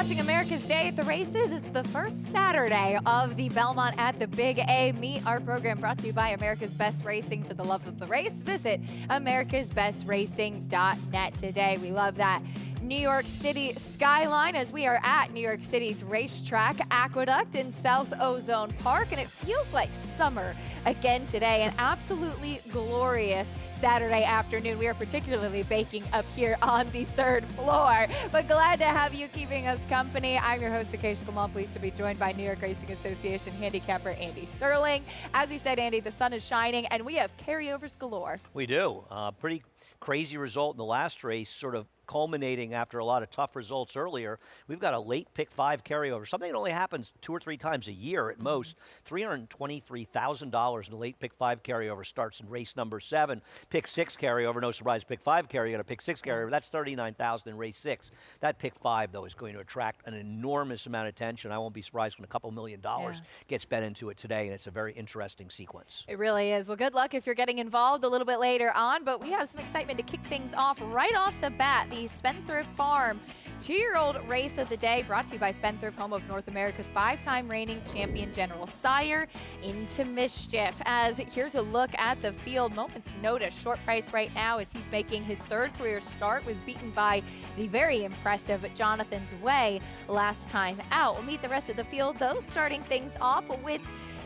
watching America's Day at the Races. It's the first Saturday of the Belmont at the Big A Meet. Our program brought to you by America's Best Racing. For the love of the race, visit americasbestracing.net today. We love that New York City skyline as we are at New York City's racetrack, Aqueduct in South Ozone Park, and it feels like summer again today. An absolutely glorious Saturday afternoon. We are particularly baking up here on the third floor, but glad to have you keeping us company. I'm your host, Acacia Kamal, pleased to be joined by New York Racing Association handicapper Andy Serling. As we said, Andy, the sun is shining and we have carryovers galore. We do. Pretty crazy result in the last race, sort of culminating after a lot of tough results earlier. We've got a late pick 5 carryover, something that only happens 2 or 3 times a year at most. $323,000 in a late pick 5 carryover starts in race number 7. Pick 6 carryover, no surprise, pick 5 carryover, a pick 6 carryover, that's $39,000 in race 6. That pick 5, though, is going to attract an enormous amount of attention. I won't be surprised when a couple $1 million gets bet into it today, and it's a very interesting sequence. It really is. Well, good luck if you're getting involved a little bit later on, but we have some excitement to kick things off right off the bat. The Spendthrift Farm 2-year-old race of the day, brought to you by Spendthrift, home of North America's 5-time reigning champion General Sire, Into Mischief. As here's a look at the field. Moment's Notice, short price right now as he's making his 3rd career start, was beaten by the very impressive Jonathan's Way last time out. We'll meet the rest of the field, though, starting things off with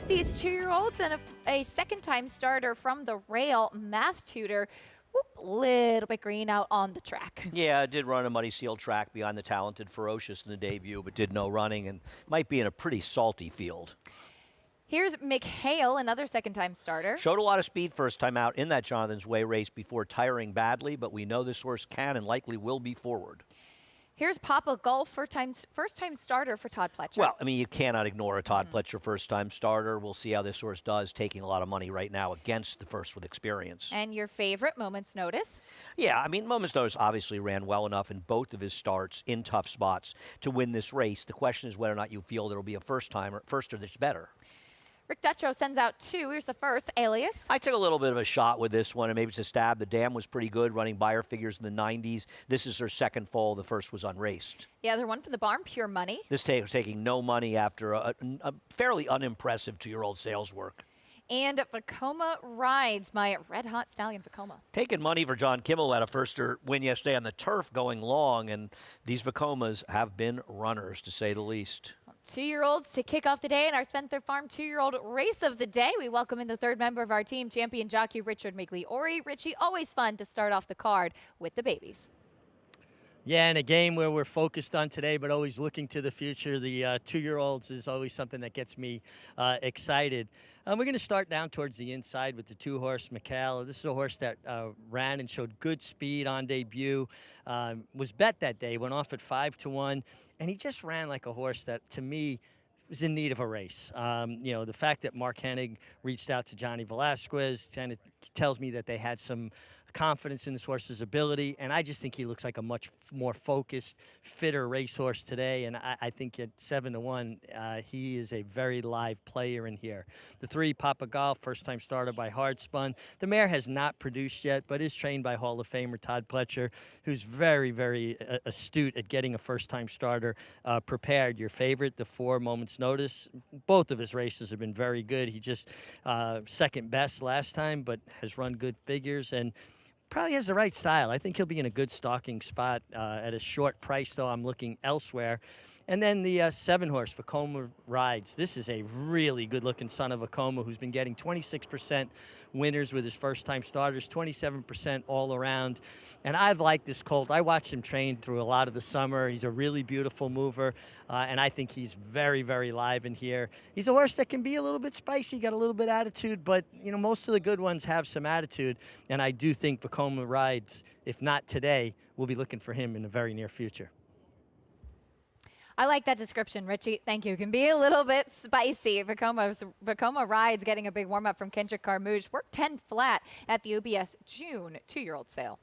these 2-year-olds and a second-time starter from the rail, Math Tutor. Little bit green out on the track. Yeah, it did run a muddy seal track behind the talented Ferocious in the debut, but did no running and might be in a pretty salty field. Here's McHale, another second-time starter. Showed a lot of speed first time out in that Jonathan's Way race before tiring badly, but we know this horse can and likely will be forward. Here's Papa Golf, first-time starter for Todd Pletcher. Well, I mean, you cannot ignore a Todd Pletcher first-time starter. We'll see how this horse does, taking a lot of money right now against the first with experience. And your favorite, Moment's Notice? Yeah, I mean, Moment's Notice obviously ran well enough in both of his starts in tough spots to win this race. The question is whether or not you feel there will be a firster that's better. Rick Dutro sends out 2. Here's the first, Alias. I took a little bit of a shot with this one, and maybe it's a stab. The dam was pretty good, running buyer figures in the 90s. This is her second foal. The first was unraced. The other one from the barn, Pure Money. This was taking no money after a fairly unimpressive 2-year-old sales work. And Vekoma Rides, my red-hot stallion Vekoma. Taking money for John Kimmel, had a firster win yesterday on the turf going long, and these Vekomas have been runners, to say the least. 2-year-olds to kick off the day in our Spendthrift Farm 2-year-old race of the day. We welcome in the 3rd member of our team, champion jockey Richard Migliori. Richie, always fun to start off the card with the babies. Yeah, in a game where we're focused on today but always looking to the future, the 2-year-olds is always something that gets me excited. We're going to start down towards the inside with the 2-horse McHale. This is a horse that ran and showed good speed on debut. Was bet that day, went off at 5-1, and he just ran like a horse that, to me, was in need of a race. You know, the fact that Mark Hennig reached out to Johnny Velasquez kind of tells me that they had some confidence in this horse's ability, and I just think he looks like a much more focused, fitter racehorse today, and I think at 7-1, he is a very live player in here. The 3, Papa Golf, first-time starter by Hardspun. The mare has not produced yet, but is trained by Hall of Famer Todd Pletcher, who's very, very astute at getting a first-time starter prepared. Your favorite, the 4, Moment's Notice. Both of his races have been very good. He just second best last time, but has run good figures, and probably has the right style. I think he'll be in a good stalking spot at a short price, though I'm looking elsewhere. And then the 7-horse, Vekoma Rides. This is a really good-looking son of Vekoma who's been getting 26% winners with his first-time starters, 27% all around. And I've liked this colt. I watched him train through a lot of the summer. He's a really beautiful mover, and I think he's very, very live in here. He's a horse that can be a little bit spicy, got a little bit of attitude, but you know, most of the good ones have some attitude, and I do think Vekoma Rides, if not today, we'll be looking for him in the very near future. I like that description, Richie. Thank you. Can be a little bit spicy. Vekoma Rides getting a big warm-up from Kendrick Carmouche. Worked 10 flat at the OBS June 2-year-old sale.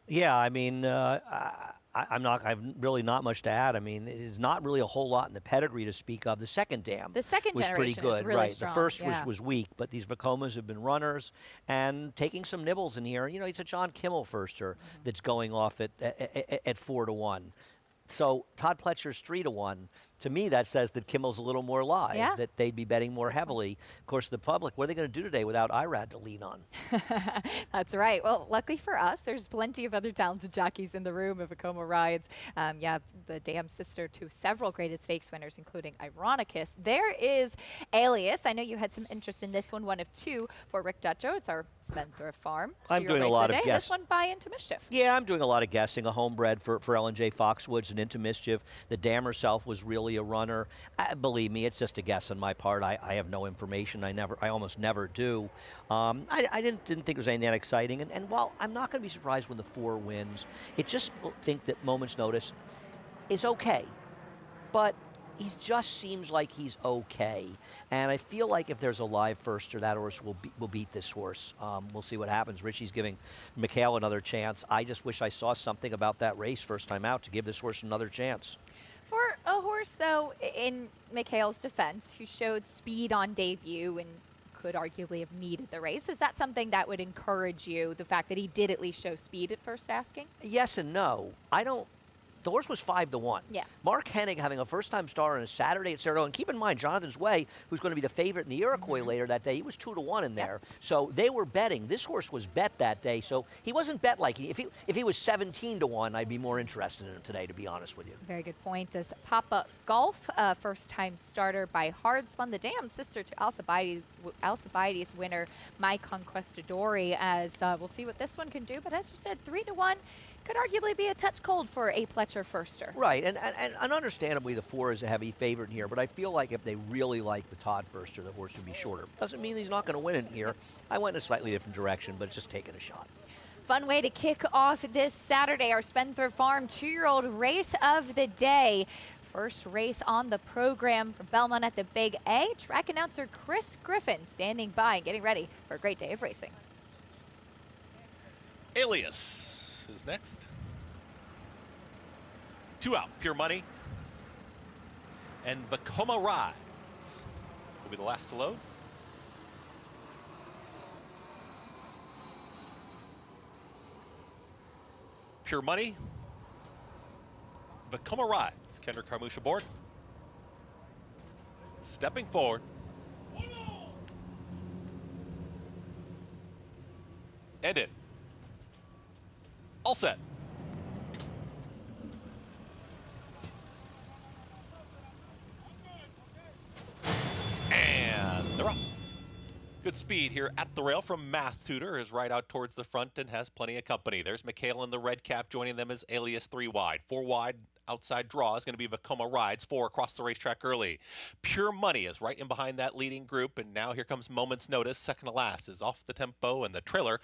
Yeah, I mean, I've really not much to add. I mean, it's not really a whole lot in the pedigree to speak of. The second dam was pretty good, really right? Strong. The first was weak, but these Vekomas have been runners and taking some nibbles in here. You know, it's a John Kimmel firster that's going off at 4-1. So Todd Pletcher's 3-1. To me, that says that Kimmel's a little more live, Yeah. that they'd be betting more heavily. Of course, the public, what are they going to do today without Irad to lean on? That's right. Well, luckily for us, there's plenty of other talented jockeys in the room of Vekoma Rides. Yeah, the dam sister to several graded stakes winners, including Ironicus. There is Alias. I know you had some interest in this one of 2 for Rick Dutcho. It's our Spendthrift Farm. I'm doing a lot of guessing. This one by Into Mischief. Yeah, I'm doing a lot of guessing. A homebred for Ellen-J. Foxwoods and Into Mischief. The dam herself was really a runner. Believe me, it's just a guess on my part. I have no information. I almost never do. I didn't think there was anything that exciting. And while I'm not going to be surprised when the 4 wins, it just think that Moment's Notice is okay. But he just seems like he's okay. And I feel like if there's a live firster, that horse will beat this horse. We'll see what happens. Richie's giving Mikhail another chance. I just wish I saw something about that race first time out to give this horse another chance. For a horse, though, in Mikhail's defense, who showed speed on debut and could arguably have needed the race, is that something that would encourage you, the fact that he did at least show speed at first asking? Yes and no. The horse was 5-1. Yeah. Mark Hennig having a first-time star on a Saturday at Saratoga. And keep in mind, Jonathan's Way, who's going to be the favorite in the Iroquois later that day, he was 2-1 in there. So they were betting. This horse was bet that day. So he wasn't bet like if he was 17-1, I'd be more interested in him today, to be honest with you. Very good point. As Papa Golf, first-time starter by Hard Spun, the dam sister to Alcibiades winner, My Conquistadori, as we'll see what this one can do. But as you said, 3-1. Could arguably be a touch cold for a Pletcher firster. Right, and understandably the 4 is a heavy favorite here, but I feel like if they really like the Todd firster, the horse would be shorter. Doesn't mean he's not going to win it here. I went in a slightly different direction, but it's just taking a shot. Fun way to kick off this Saturday, our Spendthrift Farm 2-year-old race of the day. First race on the program for Belmont at the Big A. Track announcer Chris Griffin standing by and getting ready for a great day of racing. Alias is next. 2 out, Pure Money. And Vekoma Rides will be the last to load. Pure Money. Vekoma Rides. Kendrick Carmouche aboard. Stepping forward. And in. All set. And they're off. Good speed here at the rail from Math Tutor is right out towards the front and has plenty of company. There's Mikhail in the red cap. Joining them is Alias 3 wide. 4 wide outside draw is going to be Vekoma Rides. 4 across the racetrack early. Pure Money is right in behind that leading group. And now here comes Moment's Notice. Second to last is off the tempo, and the trailer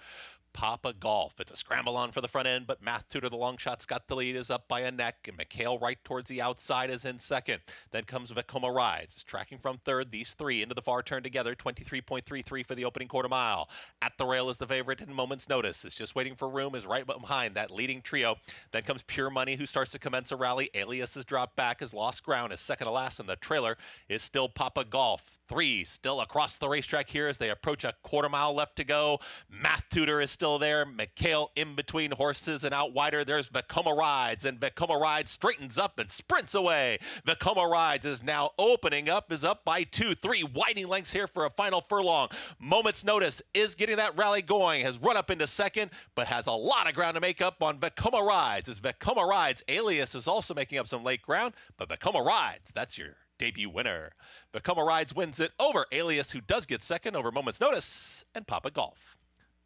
Papa Golf. It's a scramble on for the front end, but Math Tutor, the long shot's got the lead, is up by a neck, and Mikhail right towards the outside is in second. Then comes Vekoma Rides, is tracking from third. These 3 into the far turn together, 23.33 for the opening quarter mile. At the rail is the favorite, and Moment's Notice is just waiting for room, is right behind that leading trio. Then comes Pure Money, who starts to commence a rally. Alias has dropped back, has lost ground, is second to last, and the trailer is still Papa Golf. 3 still across the racetrack here as they approach a quarter mile left to go. Math Tutor is still there. Mikhail in between horses, and out wider there's Vekoma Rides, and Vekoma Rides straightens up and sprints away. Vekoma Rides is now opening up, is up by 2, 3 widening lengths here for a final furlong. Moment's Notice is getting that rally going, has run up into second, but has a lot of ground to make up on Vekoma Rides. As Vekoma Rides, Alias is also making up some late ground, but Vekoma Rides, that's your debut winner. Vekoma Rides wins it over Alias, who does get second over Moment's Notice, and Papa Golf.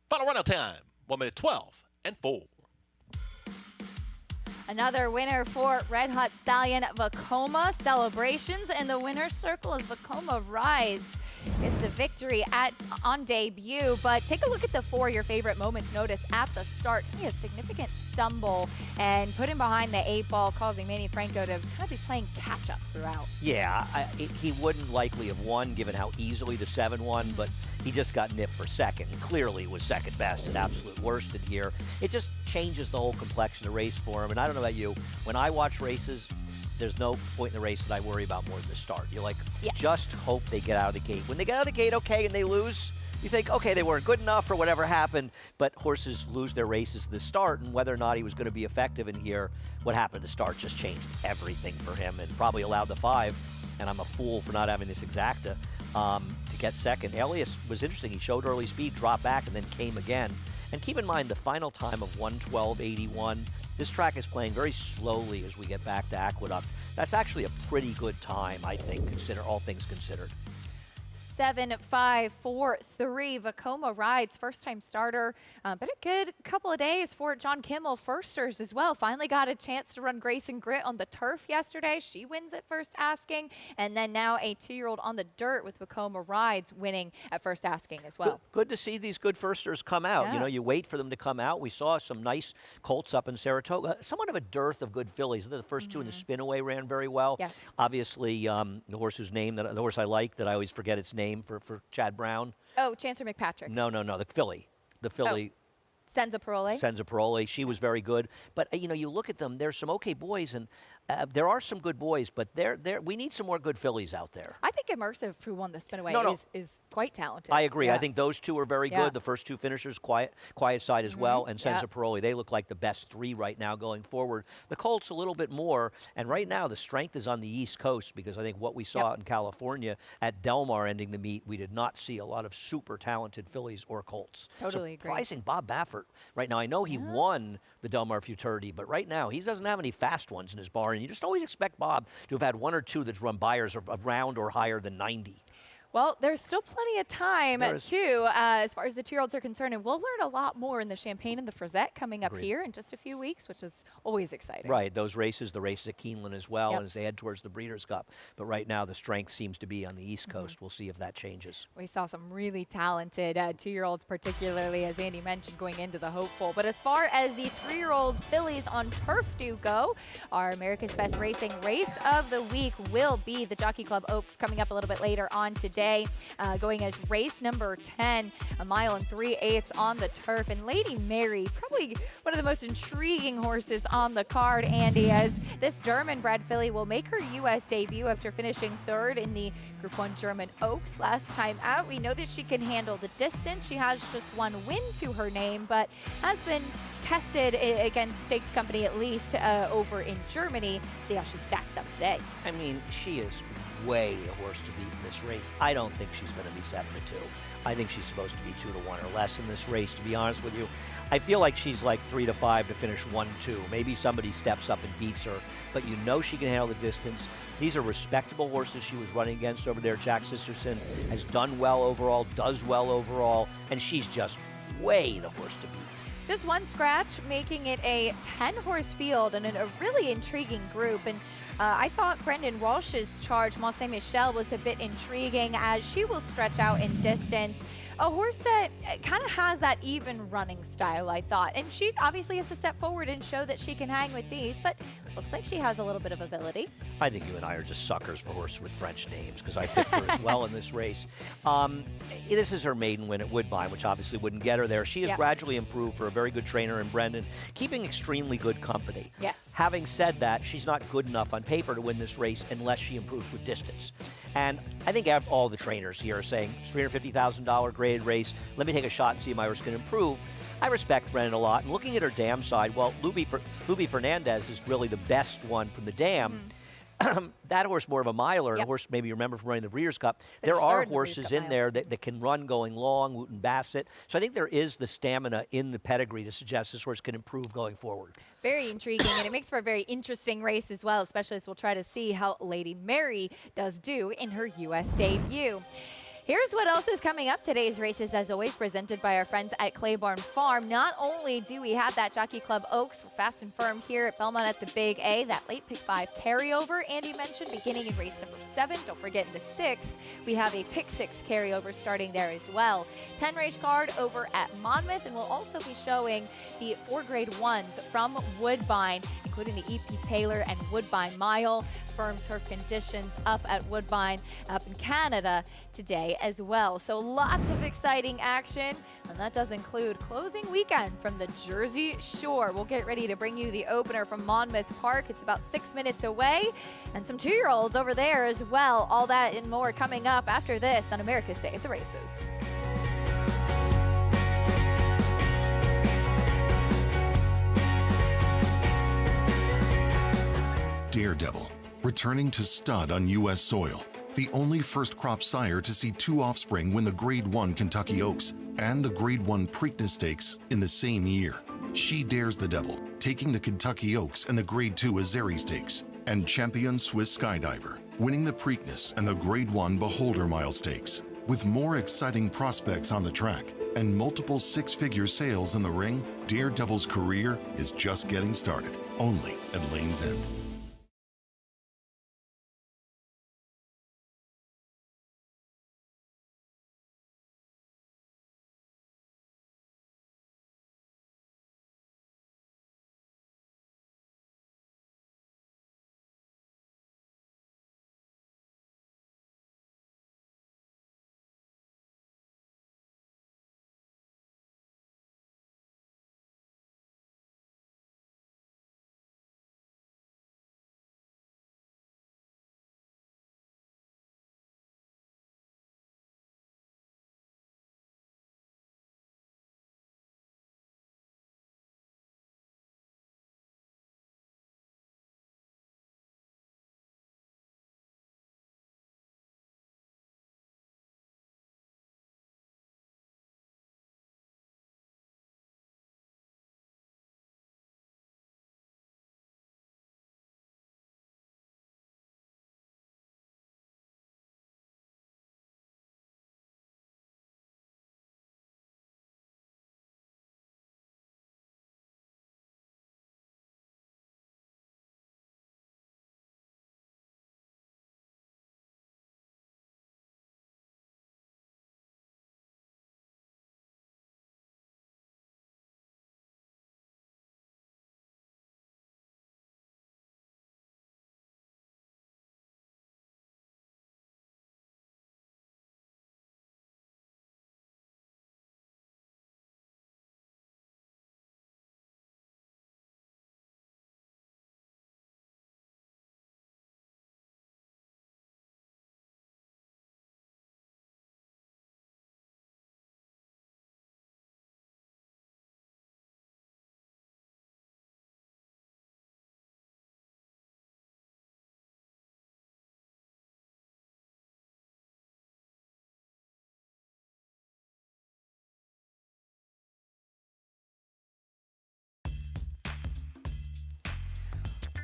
Final run out time, 1 minute 12 and 4. Another winner for Red Hot Stallion Vekoma Celebrations, and the winner's circle is Vekoma Rides. It's the victory on debut, but take a look at the 4, your favorite Moment's Notice at the start. He had a significant stumble and put him behind the 8 ball, causing Manny Franco to kind of be playing catch-up throughout. Yeah, he wouldn't likely have won given how easily the 7 won, but he just got nipped for second. And clearly was second best and absolute worst in here. It just changes the whole complexion of the race for him. And I don't know about you, when I watch races, there's no point in the race that I worry about more than the start. You're like, just hope they get out of the gate. When they get out of the gate, okay, and they lose, you think, okay, they weren't good enough or whatever happened, but horses lose their races at the start, and whether or not he was going to be effective in here, what happened to start just changed everything for him and probably allowed the 5, and I'm a fool for not having this exacta, to get second. Alias was interesting. He showed early speed, dropped back, and then came again. And keep in mind the final time of 1:12.81. This track is playing very slowly as we get back to Aqueduct. That's actually a pretty good time, I think, all things considered. 7-5-4-3. Vekoma rides, first-time starter, but a good couple of days for John Kimmel firsters as well. Finally got a chance to run Grace and Grit on the turf yesterday. She wins at first asking, and then now a 2-year-old on the dirt with Vekoma rides winning at first asking as well. Good to see these good firsters come out. Yeah. You know, you wait for them to come out. We saw some nice colts up in Saratoga. Somewhat of a dearth of good fillies. The first two in the spin-away ran very well. Yes. Obviously, the horse the horse I like that I always forget its name for Chad Brown. Oh, Chancellor McPatrick. No, the filly. The filly. Senza Parole. Senza Parole. She was very good. But, you know, you look at them, there's some okay boys, and there are some good boys, but we need some more good fillies out there. I think Immersive, who won the spin away, is quite talented. I agree. Yeah. I think those two are very good. The first two finishers, quiet side as well, and Senza Parole. They look like the best 3 right now going forward. The Colts a little bit more, and right now the strength is on the East Coast because I think what we saw in California at Del Mar ending the meet, we did not see a lot of super talented fillies or Colts. Totally agree. Surprising Bob Baffert right now. I know he won the Del Mar Futurity, but right now he doesn't have any fast ones in his barn. And you just always expect Bob to have had 1 or 2 that's run buyers around or higher than 90. Well, there's still plenty of time, too, as far as the 2-year-olds are concerned, and we'll learn a lot more in the Champagne and the Frazette coming up here in just a few weeks, which is always exciting. Right, those races, the races at Keeneland as well, and as they head towards the Breeders' Cup. But right now, the strength seems to be on the East Coast. We'll see if that changes. We saw some really talented 2-year-olds, particularly, as Andy mentioned, going into the Hopeful. But as far as the 3-year-old fillies on turf do go, our America's Best Racing race of the week will be the Jockey Club Oaks coming up a little bit later on today. Going as race number 10, 1 mile and 3/8 on the turf. And Lady Mary, probably one of the most intriguing horses on the card, Andy, as this German-bred filly will make her U.S. debut after finishing 3rd in the Group 1 German Oaks last time out. We know that she can handle the distance. She has just 1 win to her name, but has been tested against Stakes Company at least over in Germany. See how she stacks up today. I mean, she is way a horse to beat in this race. I don't think she's going to be 7-2. I think she's supposed to be 2-1 or less in this race, to be honest with you. I feel like she's like 3-5 to finish 1-2. Maybe somebody steps up and beats her, but you know she can handle the distance. These are respectable horses she was running against over there. Jack Sisterson has done well overall, does well overall, and she's just way the horse to beat. Just 1 scratch, making it a 10-horse field and a really intriguing group. And I thought Brendan Walsh's charge, Mont Saint-Michel, was a bit intriguing as she will stretch out in distance. A horse that kind of has that even running style, I thought. And she obviously has to step forward and show that she can hang with these, but looks like she has a little bit of ability. I think you and I are just suckers for horses with French names because I picked her as well in this race. This is her maiden win at Woodbine, which obviously wouldn't get her there. She has gradually improved for a very good trainer in Brendan, keeping extremely good company. Yes. Having said that, she's not good enough on paper to win this race unless she improves with distance. And I think all the trainers here are saying, it's $350,000 graded race. Let me take a shot and see if my horse can improve. I respect Brendan a lot. And looking at her dam side, well, Luby Fernandez is really the best one from the dam. That horse more of a miler, a horse maybe you remember from running the Breeders' Cup. There are horses in there that can run going long, Wooten Bassett. So I think there is the stamina in the pedigree to suggest this horse can improve going forward. Very intriguing, and it makes for a very interesting race as well, especially as we'll try to see how Lady Mary does do in her U.S. debut. Here's what else is coming up. Today's races, as always, presented by our friends at Claiborne Farm. Not only do we have that Jockey Club Oaks fast and firm here at Belmont at the Big A, that late pick 5 carryover Andy mentioned beginning in race number 7. Don't forget in the 6th, we have a pick 6 carryover starting there as well. 10 race card over at Monmouth, and we'll also be showing the 4 grade 1s from Woodbine, including the E.P. Taylor and Woodbine Mile. Firm turf conditions up at Woodbine up in Canada today as well. So lots of exciting action, and that does include closing weekend from the Jersey Shore. We'll get ready to bring you the opener from Monmouth Park. It's about 6 minutes away, and some 2-year-olds over there as well. All that and more coming up after this on America's Day at the Races. Daredevil, returning to stud on U.S. soil. The only first crop sire to see 2 offspring win the Grade 1 Kentucky Oaks and the Grade 1 Preakness Stakes in the same year. She dares the devil, taking the Kentucky Oaks and the Grade 2 Azeri Stakes, and champion Swiss Skydiver, winning the Preakness and the Grade 1 Beholder Mile Stakes. With more exciting prospects on the track and multiple 6-figure sales in the ring, Daredevil's career is just getting started, only at Lane's End.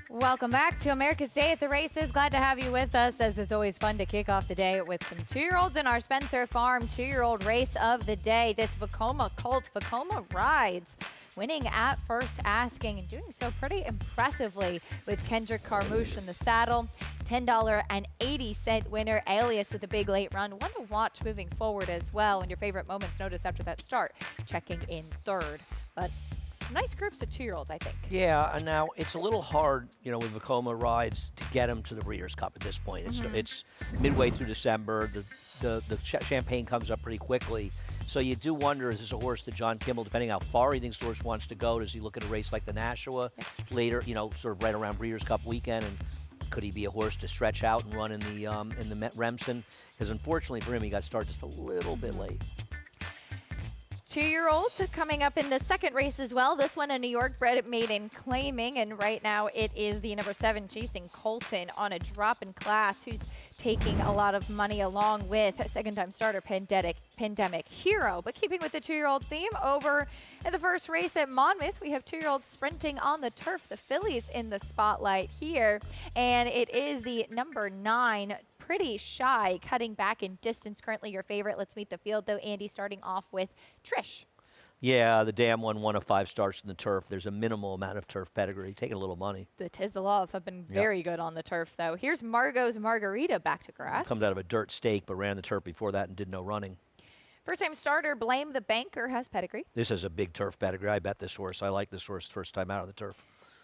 Welcome back to America's Day at the Races. Glad to have you with us, as it's always fun to kick off the day with some 2-year-olds in our Spendthrift Farm 2-year-old race of the day. This Vekoma colt, Vekoma rides, winning at first asking and doing so pretty impressively with Kendrick Carmouche in the saddle. $10.80 winner, Alias with a big late run. One to watch moving forward as well. And your favorite moments notice after that start, checking in third. But nice groups of 2-year-olds, I think. Yeah, and now it's a little hard, you know, with Vekoma rides to get them to the Breeders' Cup at this point. It's midway through December. The champagne comes up pretty quickly. So you do wonder, is this a horse that John Kimmel, depending how far he thinks the horse wants to go, does he look at a race like the Nashua later, you know, sort of right around Breeders' Cup weekend, and could he be a horse to stretch out and run in the Remsen? Because unfortunately for him, he got started just a little bit late. 2-year-olds coming up in the second race as well. This one a New York bred maiden claiming, and right now it is the number 7 Chasing Colton on a drop in class, who's taking a lot of money along with second-time starter Pandemic Hero. But keeping with the 2-year-old theme, over in the first race at Monmouth, we have 2-year-olds sprinting on the turf. The fillies in the spotlight here, and it is the number 9 Pretty Shy, cutting back in distance. Currently your favorite. Let's meet the field, though, Andy, starting off with Trish. Yeah, the dam won 1 of 5 starts in the turf. There's a minimal amount of turf pedigree. Taking a little money. The Tiz the Laws have been very good on the turf, though. Here's Margot's Margarita back to grass. Comes out of a dirt stake, but ran the turf before that and did no running. First-time starter Blame the Banker has pedigree. This is a big turf pedigree. I bet this horse. I like this horse first time out of the turf.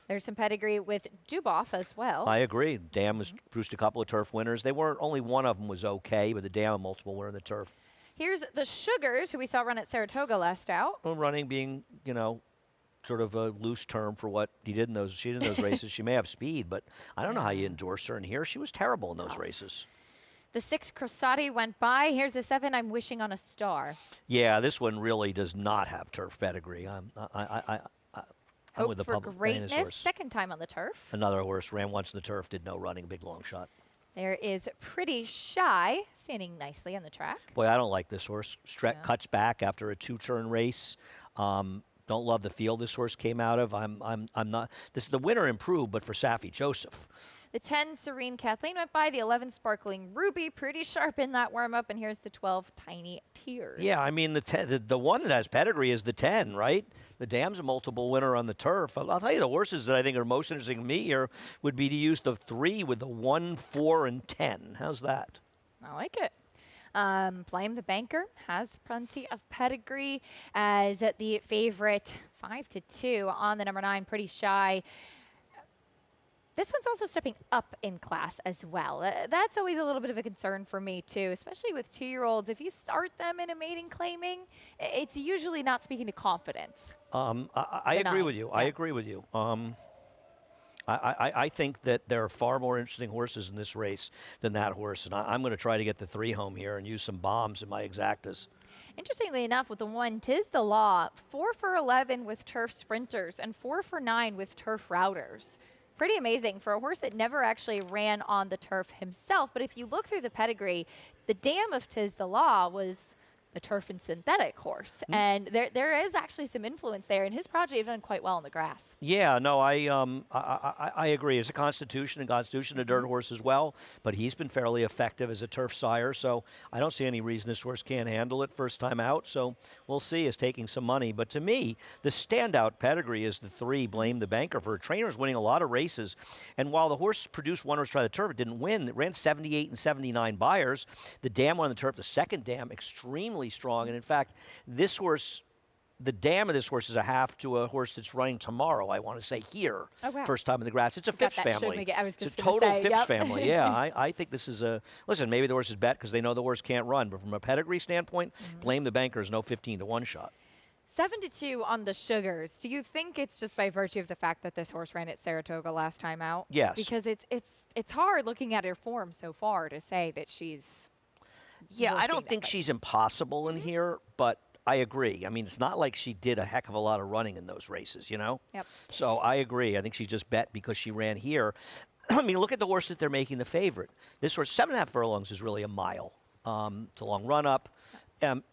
There's some pedigree with Duboff as well. I agree. Dam has produced a couple of turf winners. They weren't, only one of them was okay, but the Dam and multiple were in the turf. Here's the Sugars, who we saw run at Saratoga last out. Well, running being, you know, sort of a loose term for what she did in those races. She may have speed, but I don't know how you endorse her in here. She was terrible in those races. The 6 Crosati went by. Here's the 7 I'm Wishing on a Star. Yeah, this one really does not have turf pedigree. I'm Hope with the for public playing this Greatness, horse. second time on the turf. Another horse ran once in the turf, did no running, big long shot. There is Pretty Shy, standing nicely on the track. Boy, I don't like this horse. Yeah. Cuts back after a 2-turn race. Don't love the field this horse came out of. I'm not. This is the winner improved, but for Safi Joseph. The 10, Serene Kathleen went by. The 11, Sparkling Ruby, pretty sharp in that warm-up. And here's the 12, Tiny Tears. Yeah, I mean, the one that has pedigree is the 10, right? The Dam's a multiple winner on the turf. I'll tell you, the horses that I think are most interesting to me here would be to use the 3 with the 1, 4, and 10. How's that? I like it. Blame the Banker has plenty of pedigree as the favorite, 5-2 on the number 9, Pretty Shy. This one's also stepping up in class as well. That's always a little bit of a concern for me too, especially with 2-year-olds. If you start them in a maiden claiming, it's usually not speaking to confidence. I agree with you. Yeah. I agree with you. I think that there are far more interesting horses in this race than that horse, and I'm going to try to get the 3 home here and use some bombs in my exactas. Interestingly enough, with the 1, Tis the Law, 4 for 11 with turf sprinters and 4 for 9 with turf routers. Pretty amazing for a horse that never actually ran on the turf himself. But if you look through the pedigree, the dam of Tis the Law was the turf and synthetic horse. And there is actually some influence there, and his progeny have done quite well on the grass. Yeah, no, I agree. It's a Constitution, a dirt horse as well, but he's been fairly effective as a turf sire, so I don't see any reason this horse can't handle it first time out, so we'll see. Is taking some money. But to me, the standout pedigree is the 3, Blame the Banker. For a trainer, winning a lot of races, and while the horse produced one horse try the turf, it didn't win. It ran 78 and 79 buyers. The dam on the turf, the second dam, extremely strong, and in fact, this horse, the dam of this horse is a half to a horse that's running tomorrow, I want to say, here. Oh, wow. First time in the grass. It's a Phipps family. I was It's just a gonna total say, Phipps yep. family. Yeah, I think this is a, listen, maybe the horse is bet because they know the horse can't run, but from a pedigree standpoint, Blame the Banker is no 15-1 shot. 7-2 on the Sugars. Do you think it's just by virtue of the fact that this horse ran at Saratoga last time out? Yes. Because it's hard looking at her form so far to say that she's. Yeah, worth I being don't that think way. she's impossible in here, but I agree. I mean, it's not like she did a heck of a lot of running in those races, you know? Yep. So I agree. I think she just bet because she ran here. I mean, look at the horse that they're making the favorite. This horse, 7.5 furlongs is really a mile. It's a long run up.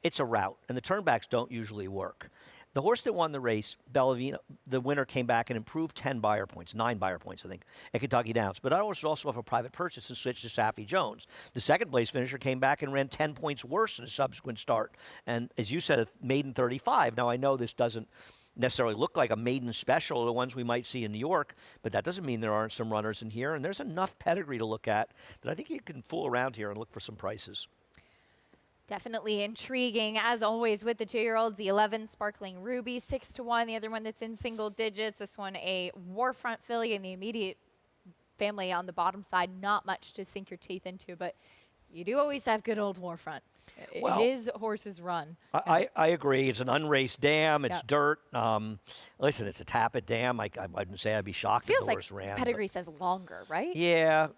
It's a route, and the turnbacks don't usually work. The horse that won the race, Bellavino, the winner came back and improved 10 buyer points, 9 buyer points, I think, at Kentucky Downs. But that horse was also off a private purchase and switched to Safi Jones. The second place finisher came back and ran 10 points worse in a subsequent start. And as you said, a maiden 35. Now, I know this doesn't necessarily look like a maiden special, the ones we might see in New York, but that doesn't mean there aren't some runners in here. And there's enough pedigree to look at that I think you can fool around here and look for some prices. Definitely intriguing, as always, with the 2-year-olds. The 11, Sparkling Ruby, 6-1. The other one that's in single digits. This one, a Warfront filly in the immediate family on the bottom side. Not much to sink your teeth into, but you do always have good old Warfront. Well, His horses run. I agree. It's an unraced dam. It's Yep. dirt. Listen, it's a Tappet dam. I wouldn't say I'd be shocked if Feels the like horse ran. but- pedigree says longer, right? Yeah,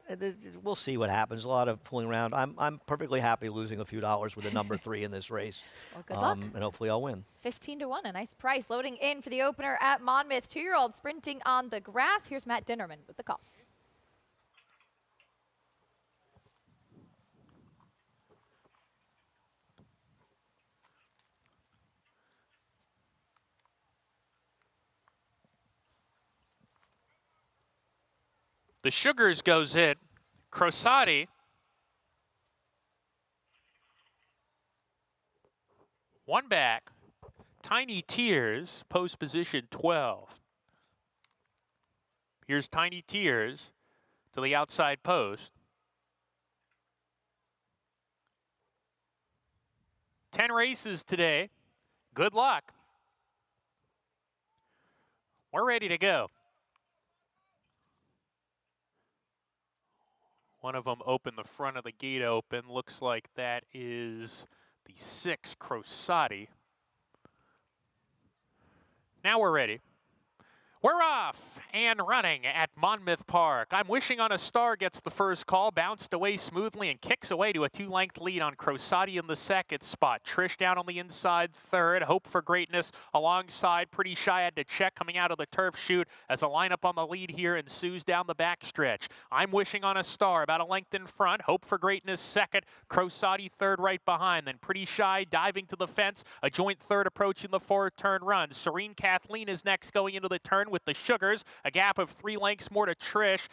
we'll see what happens. A lot of fooling around. I'm perfectly happy losing a few dollars with the number 3 in this race. Well, good luck. And hopefully I'll win. 15-1, a nice price. Loading in for the opener at Monmouth. 2-year-old sprinting on the grass. Here's Matt Dinnerman with the call. The Sugars goes in. Crosati. One back. Tiny Tears, post position 12. Here's Tiny Tears to the outside post. 10 races today. Good luck. We're ready to go. One of them opened the front of the gate open. Looks like that is the 6, Crosati. Now we're ready. We're off and running at Monmouth Park. I'm Wishing on a Star gets the first call, bounced away smoothly and kicks away to a 2-length lead on Crosati in the second spot. Trish down on the inside third. Hope for Greatness alongside. Pretty Shy had to check coming out of the turf chute as a lineup on the lead here ensues down the backstretch. I'm Wishing on a Star about a length in front. Hope for Greatness second. Crosati third right behind. Then Pretty Shy diving to the fence. A joint third approaching the forward turn run. Serene Kathleen is next going into the turn with the Sugars. A gap of 3 lengths more to Trish.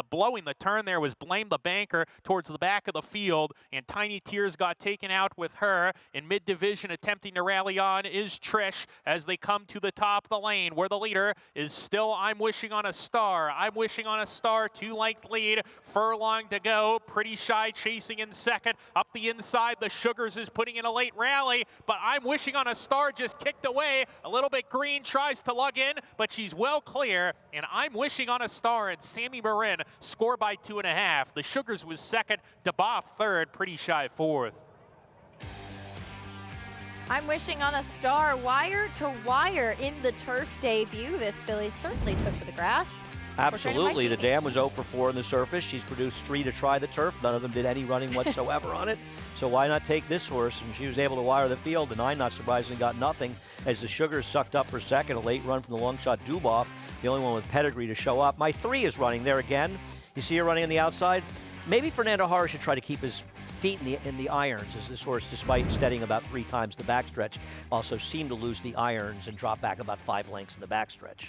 Blowing the turn there was Blame the Banker towards the back of the field, and Tiny Tears got taken out with her. In mid-division attempting to rally on is Trish as they come to the top of the lane where the leader is still I'm Wishing on a Star. I'm Wishing on a Star, 2-length lead, furlong to go. Pretty Shy chasing in second. Up the inside, the Sugars is putting in a late rally, but I'm Wishing on a Star just kicked away. A little bit green, tries to lug in, but she's well clear, and I'm Wishing on a Star and Sammy Marin score by 2.5. The Sugars was second, DeBoff third, Pretty Shy fourth. I'm Wishing on a Star, wire to wire in the turf debut. This filly certainly took to the grass. Absolutely. The dam was 0 for 4 in the surface. She's produced 3 to try the turf. None of them did any running whatsoever on it. So why not take this horse? And she was able to wire the field. The 9, not surprisingly, got nothing as the Sugars sucked up for second. A late run from the long shot Duboff, the only one with pedigree to show up. My 3 is running there again. You see her running on the outside. Maybe Fernando Hara should try to keep his feet in the irons, as this horse, despite steadying about 3 times the backstretch, also seemed to lose the irons and drop back about 5 lengths in the backstretch.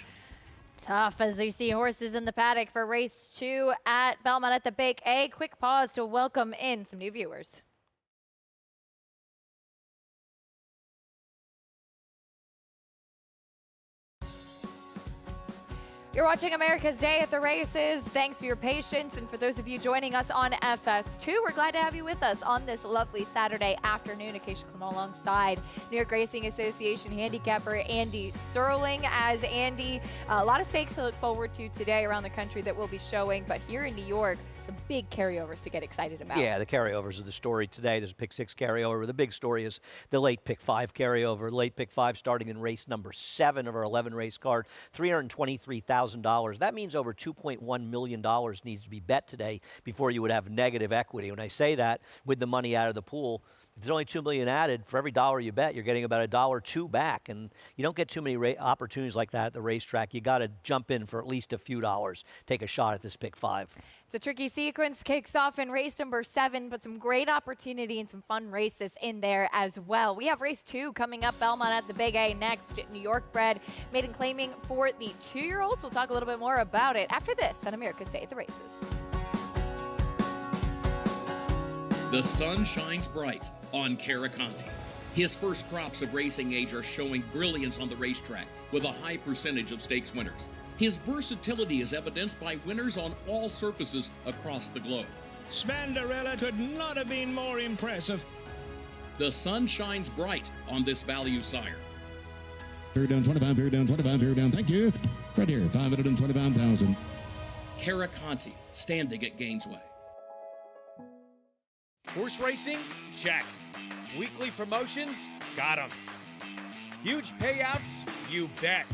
Tough as we see horses in the paddock for race 2 at Belmont at the Big A. Quick pause to welcome in some new viewers. You're watching America's Day at the Races. Thanks for your patience, and for those of you joining us on FS2, we're glad to have you with us on this lovely Saturday afternoon. Occasionally come alongside New York Racing Association handicapper Andy Serling. As Andy, a lot of stakes to look forward to today around the country that we'll be showing, but here in New York, some big carryovers to get excited about. Yeah, the carryovers are the story today. There's a pick 6 carryover. The big story is the late pick 5 carryover. Late pick 5 starting in race number 7 of our 11 race card, $323,000. That means over $2.1 million needs to be bet today before you would have negative equity. When I say that, with the money out of the pool, if there's only $2 million added, for every dollar you bet, you're getting about $1.02 back. And you don't get too many opportunities like that at the racetrack. You got to jump in for at least a few dollars. Take a shot at this pick 5. It's a tricky sequence, kicks off in race number 7, but some great opportunity and some fun races in there as well. We have race 2 coming up, Belmont at the Big A next. New York bred, maiden claiming for the 2-year-olds. We'll talk a little bit more about it after this on America's Day at the Races. The sun shines bright on Caraconte. His first crops of racing age are showing brilliance on the racetrack with a high percentage of stakes winners. His versatility is evidenced by winners on all surfaces across the globe. Spandarella could not have been more impressive. The sun shines bright on this value sire. Fair down 25, fair down 25, fair down. Thank you. Right here, 525,000. Caraconte, standing at Gainesway. Horse racing? Check. Weekly promotions? Got 'em. Huge payouts? You bet.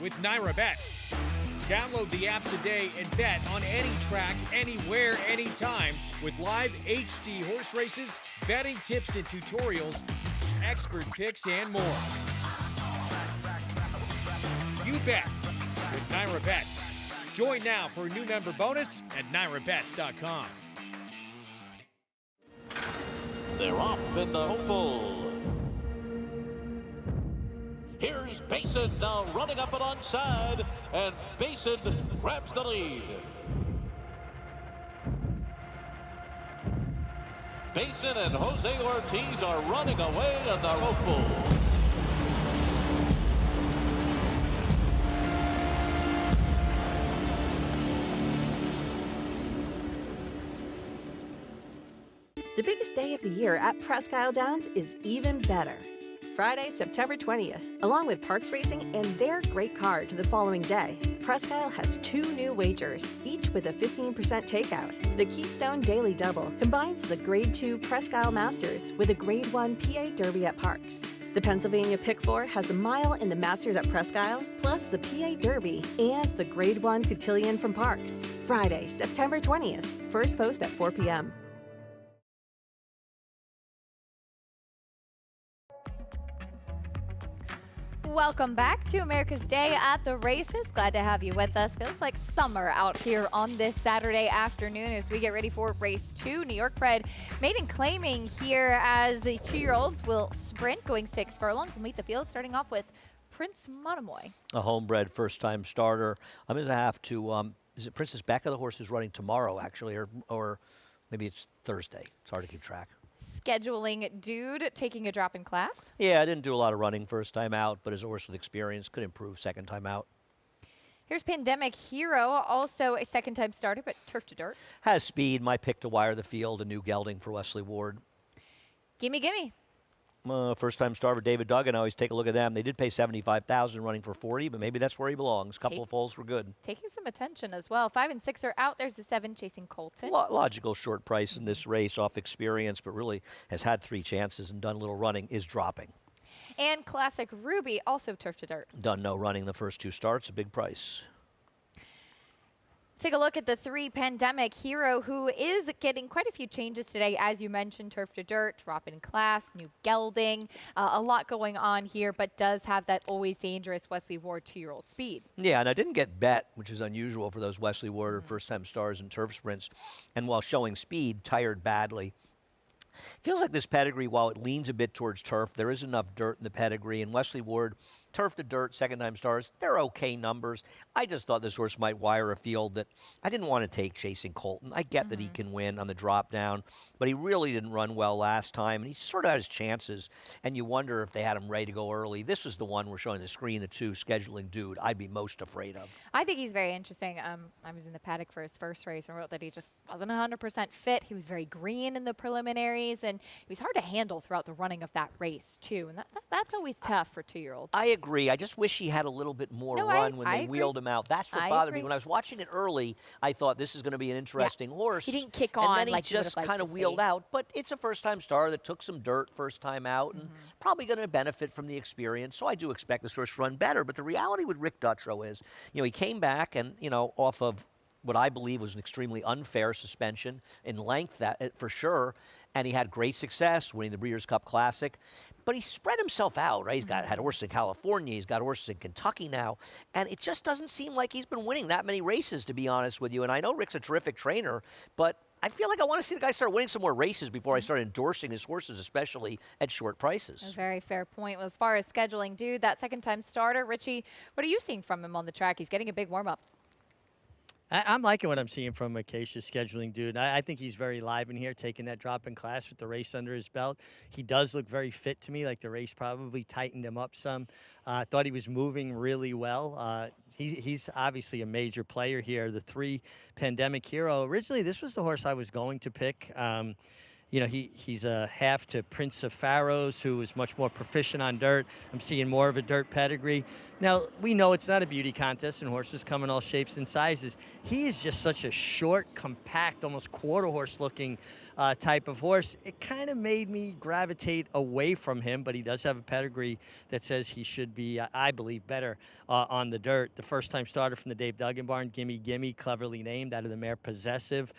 With Naira Bets. Download the app today and bet on any track, anywhere, anytime with live HD horse races, betting tips and tutorials, expert picks, and more. You bet with Naira Bets. Join now for a new member bonus at NairaBets.com. They're off in the hopeful. Here's Basin now running up alongside, and Basin grabs the lead. Basin and Jose Ortiz are running away in the hopeful. The biggest day of the year at Presque Isle Downs is even better. Friday, September 20th, along with Parks Racing and their great card to the following day. Presque Isle has 2 new wagers, each with a 15% takeout. The Keystone Daily Double combines the Grade 2 Presque Isle Masters with a Grade 1 PA Derby at Parks. The Pennsylvania Pick 4 has a mile in the Masters at Presque Isle, plus the PA Derby and the Grade 1 Cotillion from Parks. Friday, September 20th. First post at 4 p.m. Welcome back to America's Day at the Races. Glad to have you with us. Feels like summer out here on this Saturday afternoon as we get ready for race 2. New York bred maiden claiming here as the 2-year-olds will sprint, going 6 furlongs. We'll meet the field starting off with Prince Monomoy. A homebred first-time starter. I'm going to have to, is it Princess Becca? The horse is running tomorrow, actually, or maybe it's Thursday. It's hard to keep track. Scheduling dude taking a drop in class. Yeah, I didn't do a lot of running first time out, but as a horse with experience, could improve second time out. Here's Pandemic Hero, also a second-time starter, but turf to dirt. Has speed. My pick to wire the field, a new gelding for Wesley Ward. Gimme, gimme. First-time starter David Duggan. I always take a look at them. They did pay $75,000 running for 40, but maybe that's where he belongs. A couple of foals were good. Taking some attention as well. 5 and 6 are out. There's the 7 chasing Colton. Logical short price in this race off experience, but really has had 3 chances and done little running, is dropping. And Classic Ruby, also turf to dirt. Done no running the first 2 starts, a big price. Take a look at the 3 Pandemic Hero, who is getting quite a few changes today. As you mentioned, turf to dirt, drop in class, new gelding, a lot going on here, but does have that always dangerous Wesley Ward 2-year-old speed. Yeah, and I didn't get bet, which is unusual for those Wesley Ward first-time stars in turf sprints. And while showing speed, tired badly. Feels like this pedigree, while it leans a bit towards turf, there is enough dirt in the pedigree. And Wesley Ward, turf to dirt, second-time stars, they're okay numbers. I just thought this horse might wire a field that I didn't want to take chasing Colton. I get that he can win on the drop down, but he really didn't run well last time, and he sort of had his chances, and you wonder if they had him ready to go early. This is the one we're showing the screen, the 2 scheduling dude I'd be most afraid of. I think he's very interesting. I was in the paddock for his first race and wrote that he just wasn't 100% fit. He was very green in the preliminaries, and he was hard to handle throughout the running of that race, too, and that's always tough for 2-year-olds. I agree. I just wish he had a little bit more run when they wheeled him out. That's what bothered me. When I was watching it early, I thought this is going to be an interesting horse. He didn't kick on, and then he just kind of wheeled out. But it's a first-time star that took some dirt first time out and probably going to benefit from the experience. So I do expect this horse to run better. But the reality with Rick Dutrow is, he came back and, off of what I believe was an extremely unfair suspension in length, that for sure. And he had great success winning the Breeders' Cup Classic. But he spread himself out, right? He's had horses in California. He's got horses in Kentucky now. And it just doesn't seem like he's been winning that many races, to be honest with you. And I know Rick's a terrific trainer, but I feel like I want to see the guy start winning some more races before I start endorsing his horses, especially at short prices. A very fair point. Well, as far as scheduling, dude, that second-time starter, Richie, what are you seeing from him on the track? He's getting a big warm-up. I'm liking what I'm seeing from Acacia scheduling, dude. I think he's very live in here, taking that drop in class with the race under his belt. He does look very fit to me, like the race probably tightened him up some. I thought he was moving really well. He's obviously a major player here. The 3 Pandemic Hero. Originally, this was the horse I was going to pick. He's a half to Prince of Pharaohs, who is much more proficient on dirt. I'm seeing more of a dirt pedigree. Now, we know it's not a beauty contest, and horses come in all shapes and sizes. He is just such a short, compact, almost quarter horse-looking type of horse. It kind of made me gravitate away from him, but he does have a pedigree that says he should be, I believe, better on the dirt. The first-time starter from the Dave Duggan barn, Gimme Gimme, cleverly named out of the mare Possessive,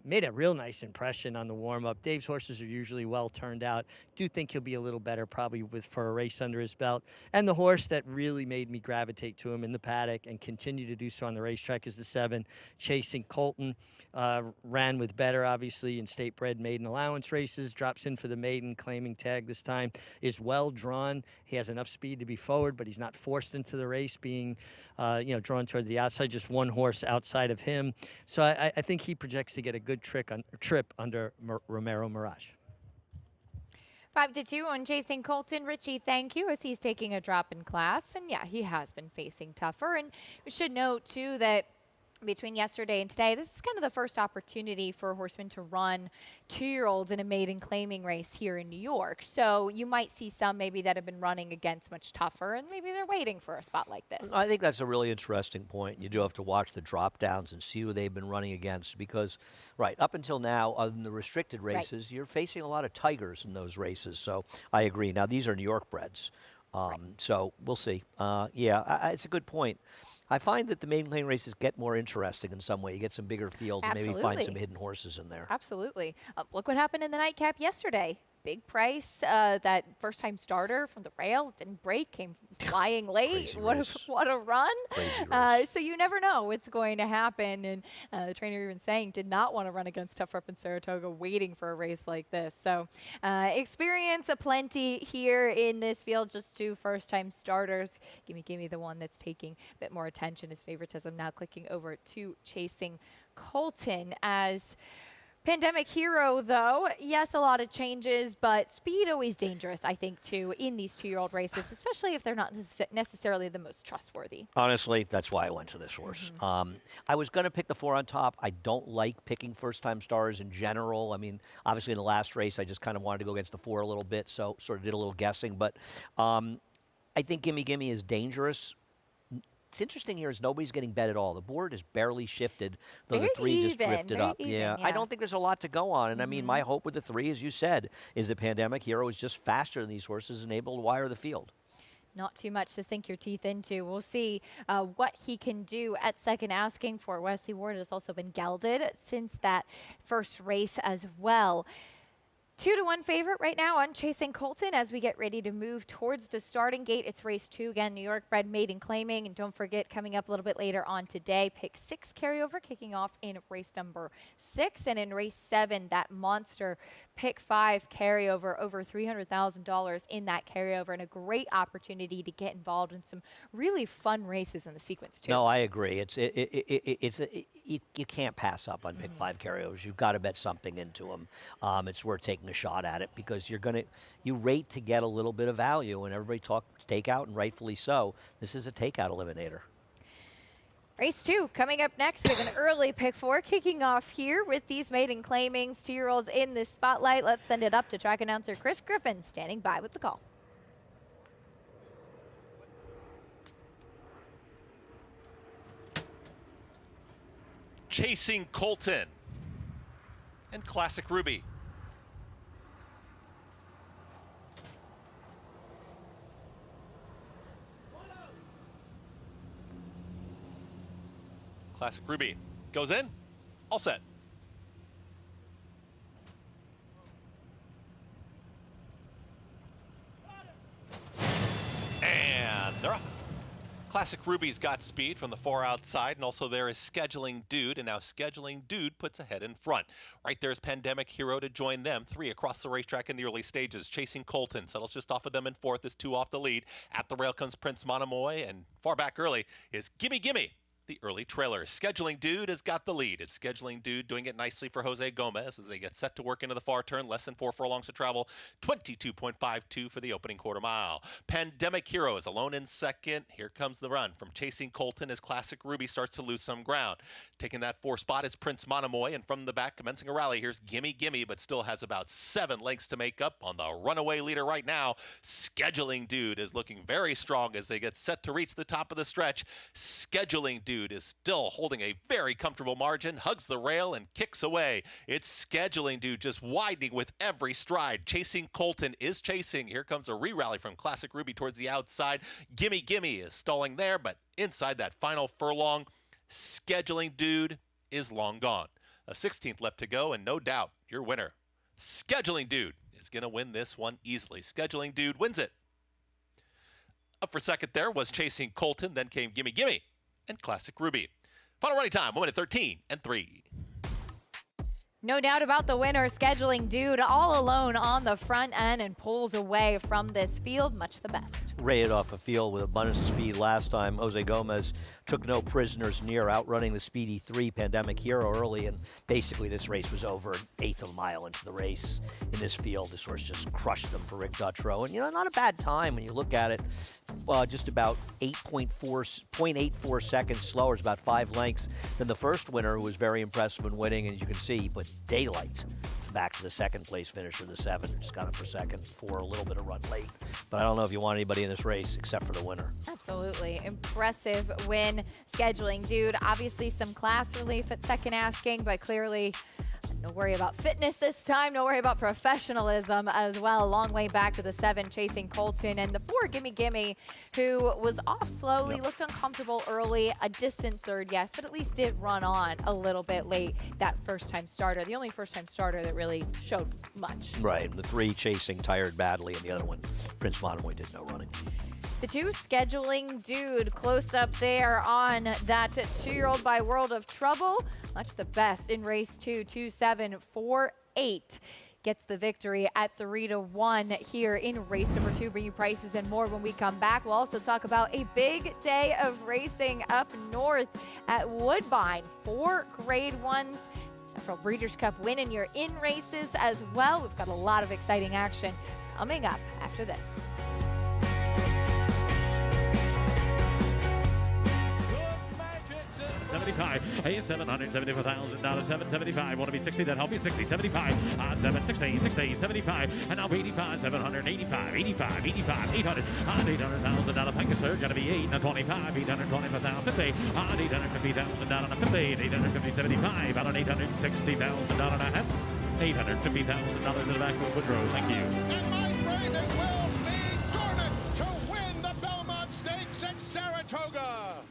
made a real nice impression on the warm-up. Dave's horses are usually well turned out. Do think he'll be a little better probably for a race under his belt. And the horse that really made me gravitate to him in the paddock and continue to do so on the racetrack is the 7, Chasing Colton. Ran with better, obviously, in state-bred maiden allowance races. Drops in for the maiden claiming tag this time. Is well drawn. He has enough speed to be forward, but he's not forced into the race, being drawn toward the outside. Just one horse outside of him. So I think he projects to get a good trip under Romero Mirage. 5-2 on Chasing Colton. Richie, thank you, as he's taking a drop in class. And yeah, he has been facing tougher. And we should note, too, that between yesterday and today, this is kind of the first opportunity for horsemen to run 2-year-olds in a maiden claiming race here in New York. So you might see some maybe that have been running against much tougher, and maybe they're waiting for a spot like this. I think that's a really interesting point. You do have to watch the drop downs and see who they've been running against because, right, up until now, other than the restricted races, you're facing a lot of tigers in those races. So I agree. Now, these are New York breds. So we'll see. It's a good point. I find that the maiden claim races get more interesting in some way. You get some bigger fields and maybe find some hidden horses in there. Absolutely. Look what happened in the nightcap yesterday. Big price, that first-time starter from the rail, didn't break, came flying late. What a run. So you never know what's going to happen. And the trainer even saying did not want to run against Tough Up in Saratoga, waiting for a race like this. So experience aplenty here in this field, just 2 first-time starters. Gimme the one that's taking a bit more attention. His favoritism now clicking over to Chasing Colton as Pandemic Hero, though, yes, a lot of changes, but speed always dangerous, I think, too, in these 2-year-old races, especially if they're not necessarily the most trustworthy. Honestly, that's why I went to this horse. I was going to pick the 4 on top. I don't like picking first-time stars in general. I mean, obviously in the last race, I just kind of wanted to go against the 4 a little bit, so sort of did a little guessing. But I think Gimme is dangerous. It's interesting here is nobody's getting bet at all. The board is barely shifted, though the 3 just drifted up. Yeah, I don't think there's a lot to go on. And I mean, my hope with the 3, as you said, is the Pandemic Hero is just faster than these horses and able to wire the field. Not too much to sink your teeth into. We'll see what he can do at second asking for. Wesley Ward has also been gelded since that first race as well. 2-1 favorite right now on Chasing Colton as we get ready to move towards the starting gate. It's race 2 again, New York bred maiden claiming. And don't forget, coming up a little bit later on today, pick 6 carryover kicking off in race number 6. And in race 7, that monster pick 5 carryover, over $300,000 in that carryover, and a great opportunity to get involved in some really fun races in the sequence too. No, I agree. You can't pass up on pick 5 carryovers. You've got to bet something into them. It's worth taking a shot at it because you rate to get a little bit of value, and everybody talks takeout, and rightfully so. This is a takeout eliminator. Race 2 coming up next. We have an early pick 4 kicking off here with these maiden claimings. 2-year-olds in the spotlight. Let's send it up to track announcer Chris Griffin standing by with the call. Chasing Colton and Classic Ruby. Classic Ruby goes in, all set. And they're off. Classic Ruby's got speed from the 4 outside, and also there is Scheduling Dude, and now Scheduling Dude puts ahead in front. Right there's Pandemic Hero to join them. 3 across the racetrack in the early stages. Chasing Colton settles just off of them in 4th, is 2 off the lead. At the rail comes Prince Monomoy, and far back early is Gimme, the early trailer. Scheduling Dude has got the lead. It's Scheduling Dude doing it nicely for Jose Gomez as they get set to work into the far turn. Less than 4 furlongs to travel. 22.52 for the opening quarter mile. Pandemic Hero is alone in second. Here comes the run from Chasing Colton as Classic Ruby starts to lose some ground. Taking that 4 spot is Prince Monomoy, and from the back commencing a rally, here's Gimme, but still has about 7 lengths to make up on the runaway leader right now. Scheduling Dude is looking very strong as they get set to reach the top of the stretch. Scheduling Dude is still holding a very comfortable margin, hugs the rail and kicks away. It's Scheduling Dude just widening with every stride. Chasing Colton is chasing. Here comes a re-rally from Classic Ruby towards the outside. Gimme is stalling there, but inside that final furlong, Scheduling Dude is long gone. A 16th left to go, and no doubt your winner, Scheduling Dude, is going to win this one easily. Scheduling Dude wins it. Up for second there was Chasing Colton, then came Gimme and Classic Ruby. Final running time, 1 minute 13 and 3. No doubt about the winner, Scheduling Dude, all alone on the front end and pulls away from this field. Much the best. Rated off a field with abundance of speed last time. Jose Gomez took no prisoners near, outrunning the Speedy 3 Pandemic Hero early, and basically this race was over an eighth of a mile into the race. In this field, this horse just crushed them for Rick Dutrow, and not a bad time when you look at it. Just about 0.84 seconds slower, is about 5 lengths than the first winner, who was very impressive in winning, and as you can see, he put daylight back to the second place finisher, the 7. Just got him for second for a little bit of run late. But I don't know if you want anybody in this race except for the winner. Absolutely. Impressive win, Scheduling Dude. Obviously some class relief at second asking, but clearly no worry about fitness this time. No worry about professionalism as well. A long way back to the 7, Chasing Colton. And the 4, Gimme Gimme, who was off slowly, looked uncomfortable early. A distant third, yes, but at least did run on a little bit late. That first-time starter, the only first-time starter that really showed much. Right. The 3, Chasing, tired badly, and the other one, Prince Monomoy, did no running. The 2, Scheduling Dude, close up there on that 2-year-old by World of Trouble. Much the best in race 2, 2-7-4-8. Gets the victory at 3-1 here in race number 2. Bring you prices and more when we come back. We'll also talk about a big day of racing up north at Woodbine. 4 Grade 1s. Several Breeders' Cup win in your in races as well. We've got a lot of exciting action coming up after this. 75, hey, $774,000, 775, want to be 60, then help you 60, 75, 760, 60, 75, and now 85, 785, 85, 85, 800, $800,000 Piker Surge, gotta be 8, now 25, $825,000, 50, $850,000, 50, $850, 75, out on $860,000 and a half, $850,000 in the back of Woodrow, thank you. And my friend, it will be Gordon to win the Belmont Stakes at Saratoga.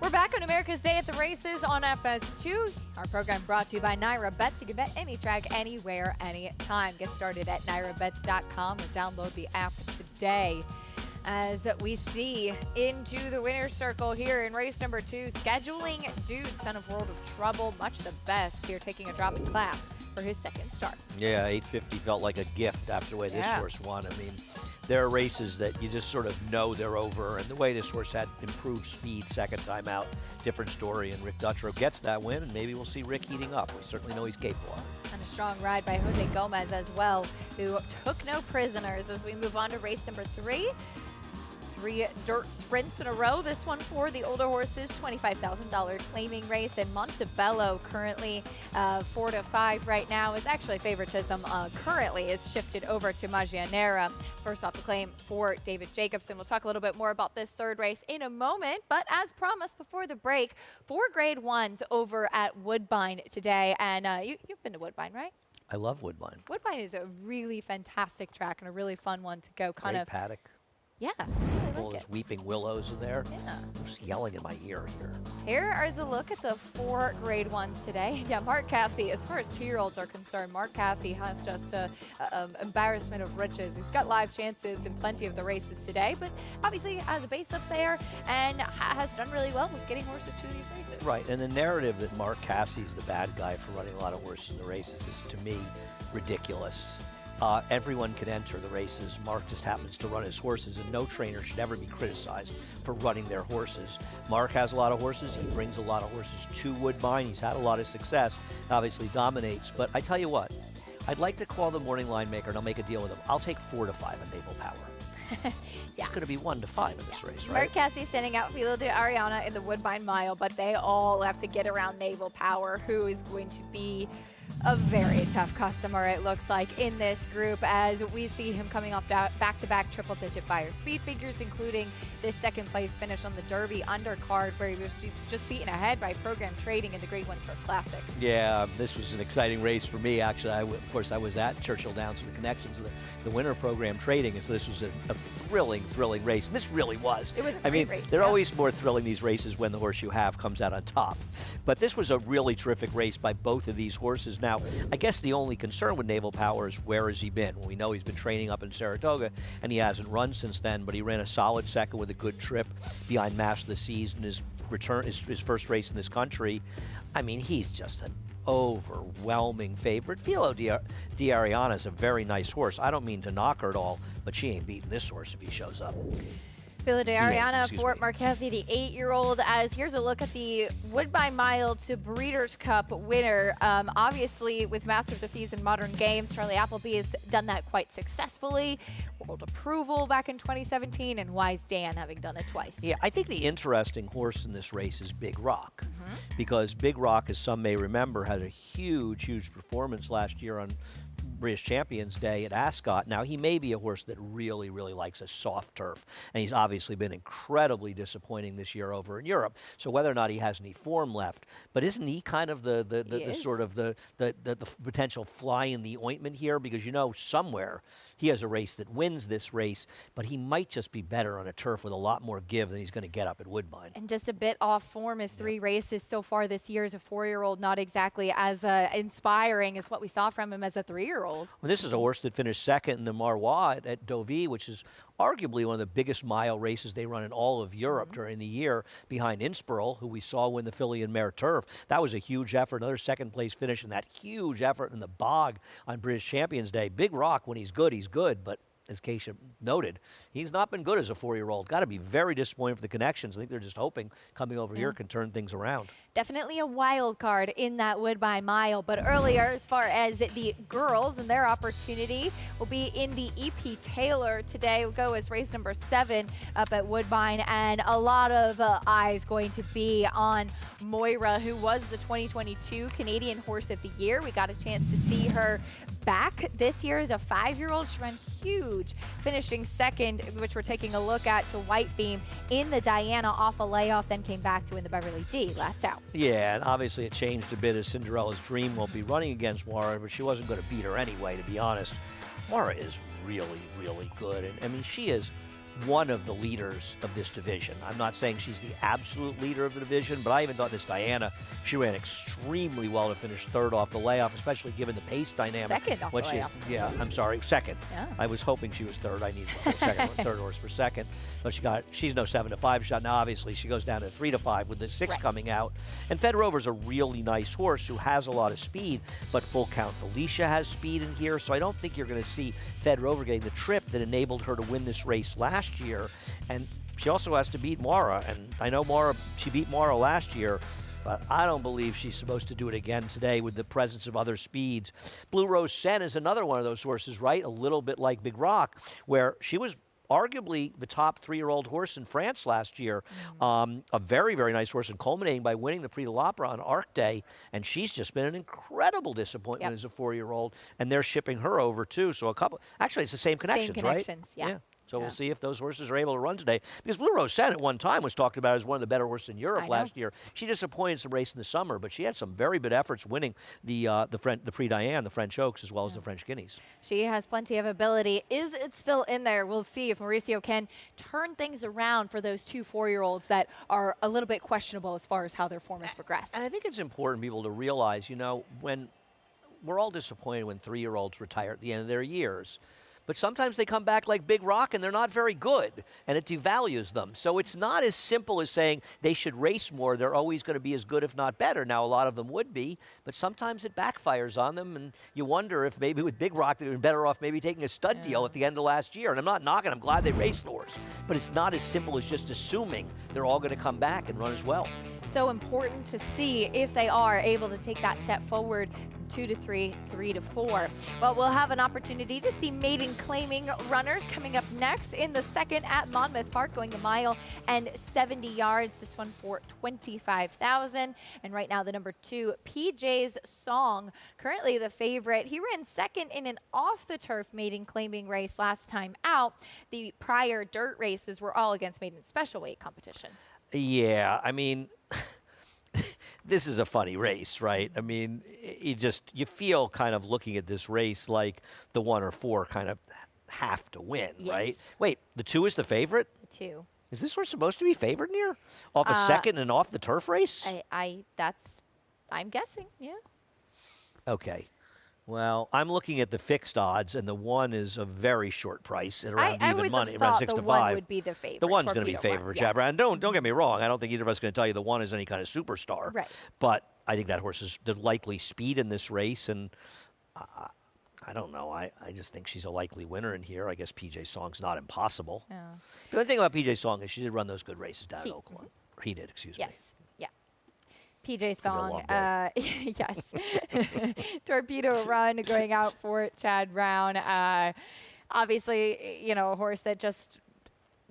We're back on America's Day at the Races on FS2. Our program brought to you by Naira Bets. You can bet any track, anywhere, anytime. Get started at nairabets.com or download the app today. As we see into the winner's circle here in race number 2, Scheduling Dude, son of World of Trouble, much the best here, taking a drop in class for his second start. Yeah, 850 felt like a gift after the way this horse won. I mean, there are races that you just sort of know they're over, and the way this horse had improved speed second time out, different story, and Rick Dutrow gets that win, and maybe we'll see Rick heating up. We certainly know he's capable of it. And a strong ride by Jose Gomez as well, who took no prisoners as we move on to race number 3. 3 dirt sprints in a row. This one for the older horses, $25,000 claiming race. And Montebello currently 4 to 5 right now. Is actually favoritism currently is shifted over to Magianera. First off the claim for David Jacobson. We'll talk a little bit more about this third race in a moment. But as promised before the break, 4 grade 1s over at Woodbine today. And you've been to Woodbine, right? I love Woodbine. Woodbine is a really fantastic track and a really fun one to go. Great paddock. Yeah, All those weeping willows in there. Yeah. Just yelling in my ear here. Here is a look at the 4 grade 1s today. Yeah, Mark Casse, as far as 2-year-olds are concerned, Mark Casse has just an embarrassment of riches. He's got live chances in plenty of the races today, but obviously has a base up there and has done really well with getting horses to these races. Right, and the narrative that Mark Cassie's the bad guy for running a lot of horses in the races is, to me, ridiculous. Everyone can enter the races. Mark just happens to run his horses, and no trainer should ever be criticized for running their horses. Mark has a lot of horses. He brings a lot of horses to Woodbine. He's had a lot of success, obviously dominates. But I tell you what, I'd like to call the morning line maker, and I'll make a deal with him. I'll take 4 to 5 in Naval Power. Yeah. It's going to be 1 to 5 in this race, right? Mark Casse sending out Filo de Ariana in the Woodbine Mile, but they all have to get around Naval Power, who is going to be a very tough customer, it looks like, in this group, as we see him coming off back-to-back triple-digit buyer speed figures, including this second-place finish on the Derby undercard, where he was just beaten ahead by Program Trading in the Grade 1 Turf Classic. Yeah, this was an exciting race for me, actually. Of course, I was at Churchill Downs with the connections of the winter Program Trading, and so this was a thrilling race. And this really was. It was a great race. They're always more thrilling, these races, when the horse you have comes out on top. But this was a really terrific race by both of these horses. Now, I guess the only concern with Naval Power is where has he been? Well, we know he's been training up in Saratoga, and he hasn't run since then, but he ran a solid second with a good trip behind Master of the Seas in his first race in this country. I mean, he's just an overwhelming favorite. Filo di Ariana is a very nice horse. I don't mean to knock her at all, but she ain't beating this horse if he shows up. Filo de Ariana for Mark Casse, the 8-year-old, as here's a look at the Woodbine Mile to Breeders' Cup winner. Obviously, with Master of the Seas and Modern Games, Charlie Appleby has done that quite successfully. World Approval back in 2017, and Wise Dan having done it twice. Yeah, I think the interesting horse in this race is Big Rock, because Big Rock, as some may remember, had a huge performance last year on British Champions Day at Ascot. Now, he may be a horse that really likes a soft turf, and he's obviously been incredibly disappointing this year over in Europe. So whether or not he has any form left, but isn't he kind of the sort of the potential fly in the ointment here? Because you know somewhere he has a race that wins this race, but he might just be better on a turf with a lot more give than he's going to get up at Woodbine. And just a bit off form. His 3 races so far this year as a 4-year-old, not exactly as inspiring as what we saw from him as a 3-year-old. Well, this is a horse that finished second in the Marois at Deauville, which is arguably one of the biggest mile races they run in all of Europe during the year, behind Innsbruck, who we saw win the Filly and Mare Turf. That was a huge effort, another second-place finish, and that huge effort in the bog on British Champions Day. Big Rock, when he's good, but as Keisha noted, he's not been good as a 4-year-old. Got to be very disappointed for the connections. I think they're just hoping coming over here can turn things around. Definitely a wild card in that Woodbine Mile. But earlier, as far as the girls and their opportunity, will be in the EP Taylor today. We'll go as race number 7 up at Woodbine, and a lot of eyes going to be on Moira, who was the 2022 Canadian Horse of the Year. We got a chance to see her back this year as a 5-year-old. She ran huge, finishing second, which we're taking a look at, to White Beam in the Diana off a layoff, then came back to win the Beverly D last out. Yeah, and obviously it changed a bit as Cinderella's Dream won't be running against Moira, but she wasn't going to beat her anyway, to be honest. Moira is really good, and I mean, she is one of the leaders of this division. I'm not saying she's the absolute leader of the division, but I even thought this Diana, she ran extremely well to finish third off the layoff, especially given the pace dynamic. Second off the layoff. Yeah, I'm sorry, second. Yeah. I was hoping she was third. I need second, third horse for second. But she's no 7-5 shot. Now, obviously, she goes down to 3-5 with the 6 coming out. And Fed Rover's a really nice horse who has a lot of speed, but Full Count Felicia has speed in here, so I don't think you're going to see Fed Rover getting the trip that enabled her to win this race last year. And she also has to beat Mara, and I know she beat Mara last year, but I don't believe she's supposed to do it again today with the presence of other speeds. Blue Rose Sen is another one of those horses, right? A little bit like Big Rock, where she was arguably the top 3-year-old horse in France last year. A very, very nice horse, and culminating by winning the Prix de l'Opera on Arc Day. And she's just been an incredible disappointment as a 4-year-old. And they're shipping her over, too. So actually, it's the same connections, right? Yeah. So we'll see if those horses are able to run today. Because Blue Rose Sen at one time was talked about as one of the better horses in Europe last year. She disappointed some race in the summer, but she had some very good efforts winning the Prix Diane, the French Oaks, as well as the French Guineas. She has plenty of ability. Is it still in there? We'll see if Mauricio can turn things around for those 2 4-year-olds that are a little bit questionable as far as how their form has progressed. And I think it's important people to realize, when we're all disappointed when 3-year-olds retire at the end of their years. But sometimes they come back like Big Rock and they're not very good, and it devalues them. So it's not as simple as saying they should race more. They're always going to be as good, if not better. Now, a lot of them would be, but sometimes it backfires on them, and you wonder if maybe with Big Rock they'd been better off maybe taking a stud deal at the end of last year. And I'm not knocking. I'm glad they raced horse. But it's not as simple as just assuming they're all going to come back and run as well. So important to see if they are able to take that step forward, 2 to 3, 3 to 4. Well, we'll have an opportunity to see maiden claiming runners coming up next in the second at Monmouth Park, going a mile and 70 yards. This one for $25,000. And right now, the number 2, PJ's Song, currently the favorite. He ran second in an off-the-turf maiden claiming race last time out. The prior dirt races were all against maiden special weight competition. Yeah, I mean, this is a funny race, right? I mean, you feel kind of looking at this race like the 1 or 4 kind of have to win, right? Wait, the 2 is the favorite? The 2. Is this horse supposed to be favored here? Off a second and off the turf race? I'm guessing, yeah. Okay. Well, I'm looking at the fixed odds, and the 1 is a very short price at around even money, around 6 to 5. The 1 would be the favorite. The 1's going to be favored, Jabber. And don't get me wrong. I don't think either of us is going to tell you the 1 is any kind of superstar. Right. But I think that horse is the likely speed in this race, and I don't know. I just think she's a likely winner in here. I guess PJ Song's not impossible. Yeah. The only thing about PJ Song is she did run those good races down in Oakland. He did, excuse me. Yes. PJ Song, yes. Torpedo Run going out for Chad Brown. Obviously, a horse that just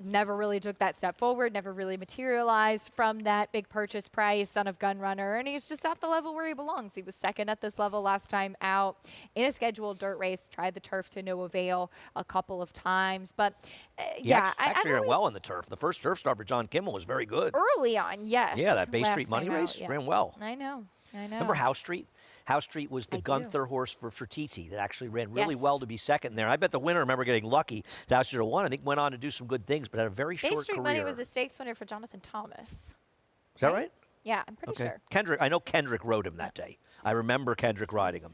never really took that step forward, never really materialized from that big purchase price, son of Gun Runner, and he's just at the level where he belongs. He was second at this level last time out in a scheduled dirt race, tried the turf to no avail a couple of times, but actually ran well on the turf. The first turf start for John Kimmel was very good. Early on, yes. Yeah, that Bay Street Money race ran well. I know. Remember House Street? House Street was the Gunther horse for Fertitti that actually ran really well to be second there. I bet the winner, I remember getting lucky, that House Street won. I think went on to do some good things, but had a very short career. Bay Street Money was a stakes winner for Jonathan Thomas. Is that right? Yeah, I'm pretty sure. I know Kendrick rode him that day. I remember Kendrick riding him.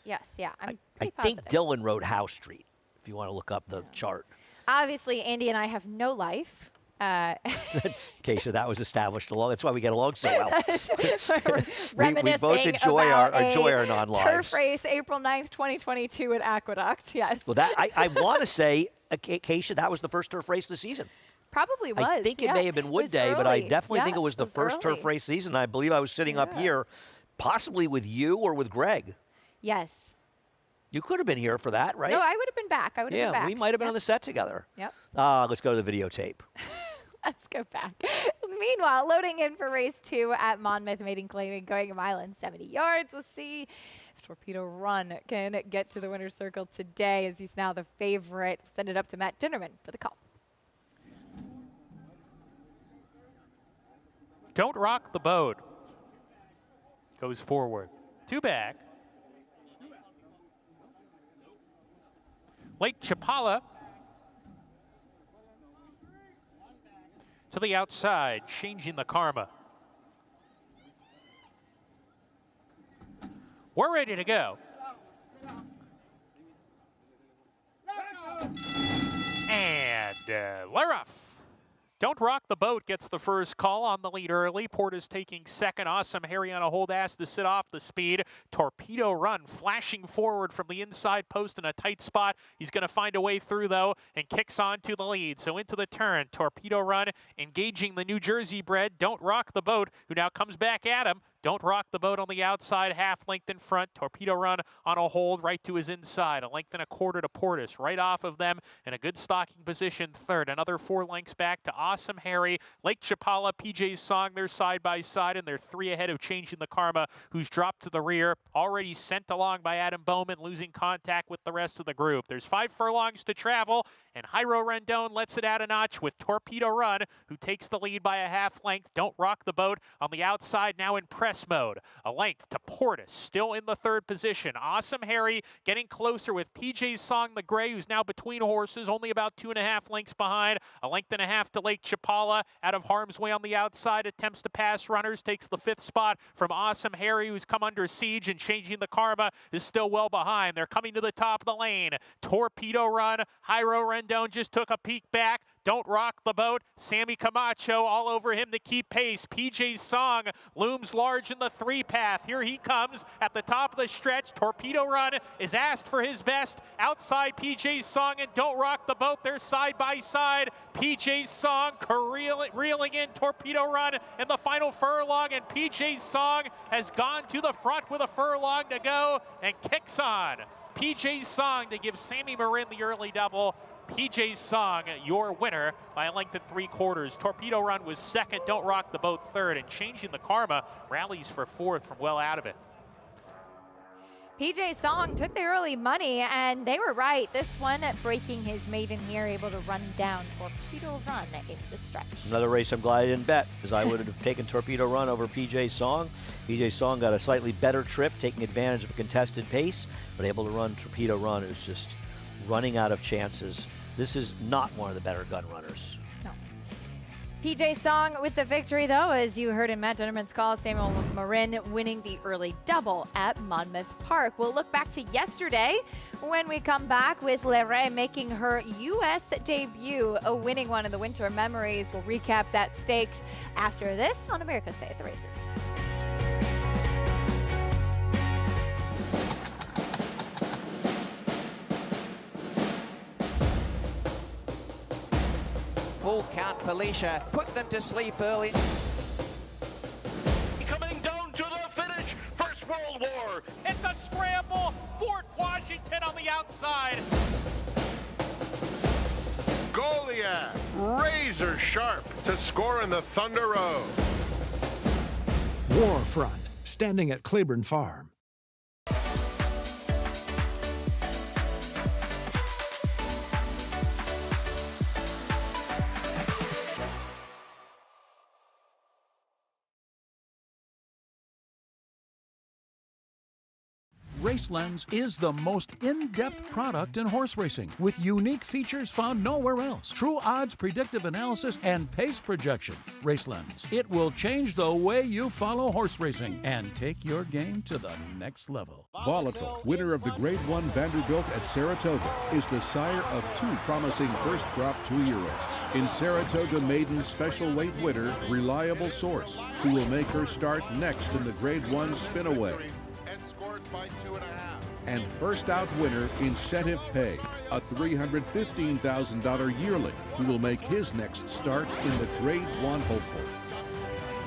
Yes, I'm I think Dylan rode House Street, if you want to look up the chart. Obviously, Andy and I have no life. Keisha, that was established along. That's why we get along so well. we both enjoy our non-lives. Turf race, April 9th, 2022 at Aqueduct. Yes. Well, I want to say, Keisha, that was the first turf race of the season. Probably was. I think it may have been Wood Day, but I definitely think it was the first turf race season. I believe I was sitting up here, possibly with you or with Greg. Yes. You could have been here for that, right? No, I would have been back. Yeah, we might have been on the set together. Yep. Let's go to the videotape. Let's go back. Meanwhile, loading in for race 2 at Monmouth, maiden claiming, going a mile and 70 yards. We'll see if Torpedo Run can get to the winner's circle today, as he's now the favorite. Send it up to Matt Dinnerman for the call. Don't rock the boat. Goes forward. 2 back. Lake Chapala. To the outside, Changing the Karma. We're ready to go. And we're off. Don't Rock the Boat gets the first call on the lead early. Porta's taking second. Awesome Harry on a hold ass to sit off the speed. Torpedo Run flashing forward from the inside post in a tight spot. He's going to find a way through, though, and kicks on to the lead. So into the turn, Torpedo Run engaging the New Jersey bred Don't Rock the Boat, who now comes back at him. Don't Rock the Boat on the outside, half length in front. Torpedo Run on a hold right to his inside. A length and a quarter to Portis, right off of them in a good stocking position third. Another 4 lengths back to Awesome Harry. Lake Chapala, PJ's Song, they're side by side, and they're 3 ahead of Changing the Karma, who's dropped to the rear. Already sent along by Adam Bowman, losing contact with the rest of the group. There's 5 furlongs to travel, and Jairo Rendon lets it add a notch with Torpedo Run, who takes the lead by a half length. Don't Rock the Boat on the outside, now in press mode. A length to Portis, still in the third position. Awesome Harry getting closer with PJ's Song the Gray, who's now between horses, only about 2.5 lengths behind. A length and a half to Lake Chapala, out of harm's way on the outside, attempts to pass runners, takes the 5th spot from Awesome Harry, who's come under siege, and Changing the Karma is still well behind. They're coming to the top of the lane. Torpedo Run, Jairo Rendon just took a peek back. Don't Rock the Boat, Sammy Camacho all over him to keep pace. PJ's Song looms large in the 3-path. Here he comes at the top of the stretch. Torpedo Run is asked for his best. Outside PJ's Song and Don't Rock the Boat, they're side by side. PJ's Song reeling in Torpedo Run in the final furlong, and PJ's Song has gone to the front with a furlong to go and kicks on. PJ's Song to give Sammy Marin the early double. PJ's Song, your winner by a length and 3/4. Torpedo Run was second. Don't Rock the Boat third. And Changing the Karma rallies for fourth from well out of it. PJ Song took the early money, and they were right. This one breaking his maiden here, able to run down Torpedo Run in the stretch. Another race I'm glad I didn't bet, because I would have taken Torpedo Run over PJ Song. PJ Song got a slightly better trip, taking advantage of a contested pace, but able to run Torpedo Run is just running out of chances. This is not one of the better gun runners. No. PJ Song with the victory, though, as you heard in Matt Dunnerman's call. Samuel Marin winning the early double at Monmouth Park. We'll look back to yesterday when we come back with Leray making her U.S. debut, winning one of the Winter Memories. We'll recap that stakes after this on America's Day at the Races. Full count, Felicia. Put them to sleep early. Coming down to the finish. First World War. It's a scramble. Fort Washington on the outside. Goliath, razor sharp to score in the Thunder Road. Warfront, standing at Claiborne Farm. RaceLens is the most in-depth product in horse racing, with unique features found nowhere else. True odds, predictive analysis, and pace projection. RaceLens. It will change the way you follow horse racing and take your game to the next level. Volatile, winner of the Grade 1 Vanderbilt at Saratoga, is the sire of 2 promising first crop 2-year-olds. In Saratoga Maiden special weight winner, Reliable Source, who will make her start next in the Grade 1 Spinaway. And scores by 2.5. And first out winner, Incentive Pay, a $315,000 yearling who will make his next start in the Grade 1 Hopeful.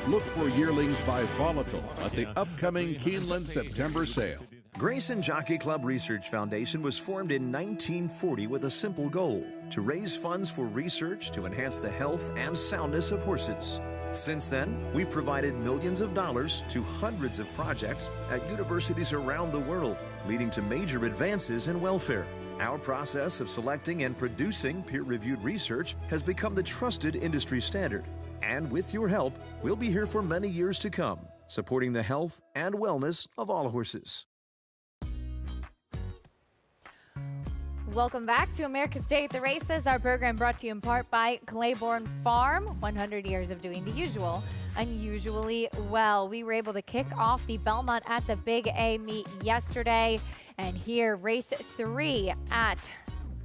Look for yearlings by Volatile at the upcoming Keeneland September sale. Grayson Jockey Club Research Foundation was formed in 1940 with a simple goal: to raise funds for research to enhance the health and soundness of horses. Since then, we've provided millions of dollars to hundreds of projects at universities around the world, leading to major advances in welfare. Our process of selecting and producing peer-reviewed research has become the trusted industry standard. And with your help, we'll be here for many years to come, supporting the health and wellness of all horses. Welcome back to America's Day at the Races. Our program brought to you in part by Claiborne Farm. 100 years of doing the usual unusually well. We were able to kick off the Belmont at the Big A meet yesterday. And here, race 3 at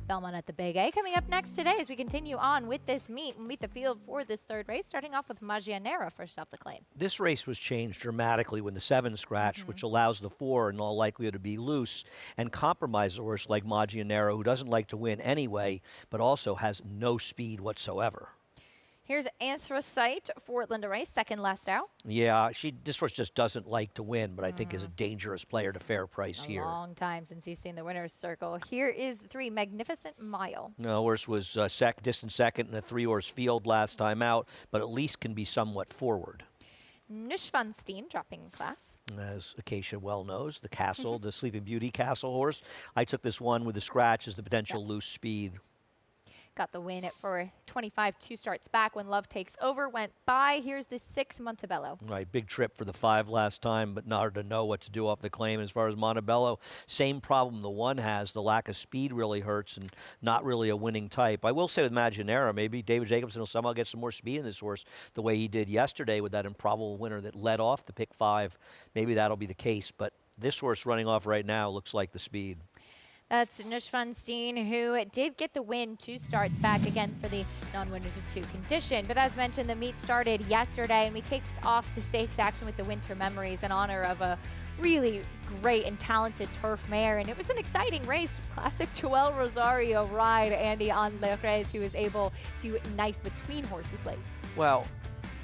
Belmont at the Big A. Coming up next today as we continue on with this meet and meet the field for this third race, starting off with Magianera first off the claim. This race was changed dramatically when the 7 scratched, which allows the 4 in all likelihood to be loose and compromise a horse like Magianera, who doesn't like to win anyway, but also has no speed whatsoever. Here's Anthracite for Linda Rice, second last out. Yeah, this horse just doesn't like to win, but I think is a dangerous player to fair price here. A long time since he's seen the winner's circle. Here is 3, Magnificent Mile. No, horse was distant second in a 3-horse field last time out, but at least can be somewhat forward. Neuschwanstein dropping in class. As Acacia well knows, the Castle, the Sleeping Beauty Castle horse. I took this one with the scratch as the potential loose speed. Got the win for 25, 2 starts back when Love Takes Over went by. Here's the 6, Montebello. Right, big trip for the 5 last time, but hard to know what to do off the claim as far as Montebello. Same problem the 1 has. The lack of speed really hurts and not really a winning type. I will say with Magianera, maybe David Jacobson will somehow get some more speed in this horse the way he did yesterday with that improbable winner that led off the pick 5. Maybe that'll be the case, but this horse running off right now looks like the speed. That's Neuschwanstein, who did get the win 2 starts back again for the non-winners of 2 condition. But as mentioned, the meet started yesterday, and we kicked off the stakes action with the Winter Memories in honor of a really great and talented turf mare. And it was an exciting race. Classic Joel Rosario ride, Andy, on Le Race, who was able to knife between horses late. Well,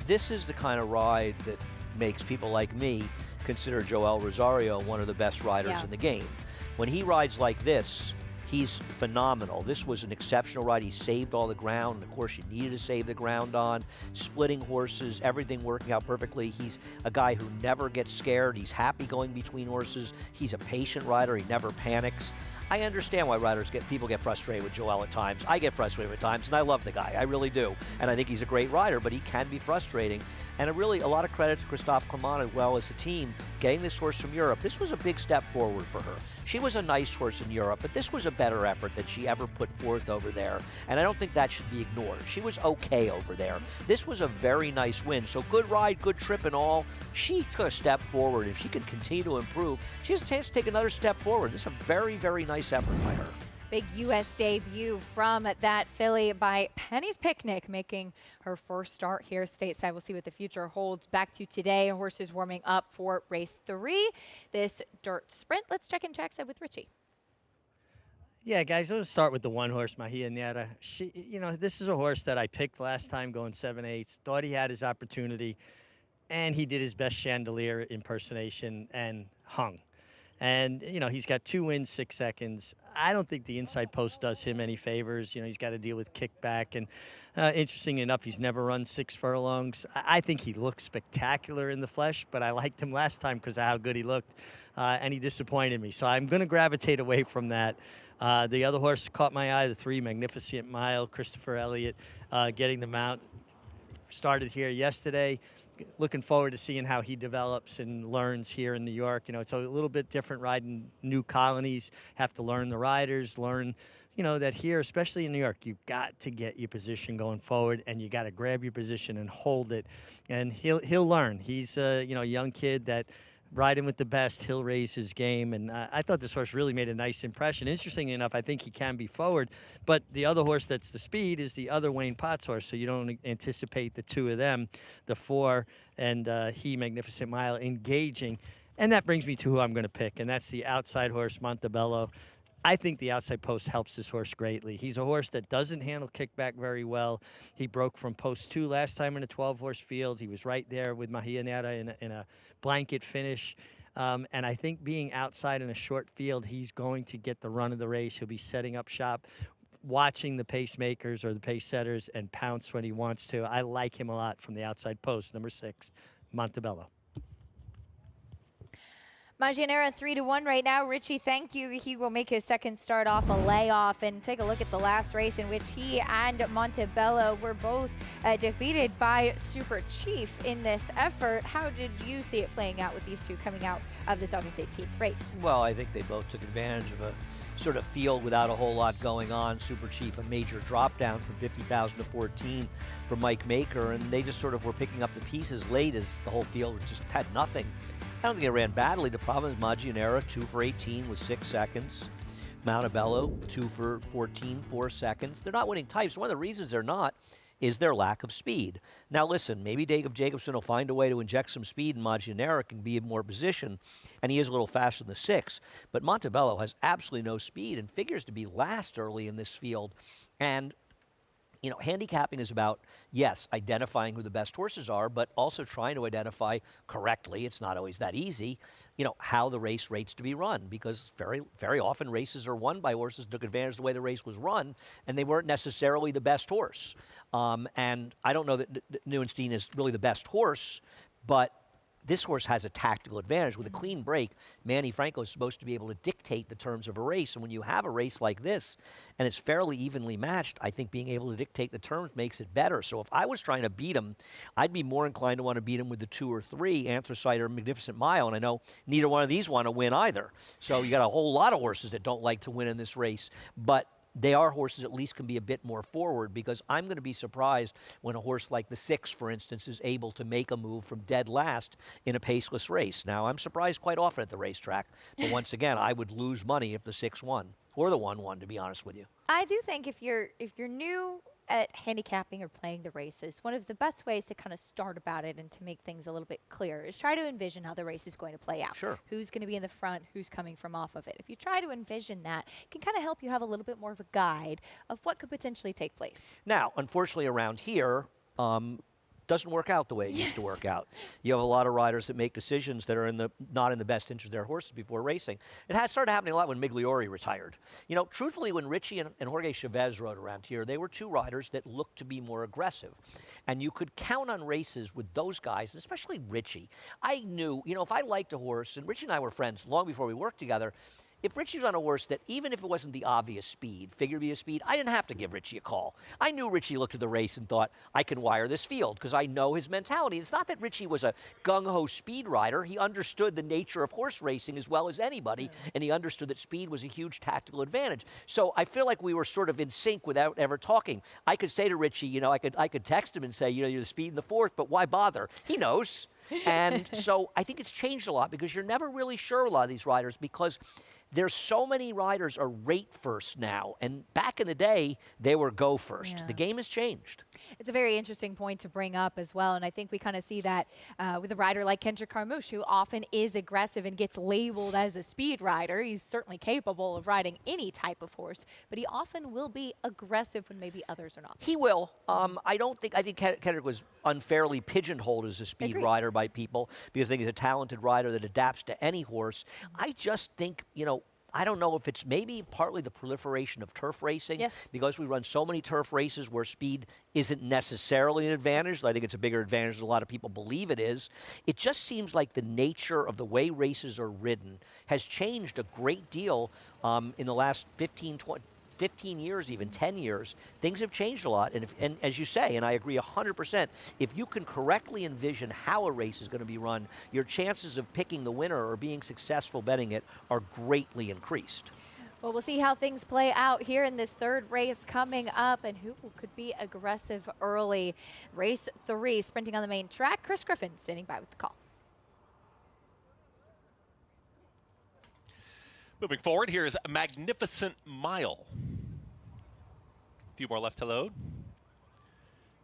this is the kind of ride that makes people like me consider Joel Rosario one of the best riders in the game. When he rides like this, he's phenomenal. This was an exceptional ride. He saved all the ground, and of course you needed to save the ground on, splitting horses, everything working out perfectly. He's a guy who never gets scared. He's happy going between horses. He's a patient rider. He never panics. I understand why people get frustrated with Joel at times. I get frustrated at times, and I love the guy. I really do. And I think he's a great rider, but he can be frustrating. And a lot of credit to Christophe Clement as well as the team getting this horse from Europe. This was a big step forward for her. She was a nice horse in Europe, but this was a better effort than she ever put forth over there. And I don't think that should be ignored. She was okay over there. This was a very nice win. So good ride, good trip and all. She's going to step forward. If she can continue to improve, she has a chance to take another step forward. This is a very, very nice effort by her. Big U.S. debut from that filly by Penny's Picnic, making her first start here stateside. We'll see what the future holds. Back to today, horses warming up for race 3, this dirt sprint. Let's check in trackside with Richie. Yeah, guys, let's start with the 1 horse, Magianera. This is a horse that I picked last time going 7/8. Thought he had his opportunity, and he did his best Chandelier impersonation and hung. And, he's got 2 wins, 6 seconds. I don't think the inside post does him any favors. He's got to deal with kickback. And interesting enough, he's never run 6 furlongs. I think he looks spectacular in the flesh, but I liked him last time because of how good he looked. And he disappointed me. So I'm going to gravitate away from that. The other horse caught my eye, the 3, Magnificent Mile, Christopher Elliott getting the mount. Started here yesterday. Looking forward to seeing how he develops and learns here in New York. It's a little bit different riding new colonies. Have to learn the riders, learn, that here, especially in New York, you've got to get your position going forward, and you got to grab your position and hold it. And he'll learn. He's a young kid that riding with the best, he'll raise his game. And I thought this horse really made a nice impression. Interestingly enough, I think he can be forward. But the other horse that's the speed is the other Wayne Potts horse, so you don't anticipate the 2 of them, the 4 and Magnificent Mile, engaging. And that brings me to who I'm going to pick, and that's the outside horse, Montebello. I think the outside post helps this horse greatly. He's a horse that doesn't handle kickback very well. He broke from post 2 last time in a 12-horse field. He was right there with Magianera in a blanket finish. And I think being outside in a short field, he's going to get the run of the race. He'll be setting up shop, watching the pacemakers or the pace setters, and pounce when he wants to. I like him a lot from the outside post, number 6, Montebello. Maggianera 3-1 right now. Richie, thank you. He will make his second start off a layoff. And take a look at the last race in which he and Montebello were both defeated by Super Chief in this effort. How did you see it playing out with these two coming out of this August 18th race? Well, I think they both took advantage of a sort of field without a whole lot going on. Super Chief, a major drop down from 50,000 to 14 for Mike Maker, and they just sort of were picking up the pieces late as the whole field just had nothing. I don't think they ran badly. The problem is Maggianera, 2 for 18 with 6 seconds. Montebello, 2 for 14, 4 seconds. They're not winning types. One of the reasons they're not is their lack of speed. Now listen, maybe Jacob Jacobson will find a way to inject some speed and Maggianera can be in more position, and he is a little faster than the 6. But Montebello has absolutely no speed and figures to be last early in this field. And you know, handicapping is about, yes, identifying who the best horses are, but also trying to identify correctly, it's not always that easy, you know, how the race rates to be run, because very, very often races are won by horses who took advantage of the way the race was run, and they weren't necessarily the best horse. And I don't know that Neuenstein is really the best horse, but this horse has a tactical advantage. With a clean break, Manny Franco is supposed to be able to dictate the terms of a race. And when you have a race like this, and it's fairly evenly matched, I think being able to dictate the terms makes it better. So if I was trying to beat him, I'd be more inclined to want to beat him with the 2 or 3, Anthracite or Magnificent Mile. And I know neither one of these want to win either. So you got a whole lot of horses that don't like to win in this race. But they are horses at least can be a bit more forward, because I'm going to be surprised when a horse like the 6, for instance, is able to make a move from dead last in a paceless race. Now, I'm surprised quite often at the racetrack, but once again, I would lose money if the 6 won, or the 1 won, to be honest with you. I do think if you're new at handicapping or playing the races, one of the best ways to kind of start about it and to make things a little bit clearer is try to envision how the race is going to play out. Sure. Who's going to be in the front, who's coming from off of it. If you try to envision that, it can kind of help you have a little bit more of a guide of what could potentially take place. Now, unfortunately around here, doesn't work out the way it used to work out. You have a lot of riders that make decisions that are not in the best interest of their horses before racing. It had started happening a lot when Migliori retired. You know, truthfully, when Richie and Jorge Chavez rode around here, they were 2 riders that looked to be more aggressive. And you could count on races with those guys, and especially Richie. I knew, you know, if I liked a horse, and Richie and I were friends long before we worked together, if Richie was on a horse that, even if it wasn't the obvious speed, figured to be a speed, I didn't have to give Richie a call. I knew Richie looked at the race and thought, I can wire this field, because I know his mentality. It's not that Richie was a gung-ho speed rider. He understood the nature of horse racing as well as anybody, and he understood that speed was a huge tactical advantage. So I feel like we were sort of in sync without ever talking. I could say to Richie, you know, I could text him and say, you know, you're the speed in the 4th, but why bother? He knows. And so I think it's changed a lot, because you're never really sure a lot of these riders, because there's so many riders are rate first now, and back in the day, they were go first. Yeah. The game has changed. It's a very interesting point to bring up as well, and I think we kind of see that with a rider like Kendrick Carmouche, who often is aggressive and gets labeled as a speed rider. He's certainly capable of riding any type of horse, but he often will be aggressive when maybe others are not. He will. I think Kendrick was unfairly pigeonholed as a speed rider by people, because I think he's a talented rider that adapts to any horse. I just think, you know, I don't know if it's maybe partly the proliferation of turf racing. Yes. Because we run so many turf races where speed isn't necessarily an advantage. I think it's a bigger advantage than a lot of people believe it is. It just seems like the nature of the way races are ridden has changed a great deal in the last 15 years, even 10 years. Things have changed a lot. And as you say, and I agree 100%, if you can correctly envision how a race is going to be run, your chances of picking the winner or being successful betting it are greatly increased. Well, we'll see how things play out here in this 3rd race coming up, and who could be aggressive early. Race 3, sprinting on the main track. Chris Griffin standing by with the call. Moving forward, here's Magnificent Mile. A few more left to load.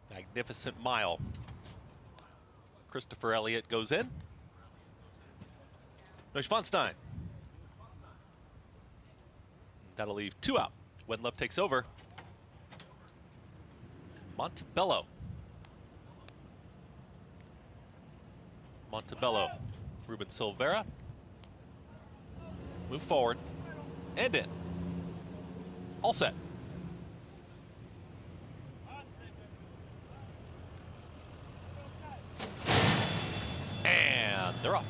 Magnificent Mile. Christopher Elliott goes in. Neuschwanstein. That'll leave 2 out. Wedlove takes over. Montebello. Ruben Silvera. Move forward and in. All set. And they're off.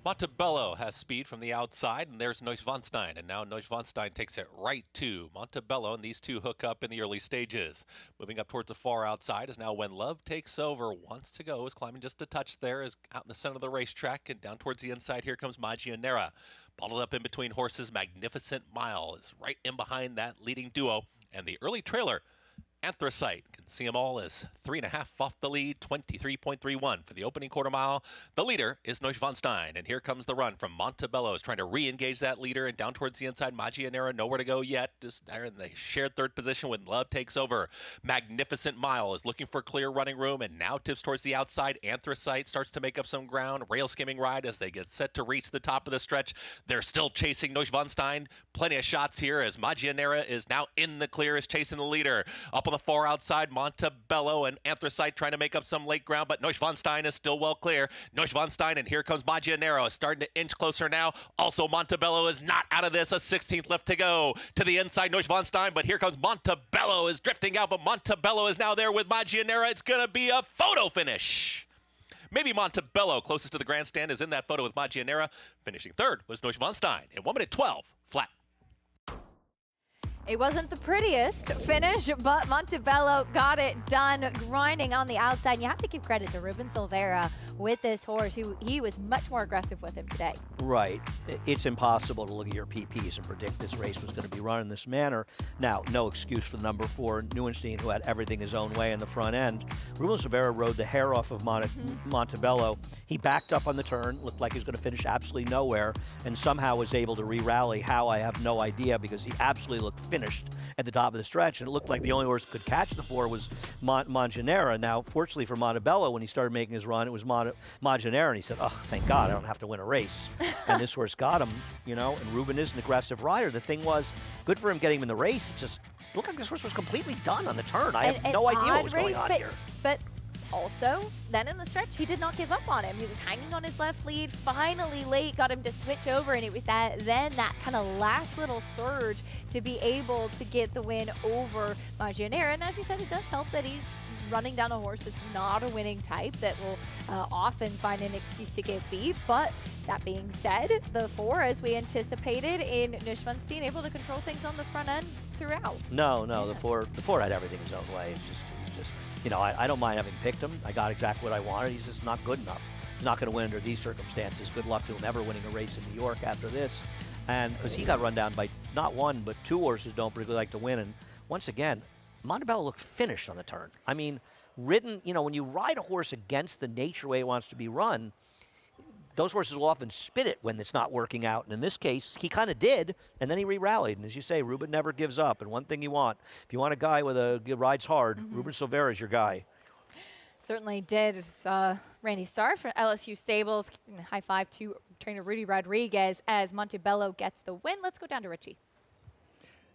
Montebello has speed from the outside, and there's Neuschwanstein. And now Neuschwanstein takes it right to Montebello, and these two hook up in the early stages. Moving up towards the far outside is now When Love Takes Over. Wants to go, is climbing just a touch there, is out in the center of the racetrack, and down towards the inside here comes Magianera. Bottled up in between horses, Magnificent Mile is right in behind that leading duo. And the early trailer, Anthracite, can see them all as 3.5 off the lead, 23.31 for the opening quarter mile. The leader is Neuschwanstein, and here comes the run from Montebello, is trying to re-engage that leader, and down towards the inside, Magianera nowhere to go yet, just there in the shared third position when Love Takes Over. Magnificent Mile is looking for clear running room, and now tips towards the outside. Anthracite starts to make up some ground, rail skimming ride as they get set to reach the top of the stretch. They're still chasing Neuschwanstein. Plenty of shots here as Magianera is now in the clear, is chasing the leader. Up on the far outside, Montebello and Anthracite trying to make up some late ground, but Neuschwanstein is still well clear. Neuschwanstein, and here comes Magianera, starting to inch closer now. Also, Montebello is not out of this. A 16th left to go. To the inside, Neuschwanstein, but here comes Montebello, is drifting out, but Montebello is now there with Magianera. It's going to be a photo finish. Maybe Montebello, closest to the grandstand, is in that photo with Magianera. Finishing third was Neuschwanstein in 1 minute 12 flat. It wasn't the prettiest finish, but Montebello got it done, grinding on the outside. And you have to give credit to Ruben Silveira with this horse. He was much more aggressive with him today. Right. It's impossible to look at your PPs and predict this race was going to be run in this manner. Now, no excuse for the number 4, Neuenstein, who had everything his own way in the front end. Ruben Silveira rode the hair off of Montebello. He backed up on the turn, looked like he was going to finish absolutely nowhere, and somehow was able to re-rally. How, I have no idea, because he absolutely looked finished at the top of the stretch, and it looked like the only horse that could catch the 4 was Magianera. Now, fortunately for Montebello, when he started making his run, it was Magianera, and he said, oh, thank God, I don't have to win a race. And this horse got him, and Ruben is an aggressive rider. The thing was, good for him getting him in the race. It just looked like this horse was completely done on the turn. I have no idea what was going on here. But also, then in the stretch, he did not give up on him. He was hanging on his left lead, finally late, got him to switch over, and it was that kind of last little surge to be able to get the win over Magianera. And as you said, it does help that he's running down a horse that's not a winning type, that will often find an excuse to get beat. But that being said, the 4, as we anticipated, in Neuschwanstein, able to control things on the front end throughout. No, the 4 had everything his own way. It's just I don't mind having picked him. I got exactly what I wanted. He's just not good enough. He's not going to win under these circumstances. Good luck to him ever winning a race in New York after this. And because he got run down by not 1, but 2 horses don't particularly like to win. And once again, Montebello looked finished on the turn. I mean, ridden, when you ride a horse against the nature way it wants to be run, those horses will often spit it when it's not working out. And in this case, he kind of did, and then he re-rallied. And as you say, Ruben never gives up. And one thing you want, if you want a guy with rides hard, Ruben Silveira is your guy. Certainly did. Randy Starr from LSU Stables. High five to trainer Rudy Rodriguez as Montebello gets the win. Let's go down to Richie.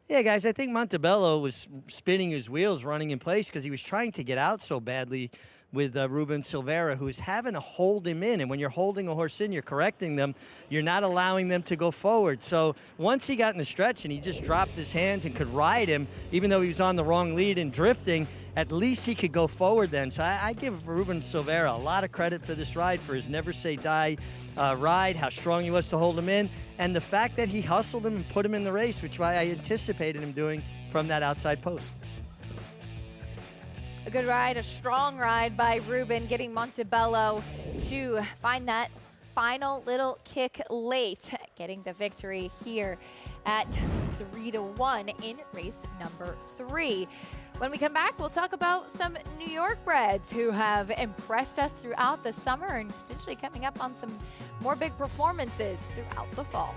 Yeah, guys, I think Montebello was spinning his wheels running in place because he was trying to get out so badly with Ruben Silveira, who's having to hold him in. And when you're holding a horse in, you're correcting them. You're not allowing them to go forward. So once he got in the stretch and he just dropped his hands and could ride him, even though he was on the wrong lead and drifting, at least he could go forward then. So I give Ruben Silveira a lot of credit for this ride, for his never say die ride, how strong he was to hold him in, and the fact that he hustled him and put him in the race, which I anticipated him doing from that outside post. A good ride, a strong ride by Ruben, getting Montebello to find that final little kick late, getting the victory here at 3-1 in race number 3. When we come back, we'll talk about some New York breds who have impressed us throughout the summer and potentially coming up on some more big performances throughout the fall.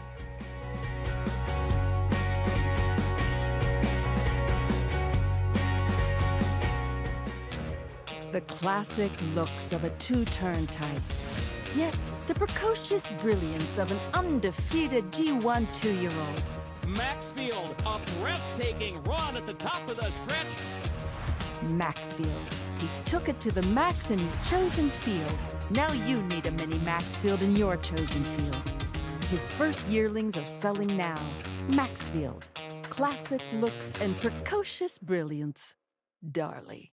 The classic looks of a 2-turn type, yet the precocious brilliance of an undefeated G1 2-year-old. Maxfield, a breathtaking run at the top of the stretch. Maxfield. He took it to the max in his chosen field. Now you need a mini Maxfield in your chosen field. His first yearlings are selling now. Maxfield. Classic looks and precocious brilliance. Darley.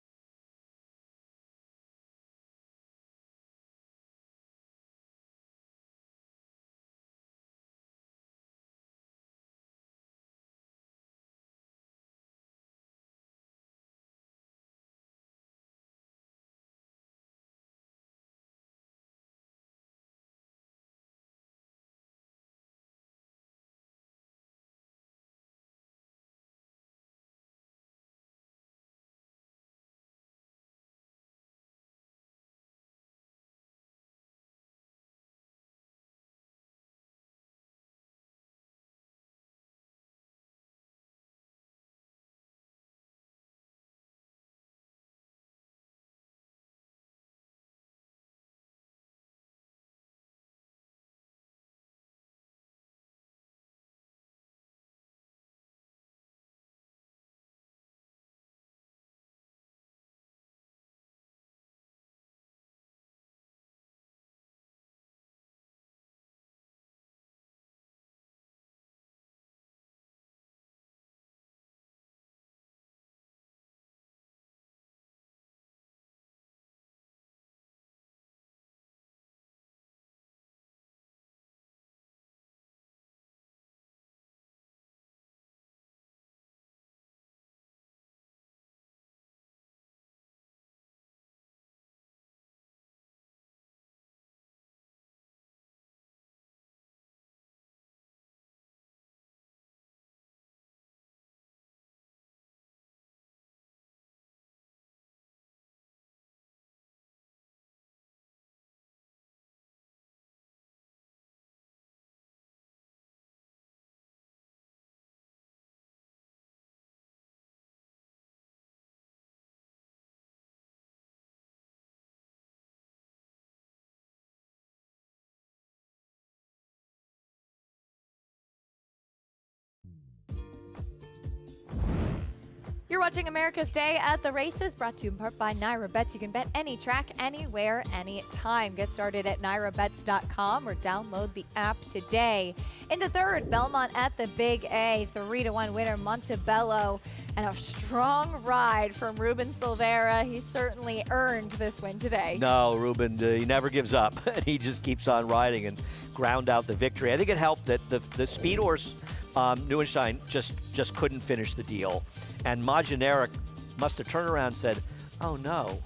You're watching America's Day at the Races, brought to you in part by Naira Bets. You can bet any track, anywhere, anytime. Get started at nairabets.com or download the app today. In the third, Belmont at the Big A, 3-1 winner Montebello, and a strong ride from Ruben Silvera. He certainly earned this win today. No, Ruben, he never gives up, and he just keeps on riding and ground out the victory. I think it helped that the speed horse, Neuenstein, just couldn't finish the deal. And Magineric must have turned around and said, oh no,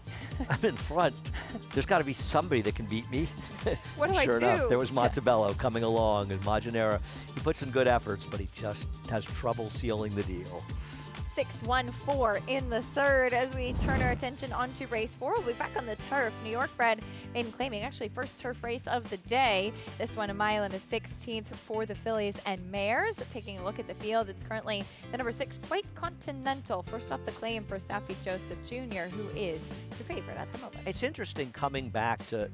I'm in front. There's got to be somebody that can beat me. What do I do? Sure enough, there was Montebello coming along, and Maginera, he puts in good efforts, but he just has trouble sealing the deal. 6-1-4 in the third. As we turn our attention onto race 4, we'll be back on the turf. New York bred maiden claiming, actually first turf race of the day. This one a mile and a 16th for the fillies and mares. Taking a look at the field, it's currently the number 6 Quite Continental. First off the claim for Safi Joseph Jr., who is the favorite at the moment. It's interesting coming back to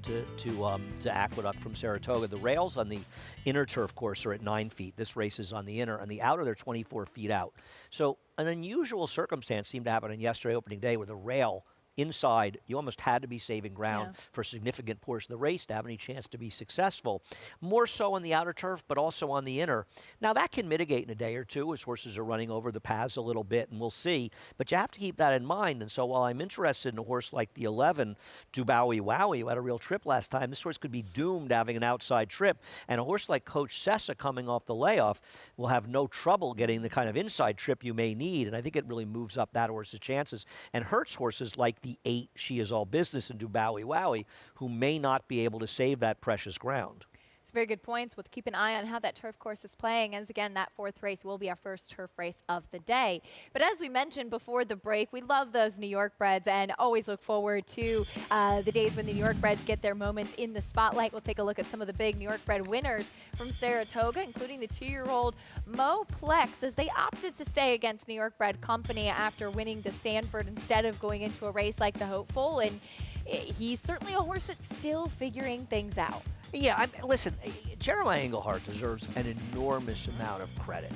Aqueduct from Saratoga. The rails on the inner turf course are at 9 feet. This race is on the inner, and the outer they're 24 feet out. So an unusual circumstance seemed to happen on yesterday opening day where the rail inside, you almost had to be saving ground for a significant portion of the race to have any chance to be successful. More so on the outer turf, but also on the inner. Now, that can mitigate in a day or two as horses are running over the paths a little bit, and we'll see. But you have to keep that in mind. And so while I'm interested in a horse like the 11, Dubowie Wowie, who had a real trip last time, this horse could be doomed having an outside trip. And a horse like Coach Sessa coming off the layoff will have no trouble getting the kind of inside trip you may need. And I think it really moves up that horse's chances and hurts horses like the 8, She Is All Business, and Dubowie Wowie, who may not be able to save that precious ground. It's very good points. We'll keep an eye on how that turf course is playing, as again, that fourth race will be our first turf race of the day. But as we mentioned before the break, we love those New York breds and always look forward to the days when the New York breds get their moments in the spotlight. We'll take a look at some of the big New York bred winners from Saratoga, including the 2-year-old Mo Plex, as they opted to stay against New York bred company after winning the Sanford instead of going into a race like the Hopeful. And he's certainly a horse that's still figuring things out. Yeah, listen, Jeremiah Englehart deserves an enormous amount of credit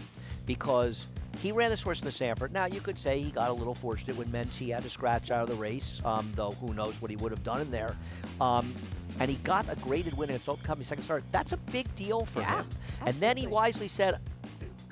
because he ran this horse in the Sanford. Now, you could say he got a little fortunate when Mentee had to scratch out of the race, though who knows what he would have done in there. And he got a graded win against Open Company second start. That's a big deal for him. Absolutely. And then he wisely said,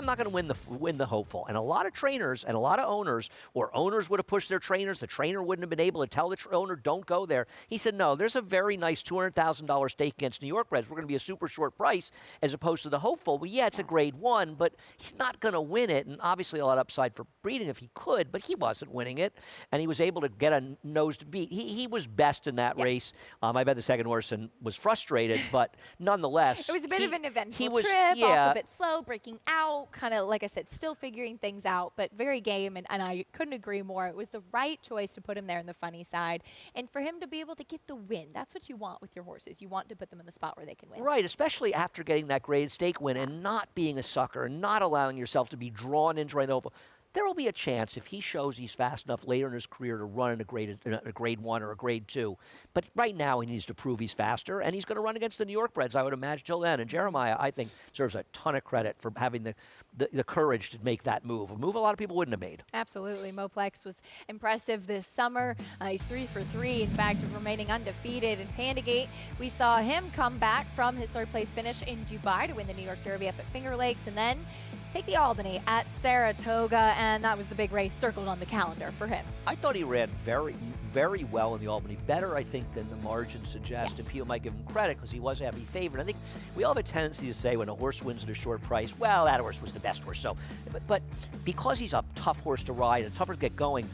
I'm not going to win the Hopeful. And a lot of trainers and a lot of owners, or owners would have pushed their trainers. The trainer wouldn't have been able to tell the owner, don't go there. He said, no, there's a very nice $200,000 stake against New York breds. We're going to be a super short price as opposed to the Hopeful. Well, yeah, it's a grade 1, but he's not going to win it. And obviously a lot of upside for breeding if he could, but he wasn't winning it. And he was able to get a nosed beat. He was best in that race. I bet the second horse and was frustrated, but nonetheless. It was a bit of an eventful was, trip, off a bit slow, breaking out, kind of, like I said, still figuring things out, but very game, and I couldn't agree more. It was the right choice to put him there in the funny side, and for him to be able to get the win. That's what you want with your horses. You want to put them in the spot where they can win. Right, especially after getting that graded stake win and not being a sucker and not allowing yourself to be drawn into the Oval. There will be a chance if he shows he's fast enough later in his career to run in a grade 1 or a grade 2. But right now he needs to prove he's faster, and he's going to run against the New York breds, I would imagine, till then. And Jeremiah, I think, deserves a ton of credit for having the courage to make that move, a move a lot of people wouldn't have made. Absolutely. Mo Plex was impressive this summer. He's 3 for 3, in fact, of remaining undefeated. In Pandegate, we saw him come back from his third-place finish in Dubai to win the New York Derby up at Finger Lakes, and then take the Albany at Saratoga, and that was the big race circled on the calendar for him. I thought he ran very, very well in the Albany. Better, I think, than the margins suggest, and people might give him credit because he was a heavy favorite. I think we all have a tendency to say when a horse wins at a short price, well, that horse was the best horse. So, but because he's a tough horse to ride and tougher to get going,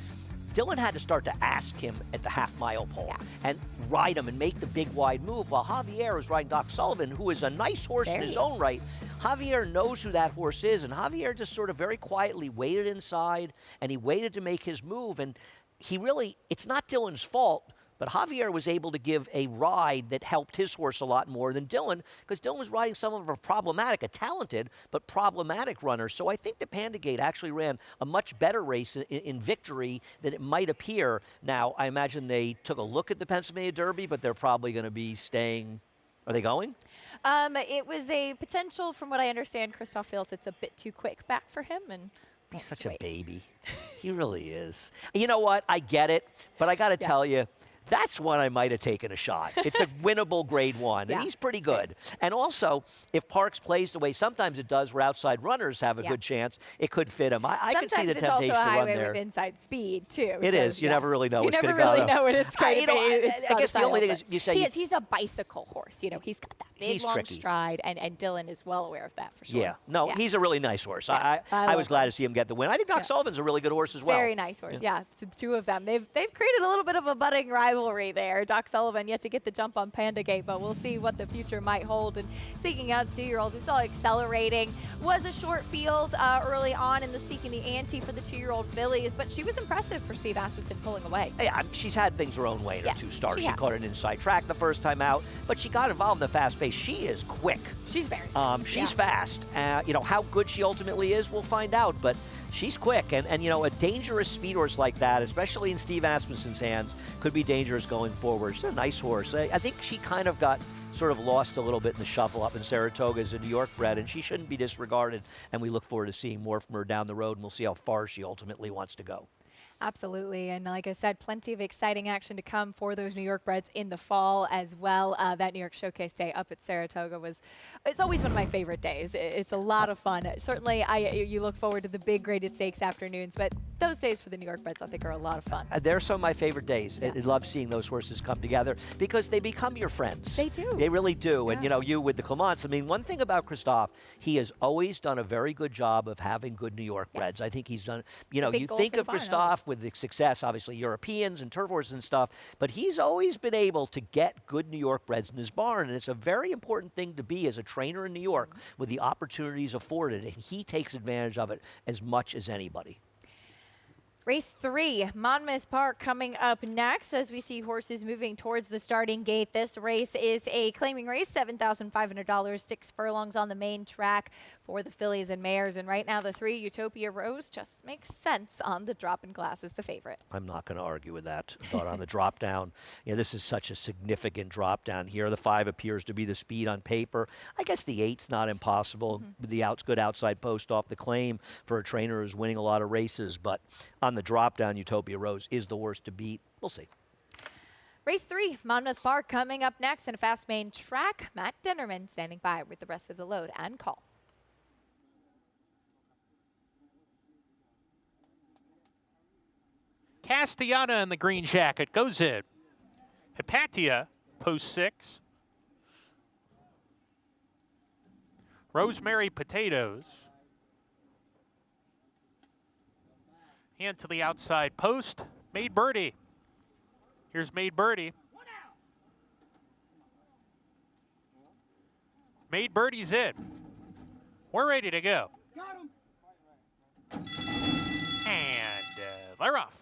Dylan had to start to ask him at the half-mile pole and ride him and make the big wide move while Javier was riding Doc Sullivan, who is a nice horse in his own right. Javier knows who that horse is, and Javier just sort of very quietly waited inside, and he waited to make his move, and he really, it's not Dylan's fault, but Javier was able to give a ride that helped his horse a lot more than Dylan, because Dylan was riding some of a talented, but problematic runner. So I think the Pandegate actually ran a much better race in victory than it might appear. Now, I imagine they took a look at the Pennsylvania Derby, but they're probably going to be staying. Are they going? It was a potential, from what I understand, Christoph feels it's a bit too quick back for him, and He's such a baby. He really is. You know what? I get it, but I got to tell you, that's one I might have taken a shot. It's a winnable grade 1, and he's pretty good. And also, if Parks plays the way sometimes it does, where outside runners have a good chance, it could fit him. I can see the temptation to run there. Sometimes it's also a highway with inside speed, too. It is. You never really know what's going to go. You never really know what it's going to be. I guess the only thing is you say... He's a bicycle horse. You know, he's got that big, long stride, and Dylan is well aware of that, for sure. Yeah. No, he's a really nice horse. I was glad to see him get the win. I think Doc Sullivan's a really good horse as well. Very nice horse, It's the two of them. They've created a little bit of a budding rivalry there. Doc Sullivan yet to get the jump on Panda Gate, but we'll see what the future might hold. And speaking of 2-year-olds, we saw accelerating. Was a short field early on in the Seeking the Ante for the 2-year-old fillies, but she was impressive for Steve Asmussen pulling away. Yeah, she's had things her own way in her 2 starts. She caught an inside track the first time out, but she got involved in the fast pace. She is quick. She's very fast. She's fast. You know, how good she ultimately is, we'll find out, but she's quick. And you know, a dangerous speed horse like that, especially in Steve Asmussen's hands, could be dangerous going forward. She's a nice horse. I think she kind of got sort of lost a little bit in the shuffle up in Saratoga as a New York bred, and she shouldn't be disregarded, and we look forward to seeing more from her down the road, and we'll see how far she ultimately wants to go. Absolutely, and like I said, plenty of exciting action to come for those New York breds in the fall as well. That New York Showcase Day up at Saratoga it's always one of my favorite days. It's a lot of fun. Certainly, you look forward to the big graded stakes afternoons, but those days for the New York breds, I think, are a lot of fun. They're some of my favorite days. I love seeing those horses come together because they become your friends. They do. They really do. And, you know, you with the Clements, I mean, one thing about Christophe, he has always done a very good job of having good New York breds. I think he's done, you know, you think of Christophe with the success, obviously Europeans and turf horses and stuff, but he's always been able to get good New York breds in his barn, and it's a very important thing to be as a trainer in New York with the opportunities afforded, and he takes advantage of it as much as anybody. Race 3, Monmouth Park coming up next as we see horses moving towards the starting gate. This race is a claiming race, $7,500, 6 furlongs on the main track for the fillies and mares. And right now the 3, Utopia Rose, just makes sense on the drop-in class as the favorite. I'm not going to argue with that. But on the drop down, you know, this is such a significant drop down here. The 5 appears to be the speed on paper. I guess the 8's not impossible. The good outside post off the claim for a trainer who's winning a lot of races. But on the drop down, Utopia Rose is the worst to beat. We'll see. Race 3, Monmouth Park coming up next in a fast main track. Matt Dennerman standing by with the rest of the load and call. Castellana in the green jacket goes in. Hypatia, post 6. Rosemary Potatoes. And to the outside post, Made Birdie. Here's Made Birdie. Made Birdie's in. We're ready to go. Got him. And they're off.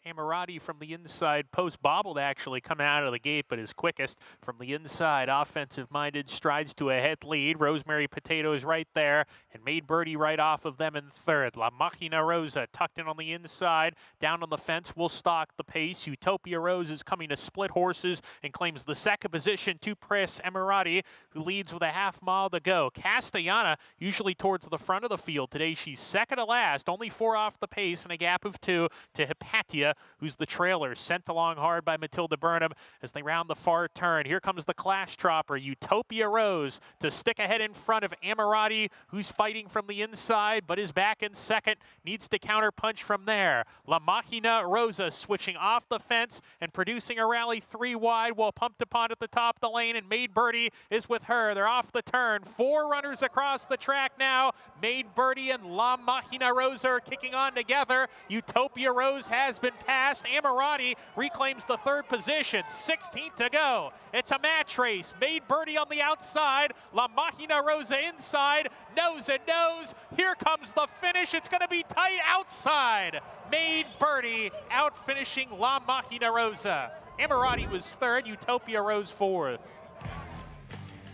Ammirati from the inside post, bobbled actually coming out of the gate, but is quickest from the inside. Offensive-minded, strides to a head lead. Rosemary Potatoes right there, and Made Birdie right off of them in third. La Machina Rosa tucked in on the inside, down on the fence, will stalk the pace. Utopia Rose is coming to split horses and claims the second position to Press Ammirati, who leads with a half mile to go. Castellana usually towards the front of the field. Today she's second to last, only 4 off the pace and a gap of 2 to Hypatia, who's the trailer, sent along hard by Matilda Burnham as they round the far turn. Here comes the class dropper, Utopia Rose, to stick ahead in front of Ammirati, who's fighting from the inside, but is back in second, needs to counter punch from there. La Machina Rosa switching off the fence and producing a rally 3 wide while pumped upon at the top of the lane, and Made Birdie is with her. They're off the turn. 4 runners across the track now. Made Birdie and La Machina Rosa are kicking on together. Utopia Rose has been passed. Ammirati reclaims the 3rd position. 16th to go. It's a match race. Made Birdie on the outside. La Machina Rosa inside. Nose and nose. Here comes the finish. It's going to be tight outside. Made Birdie out finishing La Machina Rosa. Ammirati was 3rd. Utopia Rose 4th.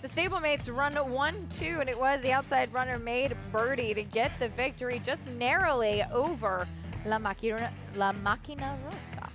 The stablemates run 1-2, and it was the outside runner Made Birdie to get the victory just narrowly over La Machina Rosa.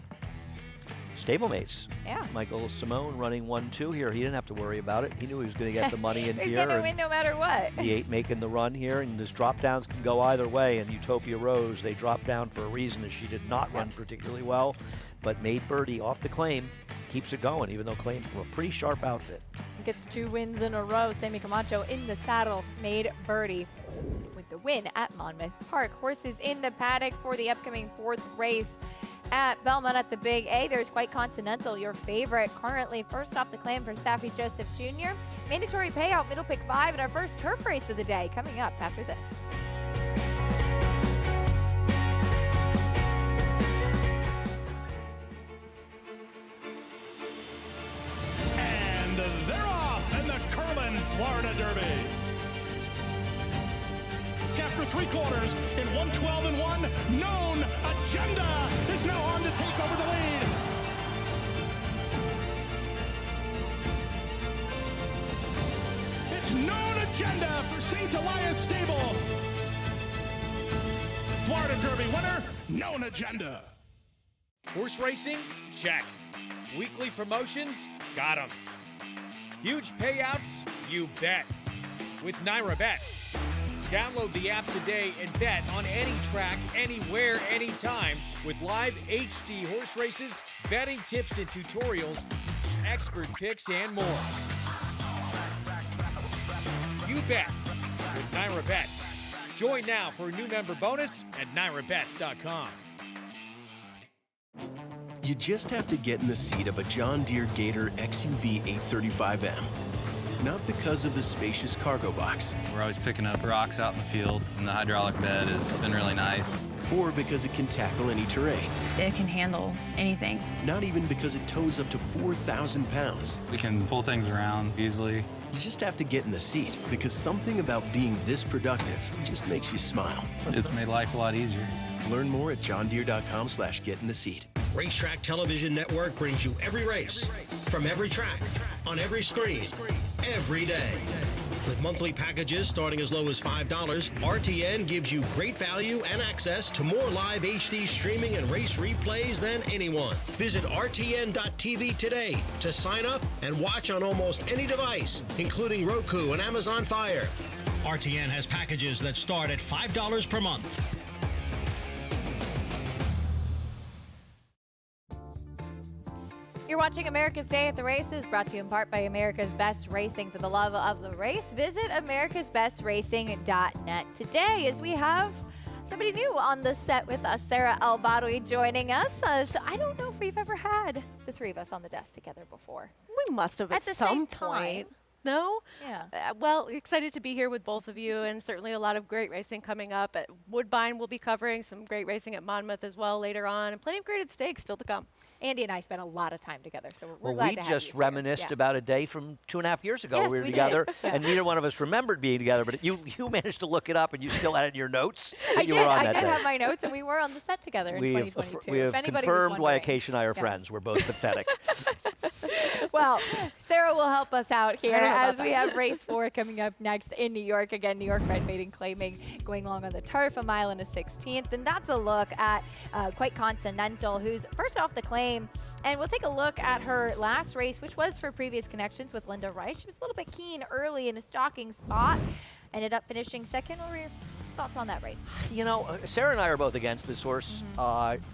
stablemates. Yeah. Michael Simone running 1-2 here. He didn't have to worry about it. He knew he was going to get the money in He's here. going to win no matter what. The 8 making the run here, and his drop downs can go either way. And Utopia Rose, they dropped down for a reason, as she did not run particularly well, but made birdie off the claim. Keeps it going, even though claim from a pretty sharp outfit. Gets 2 wins in a row. Sammy Camacho in the saddle, made birdie with the win at Monmouth Park. Horses in the paddock for the upcoming 4th race at Belmont at the Big A. There's Quite Continental, your favorite, currently first off the claim for Saffie Joseph Jr. Mandatory payout, middle pick 5, and our first turf race of the day coming up after this. And they're off in the Curlin Florida Derby. After 3/4 in 112-1, Known Agenda is now on to take over the lead. It's Known Agenda for St. Elias Stable. Florida Derby winner, Known Agenda. Horse racing? Check. Weekly promotions? Got them. Huge payouts? You bet. With Naira Bets. Download the app today and bet on any track, anywhere, anytime with live HD horse races, betting tips and tutorials, expert picks, and more. You bet with Naira Bets. Join now for a new member bonus at nairabets.com. You just have to get in the seat of a John Deere Gator XUV 835M. Not because of the spacious cargo box. We're always picking up rocks out in the field, and the hydraulic bed has been really nice. Or because it can tackle any terrain. It can handle anything. Not even because it tows up to 4,000 pounds. We can pull things around easily. You just have to get in the seat, because something about being this productive just makes you smile. It's made life a lot easier. Learn more at johndeere.com/get-in-the-seat. Racetrack Television Network brings you every race, from every track, on every screen, every day. With monthly packages starting as low as $5, RTN gives you great value and access to more live HD streaming and race replays than anyone. Visit RTN.tv today to sign up and watch on almost any device, including Roku and Amazon Fire. RTN has packages that start at $5 per month. You're watching America's Day at the Races, brought to you in part by America's Best Racing. For the love of the race, visit americasbestracing.net today, as we have somebody new on the set with us, Sarah El-Badoui, joining us. So I don't know if we've ever had the 3 of us on the desk together before. We must have at the some same point. time. No? Yeah. Well, excited to be here with both of you, and certainly a lot of great racing coming up. At Woodbine, we'll be covering some great racing at Monmouth as well later on, and plenty of graded stakes still to come. Andy and I spent a lot of time together, so we're Well, glad we to have just you here. reminisced about a day from 2.5 years ago. Yes, we were we together, did. Yeah. and neither one of us remembered being together. But you managed to look it up, and you still had it in your notes that I you did. were on I that did day. have my notes, and we were on the set together in 2022. We have if anybody was confirmed why wondering. Acacia and I are Yes. friends. We're both pathetic. Well, Sarah will help us out here I don't know about as we have race 4 coming up next in New York. Again, New York Red Maiden claiming going long on the turf, a mile and a 16th. And that's a look at Quite Continental, who's first off the claim. And we'll take a look at her last race, which was for previous connections with Linda Rice. She was a little bit keen early in a stalking spot. Ended up finishing second. What were your thoughts on that race? You know, Sarah and I are both against this horse,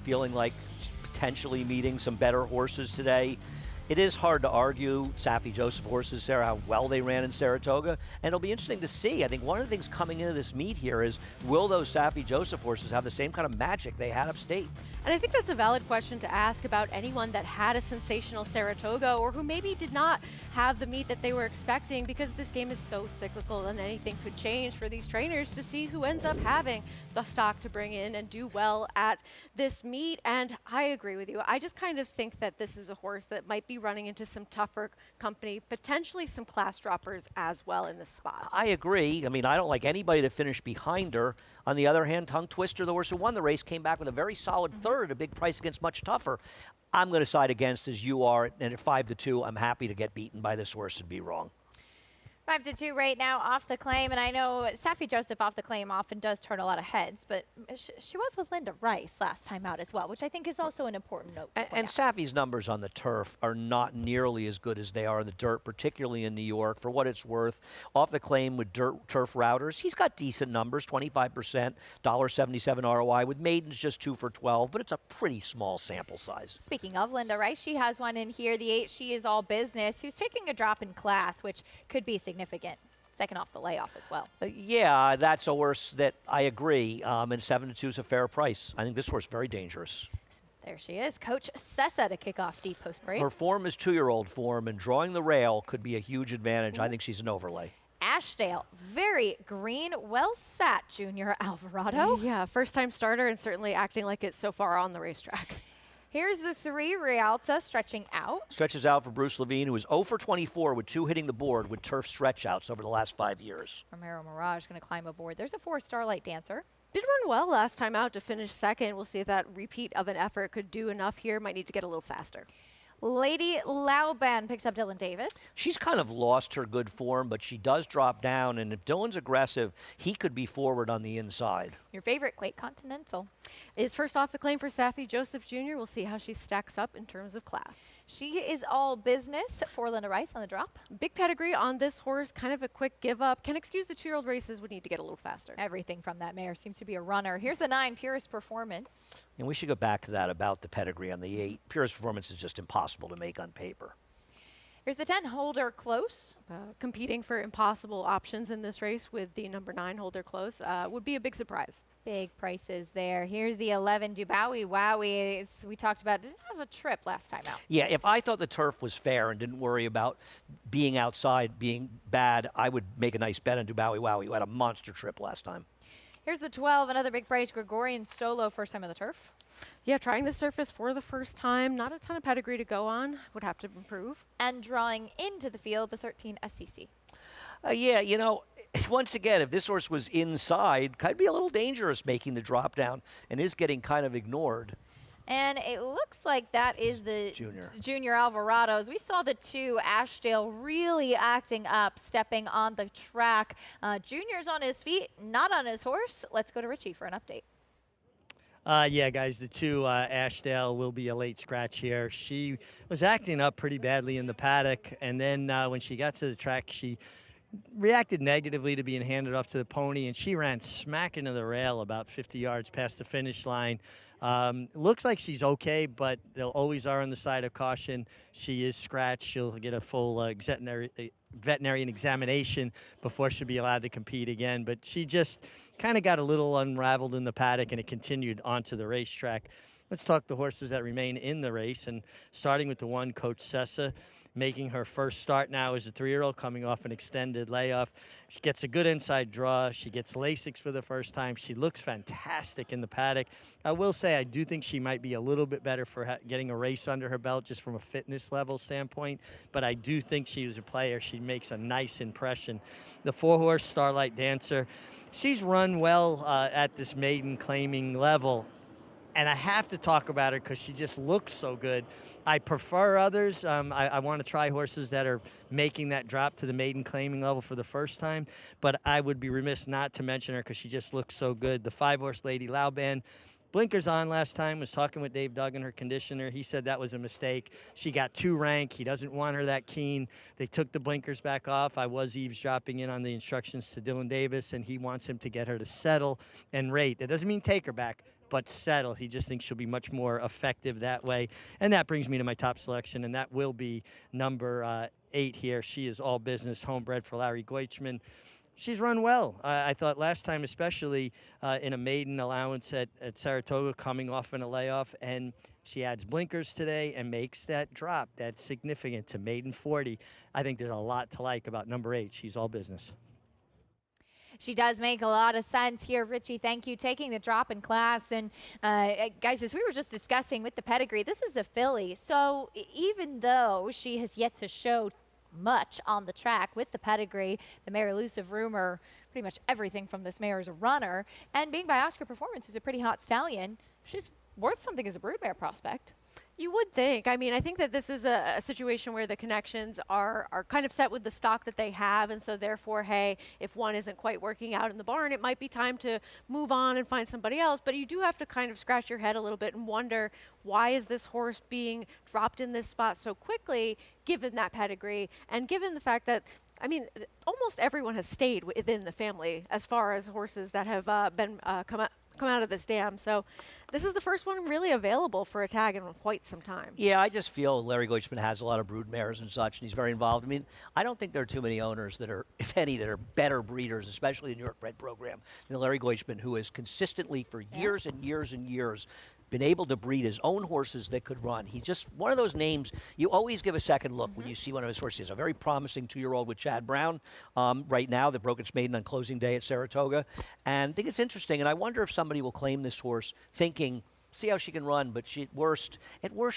feeling like potentially meeting some better horses today. It is hard to argue Saffie Joseph horses, Sarah, how well they ran in Saratoga. And it'll be interesting to see. I think one of the things coming into this meet here is, will those Saffie Joseph horses have the same kind of magic they had upstate? And I think that's a valid question to ask about anyone that had a sensational Saratoga or who maybe did not have the meet that they were expecting, because this game is so cyclical and anything could change for these trainers to see who ends up having the stock to bring in and do well at this meet. And I agree with you. I just kind of think that this is a horse that might be running into some tougher company, potentially some class droppers as well in this spot. I agree. I mean, I don't like anybody that finished behind her. On the other hand, Tongue Twister, the horse who won the race, came back with a very solid third, a big price against much tougher. I'm going to side against as you are, and at 5-2, I'm happy to get beaten by this horse and be wrong. 5-2 right now off the claim, and I know Safi Joseph off the claim often does turn a lot of heads, but she was with Linda Rice last time out as well, which I think is also an important note. And Safi's numbers on the turf are not nearly as good as they are in the dirt, particularly in New York. For what it's worth, off the claim with turf routers, he's got decent numbers, 25%, $1.77 ROI. With maidens, just 2 for 12, but it's a pretty small sample size. Speaking of Linda Rice, she has one in here, the 8, She Is All Business, who's taking a drop in class, which could be significant. Second off the layoff as well. Yeah, that's a horse that I agree. And 7-2 is a fair price. I think this horse is very dangerous. There she is, Coach Sessa to kick off deep post break. Her form is 2-year-old form, and drawing the rail could be a huge advantage. I think she's an overlay. Ashdale, very green, well sat, Junior Alvarado. Yeah, first time starter and certainly acting like it so far on the racetrack. Here's the 3, Rialta stretching out. Stretches out for Bruce Levine, who is 0 for 24 with 2 hitting the board with turf stretch outs over the last 5 years. Romero Mirage going to climb aboard. There's a 4, Starlight Dancer. Did run well last time out to finish second. We'll see if that repeat of an effort could do enough here. Might need to get a little faster. Lady Lauban picks up Dylan Davis. She's kind of lost her good form, but she does drop down, and if Dylan's aggressive, he could be forward on the inside. Your favorite, Quake Continental. Is first off the claim for Safi Joseph Jr. We'll see how she stacks up in terms of class. She is all business for Linda Rice on the drop. Big pedigree on this horse, kind of a quick give up. Can excuse the 2-year-old races, would need to get a little faster. Everything from that mare seems to be a runner. Here's the 9, Purest Performance. And we should go back to that about the pedigree on the 8. Purest Performance is just impossible to make on paper. Here's the 10, Holder Close. Competing for impossible options in this race with the number 9, Holder Close, would be a big surprise. Big prices there. Here's the 11, Dubawi Wowie. As we talked about, didn't have a trip last time out. Yeah, if I thought the turf was fair and didn't worry about being outside, being bad, I would make a nice bet on Dubawi Wowie, who had a monster trip last time. Here's the 12, another big price, Gregorian Solo, first time on the turf. Yeah, trying the surface for the first time. Not a ton of pedigree to go on. Would have to improve. And drawing into the field, the 13, SCC. Yeah, you know, once again, if this horse was inside, could be a little dangerous making the drop down and is getting kind of ignored. And it looks like that is the Junior Alvarado's. We saw the 2, Ashdale, really acting up, stepping on the track. Junior's on his feet, not on his horse. Let's go to Richie for an update. Yeah, guys, the 2, Ashdale, will be a late scratch here. She was acting up pretty badly in the paddock, and then when she got to the track, she reacted negatively to being handed off to the pony, and she ran smack into the rail about 50 yards past the finish line. Looks like she's okay, but they always are on the side of caution. She is scratched. She'll get a full veterinarian examination before she'll be allowed to compete again. But she just kind of got a little unraveled in the paddock, and it continued onto the racetrack. Let's talk the horses that remain in the race, and starting with the 1, Coach Sessa, making her first start now as a 3-year-old, coming off an extended layoff. She gets a good inside draw. She gets Lasix for the first time. She looks fantastic in the paddock. I will say I do think she might be a little bit better for getting a race under her belt just from a fitness level standpoint, but I do think she was a player. She makes a nice impression. The 4-horse Starlight Dancer, she's run well at this maiden claiming level. And I have to talk about her because she just looks so good. I prefer others. I want to try horses that are making that drop to the maiden claiming level for the first time. But I would be remiss not to mention her because she just looks so good. The 5-horse Lady Lauban, blinkers on last time, was talking with Dave Duggan, her conditioner. He said that was a mistake. She got 2 rank. He doesn't want her that keen. They took the blinkers back off. I was eavesdropping in on the instructions to Dylan Davis, and he wants him to get her to settle and rate. It doesn't mean take her back, but settle. He just thinks she'll be much more effective that way. And that brings me to my top selection, and that will be number 8 here. She is all business, homebred for Larry Goichman. She's run well. I thought last time, especially in a maiden allowance at Saratoga, coming off in a layoff, and she adds blinkers today and makes that drop. That's significant to maiden 40. I think there's a lot to like about number 8. She's all business. She does make a lot of sense here. Richie, thank you. Taking the drop in class. And guys, as we were just discussing with the pedigree, this is a filly. So even though she has yet to show much on the track with the pedigree, the mare Elusive Rumor, pretty much everything from this mare is a runner. And being by Oscar Performance is a pretty hot stallion. She's worth something as a broodmare prospect. You would think. I mean, I think that this is a situation where the connections are kind of set with the stock that they have, and so therefore, hey, if one isn't quite working out in the barn, it might be time to move on and find somebody else. But you do have to kind of scratch your head a little bit and wonder, why is this horse being dropped in this spot so quickly, given that pedigree, and given the fact that, I mean, almost everyone has stayed within the family as far as horses that have come out of this dam. So this is the first one really available for a tag in quite some time. Yeah, I just feel Larry Goichman has a lot of brood mares and such, and he's very involved. I mean, I don't think there are too many owners that are, if any, that are better breeders, especially in the New York bred program, than Larry Goichman, who has consistently for years and years and years been able to breed his own horses that could run. He's just one of those names you always give a second look when you see one of his horses. He's a very promising 2-year-old with Chad Brown right now that broke its maiden on closing day at Saratoga. And I think it's interesting, and I wonder if somebody will claim this horse thinking, see how she can run, but at worst,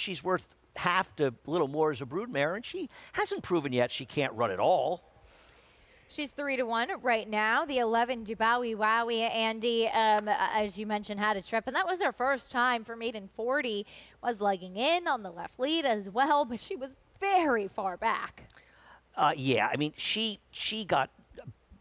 she's worth half to a little more as a broodmare, and she hasn't proven yet she can't run at all. She's 3-1 right now. The 11 Dubawi Wowie, Andy, as you mentioned, had a trip, and that was her first time for maiden 40. Was legging in on the left lead as well, but she was very far back. Yeah, I mean, she got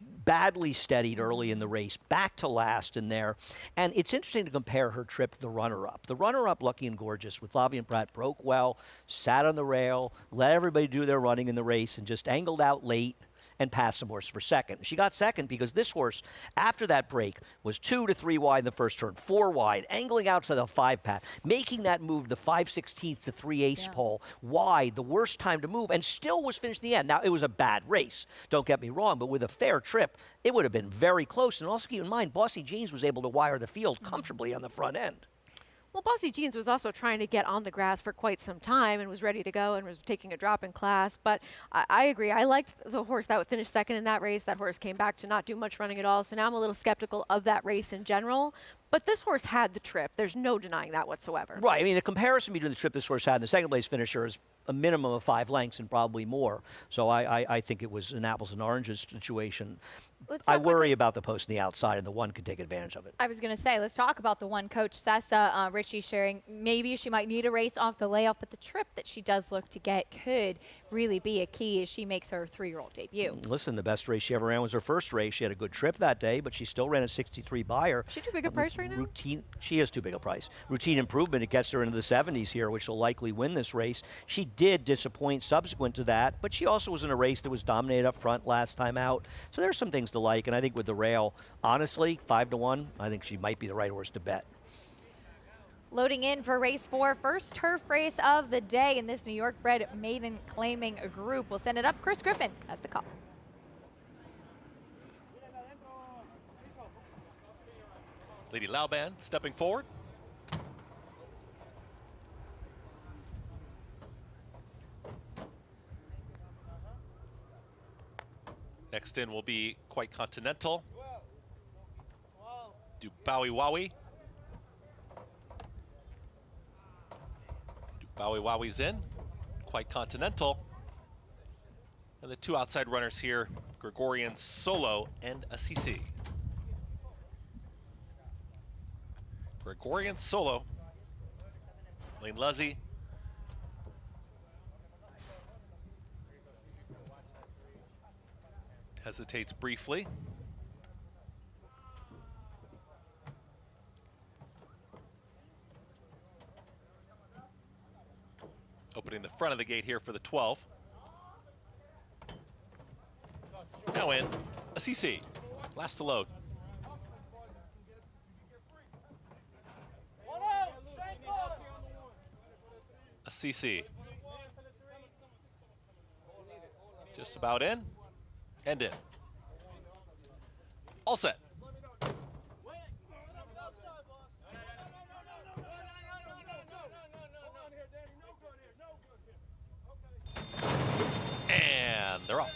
badly steadied early in the race, back to last in there. And it's interesting to compare her trip to the runner-up. The runner-up, Lucky and Gorgeous, with Flavien Prat, broke well, sat on the rail, let everybody do their running in the race, and just angled out late and passed some horse for second. She got second because this horse, after that break, was 2 to 3 wide in the first turn, 4 wide, angling out to the 5-pat, making that move the 5/16 to 3/8 pole wide, the worst time to move, and still was finished in the end. Now, it was a bad race, don't get me wrong, but with a fair trip, it would have been very close. And also keep in mind, Bossy Jeans was able to wire the field comfortably on the front end. Well, Bossy Jeans was also trying to get on the grass for quite some time and was ready to go and was taking a drop in class. But I agree. I liked the horse that would finish second in that race. That horse came back to not do much running at all. So now I'm a little skeptical of that race in general. But this horse had the trip. There's no denying that whatsoever. Right. I mean, the comparison between the trip this horse had and the second place finisher is a minimum of 5 lengths and probably more. So I think it was an apples and oranges situation. I worry about the post on the outside, and the one could take advantage of it. I was going to say, let's talk about the one coach, Sessa. Richie sharing maybe she might need a race off the layoff, but the trip that she does look to get could really be a key as she makes her 3-year-old debut. Listen, the best race she ever ran was her first race. She had a good trip that day, but she still ran a 63 buyer. Is she too big a price right now? She is too big a price. Routine improvement, it gets her into the 70s here, which will likely win this race. She did disappoint subsequent to that, but she also was in a race that was dominated up front last time out. So there's some things to like, and I think with the rail, honestly, 5-1, I think she might be the right horse to bet. Loading in for race 4, first turf race of the day in this New York bred maiden claiming group. We'll send it up. Chris Griffin has the call. Lady Lauban stepping forward. Next in will be Quite Continental. Dubawi Wowie. Dubawi Wowie's in. Quite Continental. And the 2 outside runners here, Gregorian Solo and Assisi. Gregorian Solo. Lane Luzzy. Hesitates briefly. Opening the front of the gate here for the 12. Now in, Assisi, last to load. Assisi. Just about in. And in. All set. And they're off.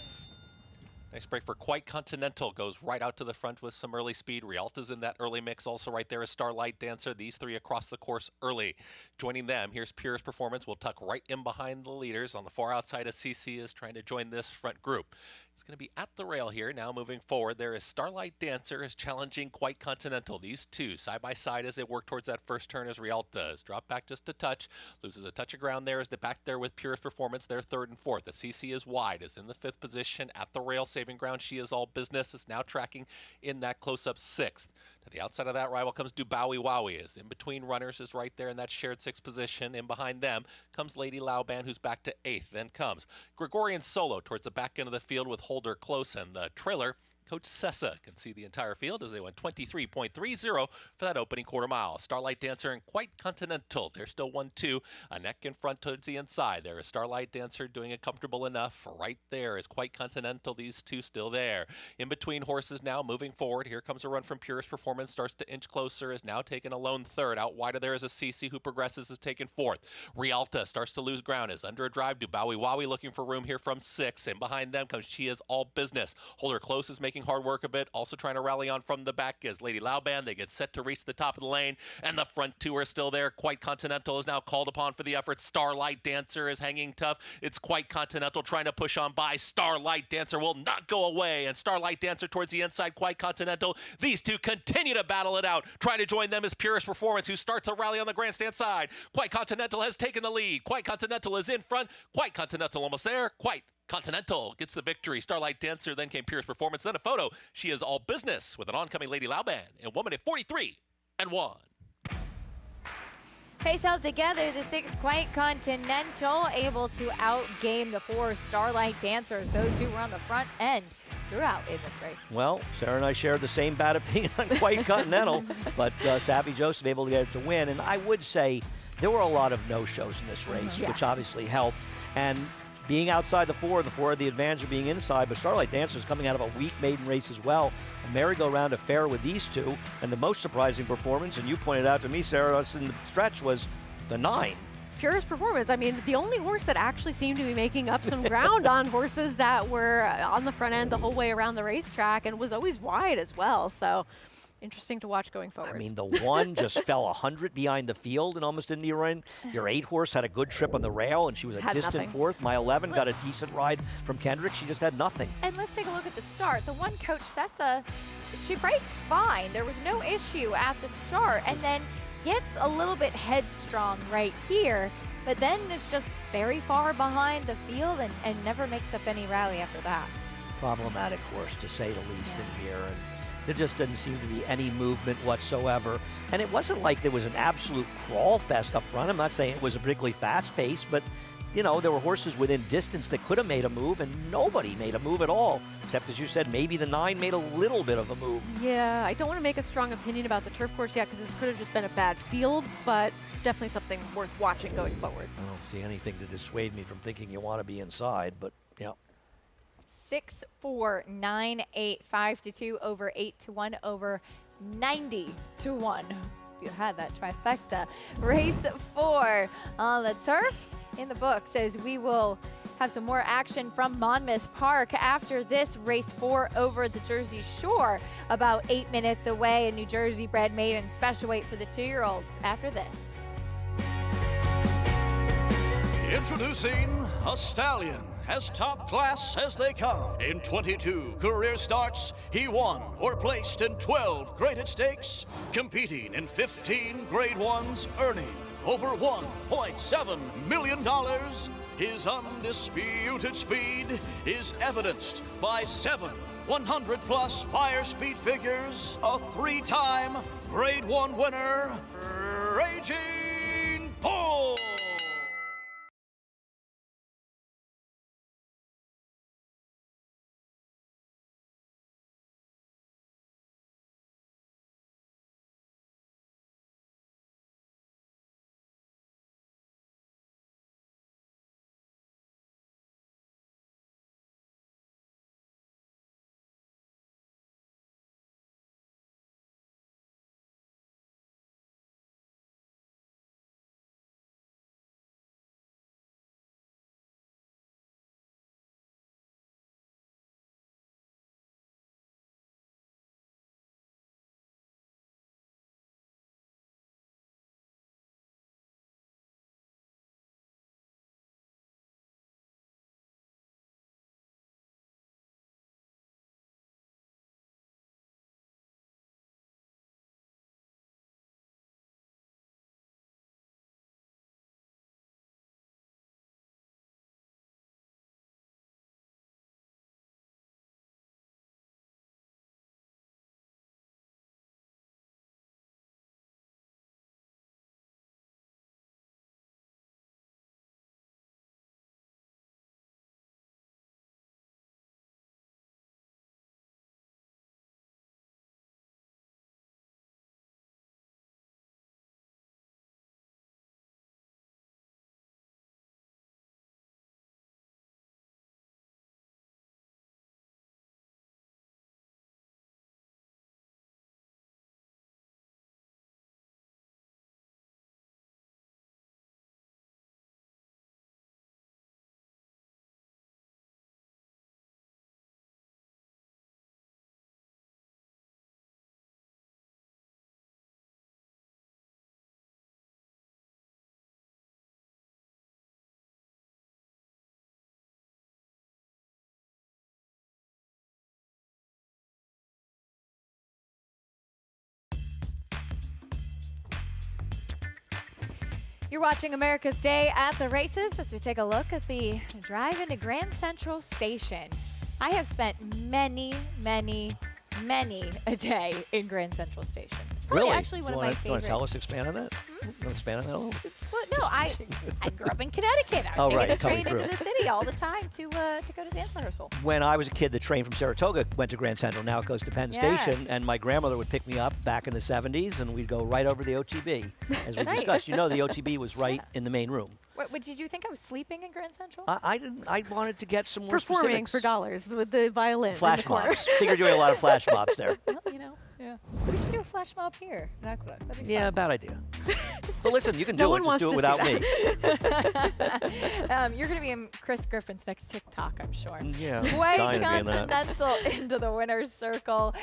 Nice break for Quite Continental. Goes right out to the front with some early speed. Rialta's in that early mix. Also right there is Starlight Dancer. These 3 across the course early. Joining them, here's Pierre's Performance. We'll tuck right in behind the leaders. On the far outside, Assisi is trying to join this front group. It's going to be at the rail here. Now moving forward, there is Starlight Dancer is challenging Quite Continental. These two side by side as they work towards that first turn as Rialta is dropped back just a touch, loses a touch of ground there as the back there with Purest Performance. They're third and fourth. The CC is wide, is in the fifth position at the rail, saving ground. She is all business, is now tracking in that close-up sixth. To the outside of that rival comes Dubawi Wowie, is in between runners, is right there in that shared sixth position. In behind them comes Lady Lauban, who's back to eighth. Then comes Gregorian Solo towards the back end of the field with Holder close, and the trailer, Coach Sessa, can see the entire field as they went 23.30 for that opening quarter mile. Starlight Dancer and Quite Continental. They're still 1-2. A neck in front towards the inside. There is Starlight Dancer doing it comfortable enough. Right there is Quite Continental. These two still there. In between horses now moving forward. Here comes a run from Purest Performance. Starts to inch closer. Is now taken a lone third. Out wide of there is a CC who progresses, is taken fourth. Rialta starts to lose ground. Is under a drive. Dubawi Wowie looking for room here from six. And behind them comes She Is All Business. Holder close is making hard work of it, also trying to rally on from the back is Lady Lauban. They get set to reach the top of the lane, and the front two are still there. Quite Continental is now called upon for the effort. Starlight Dancer is hanging tough. It's Quite Continental trying to push on by. Starlight Dancer will not go away, and Starlight Dancer towards the inside. Quite Continental. These two continue to battle it out. Trying to join them is Purest Performance, who starts a rally on the grandstand side. Quite Continental has taken the lead. Quite Continental is in front. Quite Continental almost there. Quite Continental gets the victory. Starlight Dancer, then came Purest Performance, then a photo. She is all business with an oncoming Lady Lauban in 1 minute 43 and 1. Pace held together, the 6 Quite Continental able to outgame the 4 Starlight Dancers. Those two were on the front end throughout in this race. Well, Sarah and I shared the same bad opinion on Quite Continental, but Savvy Joseph able to get it to win. And I would say there were a lot of no-shows in this race, which obviously helped. And being outside the 4 had the advantage of being inside, but Starlight Dancer is coming out of a weak maiden race as well. A merry-go-round affair with these two, and the most surprising performance, and you pointed out to me, Sarah, in the stretch, was the 9. Purest Performance. I mean, the only horse that actually seemed to be making up some ground on horses that were on the front end the whole way around the racetrack and was always wide as well. So interesting to watch going forward. I mean, the 1 just fell 100 behind the field and almost into your end. Your 8 horse had a good trip on the rail, and she was a distant 4th. My 11 got a decent ride from Kendrick. She just had nothing. And let's take a look at the start. The 1 Coach Sessa, she breaks fine. There was no issue at the start, and then gets a little bit headstrong right here, but then is just very far behind the field and never makes up any rally after that. Problematic horse, to say the least, in here. And there just didn't seem to be any movement whatsoever. And it wasn't like there was an absolute crawl fest up front. I'm not saying it was a particularly fast pace, but you know, there were horses within distance that could have made a move, and nobody made a move at all, except, as you said, maybe the 9 made a little bit of a move. Yeah, I don't want to make a strong opinion about the turf course yet, because this could have just been a bad field, but definitely something worth watching going forward. I don't see anything to dissuade me from thinking you want to be inside, but yeah. 6-4, 9-8, 5-2 over 8-1 over 90-1. You had that trifecta. Race 4 on the turf in the book says we will have some more action from Monmouth Park after this. Race 4 over the Jersey Shore, about 8 minutes away. A New Jersey bred maiden special weight for the 2-year-olds after this. Introducing a stallion, as top class as they come. In 22 career starts, he won or placed in 12 graded stakes, competing in 15 grade ones, earning over $1.7 million. His undisputed speed is evidenced by 7 100-plus buyer speed figures, a 3-time grade 1 winner, Raging Bull. You're watching America's Day at the Races as we take a look at the drive into Grand Central Station. I have spent many a day in Grand Central Station. Probably Really? actually one of my You favorite. want to tell us, expand on that? Expand on that a little bit? Well, no, I grew up in Connecticut. I was taking the train into the city all the time to go to dance rehearsal. When I was a kid, the train from Saratoga went to Grand Central. Now it goes to Penn Station, and my grandmother would pick me up back in the 70s, and we'd go right over the OTB. As we discussed, you know the OTB was right in the main room. What, did you think I was sleeping in Grand Central? I didn't. I wanted to get some more Performing specifics. for dollars with the violin. Flash mobs. Figured doing a lot of flash mobs there. Well, you know, yeah. We should do a flash mob here in Aqueduct. That'd be Yeah, fun. bad idea. But listen, you can do it. Just do it without me. You're going to be in Chris Griffin's next TikTok, I'm sure. Yeah. Way dying to be in that. Continental into the winner's circle.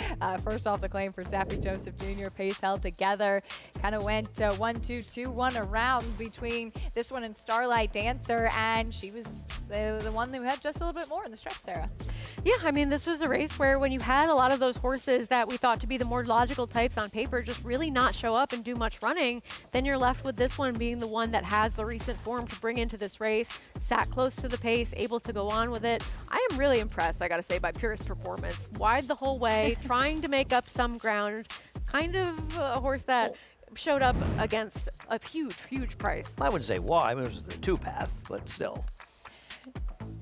First off the claim for Zappy Joseph Jr. Pace held together. Kind of went 1-2-2-1 around between this one and Starlight Dancer, and she was the one who had just a little bit more in the stretch, Sarah. Yeah, I mean, this was a race where when you had a lot of those horses that we thought to be the more logical types on paper just really not show up and do much running, then you're left with this one being the one that has the recent form to bring into this race, sat close to the pace, able to go on with it. I am really impressed, I gotta say, by Purist's performance. Wide the whole way, trying to make up some ground, kind of a horse that showed up against a huge price. I wouldn't say why. I mean, it was the two-path, but still.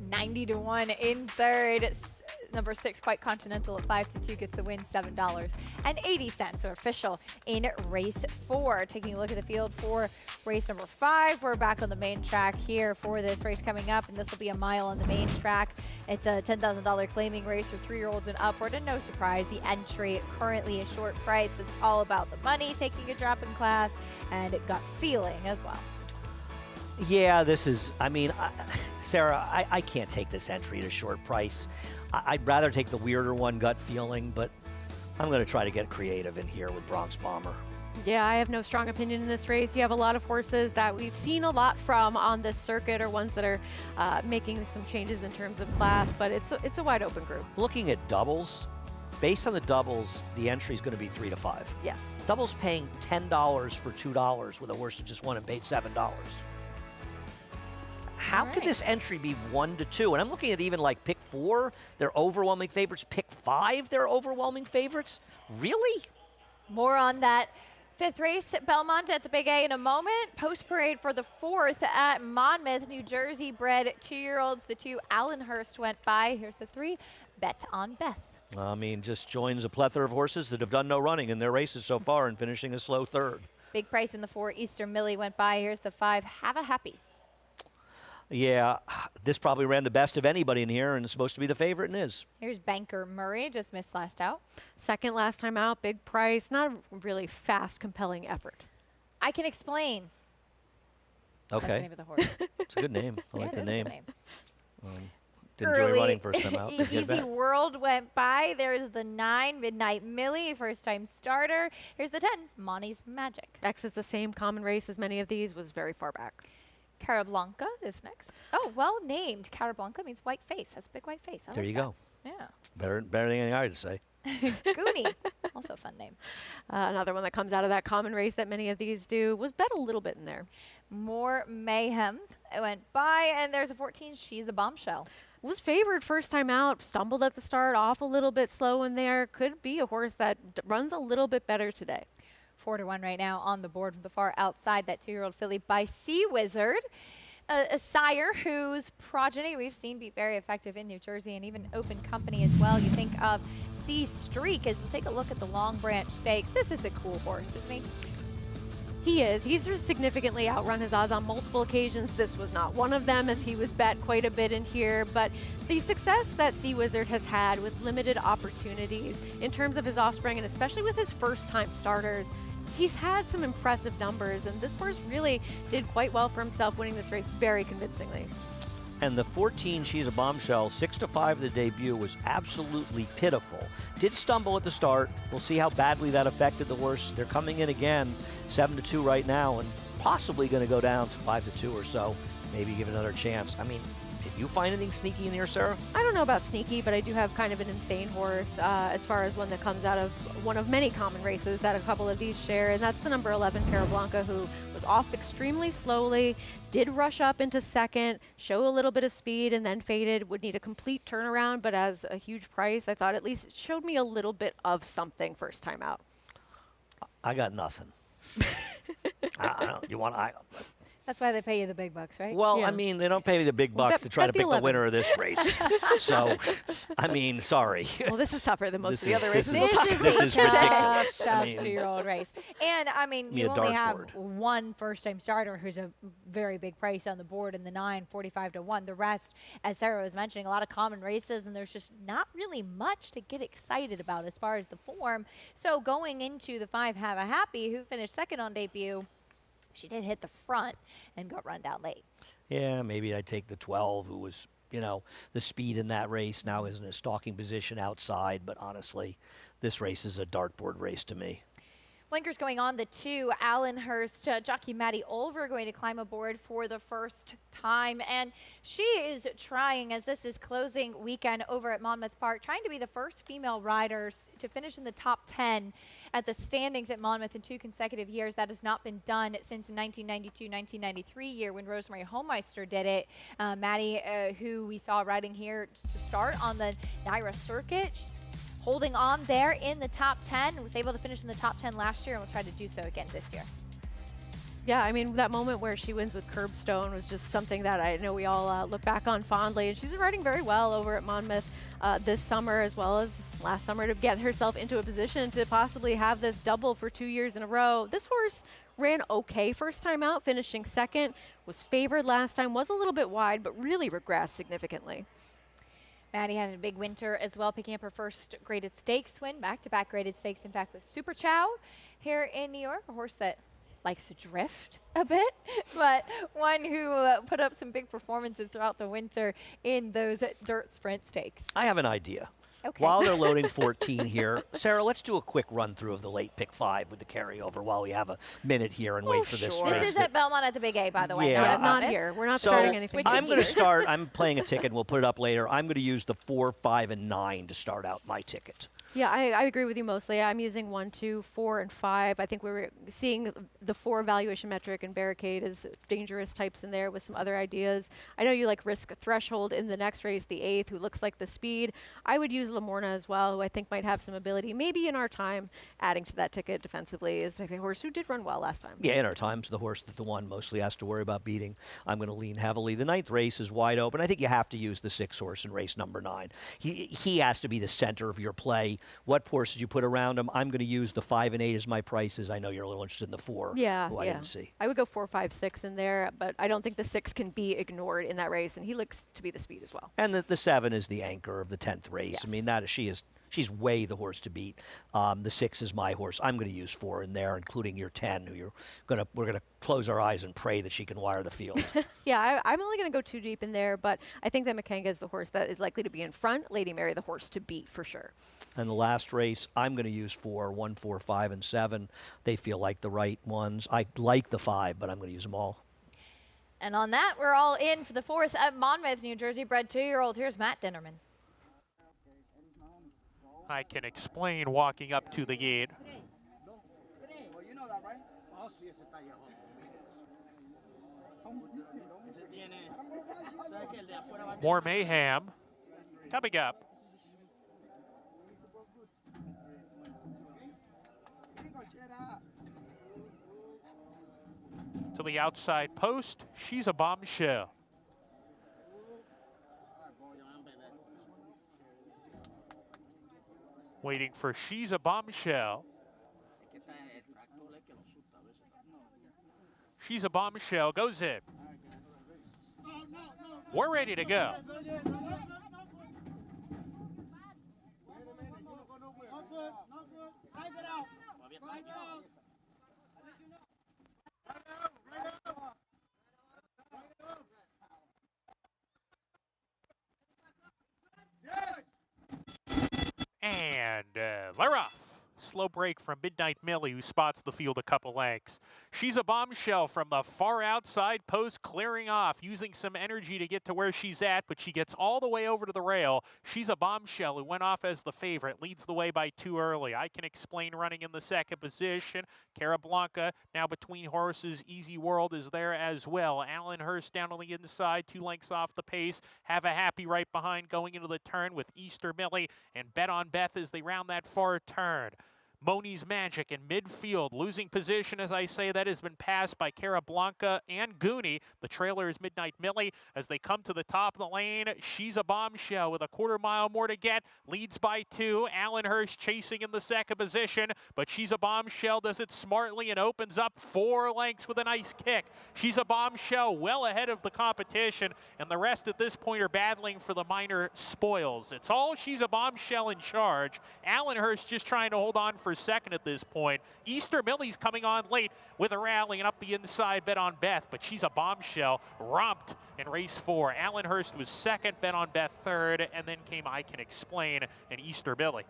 90-1 in third. Number 6, Quite Continental at 5-2 gets the win, $7.80. So official in race 4. Taking a look at the field for race number 5. We're back on the main track here for this race coming up, and this will be a mile on the main track. It's a $10,000 claiming race for 3-year-olds and upward, and no surprise, the entry currently a short price. It's all about the money, taking a drop in class, and it got feeling as well. Yeah, this is, I mean, Sarah, I can't take this entry at a short price. I'd rather take the weirder one, gut feeling, but I'm going to try to get creative in here with Bronx Bomber. Yeah, I have no strong opinion in this race. You have a lot of horses that we've seen a lot from on this circuit, or ones that are making some changes in terms of class, but it's a wide open group. Looking at doubles, based on the doubles, the entry is going to be 3 to 5. Yes. Doubles paying $10 for $2 with a horse that just won and paid $7. How could this entry be 1 to 2? And I'm looking at even like pick 4, they're overwhelming favorites. Pick 5, they're overwhelming favorites. Really? More on that 5th race at Belmont at the Big A in a moment. Post parade for the 4th at Monmouth, New Jersey bred 2-year-olds. The 2 Allenhurst went by. Here's the 3, Bet on Beth. I mean, just joins a plethora of horses that have done no running in their races so far and finishing a slow 3rd. Big price in the 4, Easter Millie went by. Here's the 5, Have a Happy. Yeah, this probably ran the best of anybody in here and is supposed to be the favorite and is. Here's Banker Murray, just missed last out. Second last time out, big price, not a really fast, compelling effort. I can explain. Okay. That's the name of the horse. It's a good name. I like the name. Didn't Early enjoy running first time out. Easy World went by. There's the 9, Midnight Millie, first time starter. Here's the 10, Monty's Magic. Exits the same common race as many of these, was very far back. Carablanca is next. Oh, well named. Carablanca means white face. Has a big white face. There you go. Yeah. Better than anything I had to say. Goonie. Also a fun name. Another one that comes out of that common race that many of these do was bet a little bit in there. More Mayhem went by, and there's a 14, She's a Bombshell. Was favored first time out, stumbled at the start, off a little bit slow in there. Could be a horse that runs a little bit better today. 4-1 right now on the board from the far outside. That 2-year-old filly by Sea Wizard, a sire whose progeny we've seen be very effective in New Jersey and even open company as well. You think of Sea Streak as we'll take a look at the Long Branch Stakes. This is a cool horse, isn't he? He is. He's significantly outrun his odds on multiple occasions. This was not one of them, as he was bet quite a bit in here. But the success that Sea Wizard has had with limited opportunities in terms of his offspring, and especially with his first-time starters, he's had some impressive numbers, and this horse really did quite well for himself, winning this race very convincingly. And the 14, She's a Bombshell, 6 to 5 the debut, was absolutely pitiful. Did stumble at the start. We'll see how badly that affected the horse. They're coming in again, 7 to 2 right now, and possibly going to go down to 5 to 2 or so. Maybe give it another chance. I mean, Did you find anything sneaky in here, Sarah? I don't know about sneaky, but I do have kind of an insane horse as far as one that comes out of one of many common races that a couple of these share, and that's the number 11, Carablanca, who was off extremely slowly, did rush up into second, show a little bit of speed, and then faded, would need a complete turnaround, but as a huge price, I thought at least it showed me a little bit of something first time out. I got nothing. I don't, you want That's why they pay you the big bucks, right? Well, I mean, they don't pay me the big bucks to try to pick the winner of this race. So, I mean, sorry. Well, this is tougher than most of the other races. This is ridiculous. Tough 2-year-old race. And, I mean, you only have one first-time starter who's a very big price on the board in the 9, 45-1. The rest, as Sarah was mentioning, a lot of common races, and there's just not really much to get excited about as far as the form. So, going into the 5, Have a Happy, who finished second on debut, she did hit the front and got run down late. Yeah, maybe I'd take the 12, who was, you know, the speed in that race now is in a stalking position outside. But honestly, this race is a dartboard race to me. Blinkers going on the 2, Allenhurst, jockey Maddie Olver going to climb aboard for the first time. And she is trying, as this is closing weekend over at Monmouth Park, trying to be the first female rider to finish in the top 10 at the standings at Monmouth in 2 consecutive years. That has not been done since the 1992-1993 year when Rosemary Homeister did it. Maddie, who we saw riding here to start on the NYRA circuit, she's holding on there in the top 10, was able to finish in the top 10 last year and will try to do so again this year. Yeah, I mean, that moment where she wins with Curbstone was just something that I know we all look back on fondly, and she's been riding very well over at Monmouth this summer as well as last summer to get herself into a position to possibly have this double for 2 years in a row. This horse ran okay first time out, finishing second, was favored last time, was a little bit wide, but really regressed significantly. Maddie had a big winter as well, picking up her first graded stakes win, back-to-back graded stakes, in fact, with Super Chow here in New York, a horse that likes to drift a bit, but one who put up some big performances throughout the winter in those dirt sprint stakes. I have an idea. Okay. While they're loading 14 here, Sarah, let's do a quick run through of the late pick 5 with the carryover while we have a minute here and wait for this race. This is at Belmont at the Big A, by the way. Yeah, not here. We're not starting anything. I'm going to start. I'm playing a ticket. We'll put it up later. I'm going to use the 4, 5, and 9 to start out my ticket. Yeah, I agree with you mostly. I'm using 1, 2, 4, and 5. I think we were seeing the 4 valuation metric and Barricade as dangerous types in there with some other ideas. I know you like Risk Threshold in the next race, the 8th, who looks like the speed. I would use Lamorna as well, who I think might have some ability. Maybe in our time, adding to that ticket defensively is my favorite horse who did run well last time. Yeah, in our times, the horse that the one mostly has to worry about beating. I'm going to lean heavily. The 9th race is wide open. I think you have to use the 6 horse in race number 9. He has to be the center of your play. What horses you put around him? I'm going to use the 5 and 8 as my prices. I know you're a little interested in the 4. Yeah, who I didn't see. I would go 4, 5, 6 in there, but I don't think the 6 can be ignored in that race, and he looks to be the speed as well. And the 7 is the anchor of the 10th race. Yes. I mean, she's way the horse to beat. The 6 is my horse. I'm going to use 4 in there, including your 10, who we're going to close our eyes and pray that she can wire the field. Yeah, I'm only going to go 2 deep in there, but I think that Makenga is the horse that is likely to be in front. Lady Mary, the horse to beat for sure. And the last race, I'm going to use 4, 1, 4, 5, and 7. They feel like the right ones. I like the 5, but I'm going to use them all. And on that, we're all in for the 4th at Monmouth, New Jersey bred 2-year-old. Here's Matt Dinnerman. I can explain walking up to the gate. You know that, right? More mayhem coming up. To the outside post, She's a Bombshell. Waiting for She's a Bombshell. She's a Bombshell goes in. We're ready to go. And they're off. slow break from Midnight Millie, who spots the field a couple lengths. She's a Bombshell from the far outside post, clearing off, using some energy to get to where she's at, but she gets all the way over to the rail. She's a Bombshell who went off as the favorite, leads the way by 2 early. I Can Explain running in the second position. Cara Blanca now between horses. Easy World is there as well. Alan Hurst down on the inside, 2 lengths off the pace. Have a Happy right behind going into the turn with Easter Millie and Bet on Beth as they round that far turn. Moni's Magic in midfield, losing position, as I say, that has been passed by Cara Blanca and Goonie. The trailer is Midnight Millie as they come to the top of the lane. She's a Bombshell with a quarter mile more to get, leads by 2. Alan Hurst chasing in the second position, but She's a Bombshell does it smartly and opens up 4 lengths with a nice kick. She's a Bombshell well ahead of the competition, and the rest at this point are battling for the minor spoils. It's all She's a Bombshell in charge. Alan Hurst just trying to hold on for second at this point. Easter Millie's coming on late with a rally and up the inside, Bet on Beth, but She's a Bombshell romped in race 4. Alan Hurst was second, Bet on Beth third, and then came I Can Explain and Easter Millie.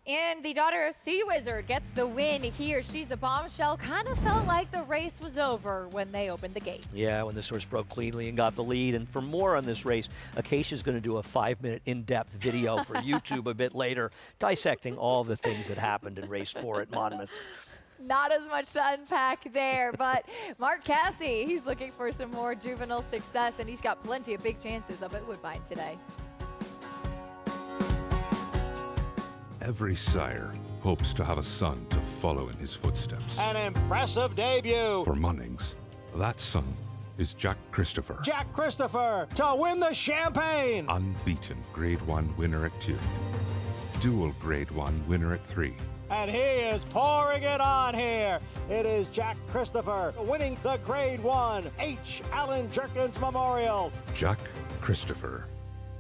And the Daughter of Sea Wizard gets the win here. She's a Bombshell. Kind of felt like the race was over when they opened the gate. Yeah, when this horse broke cleanly and got the lead. And for more on this race, Acacia's going to do a 5-minute in-depth video for YouTube a bit later, dissecting all the things that happened in race 4 at Monmouth. Not as much to unpack there, but Mark Cassie, he's looking for some more juvenile success, and he's got plenty of big chances up at Woodbine today. Every sire hopes to have a son to follow in his footsteps. An impressive debut. For Munnings, that son is Jack Christopher. Jack Christopher to win the Champagne. Unbeaten Grade 1 winner at 2. Dual Grade 1 winner at 3. And he is pouring it on here. It is Jack Christopher winning the Grade 1 H. Allen Jerkins Memorial. Jack Christopher,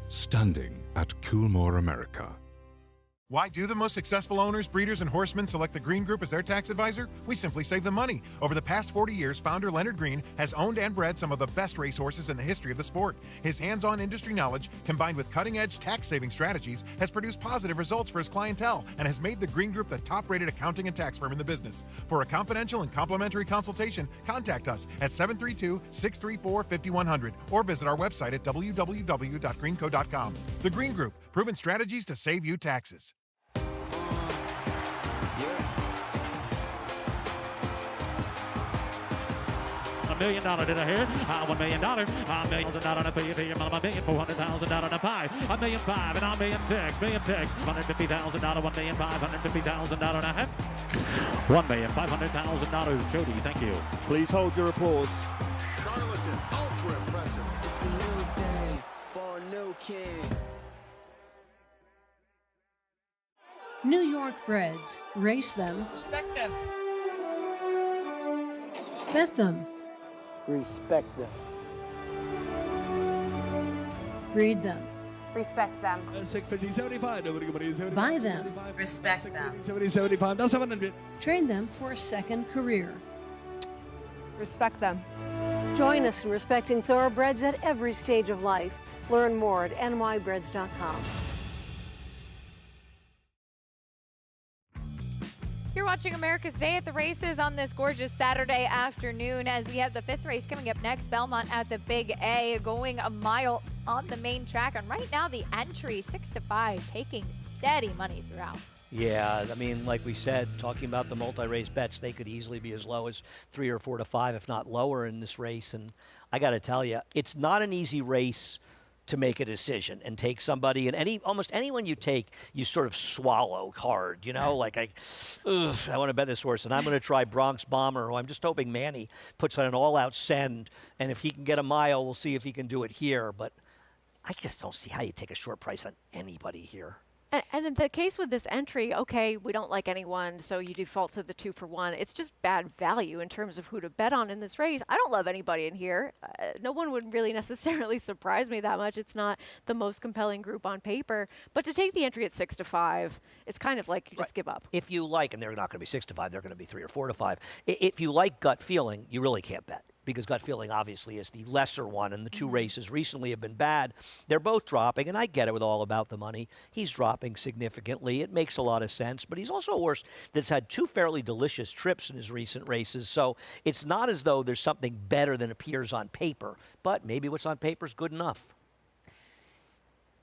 standing at Coolmore, America. Why do the most successful owners, breeders, and horsemen select the Green Group as their tax advisor? We simply save them money. Over the past 40 years, founder Leonard Green has owned and bred some of the best racehorses in the history of the sport. His hands-on industry knowledge, combined with cutting-edge tax-saving strategies, has produced positive results for his clientele and has made the Green Group the top-rated accounting and tax firm in the business. For a confidential and complimentary consultation, contact us at 732-634-5100 or visit our website at www.greenco.com. The Green Group, proven strategies to save you taxes. $1 million, did I hear? $1 million, $1 million on a $1,400,000 on a pie, $1,500,000 and $1,600,000, $150,000, $1,550,000 and a half, $1,500,000. Jody, thank you. Please hold your applause. Charlatan, ultra impressive. It's a new day for a new king. New York breds. Race them. Respect them. Bet them. Respect them. Breed them. Respect them. Buy them. Respect them. Train them for a second career. Respect them. Join us in respecting thoroughbreds at every stage of life. Learn more at nybreds.com. You're watching America's Day at the Races on this gorgeous Saturday afternoon as we have the 5th race coming up next. Belmont at the Big A, going a mile on the main track. And right now the entry 6-5, taking steady money throughout. Yeah, I mean, like we said, talking about the multi-race bets, they could easily be as low as 3 or 4 to 5, if not lower in this race. And I got to tell you, it's not an easy race to make a decision and take somebody, and almost anyone you take, you sort of swallow hard, you know, like I want to bet this horse, and I'm going to try Bronx Bomber, who I'm just hoping Manny puts on an all-out send, and if he can get a mile, we'll see if he can do it here, but I just don't see how you take a short price on anybody here. And in the case with this entry, okay, we don't like anyone, so you default to the 2-for-1. It's just bad value in terms of who to bet on in this race. I don't love anybody in here. No one would really necessarily surprise me that much. It's not the most compelling group on paper. But to take the entry at 6-5, it's kind of like you just give up. If you like, and they're not going to be 6-5, they're going to be 3 or 4 to 5. If you like gut feeling, you really can't bet. because Gut Feeling obviously is the lesser one, and the two races recently have been bad. They're both dropping, and I get it with All About the Money. He's dropping significantly. It makes a lot of sense, but he's also a horse that's had two fairly delicious trips in his recent races, so it's not as though there's something better than appears on paper, but maybe what's on paper is good enough.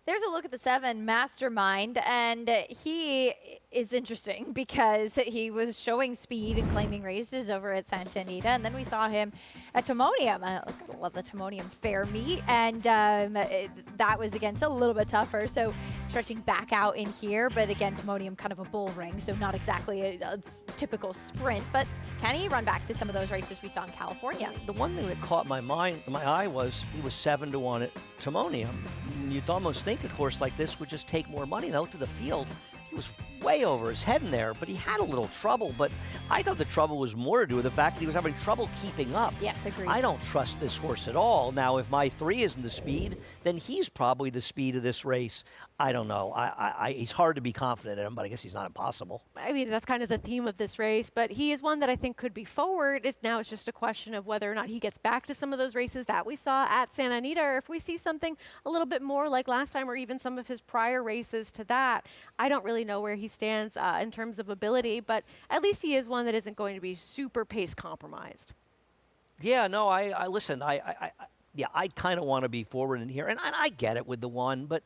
There's a look at the 7, Mastermind, and he is interesting because he was showing speed and claiming races over at Santa Anita, and then we saw him at Timonium. I love the Timonium fair meet, and that was against a little bit tougher, so stretching back out in here, but again, Timonium kind of a bull ring, so not exactly a typical sprint, but can he run back to some of those races we saw in California? The one thing that caught my eye was he was 7-1 at Timonium. You'd almost think a horse like this would just take more money. And I looked at the field, he was way over his head in there, but he had a little trouble. But I thought the trouble was more to do with the fact that he was having trouble keeping up. Yes, agreed. I don't trust this horse at all. Now, if my 3 isn't the speed, then he's probably the speed of this race. I don't know. He's hard to be confident in him, but I guess he's not impossible. I mean, that's kind of the theme of this race, but he is one that I think could be forward. Now it's just a question of whether or not he gets back to some of those races that we saw at Santa Anita, or if we see something a little bit more like last time, or even some of his prior races to that. I don't really know where he stands in terms of ability, but at least he is one that isn't going to be super pace compromised. Yeah, no, listen, yeah, I kind of want to be forward in here, and I get it with the 1, but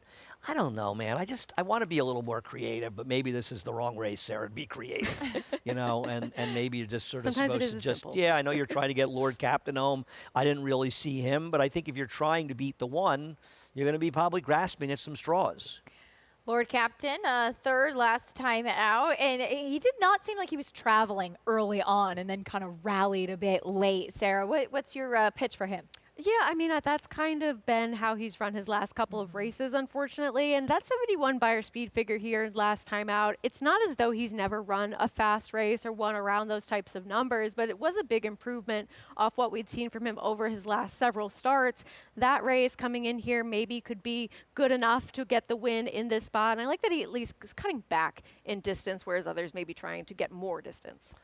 I don't know, man. I want to be a little more creative, but maybe this is the wrong race, Sarah, to be creative, you know, and maybe you're just sort of Sometimes supposed to just, yeah, I know you're trying to get Lord Captain home. I didn't really see him, but I think if you're trying to beat the 1, you're going to be probably grasping at some straws. Lord Captain, 3rd last time out, and he did not seem like he was traveling early on and then kind of rallied a bit late. Sarah, what's your pitch for him? Yeah, I mean, that's kind of been how he's run his last couple of races, unfortunately. And that 71 buyer speed figure here last time out, it's not as though he's never run a fast race or won around those types of numbers, but it was a big improvement off what we'd seen from him over his last several starts. That race coming in here maybe could be good enough to get the win in this spot. And I like that he at least is cutting back in distance, whereas others may be trying to get more distance.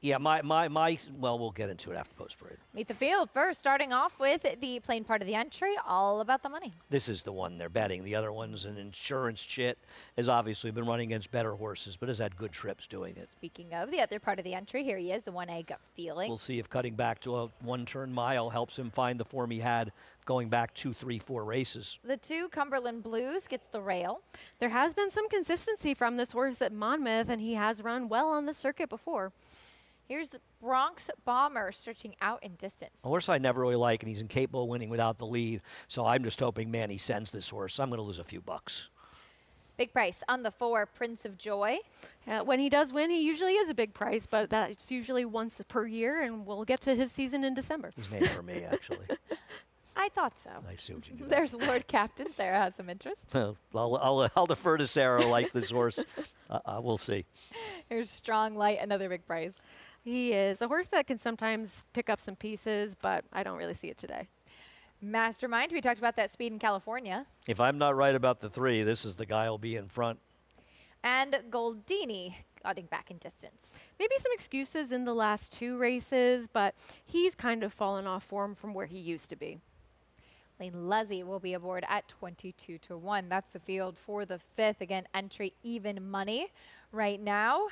Yeah, well, we'll get into it after post-parade. Meet the field first, starting off with the plain part of the entry, All About the Money. This is the one they're betting. The other one's an insurance chit, has obviously been running against better horses, but has had good trips doing it. Speaking of the other part of the entry, here he is, the 1A Gut Feeling. We'll see if cutting back to a 1-turn mile helps him find the form he had going back 2, 3, 4 races. The 2 Cumberland Blues gets the rail. There has been some consistency from this horse at Monmouth, and he has run well on the circuit before. Here's the Bronx Bomber stretching out in distance. A horse I never really like, and he's incapable of winning without the lead, so I'm just hoping Manny sends this horse. I'm going to lose a few bucks. Big price on the 4 Prince of Joy. When he does win, he usually is a big price, but that's usually once per year, and we'll get to his season in December. He's named for me, actually. I thought so. I see what you do. There's Lord Captain. Sarah has some interest. I'll defer to Sarah, who likes this horse. We'll see. Here's Strong Light, another big price. He is a horse that can sometimes pick up some pieces, but I don't really see it today. Mastermind, we talked about that speed in California. If I'm not right about the 3, this is the guy who'll be in front. And Goldini cutting back in distance. Maybe some excuses in the last 2 races, but he's kind of fallen off form from where he used to be. Lane Luzzy will be aboard at 22-1. That's the field for the 5th. Again, entry even money right now.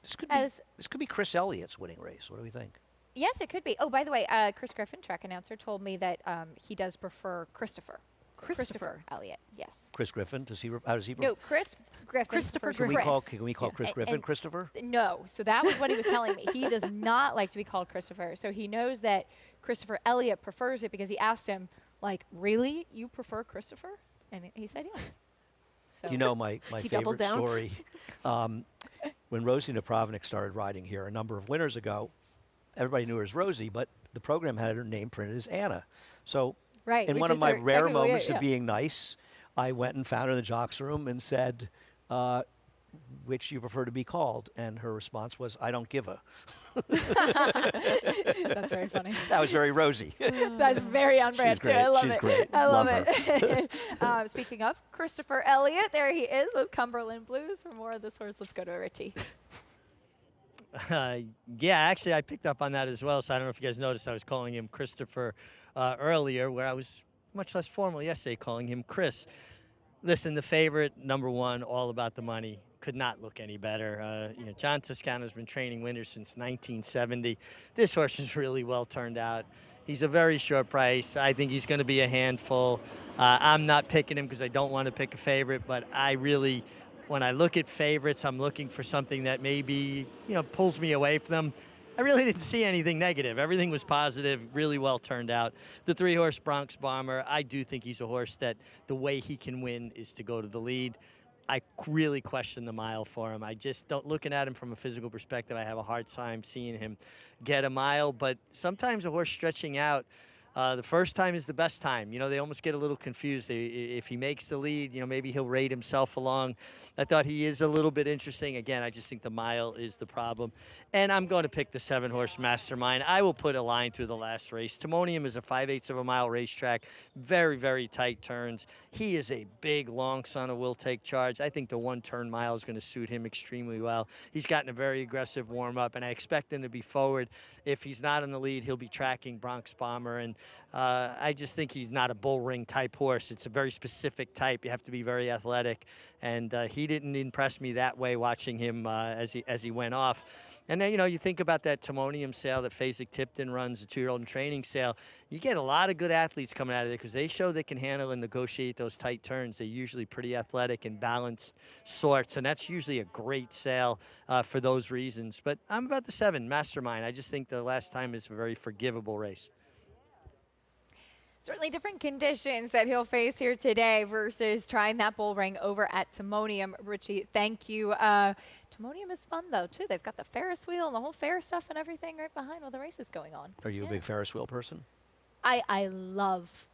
This could be Chris Elliott's winning race. What do we think? Yes, it could be. Oh, by the way, Chris Griffin, track announcer, told me that he does prefer Christopher. Christopher Elliott, yes. Chris Griffin, how does he prefer? No, Chris Griffin. Christopher Can we call Chris Griffin Christopher? No, so that was what he was telling me. He does not like to be called Christopher. So he knows that Christopher Elliott prefers it because he asked him, like, really? You prefer Christopher? And he said yes. So you know my favorite story. When Rosie Napravnik started riding here a number of winters ago, everybody knew her as Rosie, but the program had her name printed as Anna. So in one of my rare moments of being nice, I went and found her in the jocks room and said, which you prefer to be called? And her response was, I don't give a. That's very funny. That was very Rosie. That's very on brand, too. I love it. She's great. I love it. Speaking of Christopher Elliott, there he is with Cumberland Blues. For more of this horse, let's go to Richie. Yeah, actually, I picked up on that as well. So I don't know if you guys noticed I was calling him Christopher earlier, where I was much less formal yesterday calling him Chris. Listen, the favorite, number one, all about the money. Could not look any better. John Toscano's been training winners since 1970. This horse is really well turned out. He's a very short price. I think he's going to be a handful. I'm not picking him because I don't want to pick a favorite, but I really, when I look at favorites, I'm looking for something that maybe, pulls me away from them. I really didn't see anything negative. Everything was positive, really well turned out. The 3-horse Bronx Bomber, I do think he's a horse that the way he can win is to go to the lead. I really question the mile for him. I just don't, looking at him from a physical perspective, I have a hard time seeing him get a mile. But sometimes a horse stretching out, the first time is the best time. They almost get a little confused. If he makes the lead, maybe he'll rate himself along. I thought he is a little bit interesting. Again, I just think the mile is the problem. And I'm going to pick the 7-horse Mastermind. I will put a line through the last race. Timonium is a 5/8 of a mile racetrack. Very, very tight turns. He is a big, long son who will take charge. I think the 1-turn mile is going to suit him extremely well. He's gotten a very aggressive warm-up, and I expect him to be forward. If he's not in the lead, he'll be tracking Bronx Bomber. And I just think he's not a bull ring type horse. It's a very specific type. You have to be very athletic, and he didn't impress me that way watching him as he went off. And then, you think about that Timonium sale that Fasig-Tipton runs, the 2-year-old in training sale. You get a lot of good athletes coming out of there because they show they can handle and negotiate those tight turns. They're usually pretty athletic and balanced sorts, and that's usually a great sale for those reasons. But I'm about the 7, Mastermind. I just think the last time is a very forgivable race. Certainly different conditions that he'll face here today versus trying that bull ring over at Timonium. Richie, thank you. Timonium is fun, though, too. They've got the Ferris wheel and the whole fair stuff and everything right behind while the race is going on. Are you a big Ferris wheel person? I love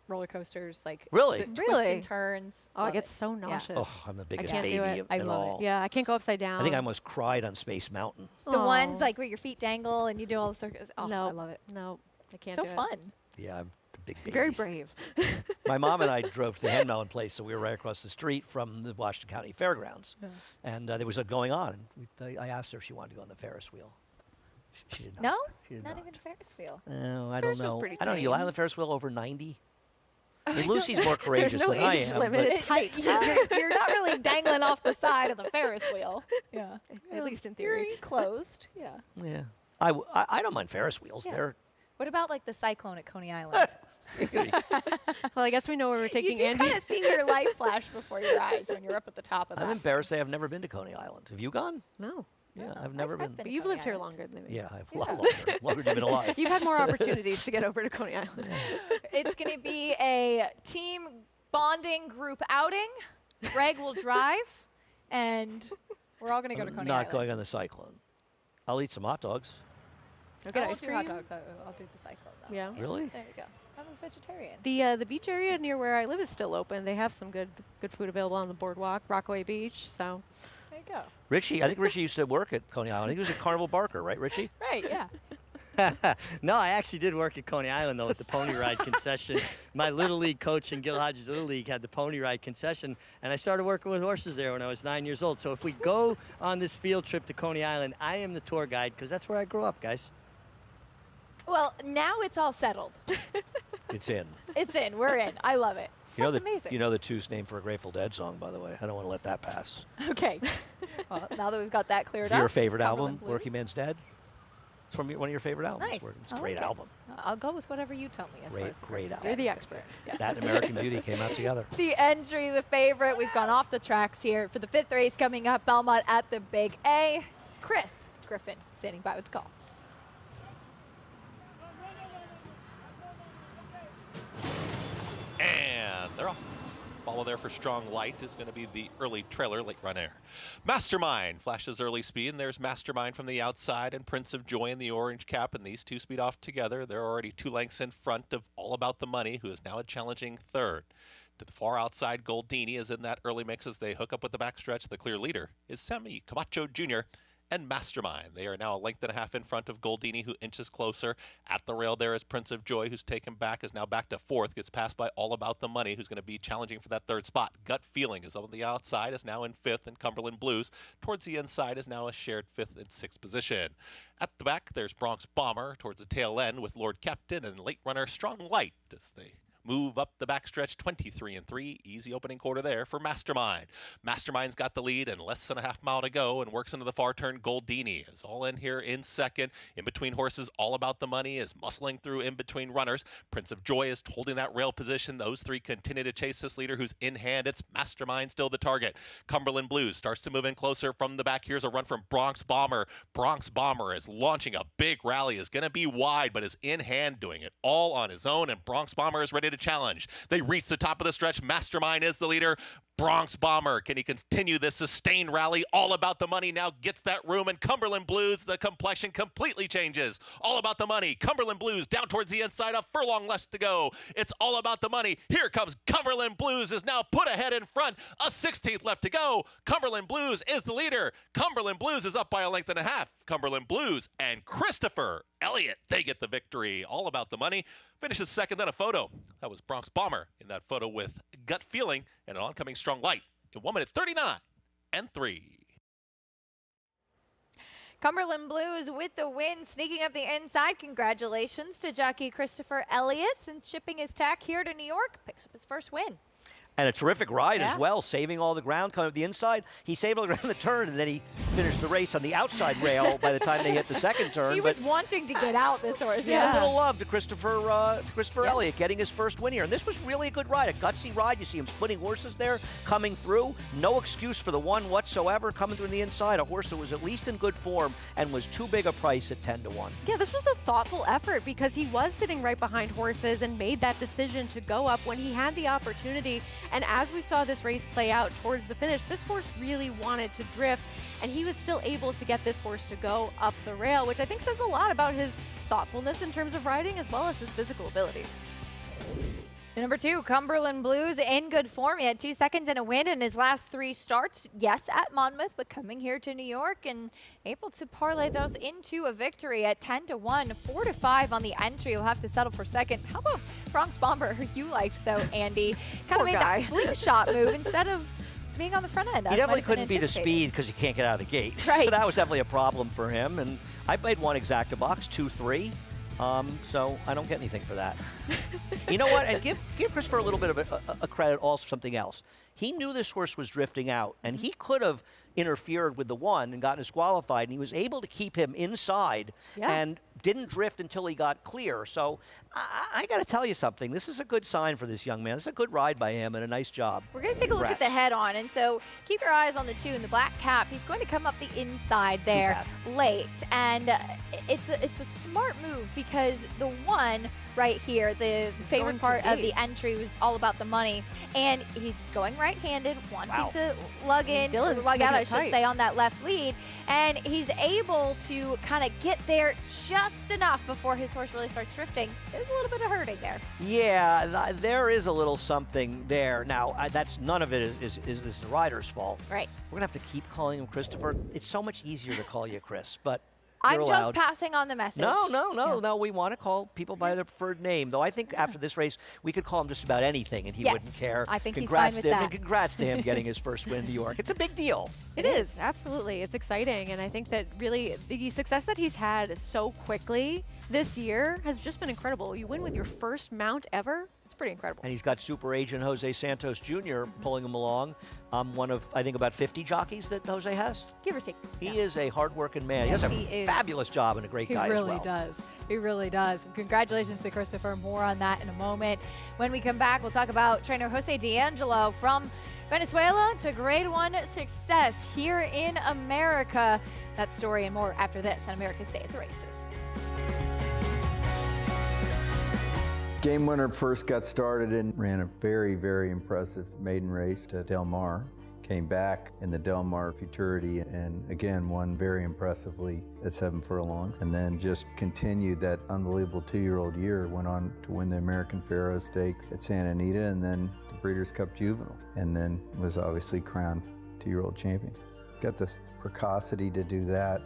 roller coasters, like really? The twists and turns. Oh, I get so nauseous. Yeah. Oh, I'm the biggest I can't baby do it. I love it. Yeah, I can't go upside down. I think I almost cried on Space Mountain. The ones like where your feet dangle and you do all the circus. Oh, no, I love it. No, I can't so do it. So fun. Yeah, I'm the big baby. Very brave. My mom and I drove to the Hen Melon place, so we were right across the street from the Washington County Fairgrounds. Yeah. And there was a going on. And I asked her if she wanted to go on the Ferris wheel. She did not. No? She did not even a Ferris wheel. No, I Ferris don't know. pretty I don't know. You allow the Ferris wheel over 90? I mean, Lucy's more courageous There's no than I age am. limit. It's height. You're not really dangling off the side of the Ferris wheel. Yeah. At least in theory. You're enclosed. Yeah. Yeah. I don't mind Ferris wheels. Yeah. They're What about like the cyclone at Coney Island? Well, I guess we know where we're taking you Andy. You kind of see your life flash before your eyes when you're up at the top of that. I'm embarrassed to say I've never been to Coney Island. Have you gone? No. Yeah, I've never been. But you've lived here longer than me. Yeah, I've a lot longer. Longer than you've been alive. You've had more opportunities to get over to Coney Island. It's going to be a team bonding group outing. Greg will drive, and we're all going to go to Coney Island. Not going on the Cyclone. I'll eat some hot dogs. Okay, I won't do hot dogs. I'll do the Cyclone, though. Yeah. Really? There you go. I'm a vegetarian. The beach area near where I live is still open. They have some good food available on the boardwalk, Rockaway Beach. So there you go. Richie, I think Richie used to work at Coney Island. He was at Carnival Barker, right, Richie? Right, yeah. No, I actually did work at Coney Island, though, at the pony ride concession. My Little League coach in Gil Hodges Little League had the pony ride concession, and I started working with horses there when I was 9 years old. So if we go on this field trip to Coney Island, I am the tour guide because that's where I grew up, guys. Well, now it's all settled. It's in. It's in. We're in. I love it. That's amazing. You know the Two's name for a Grateful Dead song, by the way. I don't want to let that pass. Okay. Well, now that we've got that cleared up. Your favorite album, Cumberland Blues. Working Man's Dead? It's from one of your favorite albums. Nice. It's a great album. I'll go with whatever you tell me. Great album. You're the expert. Yeah. That and American Beauty came out together. The entry, the favorite. We've gone off the tracks here for the 5th race coming up. Belmont at the Big A. Chris Griffin standing by with the call. And they're off. Follow there for Strong Light is going to be the early trailer, late run air. Mastermind flashes early speed, and there's Mastermind from the outside and Prince of Joy in the orange cap, and these two speed off together. They're already 2 lengths in front of All About the Money, who is now a challenging third. To the far outside, Goldini is in that early mix as they hook up with the backstretch. The clear leader is Sammy Camacho Jr., and Mastermind. They are now a length and a half in front of Goldini, who inches closer. At the rail there is Prince of Joy, who's taken back, is now back to fourth, gets passed by All About the Money, who's going to be challenging for that third spot. Gut Feeling is on the outside, is now in fifth, and Cumberland Blues towards the inside is now a shared fifth and sixth position. At the back, there's Bronx Bomber towards the tail end with Lord Captain and late runner Strong Light as they move up the backstretch, 23-3. Easy opening quarter there for Mastermind. Mastermind's got the lead and less than a half mile to go and works into the far turn. Goldini is all in here in second. In between horses, All About the Money is muscling through in between runners. Prince of Joy is holding that rail position. Those three continue to chase this leader who's in hand. It's Mastermind still the target. Cumberland Blues starts to move in closer from the back. Here's a run from Bronx Bomber. Bronx Bomber is launching a big rally, is going to be wide, but is in hand doing it all on his own, and Bronx Bomber is ready to challenge. They reach the top of the stretch. Mastermind is the leader. Bronx Bomber, can he continue this sustained rally? All About the Money now gets that room, and Cumberland Blues, the complexion completely changes. All About the Money. Cumberland Blues down towards the inside, a furlong less to go. It's All About the Money. Here comes Cumberland Blues, is now put ahead in front. A 16th left to go. Cumberland Blues is the leader. Cumberland Blues is up by a length and a half. Cumberland Blues and Christopher Elliott, they get the victory. All About the Money finishes second, then a photo. That was Bronx Bomber in that photo with Gut Feeling and an oncoming Strong Light in 1:39.3. Cumberland Blues with the win, sneaking up the inside. Congratulations to jockey Christopher Elliott, since shipping his tack here to New York, picks up his first win. And a terrific ride as well, saving all the ground, coming up the inside. He saved all the ground on the turn, and then he finished the race on the outside rail by the time they hit the second turn. He was wanting to get out, this horse. Yeah, a little love to Christopher Elliott getting his first win here. And this was really a good ride, a gutsy ride. You see him splitting horses there, coming through. No excuse for the one whatsoever, coming through the inside. A horse that was at least in good form and was too big a price at 10-1. Yeah, this was a thoughtful effort because he was sitting right behind horses and made that decision to go up when he had the opportunity. And as we saw this race play out towards the finish, this horse really wanted to drift, and he was still able to get this horse to go up the rail, which I think says a lot about his thoughtfulness in terms of riding as well as his physical ability. Number 2, Cumberland Blues in good form. He had 2 seconds and a win in his last 3 starts. Yes, at Monmouth, but coming here to New York and able to parlay those into a victory at 10-1, 4-5 on the entry. You'll have to settle for second. How about Bronx Bomber, who you liked though, Andy? Kind of made that slingshot move instead of being on the front end. He definitely couldn't beat the speed because he can't get out of the gate. Right. So that was definitely a problem for him. And I played one exacta box, 2-3. So I don't get anything for that. You know what? And give Christopher a little bit of a credit, also something else. He knew this horse was drifting out, and he could have interfered with the one and gotten disqualified, and he was able to keep him inside and didn't drift until he got clear. So I got to tell you something. This is a good sign for this young man. This is a good ride by him and a nice job. We're going to take a look at the head-on, and so keep your eyes on the 2 in the black cap. He's going to come up the inside there late, and it's a smart move because the 1 right here, the favorite part of the entry, was All About the Money, and he's going right-handed, wanting to lug in, lug out, I should say, on that left lead, and he's able to kind of get there just enough before his horse really starts drifting. There's a little bit of hurting there. Yeah, there is a little something there. Now, that's none of it is the rider's fault. Right. We're going to have to keep calling him Christopher. It's so much easier to call you Chris, but I'm just passing on the message. No. We want to call people by their preferred name, though. I think after this race, we could call him just about anything, and he wouldn't care. I think congrats he's fine with that. And congrats to him getting his first win in New York. It's a big deal. It is, absolutely. It's exciting, and I think that really the success that he's had so quickly this year has just been incredible. You win with your first mount ever. It's pretty incredible. And he's got super agent Jose Santos Jr. pulling him along. One of, I think, about 50 jockeys that Jose has. Give or take. He is a hardworking man. Yes, he does a fabulous job and a great guy as well. He really does. He really does. Congratulations to Christopher. More on that in a moment. When we come back, we'll talk about trainer Jose D'Angelo from Venezuela to Grade 1 success here in America. That story and more after this on America's Day at the Races. Game Winner first got started and ran a very, very impressive maiden race to Del Mar. Came back in the Del Mar Futurity and again won very impressively at 7 furlongs. And then just continued that unbelievable 2-year-old year. Went on to win the American Pharoah Stakes at Santa Anita and then the Breeders' Cup Juvenile. And then was obviously crowned 2-year-old champion. got the precocity to do that,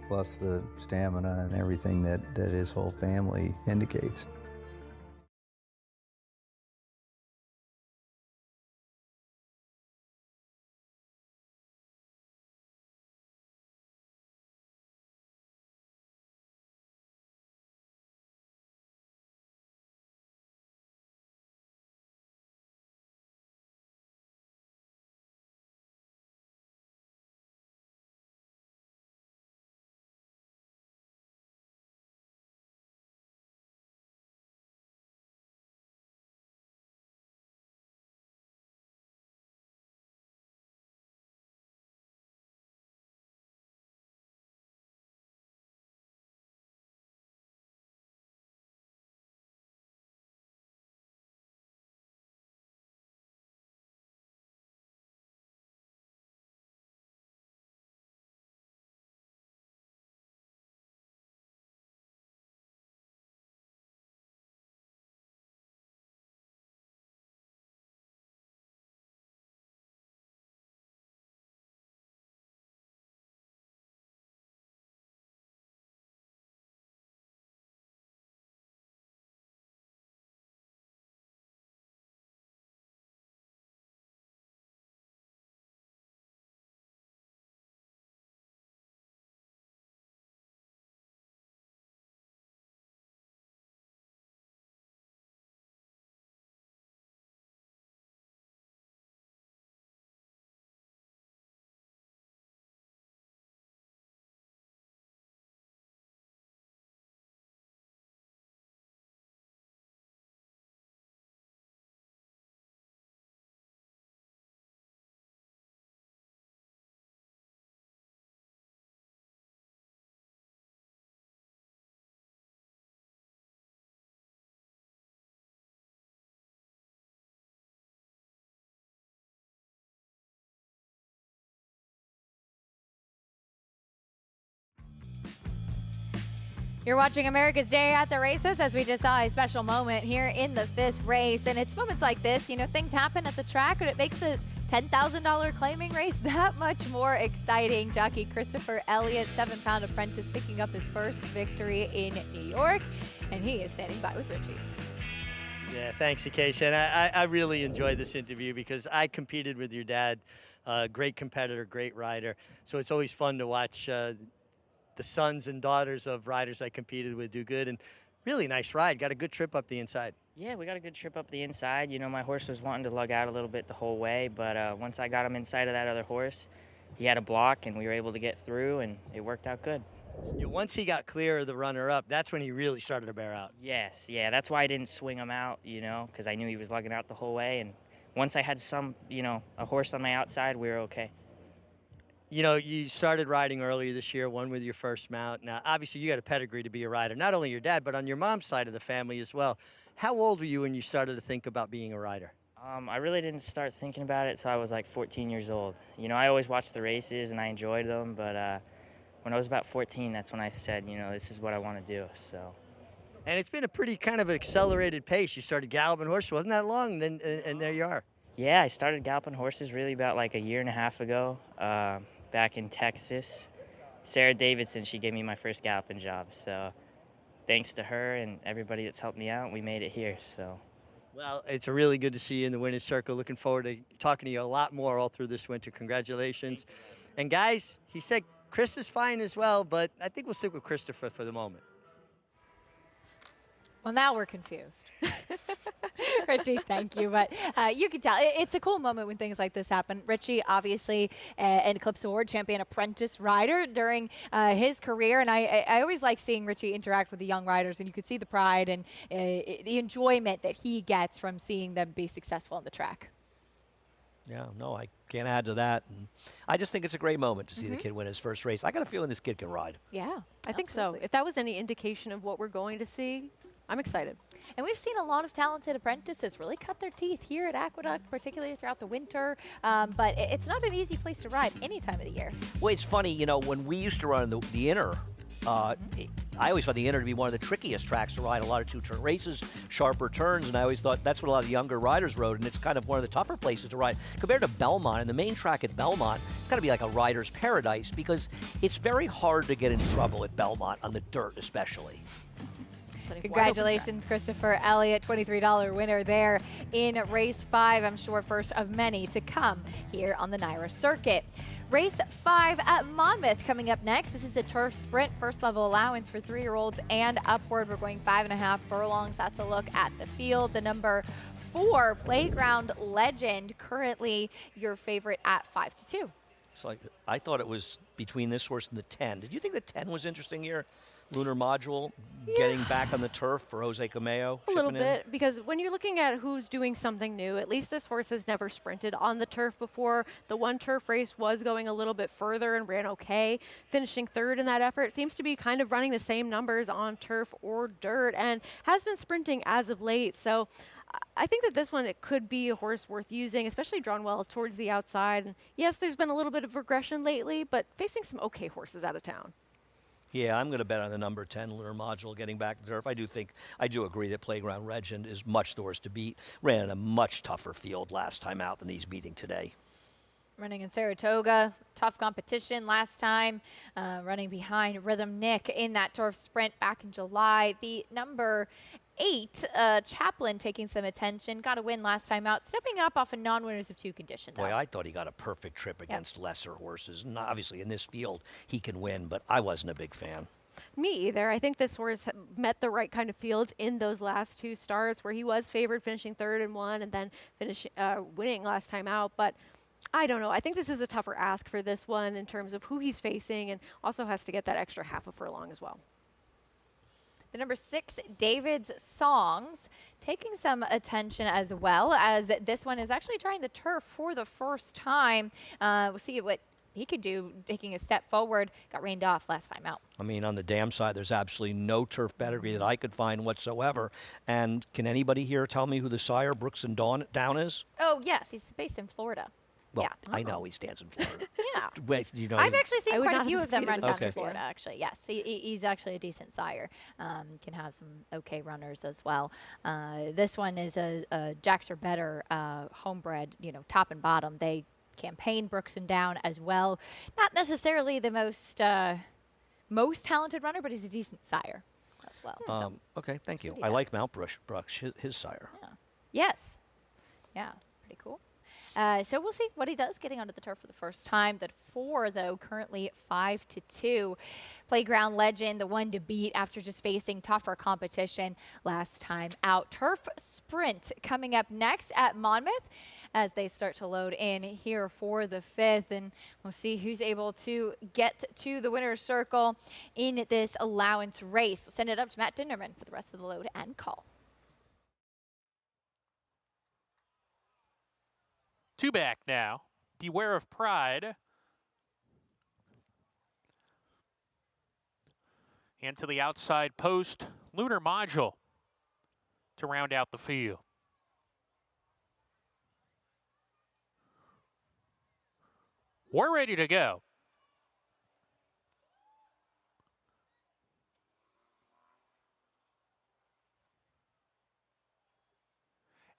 plus the stamina and everything that his whole family indicates. You're watching America's Day at the Races as we just saw a special moment here in the 5th race. And it's moments like this, you know, things happen at the track and it makes a $10,000 claiming race that much more exciting. Jockey Christopher Elliott, 7-pound apprentice, picking up his first victory in New York. And he is standing by with Richie. Yeah, thanks, Acacia. And I really enjoyed this interview because I competed with your dad, great competitor, great rider. So it's always fun to watch the sons and daughters of riders I competed with do good, and really nice ride. Got a good trip up the inside. Yeah, we got a good trip up the inside. You know, my horse was wanting to lug out a little bit the whole way, but once I got him inside of that other horse, he had a block and we were able to get through and it worked out good. Once he got clear of the runner-up, that's when he really started to bear out. Yes, yeah, that's why I didn't swing him out, you know, because I knew he was lugging out the whole way, and once I had a horse on my outside, we were okay. You know, you started riding earlier this year, won with your first mount. Now, obviously, you got a pedigree to be a rider, not only your dad, but on your mom's side of the family as well. How old were you when you started to think about being a rider? I really didn't start thinking about it until I was like 14 years old. You know, I always watched the races and I enjoyed them, but when I was about 14, that's when I said, you know, this is what I want to do, so. And it's been a pretty kind of accelerated pace. You started galloping horses, wasn't that long, and there you are. Yeah, I started galloping horses really about like a year and a half ago. Back in Texas. Sarah Davidson, she gave me my first galloping job. So thanks to her and everybody that's helped me out, we made it here. So. Well, it's really good to see you in the winner's circle. Looking forward to talking to you a lot more all through this winter. Congratulations. And guys, he said Chris is fine as well, but I think we'll stick with Christopher for the moment. Well, now we're confused. Richie, thank you. But you can tell it's a cool moment when things like this happen. Richie, obviously, an Eclipse Award champion apprentice rider during his career. And I always like seeing Richie interact with the young riders. And you could see the pride and the enjoyment that he gets from seeing them be successful on the track. Yeah, no, I can't add to that. And I just think it's a great moment to see the kid win his first race. I got a feeling this kid can ride. Yeah, I think so. If that was any indication of what we're going to see, I'm excited. And we've seen a lot of talented apprentices really cut their teeth here at Aqueduct, particularly throughout the winter. But it's not an easy place to ride any time of the year. Well, it's funny, you know, when we used to run the inner I always found the Inter to be one of the trickiest tracks to ride. A lot of two-turn races, sharper turns, and I always thought that's what a lot of younger riders rode, and it's kind of one of the tougher places to ride. Compared to Belmont, and the main track at Belmont, it's got to be like a rider's paradise because it's very hard to get in trouble at Belmont, on the dirt especially. Congratulations, Christopher Elliott, $23 winner there in race 5. I'm sure first of many to come here on the NYRA circuit. Race 5 at Monmouth coming up next. This is a turf sprint, first level allowance for 3-year-olds and upward. We're going 5.5 furlongs. That's a look at the field. The number 4 Playground Legend, currently your favorite at 5-2. It's like, I thought it was between this horse and the 10. Did you think the 10 was interesting here? Lunar Module getting back on the turf for Jose Cameo? A little bit, because when you're looking at who's doing something new, at least this horse has never sprinted on the turf before. The one turf race was going a little bit further and ran okay, finishing 3rd in that effort. Seems to be kind of running the same numbers on turf or dirt and has been sprinting as of late. So I think that this one, it could be a horse worth using, especially drawn well towards the outside. And yes, there's been a little bit of regression lately, but facing some okay horses out of town. Yeah, I'm going to bet on the number 10, Lunar Module, getting back to turf. I do agree that Playground Legend is much the horse to beat. Ran in a much tougher field last time out than he's beating today. Running in Saratoga, tough competition last time, running behind Rhythm Nick in that turf sprint back in July. The number 8, Chaplin, taking some attention, got a win last time out, stepping up off a non-winners of 2 condition. Boy, I thought he got a perfect trip against lesser horses. And obviously in this field he can win, but I wasn't a big fan. Me either. I think this horse met the right kind of fields in those last 2 starts where he was favored, finishing 3rd in one and then winning last time out. But I don't know. I think this is a tougher ask for this one in terms of who he's facing, and also has to get that extra half a furlong as well. The number 6, David's Songs, taking some attention as well, as this one is actually trying the turf for the first time. We'll see what he could do, taking a step forward. Got rained off last time out. I mean, on the dam side, there's absolutely no turf pedigree that I could find whatsoever. And can anybody here tell me who the sire, Brooks and Down, is? Oh, yes. He's based in Florida. Well, I know he stands in Florida. Yeah. Wait, you know, I've actually seen quite a few of them run down to Okay. Florida, actually. Yes, he's actually a decent sire. Can have some okay runners as well. This one is a Jacks or Better homebred, top and bottom. They campaign Brooks and Down as well. Not necessarily the most talented runner, but he's a decent sire as well. Okay, thank you. I like Mount Brooks, his sire. Yeah. Yes. Yeah, pretty cool. So we'll see what he does getting onto the turf for the first time. The 4, though, currently 5-2. Playground Legend, the one to beat after just facing tougher competition last time out. Turf Sprint coming up next at Monmouth as they start to load in here for the 5th. And we'll see who's able to get to the winner's circle in this allowance race. We'll send it up to Matt Dinnerman for the rest of the load and call. 2 back now. Beware of Pride. And to the outside post, Lunar Module to round out the field. We're ready to go.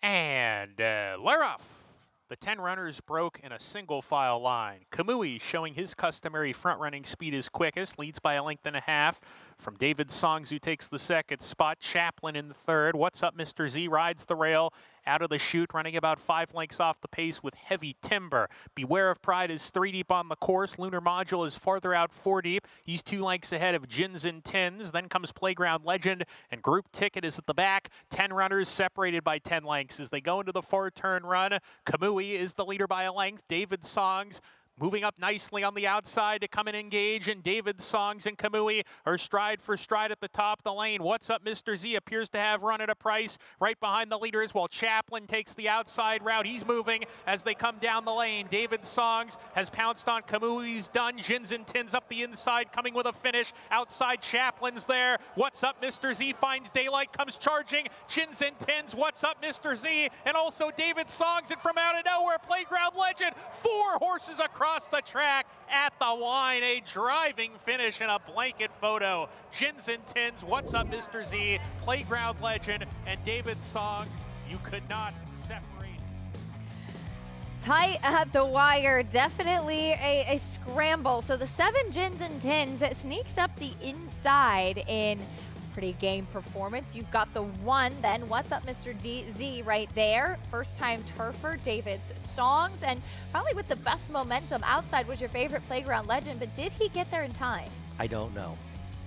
And they're off. The 10 runners broke in a single file line. Kamui, showing his customary front-running speed, is quickest, leads by a length and a half. From David Songs, who takes the 2nd spot. Chaplin in the 3rd. What's Up, Mr. Z rides the rail out of the chute, running about 5 lengths off the pace with Heavy Timber. Beware of Pride is 3 deep on the course. Lunar Module is farther out 4 deep. He's 2 lengths ahead of Gins and Tins. Then comes Playground Legend, and Group Ticket is at the back. 10 runners separated by 10 lengths as they go into the 4-turn run. Kamui is the leader by a length. David Songs moving up nicely on the outside to come and engage, and David Songs and Kamui are stride for stride at the top of the lane. What's Up, Mr. Z appears to have run at a price right behind the leaders, while Chaplin takes the outside route. He's moving as they come down the lane. David Songs has pounced on Kamui's done. Gins and Tins up the inside, coming with a finish. Outside, Chaplin's there. What's Up, Mr. Z finds daylight, comes charging. Gins and Tins, What's Up, Mr. Z, and also David Songs, and from out of nowhere, Playground Legend Legend. 4 horses across the track at the line. A driving finish and a blanket photo. Gins and Tins, What's Up, Mr. Z, Playground Legend, and David Songs. You could not separate. Tight at the wire, definitely a scramble. So the 7 Gins and Tins sneaks up the inside in pretty game performance. You've got the 1, then What's Up, Mr. DZ right there. First time turfer, David's Songs, and probably with the best momentum outside was your favorite Playground Legend, but did he get there in time? I don't know.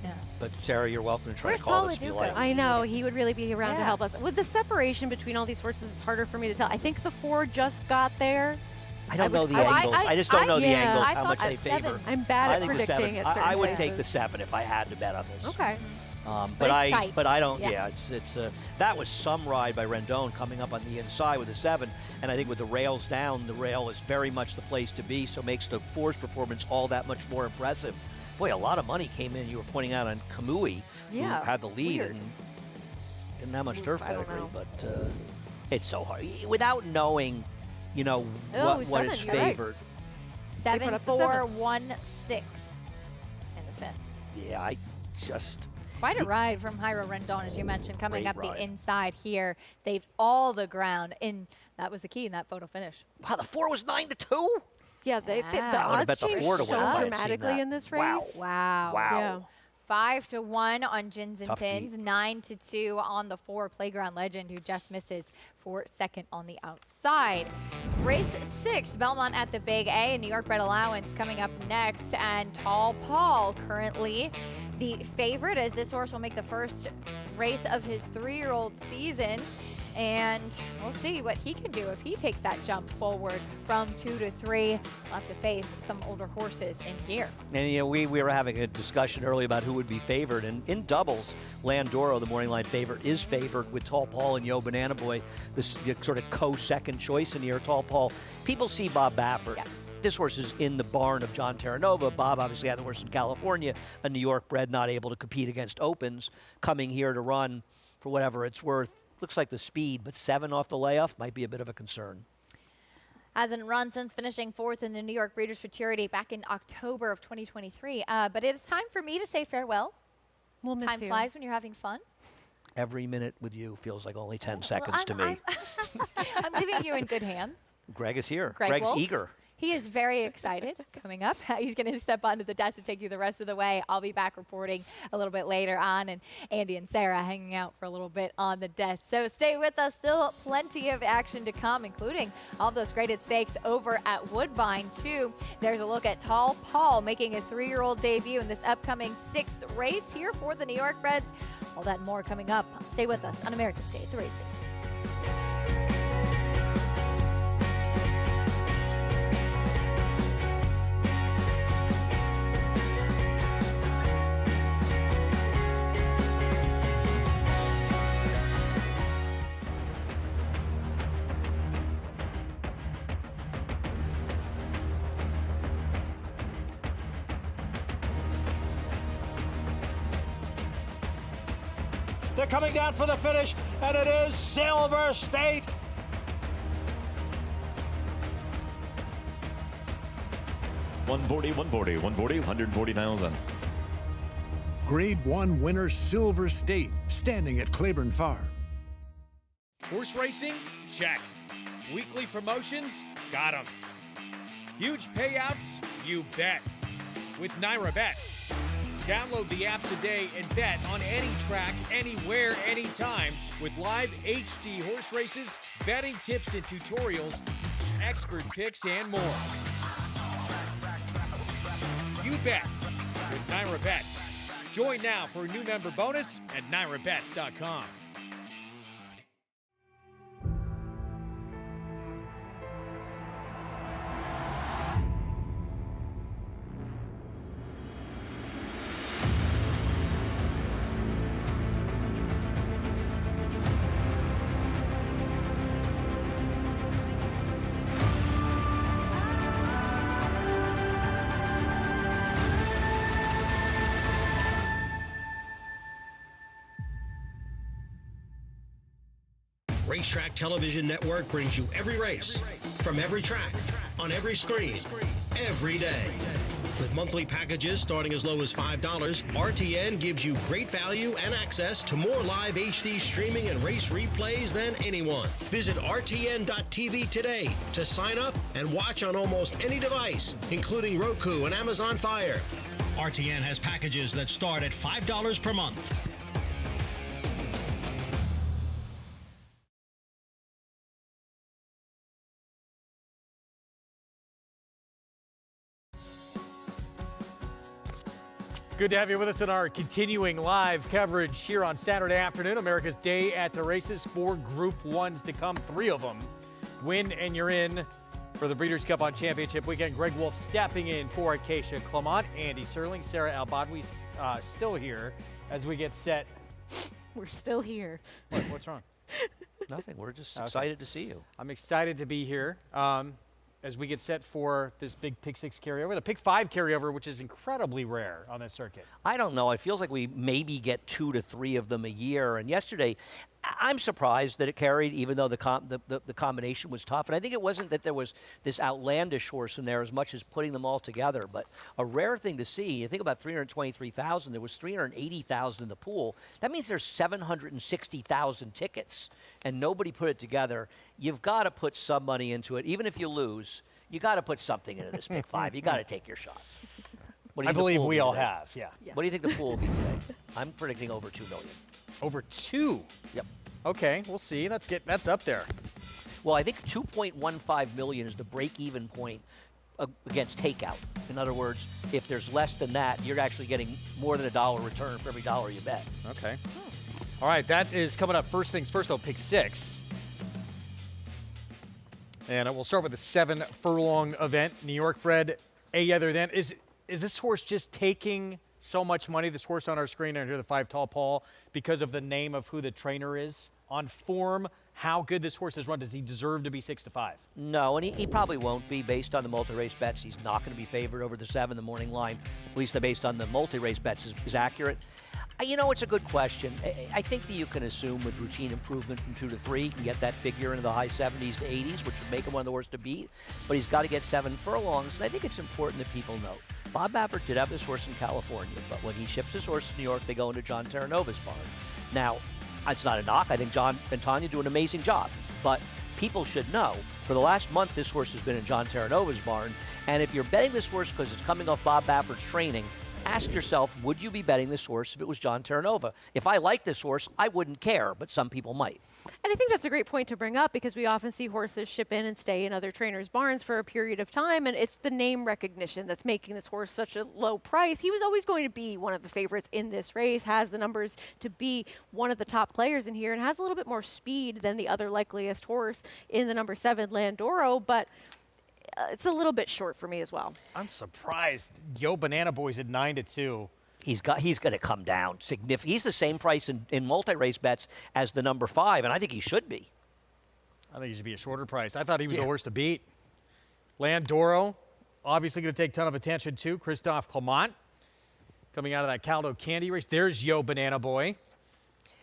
Yeah. But Sarah, you're welcome to try Where's to call Paul this if you Laduca? like. I know, he would really be around to help us. With the separation between all these horses, it's harder for me to tell. I think the 4 just got there. I don't know the angles. I just don't know the angles, how much they favor. I'm bad I at think the predicting 7. at certain I would places. take the 7 if I had to bet on this. Okay. But it's tight. I don't. Yeah. Yeah, it's that was some ride by Rendon coming up on the inside with the 7, and I think with the rails down, the rail is very much the place to be. So makes the 4's performance all that much more impressive. Boy, a lot of money came in. You were pointing out on Kamui, who had the lead and didn't have much turf pedigree, but it's so hard without knowing, you know, what is favored. 7, 4, 1, 6 in the 5th. Yeah, I just. Quite a ride from Jairo Rendon, as you mentioned, coming Great up ride. the inside here. Saved all the ground, and that was the key in that photo finish. Wow, the 4 was 9-2. Yeah, the I odds bet the changed 4 to so win if I had seen dramatically that. in this race. Wow. Yeah. 5-1 on Gins and Tough Tins, beat. 9-2 on the 4 Playground Legend, who just misses for second on the outside. Race 6, Belmont at the Big A, New York Bred Allowance coming up next, and Tall Paul currently the favorite, as this horse will make the first race of his 3-year-old season. And we'll see what he can do if he takes that jump forward from 2 to 3. We'll have to face some older horses in here. And you know, we were having a discussion earlier about who would be favored, and in doubles, Landoro, the morning line favorite, is favored with Tall Paul and Yo Banana Boy, this sort of co-second choice in here. Tall Paul, people see Bob Baffert. Yeah. This horse is in the barn of John Terranova. Bob obviously had the horse in California, a New York bred, not able to compete against opens, coming here to run for whatever it's worth. Looks like the speed, but 7 off the layoff might be a bit of a concern. Hasn't run since finishing 4th in the New York Breeders' Futurity back in October of 2023. But it's time for me to say farewell. We'll miss Time you. flies when you're having fun. Every minute with you feels like only 10 seconds to me. I'm leaving you in good hands. Greg is here. Greg Greg's Wolf. eager. He is very excited coming up. He's going to step onto the desk to take you the rest of the way. I'll be back reporting a little bit later on, and Andy and Sarah hanging out for a little bit on the desk. So stay with us. Still plenty of action to come, including all those graded stakes over at Woodbine, too. There's a look at Tall Paul making his 3-year-old debut in this upcoming 6th race here for the New York Reds. All that and more coming up. Stay with us on America's Day at the Races. They're coming down for the finish, and it is Silver State. $140,000. Grade 1 winner Silver State, standing at Claiborne Farm. Horse racing? Check. Weekly promotions? Got 'em. Huge payouts? You bet. With Naira Bets. Download the app today and bet on any track, anywhere, anytime with live HD horse races, betting tips and tutorials, expert picks, and more. You bet with Naira Bets. Join now for a new member bonus at NairaBets.com. Racetrack Television Network brings you every race from every track on every screen, every day. With monthly packages starting as low as $5, RTN gives you great value and access to more live HD streaming and race replays than anyone. Visit RTN.tv today to sign up and watch on almost any device, including Roku and Amazon Fire. RTN has packages that start at $5 per month. Good to have you with us in our continuing live coverage here on Saturday afternoon. America's Day at the Races. 4 Group 1s to come, 3 of them. Win and you're in for the Breeders' Cup on Championship Weekend. Greg Wolf stepping in for Acacia Clement. Andy Serling, Sarah Albadwi still here as we get set. We're still here. What's wrong? Nothing. We're just excited to see you. I'm excited to be here. As we get set for this big Pick 6 carryover, the Pick 5 carryover, which is incredibly rare on this circuit. I don't know. It feels like we maybe get 2 to 3 of them a year. And yesterday, I'm surprised that it carried, even though the combination was tough. And I think it wasn't that there was this outlandish horse in there as much as putting them all together. But a rare thing to see. You think about 323,000. There was 380,000 in the pool. That means there's 760,000 tickets, and nobody put it together. You've got to put some money into it, even if you lose. You got to put something into this Pick 5. You got to take your shot. I believe we all have. Yeah. What do you think the pool will be today? I'm predicting over 2 million. Over 2? Yep. Okay, we'll see. That's up there. Well, I think 2.15 million is the break-even point against takeout. In other words, if there's less than that, you're actually getting more than $1 return for every dollar you bet. Okay. All right, that is coming up. First things first, though, Pick 6. And we'll start with the 7-furlong event, New York bred. A other than is this horse just taking so much money? This horse on our screen under the 5 Tall Paul, because of the name of who the trainer is on form. How good this horse has run? Does he deserve to be 6-5? No, and he probably won't be based on the multi-race bets. He's not going to be favored over the 7 the morning line, at least based on the multi-race bets is accurate. You know, it's a good question. I think that you can assume with routine improvement from 2 to 3, you can get that figure into the high 70s to 80s, which would make him one of the horses to beat. But he's got to get 7 furlongs, and I think it's important that people know. Bob Baffert did have this horse in California, but when he ships his horse to New York, they go into John Terranova's barn. Now, it's not a knock. I think John and Tanya do an amazing job. But people should know, for the last month, this horse has been in John Terranova's barn. And if you're betting this horse because it's coming off Bob Baffert's training, ask yourself, would you be betting this horse if it was John Terranova? If I like this horse, I wouldn't care, but some people might. And I think that's a great point to bring up, because we often see horses ship in and stay in other trainers' barns for a period of time, and it's the name recognition that's making this horse such a low price. He was always going to be one of the favorites in this race, has the numbers to be one of the top players in here, and has a little bit more speed than the other likeliest horse in the number 7, Landoro, but it's a little bit short for me as well. I'm surprised. Yo Banana Boy's at 9-2. He's going to come down significantly. He's the same price in multi-race bets as the number 5, and I think he should be. I think he should be a shorter price. I thought he was the horse to beat. Landoro, obviously going to take a ton of attention too. Christophe Clement coming out of that Caldo Candy race. There's Yo Banana Boy.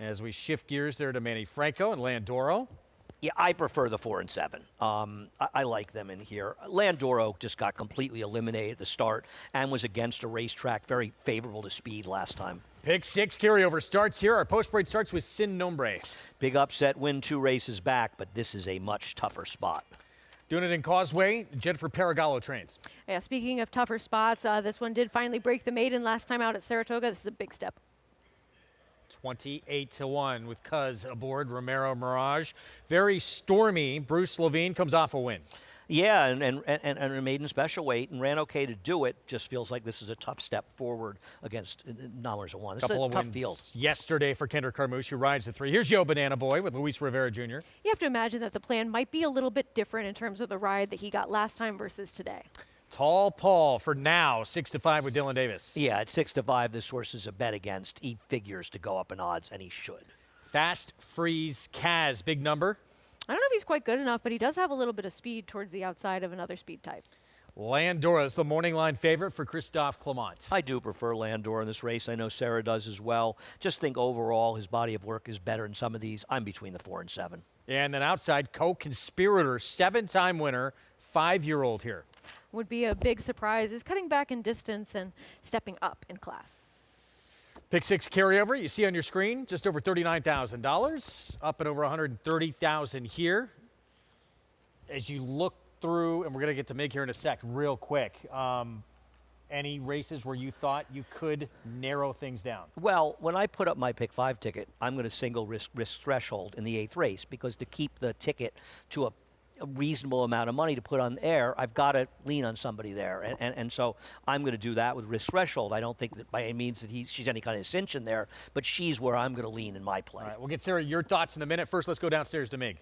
As we shift gears there to Manny Franco and Landoro. Yeah, I prefer the 4 and 7. I like them in here. Landoro just got completely eliminated at the start and was against a racetrack very favorable to speed last time. Pick 6 carryover starts here. Our post-parade starts with Sin Nombre. Big upset, win 2 races back, but this is a much tougher spot. Doing it in Causeway, Jennifer Paragallo trains. Yeah, speaking of tougher spots, this one did finally break the maiden last time out at Saratoga. This is a big step. 28-1 with Cuz aboard. Romero Mirage. Very stormy. Bruce Levine comes off a win. Yeah, and a maiden special weight and ran okay to do it. Just feels like this is a tough step forward against numbers of 1. This is a tough field. Yesterday for Kendra Carmouche, who rides the 3. Here's Yo Banana Boy with Luis Rivera Jr. You have to imagine that the plan might be a little bit different in terms of the ride that he got last time versus today. Tall Paul for now, 6-5 with Dylan Davis. Yeah, at 6-5, this horse is a bet against. He figures to go up in odds, and he should. Fast Freeze Kaz, big number. I don't know if he's quite good enough, but he does have a little bit of speed towards the outside of another speed type. Landora is the morning line favorite for Christophe Clement. I do prefer Landora in this race. I know Sarah does as well. Just think overall his body of work is better in some of these. I'm between the 4 and 7. And then outside, Co-Conspirator, 7-time winner, 5-year-old here. Would be a big surprise. Is cutting back in distance and stepping up in class. Pick 6 carryover, you see on your screen, just over $39,000, up and over $130,000 here. As you look through, and we're going to get to Mig here in a sec, real quick. Any races where you thought you could narrow things down? Well, when I put up my pick 5 ticket, I'm going to single risk threshold in the 8th race, because to keep the ticket to a reasonable amount of money to put on air, I've got to lean on somebody there. And so I'm going to do that with risk threshold. I don't think that by any means that she's any kind of cinch in there, but she's where I'm going to lean in my play. All right, we'll get Sarah your thoughts in a minute. First, let's go downstairs to Mig.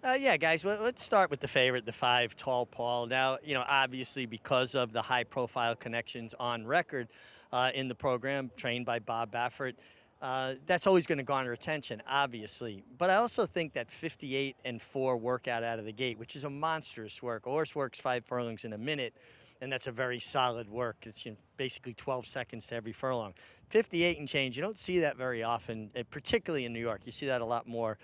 Yeah, guys, let's start with the favorite, the 5, Tall Paul. Now, obviously because of the high-profile connections on record in the program, trained by Bob Baffert, that's always going to garner attention, obviously. But I also think that 58-4 workout out of the gate, which is a monstrous work. A horse works 5 furlongs in a minute, and that's a very solid work. It's basically 12 seconds to every furlong. 58 and change, you don't see that very often, particularly in New York. You see that a lot more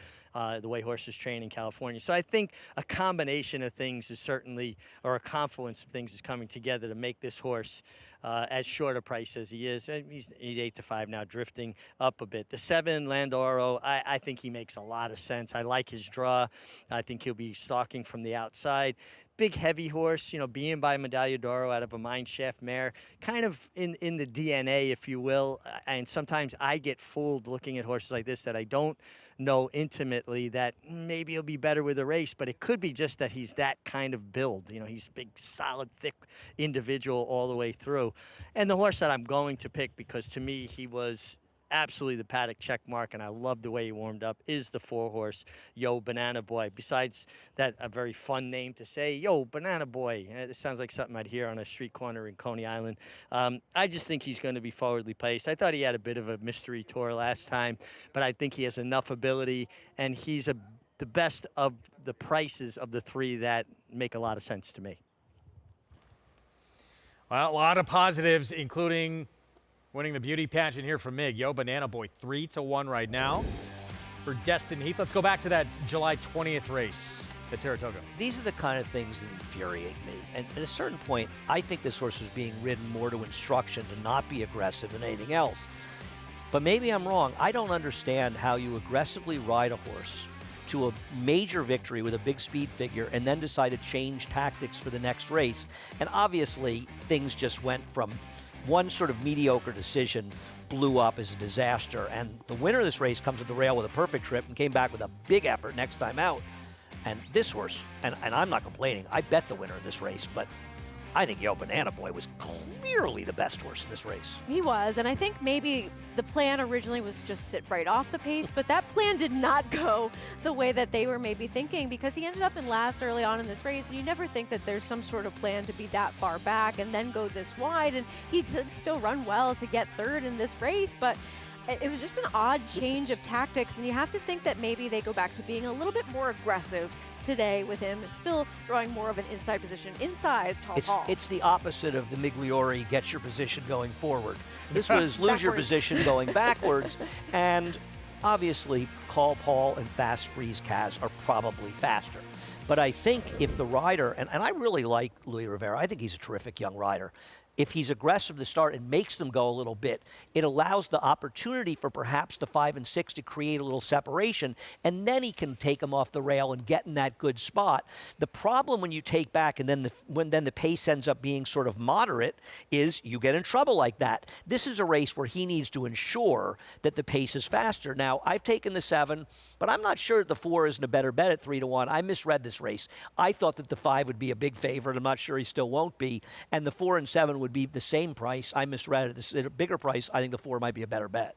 the way horses train in California. So I think a combination of things is certainly, or a confluence of things is coming together to make this horse as short a price as he is. He's 8-5 now, drifting up a bit. The 7, Landoro, I think he makes a lot of sense. I like his draw. I think he'll be stalking from the outside. Big, heavy horse, being by Medaglia d'Oro out of a mine shaft mare, kind of in the DNA, if you will. And sometimes I get fooled looking at horses like this that I don't know intimately, that maybe he'll be better with a race, but it could be just that he's that kind of build. He's big, solid, thick individual all the way through. And the horse that I'm going to pick, because to me he was absolutely the paddock check mark, and I love the way he warmed up, is the 4-horse Yo Banana Boy. Besides that, a very fun name to say, Yo Banana Boy. It sounds like something I'd hear on a street corner in Coney Island. I just think he's going to be forwardly placed. I thought he had a bit of a mystery tour last time, but I think he has enough ability, and he's the best of the prices of the 3 that make a lot of sense to me. Well, a lot of positives, including winning the beauty pageant here from Mig. Yo Banana Boy, 3-1 right now for Destin Heath. Let's go back to that July 20th race at Saratoga. These are the kind of things that infuriate me. And at a certain point, I think this horse was being ridden more to instruction to not be aggressive than anything else. But maybe I'm wrong. I don't understand how you aggressively ride a horse to a major victory with a big speed figure and then decide to change tactics for the next race. And obviously, things just went from one sort of mediocre decision blew up as a disaster, and the winner of this race comes at the rail with a perfect trip and came back with a big effort next time out. And this horse, and I'm not complaining, I bet the winner of this race, but I think Yo Banana Boy was clearly the best horse in this race. He was, and I think maybe the plan originally was just sit right off the pace, but that plan did not go the way that they were maybe thinking, because he ended up in last early on in this race. You never think that there's some sort of plan to be that far back and then go this wide, and he did still run well to get 3rd in this race, but it was just an odd change of tactics, and you have to think that maybe they go back to being a little bit more aggressive today with him, still drawing more of an inside position, inside Tall Paul. It's the opposite of the Migliori get your position going forward. This was lose your position going backwards, and obviously Tall Paul and Fast Freeze Kaz are probably faster. But I think if the rider, and I really like Luis Rivera, I think he's a terrific young rider. If he's aggressive to start and makes them go a little bit, it allows the opportunity for perhaps the 5 and 6 to create a little separation, and then he can take them off the rail and get in that good spot. The problem when you take back and then when the pace ends up being sort of moderate is you get in trouble like that. This is a race where he needs to ensure that the pace is faster. Now, I've taken the 7, but I'm not sure that the 4 isn't a better bet at 3-1. I misread this race. I thought that the 5 would be a big favorite. I'm not sure he still won't be, and the 4 and 7 would be the same price. I misread it. This is a bigger price. I think the 4 might be a better bet.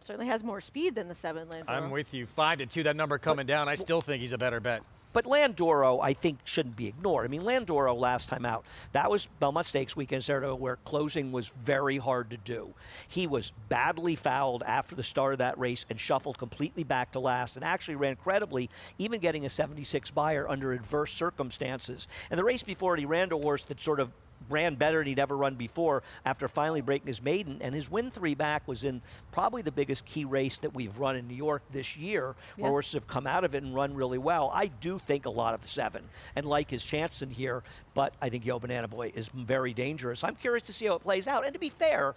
Certainly has more speed than the 7, Landoro. I'm with you. 5-2, that number coming down. I still think he's a better bet. But Landoro, I think, shouldn't be ignored. I mean, Landoro last time out, that was Belmont Stakes weekend, Saratoga, where closing was very hard to do. He was badly fouled after the start of that race and shuffled completely back to last, and actually ran credibly, even getting a 76 buyer under adverse circumstances. And the race before it, he ran to a horse that sort of ran better than he'd ever run before after finally breaking his maiden, and his win 3 back was in probably the biggest key race that we've run in New York this year, where horses have come out of it and run really well. I do think a lot of the 7 and like his chance in here, but I think Yo Banana Boy is very dangerous. I'm curious to see how it plays out, and to be fair,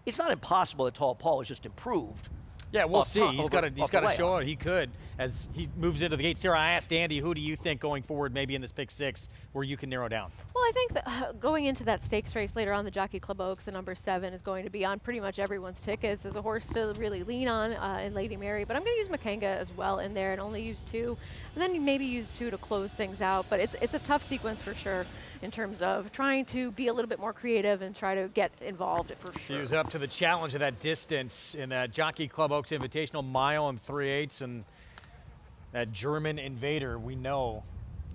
it's not impossible that Tall Paul has just improved. Yeah, we'll see. He's got to show it. He could as he moves into the gate. Sarah, I asked Andy, who do you think going forward maybe in this pick 6 where you can narrow down? Well, I think that going into that stakes race later on, the Jockey Club Oaks, the number 7 is going to be on pretty much everyone's tickets as a horse to really lean on in Lady Mary. But I'm going to use Makenga as well in there and only use 2. And then maybe use 2 to close things out. But it's a tough sequence for sure in terms of trying to be a little bit more creative and try to get involved for sure. She was up to the challenge of that distance in that Jockey Club Oaks Invitational mile and 3/8, and that German Invader we know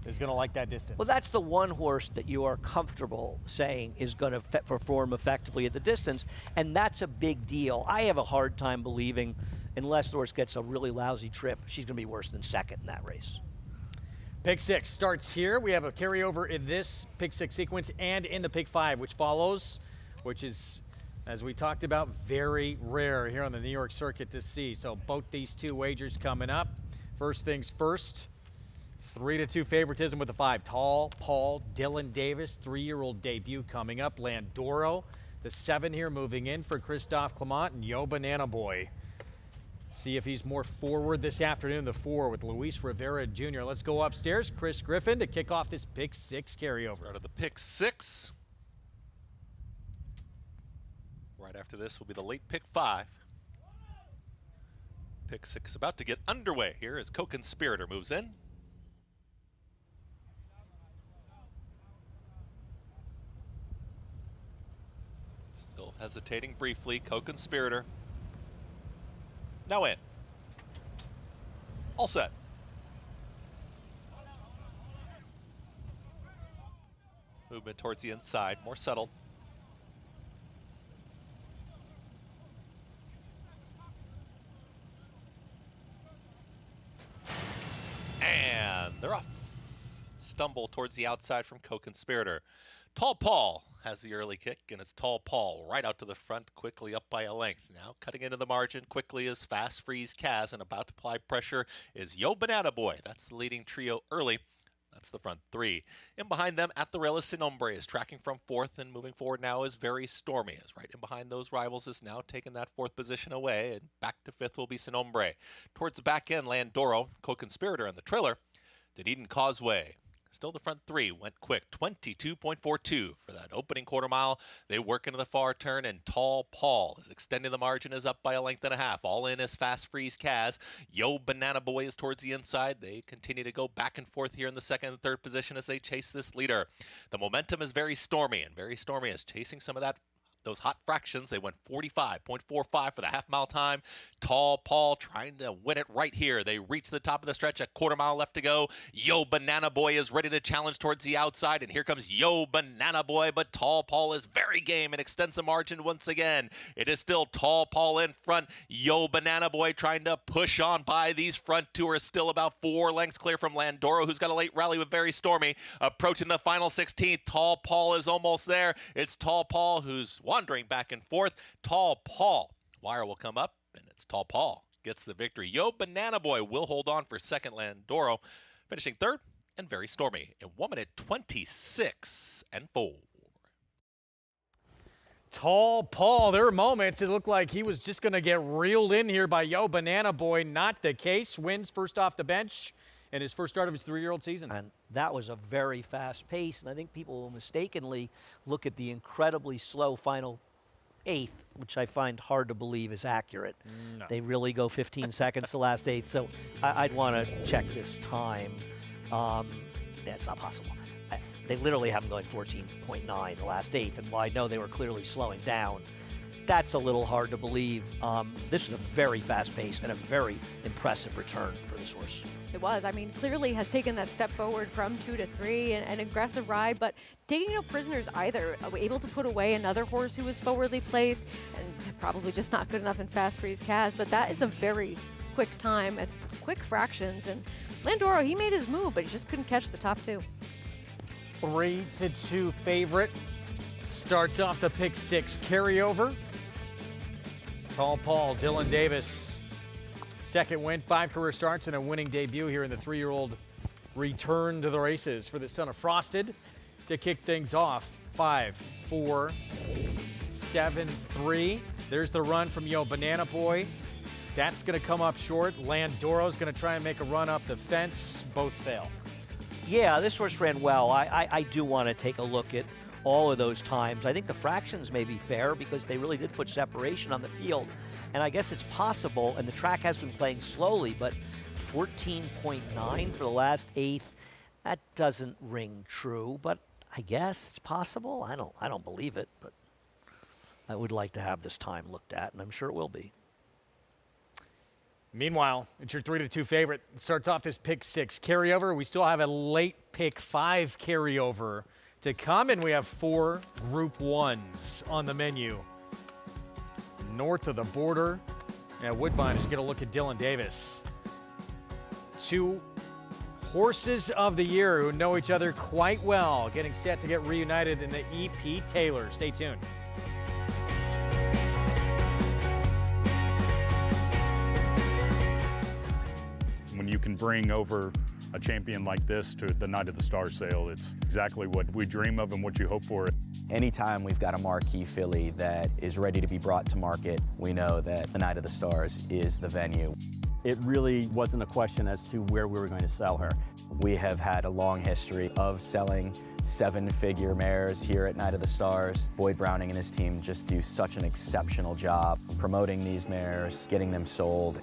is going to like that distance. Well, that's the one horse that you are comfortable saying is going to perform effectively at the distance, and that's a big deal. I have a hard time believing, unless the horse gets a really lousy trip, she's going to be worse than second in that race. Pick 6 starts here. We have a carryover in this pick 6 sequence and in the pick 5, which follows, which is, as we talked about, very rare here on the New York circuit to see. So both these 2 wagers coming up. First things first, 3-2 favoritism with the 5. Tall Paul, Dylan Davis, 3-year-old debut coming up. Landoro, the 7 here moving in for Christophe Clement, and Yo Banana Boy. See if he's more forward this afternoon, the 4 with Luis Rivera Jr. Let's go upstairs. Chris Griffin to kick off this pick 6 carryover. Out of the pick 6. Right after this will be the late pick 5. Pick 6 about to get underway here as Co-Conspirator moves in. Still hesitating briefly, Co-Conspirator. Now in. All set. Movement towards the inside, more settled. And they're off. Stumble towards the outside from Co-Conspirator. Tall Paul has the early kick, and it's Tall Paul right out to the front, quickly up by a length. Now cutting into the margin quickly is Fast Freeze Kaz, and about to apply pressure is Yo Banana Boy. That's the leading trio early. That's the front 3. In behind them at the rail is Sin Hombre, is tracking from 4th, and moving forward now is Very Stormy. Is right in behind those rivals, is now taking that 4th position away, and back to 5th will be Sin Hombre. Towards the back end, Landoro, Co-Conspirator, and the trailer, Dunedin Causeway. Still the front 3 went quick, 22.42 for that opening quarter mile. They work into the far turn, and Tall Paul is extending the margin, is up by a length and a half. All in is Fast Freeze Kaz. Yo Banana Boy is towards the inside. They continue to go back and forth here in the 2nd and 3rd position as they chase this leader. The momentum is Very Stormy, and Very Stormy is chasing some of those hot fractions. They went 45.45 for the half-mile time. Tall Paul trying to win it right here. They reach the top of the stretch, a quarter mile left to go. Yo Banana Boy is ready to challenge towards the outside, and here comes Yo Banana Boy, but Tall Paul is very game and extends the margin once again. It is still Tall Paul in front. Yo Banana Boy trying to push on by. These front 2 are still about 4 lengths clear from Landoro, who's got a late rally with Very Stormy. Approaching the final 16th, Tall Paul is almost there. It's Tall Paul who's wandering back and forth. Tall Paul. Wire will come up, and it's Tall Paul gets the victory. Yo Banana Boy will hold on for 2nd. Landoro finishing 3rd, and Very Stormy in 1:26.4. Tall Paul, there were moments it looked like he was just going to get reeled in here by Yo Banana Boy. Not the case. Wins first off the bench in his first start of his 3-year-old season. And that was a very fast pace, and I think people will mistakenly look at the incredibly slow final 8th, which I find hard to believe is accurate. No. They really go 15 seconds the last 8th, so I'd want to check this time. It's not possible. They literally have them going 14.9 the last 8th, and while I know they were clearly slowing down, that's a little hard to believe. This is a very fast pace and a very impressive return for this horse. It was. I mean, clearly has taken that step forward from 2 to 3, and an aggressive ride, but taking no prisoners either. Able to put away another horse who was forwardly placed, and probably just not good enough in Fast Freeze Kaz, but that is a very quick time at quick fractions. And Landoro, he made his move, but he just couldn't catch the top 2. 3-2 favorite starts off the pick 6 carryover. Tall Paul, Dylan Davis, second win, 5 career starts and a winning debut here in the 3-year-old return to the races for the son of Frosted to kick things off. 5, 4, 7, 3. There's the run from Banana Boy. That's going to come up short. Landoro's going to try and make a run up the fence. Both fail. Yeah, this horse ran well. I do want to take a look at all of those times. I think the fractions may be fair because they really did put separation on the field. And I guess it's possible, and the track has been playing slowly, but 14.9 for the last 8th, that doesn't ring true, but I guess it's possible. I don't believe it, but I would like to have this time looked at, and I'm sure it will be. Meanwhile, it's your 3-2 favorite. It starts off this pick 6 carryover. We still have a late pick 5 carryover to come, and we have 4 Group 1s on the menu. North of the border, Woodbine is going to look at Dylan Davis. 2 horses of the year who know each other quite well, getting set to get reunited in the EP Taylor. Stay tuned. When you can bring over a champion like this to the Night of the Star sale, it's exactly what we dream of and what you hope for. Anytime we've got a marquee filly that is ready to be brought to market, we know that the Night of the Stars is the venue. It really wasn't a question as to where we were going to sell her. We have had a long history of selling 7-figure mares here at Night of the Stars. Boyd Browning and his team just do such an exceptional job promoting these mares, getting them sold.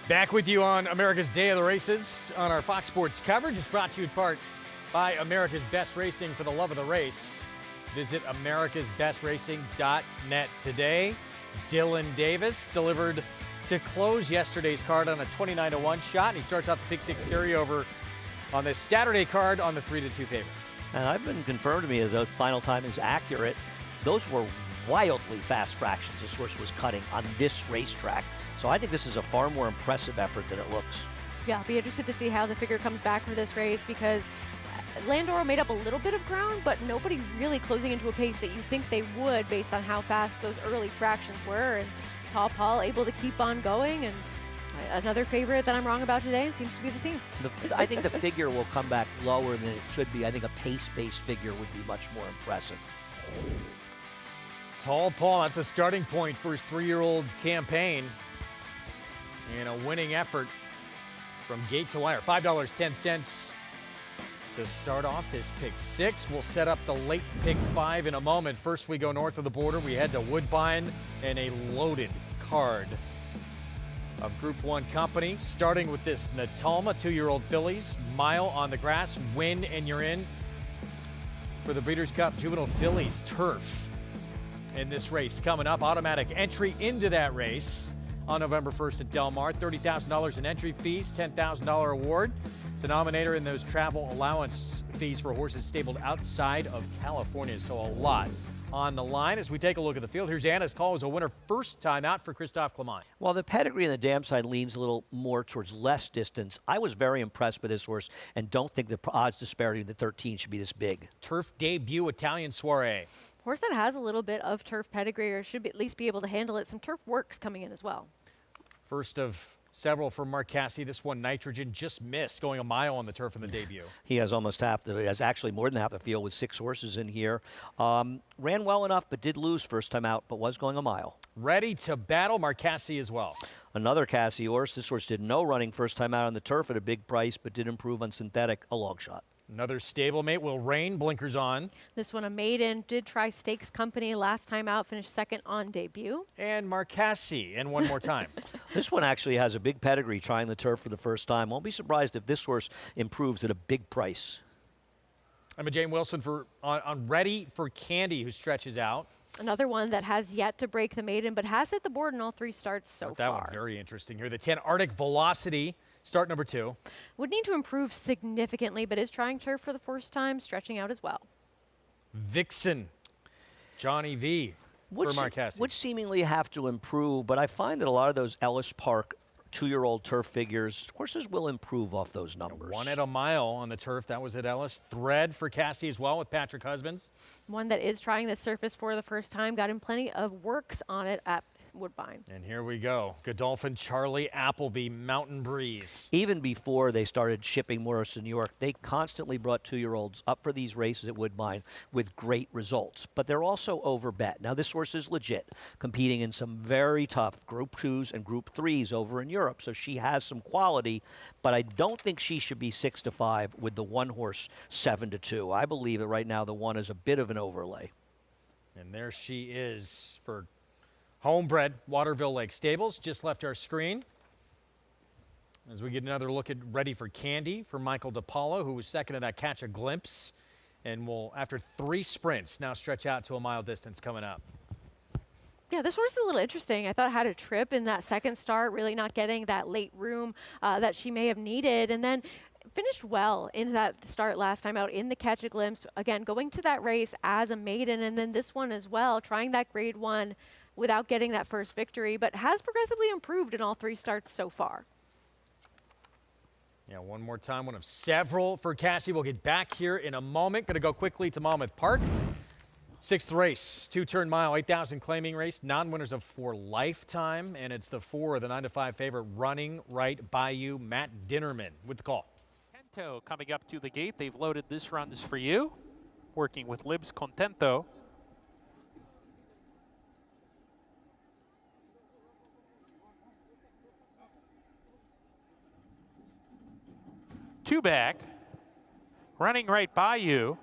Back with you on America's Day of the Races on our Fox Sports coverage. It's brought to you in part by America's Best Racing for the love of the race. Visit americasbestracing.net today. Dylan Davis delivered to close yesterday's card on a 29-1 shot, and he starts off the pick 6 carryover on this Saturday card on the 3-2 favorite. And I've been confirmed to me that the final time is accurate. Those were wildly fast fractions this horse was cutting on this racetrack. So I think this is a far more impressive effort than it looks. Yeah, I'll be interested to see how the figure comes back for this race because Landoro made up a little bit of ground, but nobody really closing into a pace that you think they would based on how fast those early fractions were. And Tall Paul able to keep on going, and another favorite that I'm wrong about today, and seems to be the theme. I think the figure will come back lower than it should be. I think a pace-based figure would be much more impressive. Tall Paul, that's a starting point for his 3-year-old campaign. And a winning effort from gate to wire. $5.10 to start off this pick 6. We'll set up the late pick 5 in a moment. First, we go north of the border. We head to Woodbine and a loaded card of Group 1 company, starting with this Natalma 2-year-old fillies. Mile on the grass, win and you're in for the Breeders' Cup Juvenile Fillies Turf. In this race coming up, automatic entry into that race on November 1st at Del Mar. $30,000 in entry fees, $10,000 award. Denominator in those travel allowance fees for horses stabled outside of California. So a lot on the line as we take a look at the field. Here's Anna's call as a winner first time out for Christophe Clement. Well, the pedigree on the dam side leans a little more towards less distance. I was very impressed with this horse and don't think the odds disparity of the 13 should be this big. Turf debut Italian Soiree. Horse that has a little bit of turf pedigree or should at least be able to handle it. Some turf works coming in as well. First of several from Mark Cassidy. This one, Nitrogen, just missed going a mile on the turf in the debut. He has almost half the, has actually more than half the field with 6 horses in here. Ran well enough, but did lose first time out, but was going a mile. Ready to battle, Mark Cassidy as well. Another Cassidy horse. This horse did no running first time out on the turf at a big price, but did improve on synthetic, a long shot. Another stablemate will Rain, blinkers on. This one a maiden, did try Stakes Company last time out, finished second on debut. And Marcassi, and one more time. This one actually has a big pedigree trying the turf for the first time. Won't be surprised if this horse improves at a big price. Emma Jane Wilson on Ready for Candy, who stretches out. Another one that has yet to break the maiden, but has hit the board in all 3 starts so far. That one very interesting here. The 10 Arctic Velocity. Start number 2. Would need to improve significantly, but is trying turf for the first time, stretching out as well. Vixen, Johnny V for Mark Cassidy. Would seemingly have to improve, but I find that a lot of those Ellis Park 2-year-old turf figures, horses will improve off those numbers. One at a mile on the turf. That was at Ellis. Thread for Cassidy as well with Patrick Husbands. One that is trying the surface for the first time. Got him plenty of works on it at Woodbine. And here we go. Godolphin, Charlie Appleby, Mountain Breeze. Even before they started shipping Morris to New York, they constantly brought 2-year-olds up for these races at Woodbine with great results. But they're also overbet. Now, this horse is legit, competing in some very tough Group 2s and Group 3s over in Europe. So she has some quality, but I don't think she should be 6-5 with the one horse 7-2. I believe that right now the one is a bit of an overlay. And there she is for Homebred, Waterville Lake Stables, just left our screen. As we get another look at Ready for Candy for Michael DePaulo, who was second in that Catch a Glimpse. And will, after 3 sprints, now stretch out to a mile distance coming up. Yeah, this horse is a little interesting. I thought it had a trip in that second start, really not getting that late room that she may have needed. And then finished well in that start last time out in the Catch a Glimpse. Again, going to that race as a maiden, and then this one as well, trying that Grade 1 without getting that first victory, but has progressively improved in all 3 starts so far. Yeah, one more time, one of several for Cassie. We'll get back here in a moment. Going to go quickly to Monmouth Park. 6th race, 2-turn mile, 8,000 claiming race. Non-winners of For Lifetime, and it's the 4, the 9-5 favorite, Running Right by You, Matt Dinnerman with the call. Contento coming up to the gate. They've loaded this runs for you, working with Libs Contento. Two back, Running Right by You.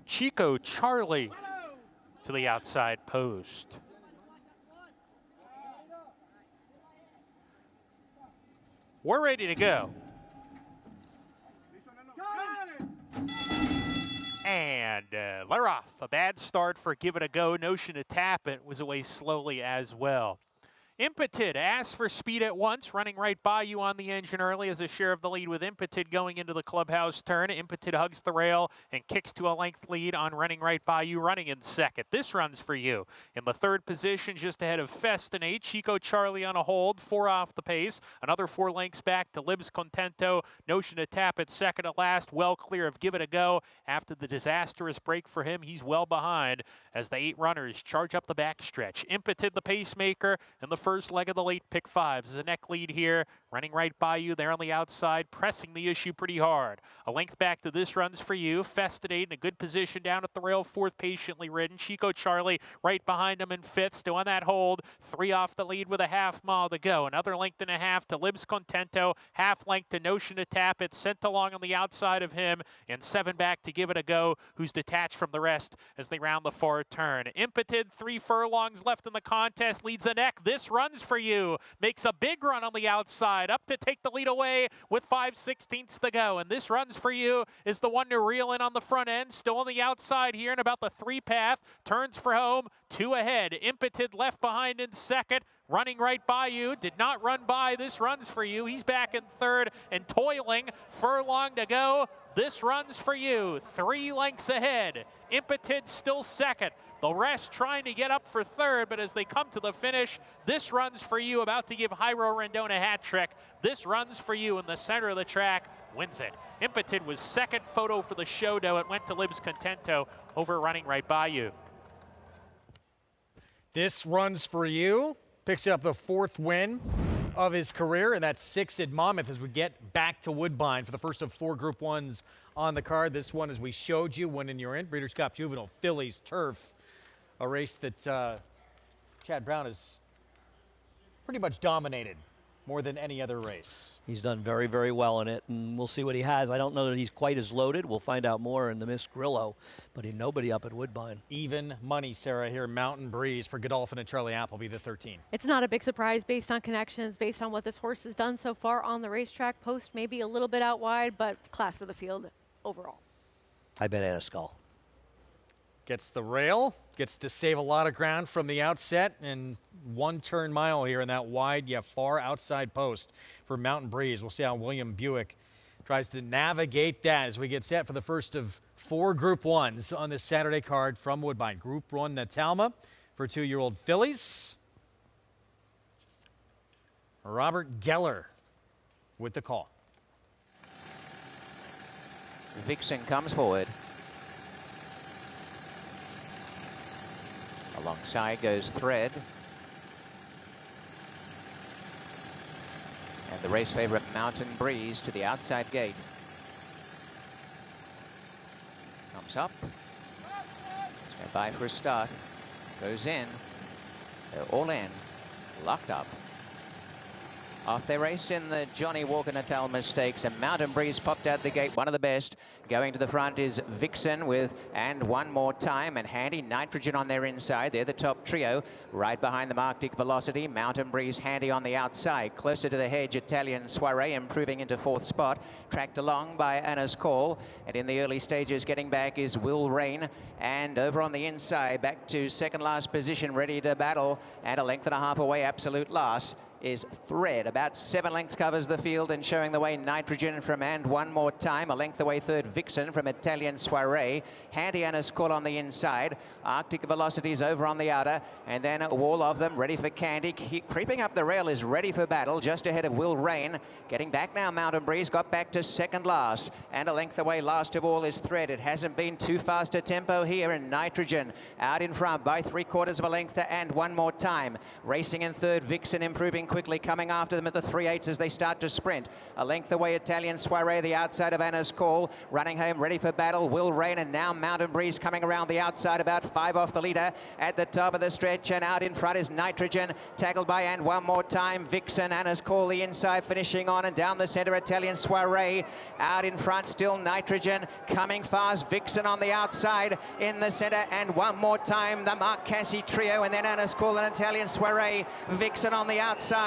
Chico Charlie to the outside post. We're ready to go. And they're off. A bad start for Give It a Go. Notion to Tap It was away slowly as well. Impeted asks for speed at once, Running Right by You on the engine early as a share of the lead with Impeted going into the clubhouse turn. Impeted hugs the rail and kicks to a length lead on Running Right by You, running in second. This runs for you. In the 3rd position, just ahead of Festinate, Chico Charlie on a hold, 4 off the pace. Another 4 lengths back to Libs Contento. Notion to Tap It second to last, well clear of Give It a Go. After the disastrous break for him, he's well behind as the 8 runners charge up the backstretch. Impeted the pacemaker in the 1st first leg of the late pick 5. Zanek lead here, running right by you. They're on the outside, pressing the issue pretty hard. A length back to This Runs For You. Festinate in a good position down at the rail, 4th patiently ridden. Chico Charlie right behind him in 5th, still on that hold. 3 off the lead with a half mile to go. Another length and a half to Libs Contento. Half length to Notion to Tap It. Sent along on the outside of him. And 7 back to Give It a Go, who's detached from the rest as they round the far turn. Impoted, 3 furlongs left in the contest, leads a neck. This Runs For You makes a big run on the outside, up to take the lead away with 5/16 to go. And This Runs For You is the one to reel in on the front end, still on the outside here in about the 3 path. Turns for home, 2 ahead. Impoted left behind in 2nd. Running right by you, did not run by This Runs For You. He's back in 3rd and toiling, furlong to go. This Runs For You, 3 lengths ahead. Impoted still 2nd. The rest trying to get up for 3rd, but as they come to the finish, This Runs For You about to give Jairo Rendon a hat trick. This Runs For You in the center of the track wins it. Impoted was 2nd photo for the show, though. It went to Libs Contento over running right by you. This Runs For You picks up the 4th win of his career, and that's 6 at Monmouth as we get back to Woodbine for the first of 4 Group 1s on the card. This one, as we showed you, when you're in Breeders' Cup Juvenile Fillies Turf, a race that Chad Brown has pretty much dominated more than any other race. He's done very, very well in it, and we'll see what he has. I don't know that he's quite as loaded. We'll find out more in the Miss Grillo, but nobody up at Woodbine. Even money, Sarah, here. Mountain Breeze for Godolphin and Charlie Appleby, the 13. It's not a big surprise based on connections, based on what this horse has done so far on the racetrack. Post maybe a little bit out wide, but class of the field overall. I bet Anna Skull. Gets the rail, gets to save a lot of ground from the outset, and 1 turn mile here in that wide yet far outside post for Mountain Breeze. We'll see how William Buick tries to navigate that as we get set for the first of 4 Group 1s on this Saturday card from Woodbine. Group 1 Natalma for 2-year-old fillies. Robert Geller with the call. Vixen comes forward. Alongside goes Thread. And the race favorite Mountain Breeze to the outside gate. Comes up. Stand by for a start. Goes in. They're all in. Locked up. Off they race in the Johnny Walker Natalma Stakes, and Mountain Breeze popped out the gate, one of the best. Going to the front is Vixen with And One More Time, and Handy Nitrogen on their inside. They're the top trio. Right behind them, Arctic Velocity. Mountain Breeze Handy on the outside. Closer to the hedge, Italian Soiree improving into 4th spot. Tracked along by Anna's Call. And in the early stages, getting back is Will Rain. And over on the inside, back to 2nd last position, ready to battle. And a length and a half away, absolute last, is Thread. About 7 lengths covers the field, and showing the way Nitrogen from And One More Time. A length away 3rd, Vixen from Italian Soiree. Handy Anna's Call on the inside. Arctic Velocities over on the outer, and then a wall of them ready for Candy. Creeping up the rail is Ready for Battle, just ahead of Will Rain. Getting back now, Mountain Breeze got back to 2nd last, and a length away last of all is Thread. It hasn't been too fast a tempo here, and Nitrogen out in front by 3/4 of a length to And One More Time. Racing in 3rd, Vixen improving quickly, coming after them at the 3/8 as they start to sprint. A length away, Italian Soiree, the outside of Anna's Call. Running home, Ready for Battle, Will Rain, and now Mountain Breeze coming around the outside, about 5 off the leader at the top of the stretch, and out in front is Nitrogen, tackled by And One More Time. Vixen, Anna's Call, the inside, finishing on, and down the center, Italian Soiree. Out in front, still Nitrogen, coming fast, Vixen on the outside, in the center, And One More Time, the Mark Cassie trio, and then Anna's Call and Italian Soiree. Vixen on the outside.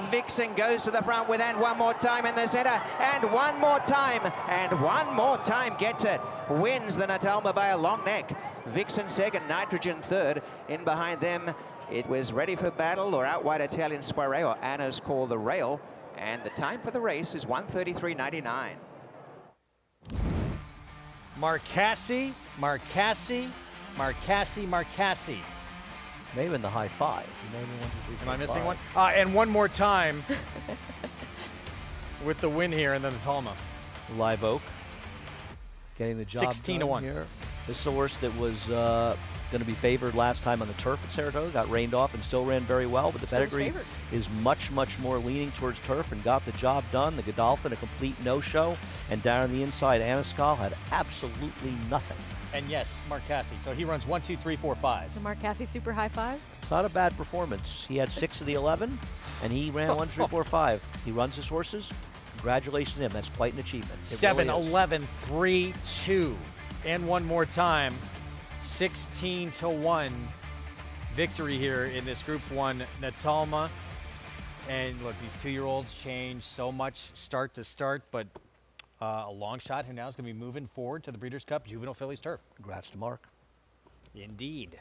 Vixen goes to the front with And One More Time in the center, and One More Time, and One More Time gets it. Wins the Natalma by a long neck. Vixen 2nd, Nitrogen 3rd. In behind them, it was Ready for Battle or out wide Italian Soiree or Anna's Call the rail. And the time for the race is 1:33.99. Marcassi, Marcassi, Marcassi, Marcassi. Maybe in the high 5. Maybe 1, 2, 3, 4, Am I missing 5. one? And One More Time with the win here in the Natalma. Live Oak getting the job 16 to 1 here. This is a horse that was going to be favored last time on the turf at Saratoga, got rained off and still ran very well, but the pedigree is much, much more leaning towards turf and got the job done. The Godolphin, a complete no-show, and down on the inside, Anaskal had absolutely nothing. And yes, Mark Casse. So he runs 1, 2, 3, 4, 5. The Mark Casse super high five. It's not a bad performance. He had 6 of the 11, and he ran 1, 2, 3, 4, 5. He runs his horses. Congratulations to him. That's quite an achievement. 7, 11, 3, 2. And one more time, 16-1 victory here in this Group 1 Natalma. And look, these 2-year-olds change so much start to start, but a long shot who now is going to be moving forward to the Breeders' Cup Juvenile Fillies Turf. Congrats to Mark. Indeed.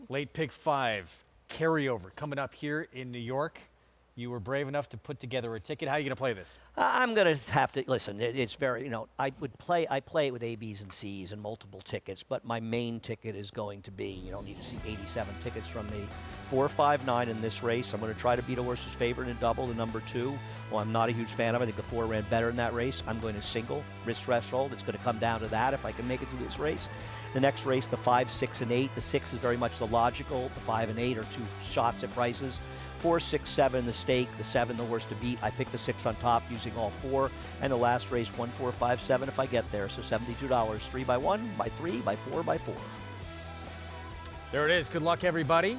Late pick 5, carryover, coming up here in New York. You were brave enough to put together a ticket. How are you going to play this? I'm going to have to, listen, it's very, I play it with A, B's, and C's and multiple tickets, but my main ticket is going to be, you don't need to see 87 tickets from me. 4, 5, 9 in this race. I'm going to try to beat a horse's favorite and double the number 2. Well, I'm not a huge fan of it. I think the 4 ran better in that race. I'm going to single, risk threshold. It's going to come down to that if I can make it through this race. The next race, the 5, 6, and 8. The 6 is very much the logical. The 5 and 8 are 2 shots at prices. 4, 6, 7, the stake. The 7, the horse to beat. I pick the 6 on top using all 4. And the last race, 1, 4, 5, 7 if I get there. So $72. 3 by 1, by 3, by 4, by 4. There it is. Good luck, everybody.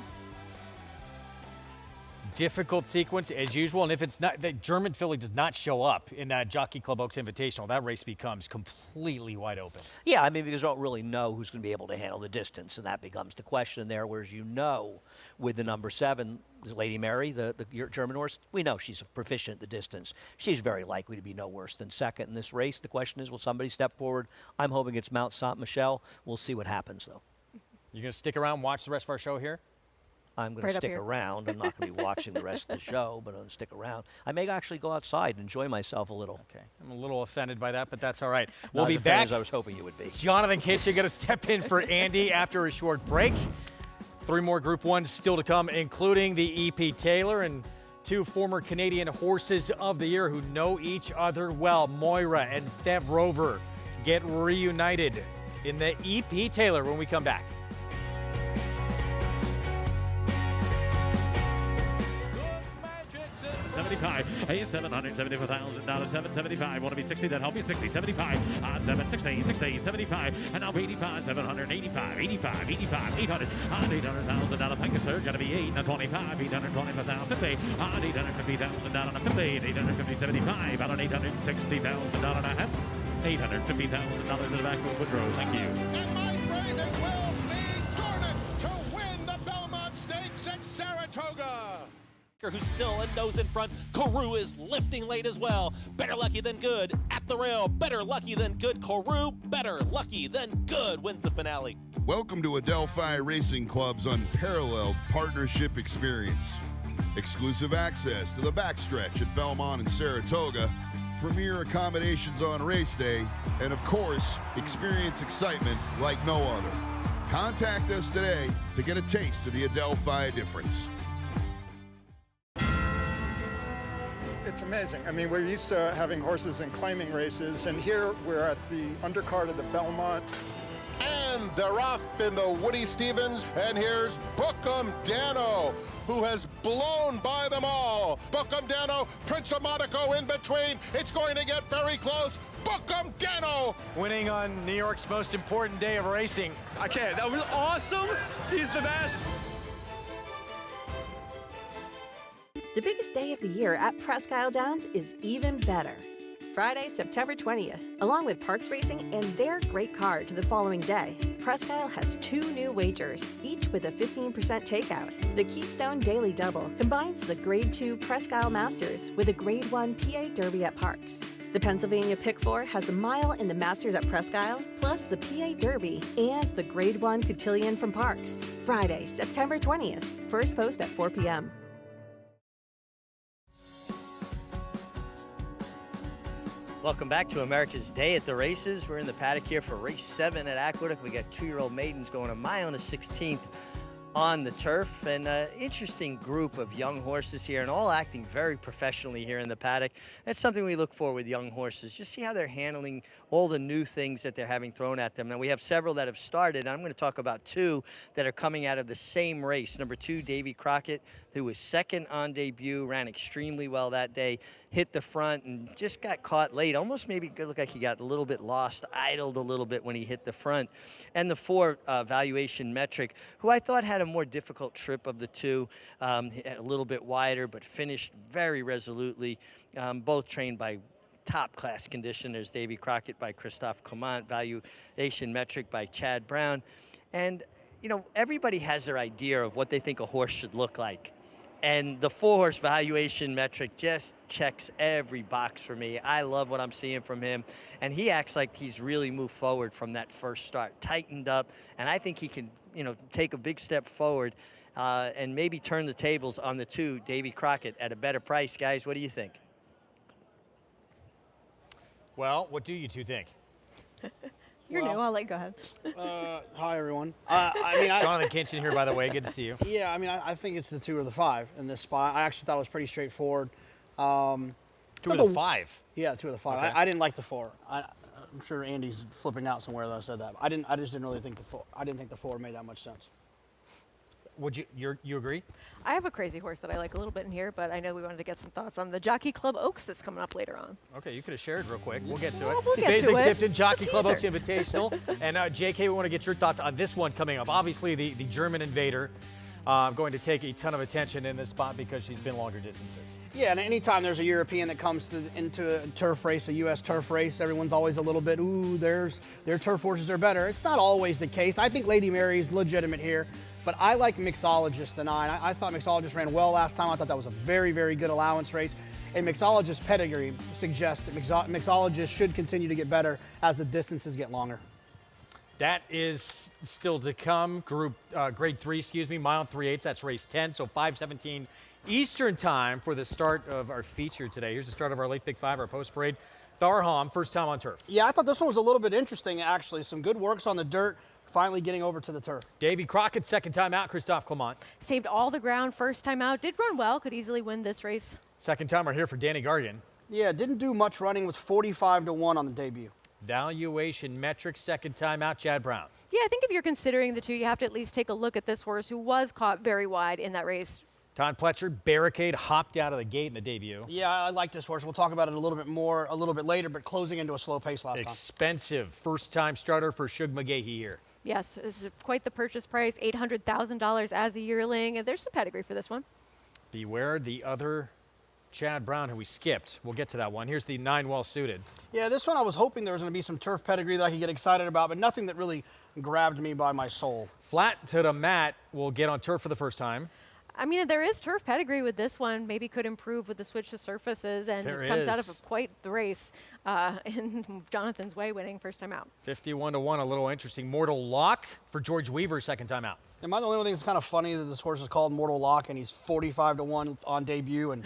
Difficult sequence as usual, and if it's not, the German filly does not show up in that Jockey Club Oaks Invitational, that race becomes completely wide open. Yeah, I mean, because you don't really know who's going to be able to handle the distance, and that becomes the question there, whereas with the number 7, Lady Mary, the German horse, we know she's proficient at the distance. She's very likely to be no worse than second in this race. The question is, will somebody step forward? I'm hoping it's Mount Saint-Michel. We'll see what happens, though. You're going to stick around and watch the rest of our show here? I'm going to stick around. I'm not going to be watching the rest of the show, but I'm going to stick around. I may actually go outside and enjoy myself a little. Okay. I'm a little offended by that, but that's all right. We'll be back. back. As I was hoping you would be. Jonathan Kitchen going to step in for Andy after a short break. 3 more Group 1s still to come, including the E.P. Taylor and 2 former Canadian Horses of the Year who know each other well. Moira and Fev Rover get reunited in the E.P. Taylor when we come back. 75, $774,000, 775, want to be 60, then help you 60, 75, 760, 60, 75, and now 85, 785, 85, 85, 800, $800,000 package surge, gotta be 8, now 25, 825,000, 50, $850,000, 50, 850, 75, out on $860,000 and a half, $850,000 in the back of Woodrow, thank you. And my friend, it will be Jordan to win the Belmont Stakes at Saratoga. Who's still a nose in front. Carew is lifting late as well. Better lucky than good at the rail. Better lucky than good. Carew, better lucky than good, wins the finale. Welcome to Adelphi Racing Club's unparalleled partnership experience. Exclusive access to the backstretch at Belmont and Saratoga, premier accommodations on race day, and of course, experience excitement like no other. Contact us today to get a taste of the Adelphi difference. It's amazing. I mean, we're used to having horses in claiming races, and here we're at the undercard of the Belmont. And they're off in the Woody Stevens, and here's Bookham Dano, who has blown by them all. Bookham Dano, Prince of Monaco in between. It's going to get very close. Bookham Dano. Winning on New York's most important day of racing. I can't. That was awesome. He's the best. The biggest day of the year at Presque Isle Downs is even better. Friday, September 20th, along with Parks Racing and their great card to the following day, Presque Isle has 2 new wagers, each with a 15% takeout. The Keystone Daily Double combines the Grade 2 Presque Isle Masters with a Grade 1 PA Derby at Parks. The Pennsylvania Pick 4 has a mile in the Masters at Presque Isle, plus the PA Derby and the Grade 1 Cotillion from Parks. Friday, September 20th, first post at 4 p.m. Welcome back to America's Day at the Races. We're in the paddock here for race 7 at Aqueduct. We got 2-year-old maidens going a mile and a 16th on the turf. And an interesting group of young horses here and all acting very professionally here in the paddock. That's something we look for with young horses. Just see how they're handling all the new things that they're having thrown at them. Now, we have several that have started. I'm going to talk about two that are coming out of the same race. Number 2, Davy Crockett, who was second on debut, ran extremely well that day, hit the front and just got caught late. Almost maybe looked like he got a little bit lost, idled a little bit when he hit the front. And the 4, Valuation Metric, who I thought had a more difficult trip of the two, a little bit wider, but finished very resolutely. Both trained by top-class conditioners, Davy Crockett by Christophe Clement, Valuation Metric by Chad Brown. And, you know, everybody has their idea of what they think a horse should look like. And the 4-horse Valuation Metric just checks every box for me. I love what I'm seeing from him. And he acts like he's really moved forward from that first start, tightened up. And I think he can, you know, take a big step forward and maybe turn the tables on the 2, Davy Crockett, at a better price. Guys, what do you think? Well, what do you two think? You're new. I'll let you go ahead. Hi, everyone. Jonathan Kinchin here, by the way. Good to see you. Yeah, I mean, I think it's the 2 or the 5 in this spot. I actually thought it was pretty straightforward. 2 or the 5? Yeah, 2 or the 5. Okay. I didn't like the 4. I'm sure Andy's flipping out somewhere that I said that. I just didn't really think the 4. I didn't think the 4 made that much sense. Would you agree? I have a crazy horse that I like a little bit in here, but I know we wanted to get some thoughts on the Jockey Club Oaks that's coming up later on. Okay, you could have shared real quick. We'll get to it. We'll get to it. Tipton, Jockey Club Oaks Invitational. And JK, we want to get your thoughts on this one coming up. Obviously, the German Invader going to take a ton of attention in this spot because she's been longer distances. Yeah, and anytime there's a European that comes into a turf race, a U.S. turf race, everyone's always a little bit, ooh, their turf horses are better. It's not always the case. I think Lady Mary is legitimate here. But I like Mixologist, the 9. I thought Mixologist ran well last time. I thought that was a very, very good allowance race. And Mixologist's pedigree suggests that Mixologist should continue to get better as the distances get longer. That is still to come. Grade 3, mile 3/8. That's race 10. So 5:17 Eastern time for the start of our feature today. Here's the start of our late pick 5, our post parade. Tharham, first time on turf. Yeah, I thought this one was a little bit interesting, actually. Some good works on the dirt. Finally getting over to the turf. Davy Crockett, second time out. Christophe Clement. Saved all the ground first time out. Did run well. Could easily win this race. Second timer here for Danny Gargan. Yeah, didn't do much running. Was 45-1 on the debut. Valuation Metric, second time out. Chad Brown. Yeah, I think if you're considering the 2, you have to at least take a look at this horse who was caught very wide in that race. Todd Pletcher, Barricade, hopped out of the gate in the debut. Yeah, I like this horse. We'll talk about it a little bit later, but closing into a slow pace last time. Expensive first-time starter for Shug McGahee here. Yes, this is quite the purchase price, $800,000 as a yearling, and there's some pedigree for this one. Beware the other Chad Brown, who we skipped. We'll get to that one. Here's the 9 well-suited. Yeah, this one I was hoping there was going to be some turf pedigree that I could get excited about, but nothing that really grabbed me by my soul. Flat to the mat will get on turf for the first time. I mean, there is turf pedigree with this one. Maybe could improve with the switch to surfaces, and There comes out is. of quite the race in Jonathan's way, winning first time out. 51-1, a little interesting. Mortal Lock for George Weaver, second time out. Am I the only one that's kind of funny that this horse is called Mortal Lock and he's 45-1 on debut and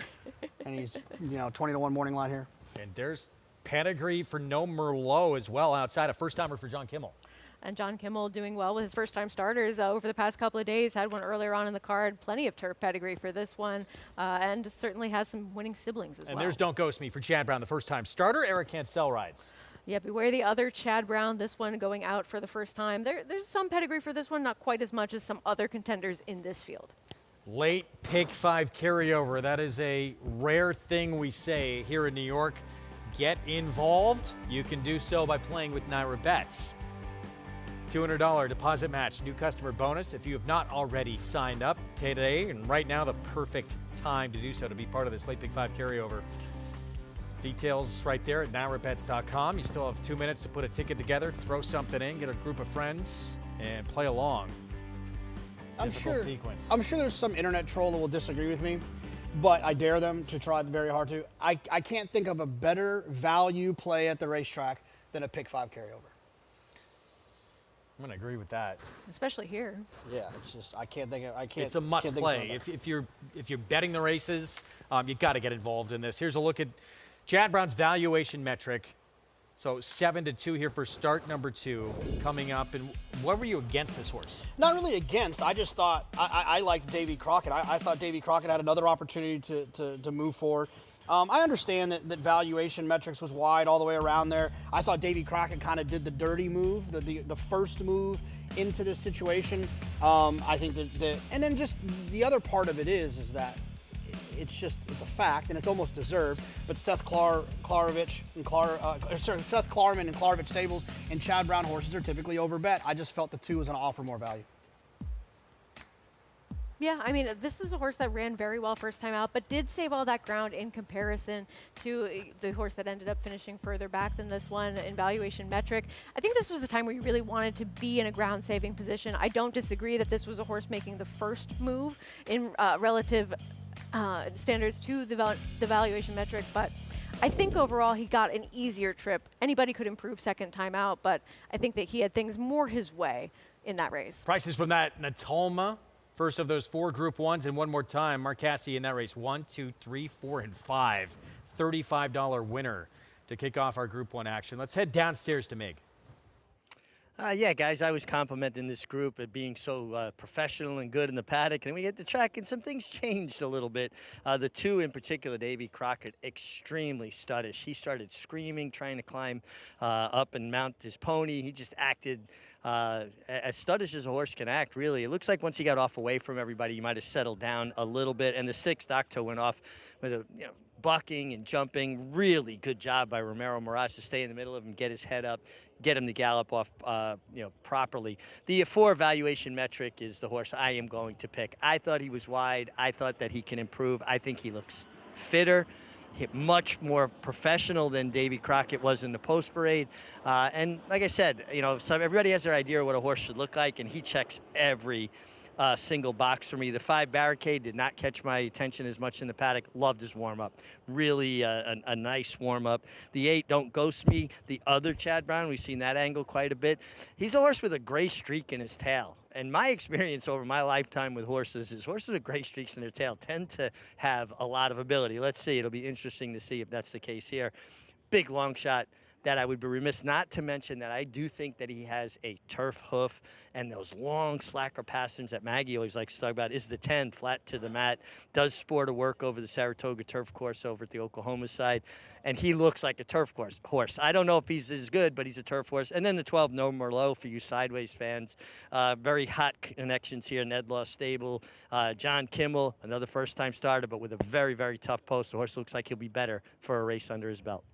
he's 20-1 morning line here? And there's pedigree for No Merlot as well outside, a first timer for John Kimmel. And John Kimmel doing well with his first-time starters over the past couple of days. Had one earlier on in the card. Plenty of turf pedigree for this one, and certainly has some winning siblings as well. And there's Don't Ghost Me for Chad Brown, the first-time starter. Eric Cancel rides. Yeah, beware the other Chad Brown. This one going out for the first time. There's some pedigree for this one, not quite as much as some other contenders in this field. Late pick 5 carryover. That is a rare thing we say here in New York. Get involved. You can do so by playing with Naira Bets. $200 deposit match, new customer bonus. If you have not already signed up today, and right now the perfect time to do so, to be part of this late pick 5 carryover. Details right there at NairaBets.com. You still have 2 minutes to put a ticket together, throw something in, get a group of friends, and play along. I'm Difficult sure there's some internet troll that will disagree with me, but I dare them to try very hard to. I can't think of a better value play at the racetrack than a pick 5 carryover. I'm going to agree with that. Especially here. Yeah, it's just It's a must play. If you're betting the races, you got to get involved in this. Here's a look at Chad Brown's Valuation Metric. So 7-2 here for start number 2 coming up. And what were you against this horse? Not really against. I just thought I liked Davy Crockett. I thought Davy Crockett had another opportunity to move forward. I understand that Valuation Metrics was wide all the way around there. I thought Davy Crockett kind of did the dirty move, the first move into this situation. I think and then just the other part of it is that it's a fact, and it's almost deserved. But Seth Klarman and Klarvich stables and Chad Brown horses are typically overbet. I just felt the 2 was going to offer more value. Yeah, I mean, this is a horse that ran very well first time out, but did save all that ground in comparison to the horse that ended up finishing further back than this one in Valuation Metric. I think this was the time where you really wanted to be in a ground-saving position. I don't disagree that this was a horse making the first move in relative standards to the Valuation Metric, but I think overall he got an easier trip. Anybody could improve second time out, but I think that he had things more his way in that race. Prices from that Natalma. First of those 4 Group 1s, and one more time, Mark Cassidy in that race. 1, 2, 3, 4, and 5. $35 winner to kick off our Group 1 action. Let's head downstairs to Mig. Yeah, guys, I was complimenting this group at being so professional and good in the paddock, and we hit the track, and some things changed a little bit. The 2 in particular, Davy Crockett, extremely studdish. He started screaming, trying to climb up and mount his pony. He just acted as studdish as a horse can act, really. It looks like once he got off away from everybody, he might have settled down a little bit. And the 6th, Octo, went off with a bucking and jumping. Really good job by Romero Mirage to stay in the middle of him, get his head up, get him to gallop off properly. The 4 Valuation Metric is the horse I am going to pick. I thought he was wide. I thought that he can improve. I think he looks fitter. Much more professional than Davy Crockett was in the post parade. And like I said, so everybody has their idea of what a horse should look like, and he checks every single box for me. The 5 Barricade did not catch my attention as much in the paddock. Loved his warm-up. Really a nice warm-up. The 8 Don't Ghost Me, the other Chad Brown. We've seen that angle quite a bit. He's a horse with a gray streak in his tail. And my experience over my lifetime with horses is horses with gray streaks in their tail tend to have a lot of ability. Let's see. It'll be interesting to see if that's the case here. Big long shot that I would be remiss not to mention that I do think that he has a turf hoof, and those long slacker passes that Maggie always likes to talk about is the 10 flat to the mat. Does sport a work over the Saratoga turf course over at the Oklahoma side, and he looks like a turf course horse. I don't know if he's as good, but he's a turf horse. And then the 12 No Merlot for you sideways fans. Very hot connections here. Ned Law Stable. John Kimmel, another first-time starter, but with a very, very tough post. The horse looks like he'll be better for a race under his belt.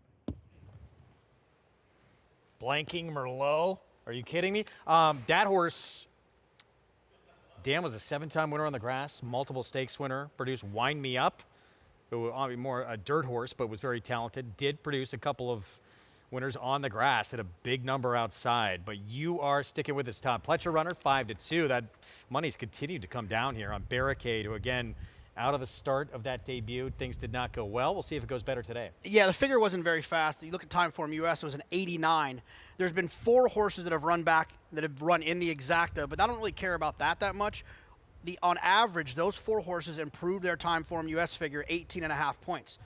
Blanking Merlot. Are you kidding me? That horse, Dan, was a 7-time winner on the grass, multiple stakes winner, produced Wind Me Up, who was more a dirt horse, but was very talented. Did produce a couple of winners on the grass at a big number outside. But you are sticking with this top Pletcher runner, 5-2. That money's continued to come down here on Barricade, who again, out of the start of that debut, things did not go well. We'll see if it goes better today. Yeah, the figure wasn't very fast. You look at Timeform US, it was an 89. There's been 4 horses that have run back, that have run in the exacta, but I don't really care about that much. On average, those 4 horses improved their Timeform US figure 18.5 points.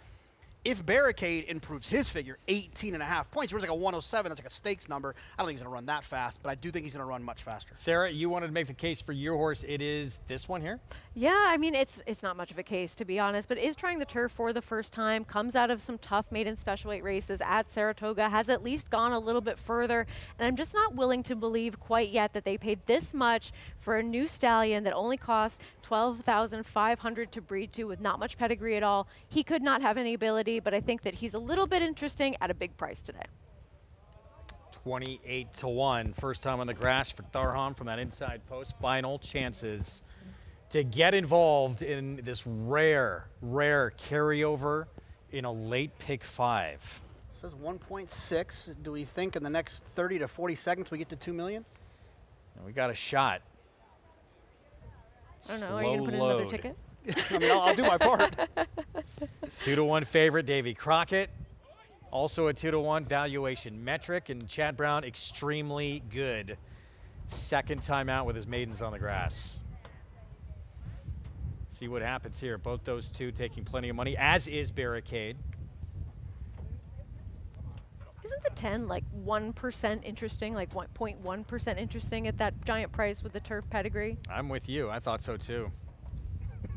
If Barricade improves his figure 18.5 points, runs like a 107, that's like a stakes number. I don't think he's going to run that fast, but I do think he's going to run much faster. Sarah, you wanted to make the case for your horse. It is this one here? Yeah, I mean, it's not much of a case, to be honest, but is trying the turf for the first time, comes out of some tough maiden special weight races at Saratoga, has at least gone a little bit further, and I'm just not willing to believe quite yet that they paid this much for a new stallion that only cost $12,500 to breed to with not much pedigree at all. He could not have any ability, but I think that he's a little bit interesting at a big price today. 28-1, first time on the grass for Tharham from that inside post. Final chances to get involved in this rare carryover in a late pick 5. It says 1.6. Do we think in the next 30 to 40 seconds we get to 2 million? And we got a shot. I don't know. Are you going to put in another ticket? I mean, I'll do my part. 2-1 favorite, Davy Crockett. Also a 2-1 Valuation Metric, and Chad Brown extremely good. Second time out with his maidens on the grass. See what happens here. Both those two taking plenty of money, as is Barricade. Isn't the 10 like 1% interesting, like 1.1% interesting at that giant price with the turf pedigree? I'm with you. I thought so too.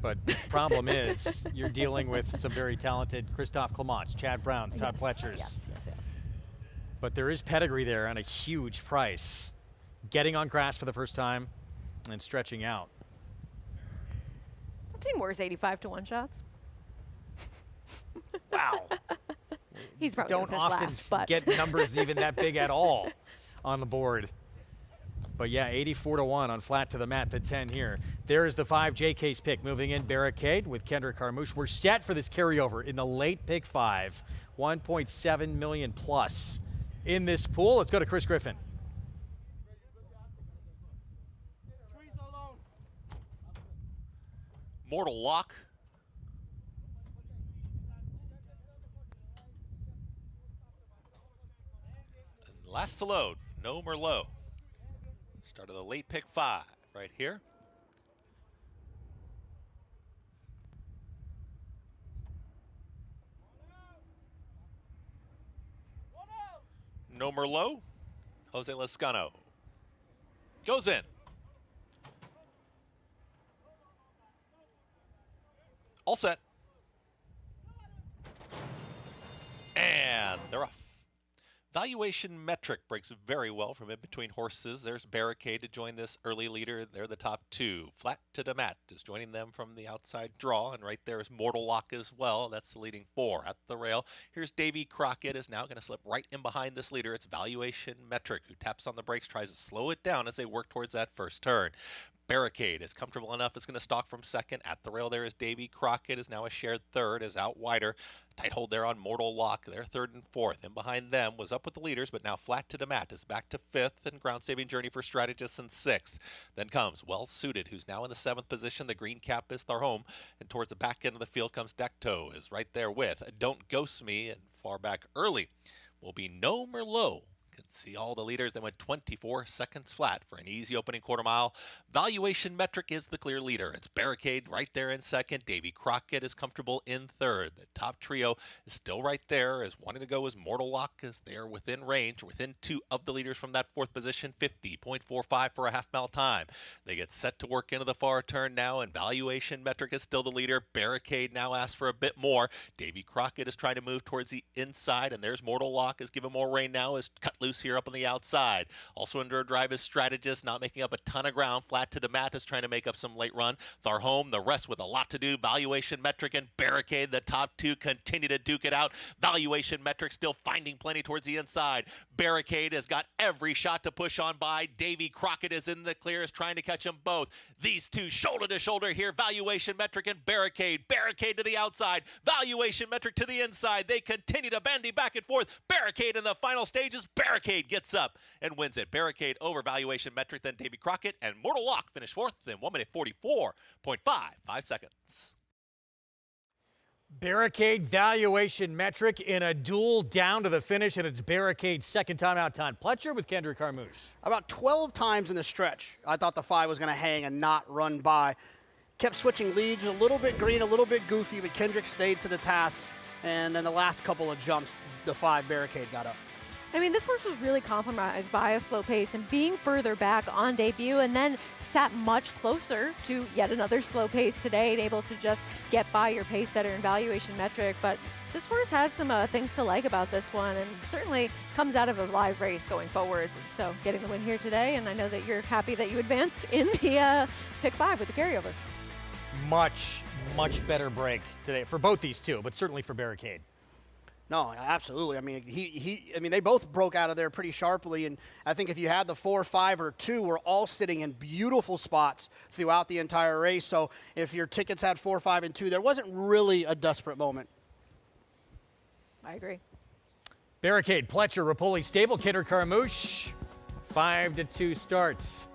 But the problem is you're dealing with some very talented Christophe Clements, Chad Browns, Todd Pletchers. Yes. But there is pedigree there on a huge price. Getting on grass for the first time and stretching out. I've seen worse 85-1 shots. Wow. He's probably don't gonna often finish last, but get numbers even that big at all on the board. But yeah, 84-1 on flat to the mat, the 10 here. There is the 5 JK's pick. Moving in, Barricade with Kendrick Carmouche. We're set for this carryover in the late pick 5. 1.7 million plus in this pool. Let's go to Chris Griffin. Mortal Lock. And last to load, No Merlot. Start of the late pick 5 right here. No Merlot. Jose Lescano. Goes in. All set. And they're off. Valuation Metric breaks very well from in between horses. There's Barricade to join this early leader. They're the top 2. Flat to the mat is joining them from the outside draw. And right there is Mortal Lock as well. That's the leading 4 at the rail. Here's Davy Crockett is now going to slip right in behind this leader. It's Valuation Metric who taps on the brakes, tries to slow it down as they work towards that first turn. Barricade is comfortable enough. It's going to stalk from second. At the rail there is Davy Crockett, is now a shared third, is out wider. Tight hold there on Mortal Lock. They're third and fourth. And behind them was up with the leaders, but now flat to the mat is back to fifth, and ground saving journey for strategists in sixth. Then comes Well Suited, who's now in the 7th position. The green cap is Tharhome. And towards the back end of the field comes Decto, is right there with Don't Ghost Me, and far back early will be No Merlot. See all the leaders that went 24 seconds flat for an easy opening quarter mile. Valuation Metric is the clear leader. It's Barricade right there in second. Davy Crockett is comfortable in third. The top trio is still right there. As wanting to go is Mortal Lock, as they are within range, within 2 of the leaders from that 4th position. 50.45 for a half-mile time. They get set to work into the far turn now, and Valuation Metric is still the leader. Barricade now asks for a bit more. Davy Crockett is trying to move towards the inside, and there's Mortal Lock is given more rein now, is cut loose here up on the outside. Also under a drive is Strategist, not making up a ton of ground. Flat to the mat is trying to make up some late run. Tharhome, the rest with a lot to do. Valuation Metric and Barricade, the top 2, continue to duke it out. Valuation Metric still finding plenty towards the inside. Barricade has got every shot to push on by. Davy Crockett is in the clear, is trying to catch them both. These two shoulder to shoulder here. Valuation Metric and Barricade. Barricade to the outside. Valuation Metric to the inside. They continue to bandy back and forth. Barricade in the final stages. Barricade gets up and wins it. Barricade over Valuation Metric, then Davy Crockett, and Mortal Lock finished 4th in 1 minute 44.55 seconds. Barricade, Valuation Metric in a duel down to the finish, and it's Barricade's second time out. Todd Pletcher with Kendrick Carmouche. About 12 times in the stretch, I thought the 5 was going to hang and not run by. Kept switching leads, a little bit green, a little bit goofy, but Kendrick stayed to the task. And then the last couple of jumps, the 5 Barricade got up. I mean, this horse was really compromised by a slow pace, and being further back on debut and then sat much closer to yet another slow pace today and able to just get by your pace setter and Valuation Metric. But this horse has some things to like about this one, and certainly comes out of a live race going forwards. So getting the win here today, and I know that you're happy that you advance in the pick 5 with the carryover. Much better break today for both these two, but certainly for Barricade. No, absolutely. I mean, I mean, they both broke out of there pretty sharply, and I think if you had the 4, 5, or 2, we're all sitting in beautiful spots throughout the entire race. So if your tickets had 4, 5, and 2, there wasn't really a desperate moment. I agree. Barricade, Pletcher, Rapoli, Stable, Kendrick Carmouche. 5-2 starts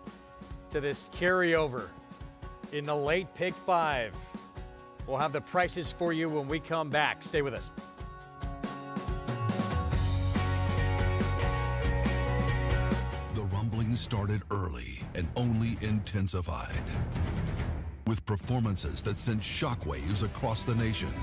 to this carryover in the late pick 5. We'll have the prices for you when we come back. Stay with us. Started early and only intensified, with performances that sent shockwaves across the nation.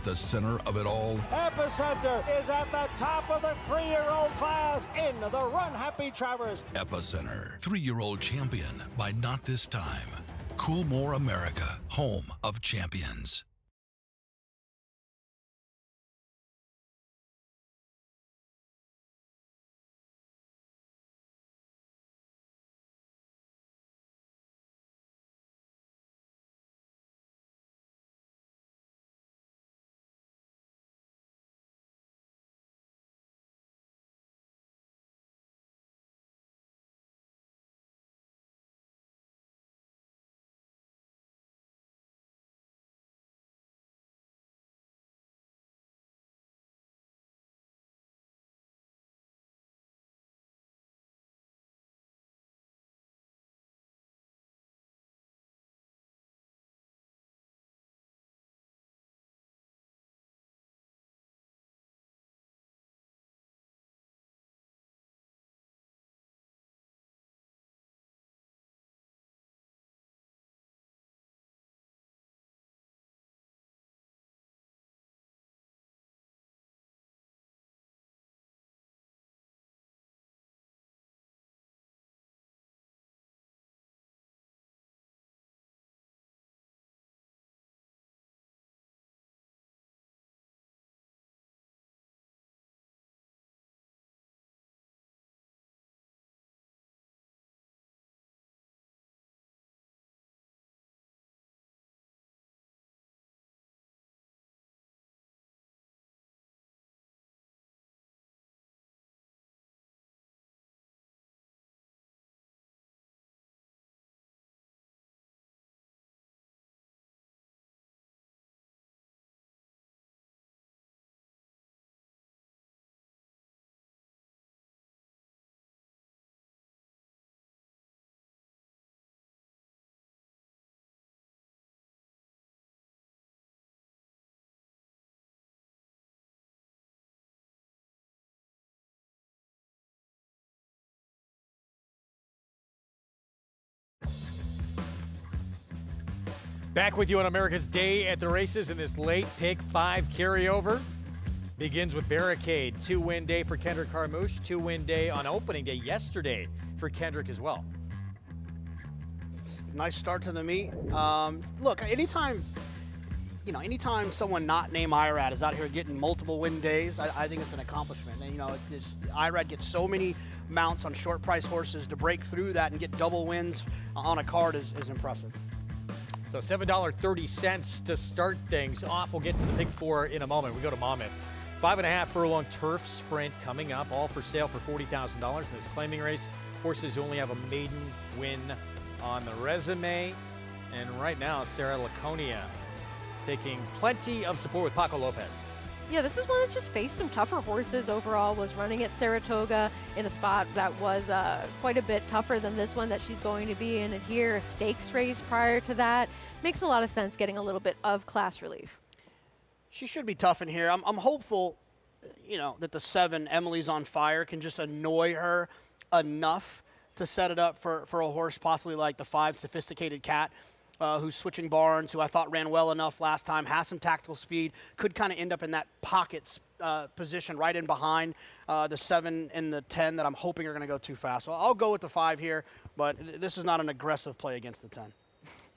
at the center of it all? Epicenter is at the top of the 3-year-old class in the Run Happy Travers. Epicenter, 3-year-old champion by Not This Time. Coolmore America, home of champions. Back with you on America's Day at the Races in this late pick 5 carryover. Begins with Barricade. 2-win day for Kendrick Carmouche. 2-win day on opening day yesterday for Kendrick as well. Nice start to the meet. Look, anytime someone not named Irad is out here getting multiple win days, I think it's an accomplishment. And, Irad gets so many mounts on short price horses. To break through that and get double wins on a card is impressive. So $7.30 to start things off. We'll get to the Big 4 in a moment. We go to Monmouth. 5.5 furlong turf sprint coming up, all for sale for $40,000 in this claiming race. Horses who only have a maiden win on the resume. And right now, Sarah Laconia taking plenty of support with Paco Lopez. Yeah, this is one that's just faced some tougher horses overall. Was running at Saratoga in a spot that was quite a bit tougher than this one that she's going to be in it here. A stakes race prior to that. Makes a lot of sense getting a little bit of class relief. She should be tough in here. I'm hopeful, that the 7, Emily's on Fire, can just annoy her enough to set it up for a horse possibly like the 5, Sophisticated Cat, who's switching barns, who I thought ran well enough last time, has some tactical speed, could kind of end up in that pockets position right in behind the 7 and the 10 that I'm hoping are going to go too fast. So I'll go with the 5 here, but this is not an aggressive play against the 10.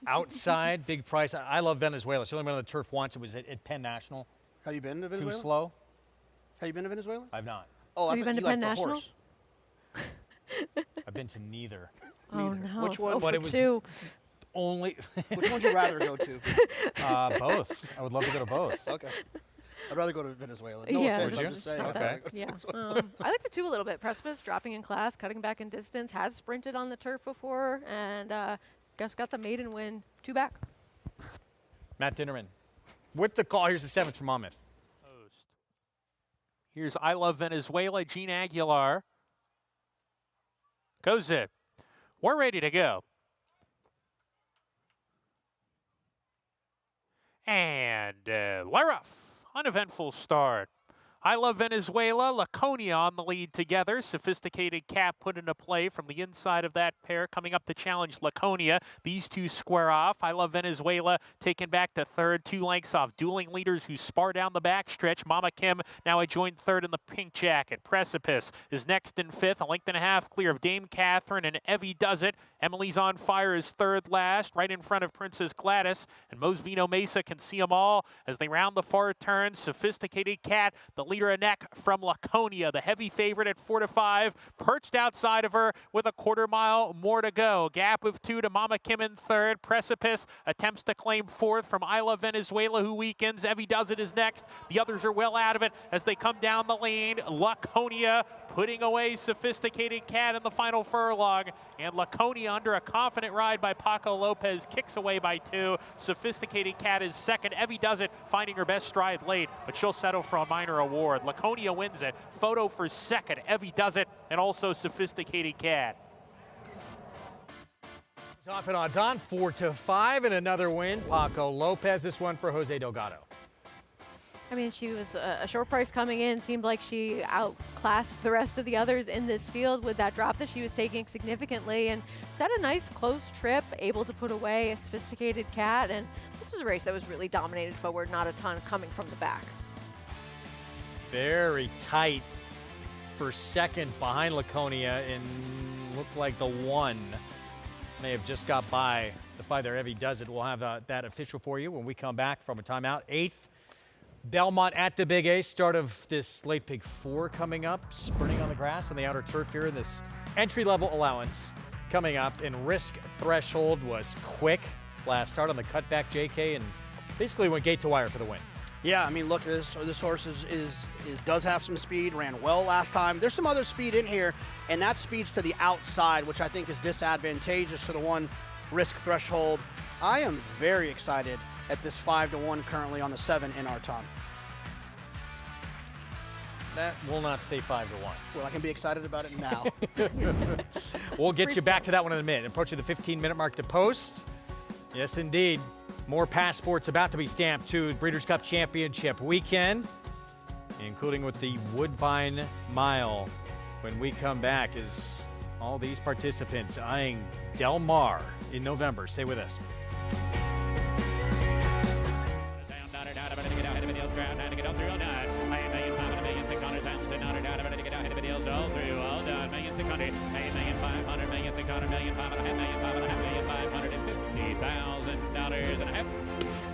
Outside, big price. I love Venezuela. It's the only one on the turf once. It was at Penn National. Have you been to Venezuela? Too slow. Have you been to Venezuela? I've not. Oh, have you been to Penn National? I've been to neither. Oh, no. Which one? But it was two. Only. Which one would you rather go to? Both. I would love to go to both. Okay. I'd rather go to Venezuela. No Yeah, offense, Would I'm you? just saying. Okay. Yeah. I like the 2 a little bit. Precipice, dropping in class, cutting back in distance, has sprinted on the turf before, and just got the maiden win, 2 back. Matt Dinnerman. With the call, here's the 7th from Monmouth. Here's I Love Venezuela, Gene Aguilar. Goes it. We're ready to go. And Larough, uneventful start. I Love Venezuela, Laconia on the lead together. Sophisticated Cat put into play from the inside of that pair. Coming up to challenge Laconia. These two square off. I Love Venezuela taken back to third, 2 lengths off. Dueling leaders who spar down the backstretch. Mama Kim now a joint third in the pink jacket. Precipice is next in fifth, 1.5 lengths clear of Dame Catherine, and Evie Does It. Emily's on Fire is third last, right in front of Princess Gladys. And Mos Vino Mesa can see them all as they round the far turn. Sophisticated Cat, the leader a neck from Laconia, the heavy favorite at 4 to 5, perched outside of her with a 1/4 mile more to go. Gap of 2 to Mama Kim in third. Precipice attempts to claim fourth from I Love Venezuela, who weakens. Evie Does It is next. The others are well out of it as they come down the lane. Laconia putting away Sophisticated Cat in the final furlong, and Laconia under a confident ride by Paco Lopez kicks away by 2. Sophisticated Cat is second. Evie Does It finding her best stride late, but she'll settle for a minor award. Laconia wins it. Photo for second. Evie Does It, and also Sophisticated Cat. Off and odds on, 4 to 5, and another win. Paco Lopez. This one for Jose Delgado. I mean, she was a short price coming in. Seemed like she outclassed the rest of the others in this field with that drop that she was taking significantly, and set a nice close trip, able to put away a Sophisticated Cat. And this was a race that was really dominated forward, not a ton coming from the back. Very tight for second behind Laconia, and looked like the one may have just got by the 5 there. Evie Does It. We'll have that official for you when we come back from a timeout. 8th, Belmont at the Big A. Start of this late pick 4 coming up. Sprinting on the grass on the outer turf here in this entry-level allowance coming up. And Risk Threshold was quick last start on the cutback JK, and basically went gate to wire for the win. Yeah, I mean, look, this horse does have some speed, ran well last time. There's some other speed in here, and that speed's to the outside, which I think is disadvantageous to the one Risk Threshold. I am very excited at this 5 to 1 currently on the 7 in our ton. That will not stay 5 to 1. Well, I can be excited about it now. We'll get you back to that one in a minute. Approaching the 15-minute mark to post. Yes, indeed. More passports about to be stamped to Breeders' Cup Championship weekend, including with the Woodbine Mile. When we come back, is all these participants eyeing Del Mar in November. Stay with us.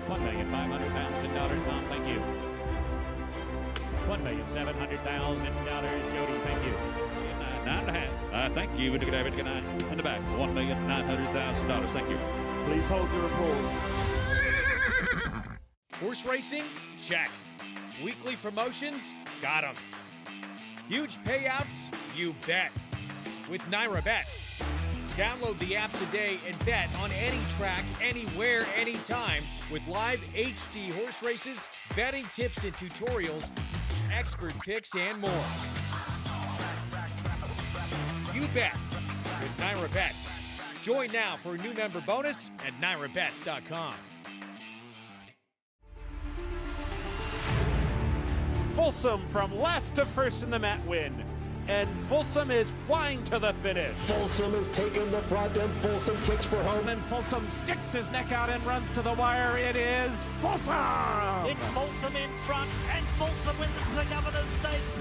$1,500,000, Tom, thank you. $1,700,000, Jody, thank you. 9.5. Thank you. In the back, $1,900,000. Thank you. Please hold your applause. Horse racing? Check. Weekly promotions? Got 'em. Huge payouts? You bet. With Naira Bets. Download the app today and bet on any track, anywhere, anytime with live HD horse races, betting tips and tutorials, expert picks, and more. You bet with Naira Bets. Join now for a new member bonus at NairaBets.com. Folsom from last to first in the mat win. And Folsom is flying to the finish. Folsom is taking the front, and Folsom kicks for home. And Folsom sticks his neck out and runs to the wire. It is Folsom! It's Folsom in front, and Folsom wins the Governor's Stakes.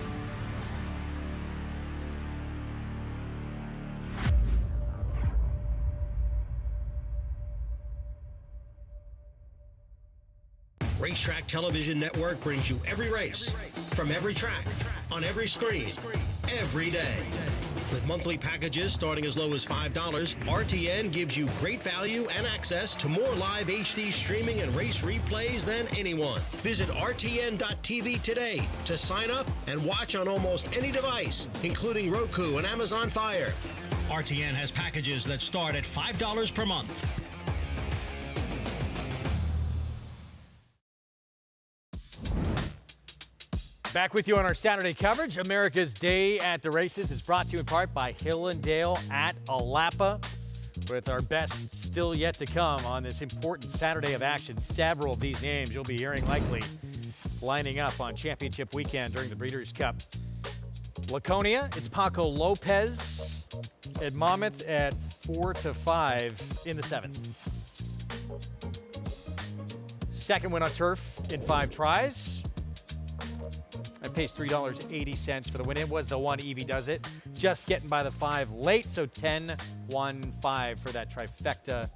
Racetrack Television Network brings you every race, from every track, on every screen, every day. With monthly packages starting as low as $5, RTN gives you great value and access to more live HD streaming and race replays than anyone. Visit RTN.tv today to sign up and watch on almost any device, including Roku and Amazon Fire. RTN has packages that start at $5 per month. Back with you on our Saturday coverage. America's Day at the Races is brought to you in part by Hill and Dale at Alapa, with our best still yet to come on this important Saturday of action. Several of these names you'll be hearing likely lining up on championship weekend during the Breeders' Cup. Laconia, it's Paco Lopez at Monmouth at 4-5 in the 7th. Second win on turf in 5 tries. That pays $3.80 for the win. It was the one Evie Does It. Just getting by the 5 late, so 10-1-5 for that trifecta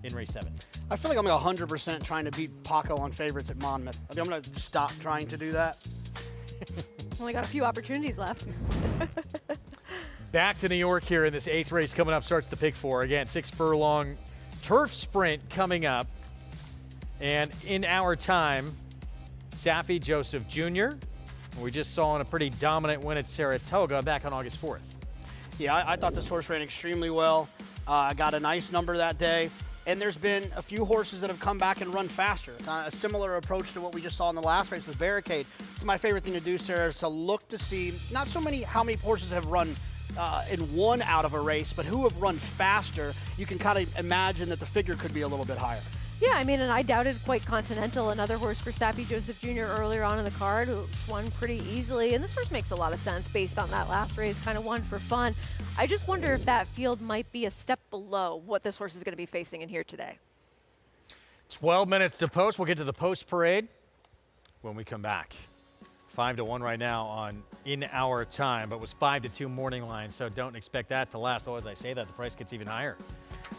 in race 7. I feel like I'm 100% trying to beat Paco on favorites at Monmouth. I think I'm going to stop trying to do that. Only got a few opportunities left. Back to New York here in this 8th race coming up. Starts the pick 4. Again, 6 furlong turf sprint coming up. And in our time, Saffie Joseph Jr., we just saw in a pretty dominant win at Saratoga back on August 4th. Yeah, I thought this horse ran extremely well. Got a nice number that day. And there's been a few horses that have come back and run faster. A similar approach to what we just saw in the last race with Barricade. It's my favorite thing to do, Sarah, is to look to see not so many how many horses have run in one out of a race, but who have run faster. You can kind of imagine that the figure could be a little bit higher. Yeah, I mean, and I doubted quite Continental, another horse for Saffie Joseph Jr. earlier on in the card, who won pretty easily. And this horse makes a lot of sense based on that last race, kind of won for fun. I just wonder if that field might be a step below what this horse is going to be facing in here today. 12 minutes to post. We'll get to the post parade when we come back. 5-1 right now on in our time, but was 5-2 morning line, so don't expect that to last. Oh, as I say that, the price gets even higher.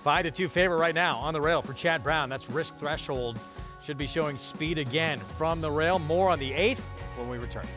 5-2 favorite right now on the rail for Chad Brown. That's risk threshold. Should be showing speed again from the rail. More on the 8th when we return.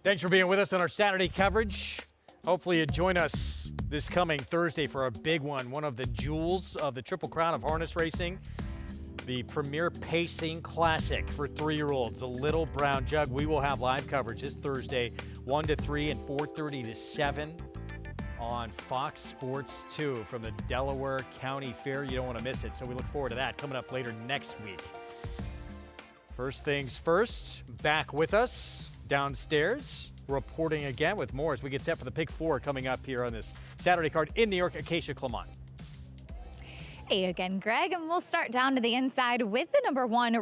Thanks for being with us on our Saturday coverage. Hopefully you join us this coming Thursday for a big one of the jewels of the Triple Crown of harness racing, the Premier Pacing Classic for 3-year-olds, the Little Brown Jug. We will have live coverage this Thursday, 1 to 3 and 4:30 to 7 on Fox Sports 2 from the Delaware County Fair. You don't want to miss it, so we look forward to that coming up later next week. First things first, back with us downstairs, reporting again with more as we get set for the Pick 4 coming up here on this Saturday card in New York, Acacia Clement. Hey again, Greg, and we'll start down to the inside with the number 1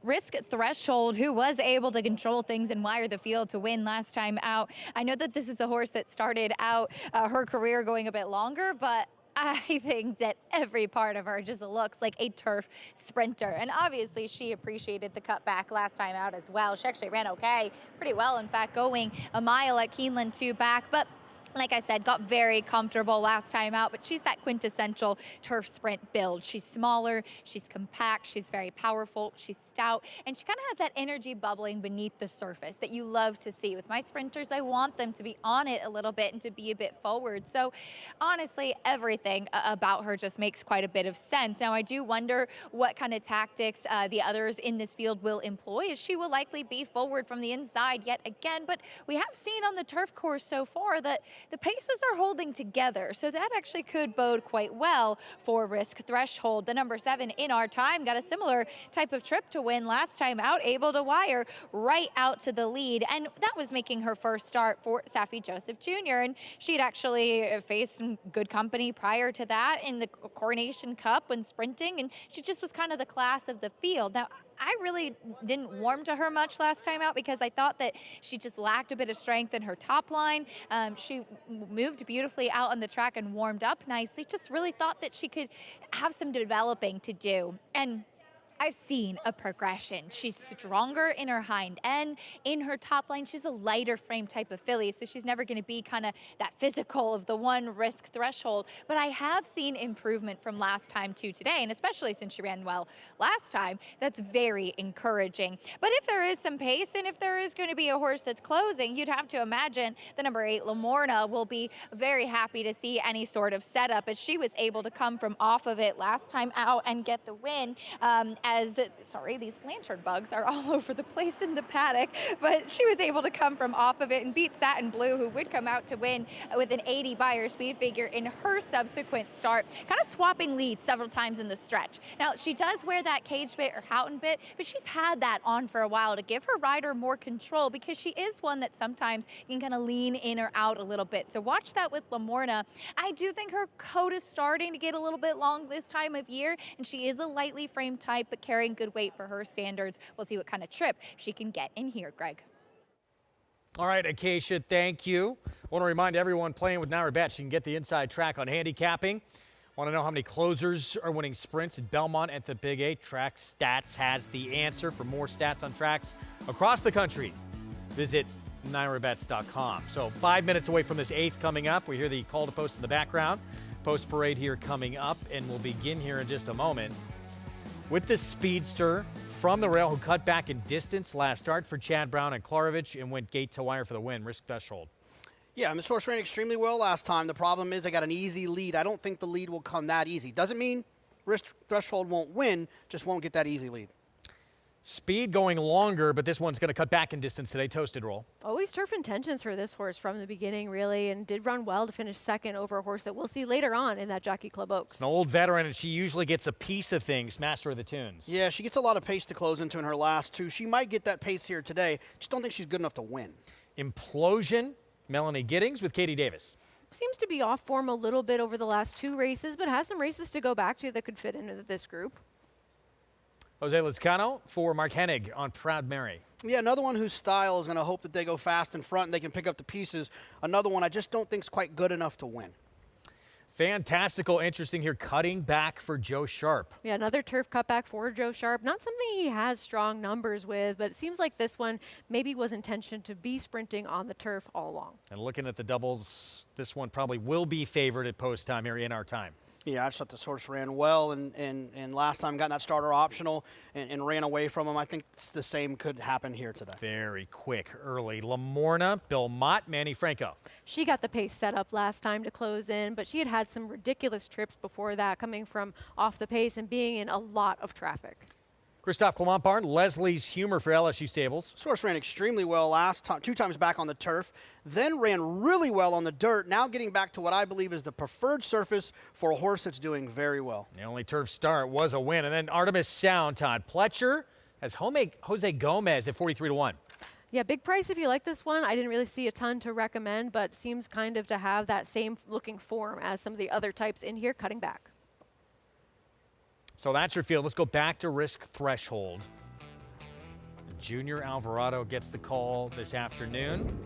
risk Threshold, who was able to control things and wire the field to win last time out. I know that this is a horse that started out her career going a bit longer, but I think that every part of her just looks like a turf sprinter. And obviously she appreciated the cutback last time out as well. She actually ran okay, pretty well, in fact, going a mile at Keeneland 2 back. But like I said, got very comfortable last time out, but she's that quintessential turf sprint build. She's smaller, she's compact, she's very powerful, she's stout, and she kind of has that energy bubbling beneath the surface that you love to see. With my sprinters, I want them to be on it a little bit and to be a bit forward. So honestly, everything about her just makes quite a bit of sense. Now, I do wonder what kind of tactics the others in this field will employ, as she will likely be forward from the inside yet again, but we have seen on the turf course so far that the paces are holding together, so that actually could bode quite well for Risk Threshold. The number 7 in our time got a similar type of trip to win last time out, able to wire right out to the lead, and that was making her first start for Saffie Joseph Jr., and she'd actually faced some good company prior to that in the Coronation Cup when sprinting, and she just was kind of the class of the field. Now, I really didn't warm to her much last time out because I thought that she just lacked a bit of strength in her top line. She moved beautifully out on the track and warmed up nicely. Just really thought that she could have some developing to do. And I've seen a progression. She's stronger in her hind end. In her top line, she's a lighter frame type of filly, so she's never going to be kind of that physical of the 1 Risk Threshold. But I have seen improvement from last time to today, and especially since she ran well last time, that's very encouraging. But if there is some pace, and if there is going to be a horse that's closing, you'd have to imagine the number 8, Lamorna, will be very happy to see any sort of setup, as she was able to come from off of it last time out and get the win. Sorry, these lantern bugs are all over the place in the paddock, but she was able to come from off of it and beat Satin Blue, who would come out to win with an 80 Beyer speed figure in her subsequent start, kind of swapping leads several times in the stretch. Now, she does wear that cage bit or Houghton bit, but she's had that on for a while to give her rider more control, because she is one that sometimes can kind of lean in or out a little bit. So watch that with Lamorna. I do think her coat is starting to get a little bit long this time of year, and she is a lightly framed type, but carrying good weight for her standards. We'll see what kind of trip she can get in here, Greg. All right, Acacia, thank you. I want to remind everyone playing with Naira Bets, you can get the inside track on handicapping. Want to know how many closers are winning sprints at Belmont at the Big 8? Track Stats has the answer. For more stats on tracks across the country, visit NairaBets.com. So 5 minutes away from this 8th coming up. We hear the call to post in the background. Post parade here coming up, and we'll begin here in just a moment with the speedster from the rail who cut back in distance last start for Chad Brown and Klarovich and went gate to wire for the win. Risk Threshold. Yeah, this horse ran extremely well last time. The problem is I got an easy lead. I don't think the lead will come that easy. Doesn't mean Risk Threshold won't win, just won't get that easy lead. Speed going longer, but this one's going to cut back in distance today. Toasted Roll. Always turf intentions for this horse from the beginning, really, and did run well to finish second over a horse that we'll see later on in that Jockey Club Oaks. It's an old veteran, and she usually gets a piece of things. Master of the tunes. Yeah, she gets a lot of pace to close into in her last 2. She might get that pace here today. Just don't think she's good enough to win. Implosion. Melanie Giddings with Katie Davis. Seems to be off form a little bit over the last 2 races, but has some races to go back to that could fit into this group. Jose Lizcano for Mark Hennig on Proud Mary. Yeah, another one whose style is going to hope that they go fast in front and they can pick up the pieces. Another one I just don't think is quite good enough to win. Fantastical, interesting here, cutting back for Joe Sharp. Yeah, another turf cutback for Joe Sharp. Not something he has strong numbers with, but it seems like this one maybe was intentioned to be sprinting on the turf all along. And looking at the doubles, this one probably will be favored at post time here in our time. Yeah, I just thought this horse ran well, and last time got that starter optional and ran away from him. I think the same could happen here today. Very quick, early. Lamorna, Bill Mott, Manny Franco. She got the pace set up last time to close in, but she had had some ridiculous trips before that, coming from off the pace and being in a lot of traffic. Christophe Clement Barn, Leslie's Humor for LSU Stables. This horse ran extremely well last time, 2 times back on the turf, then ran really well on the dirt, now getting back to what I believe is the preferred surface for a horse that's doing very well. The only turf start was a win. And then Artemis Sound, Todd Pletcher, Has Jose Gomez at 43-1. Yeah, big price if you like this one. I didn't really see a ton to recommend, but seems kind of to have that same looking form as some of the other types in here, cutting back. So that's your field. Let's go back to risk threshold. Junior Alvarado gets the call this afternoon.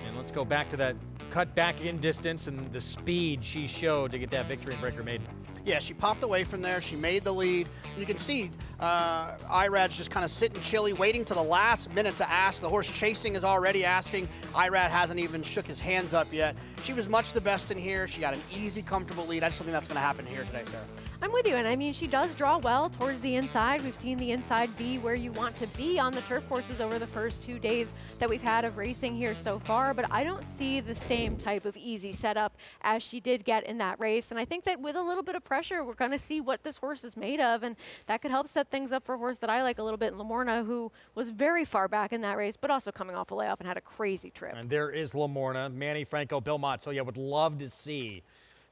And let's go back to that cut back in distance and the speed she showed to get that victory in Breaker Maiden. Yeah, she popped away from there. She made the lead. You can see Irad's just kind of sitting chilly, waiting to the last minute to ask. The horse chasing is already asking. Irad hasn't even shook his hands up yet. She was much the best in here. She got an easy, comfortable lead. I just don't think that's going to happen here today, Sarah. I'm with you, and I mean, she does draw well towards the inside. We've seen the inside be where you want to be on the turf courses over the first 2 days that we've had of racing here so far, but I don't see the same type of easy setup as she did get in that race, and I think that with a little bit of pressure, we're going to see what this horse is made of, and that could help set things up for a horse that I like a little bit, Lamorna, who was very far back in that race, but also coming off a layoff and had a crazy trip. And there is Lamorna, Manny Franco, Bill Mott. So, yeah, would love to see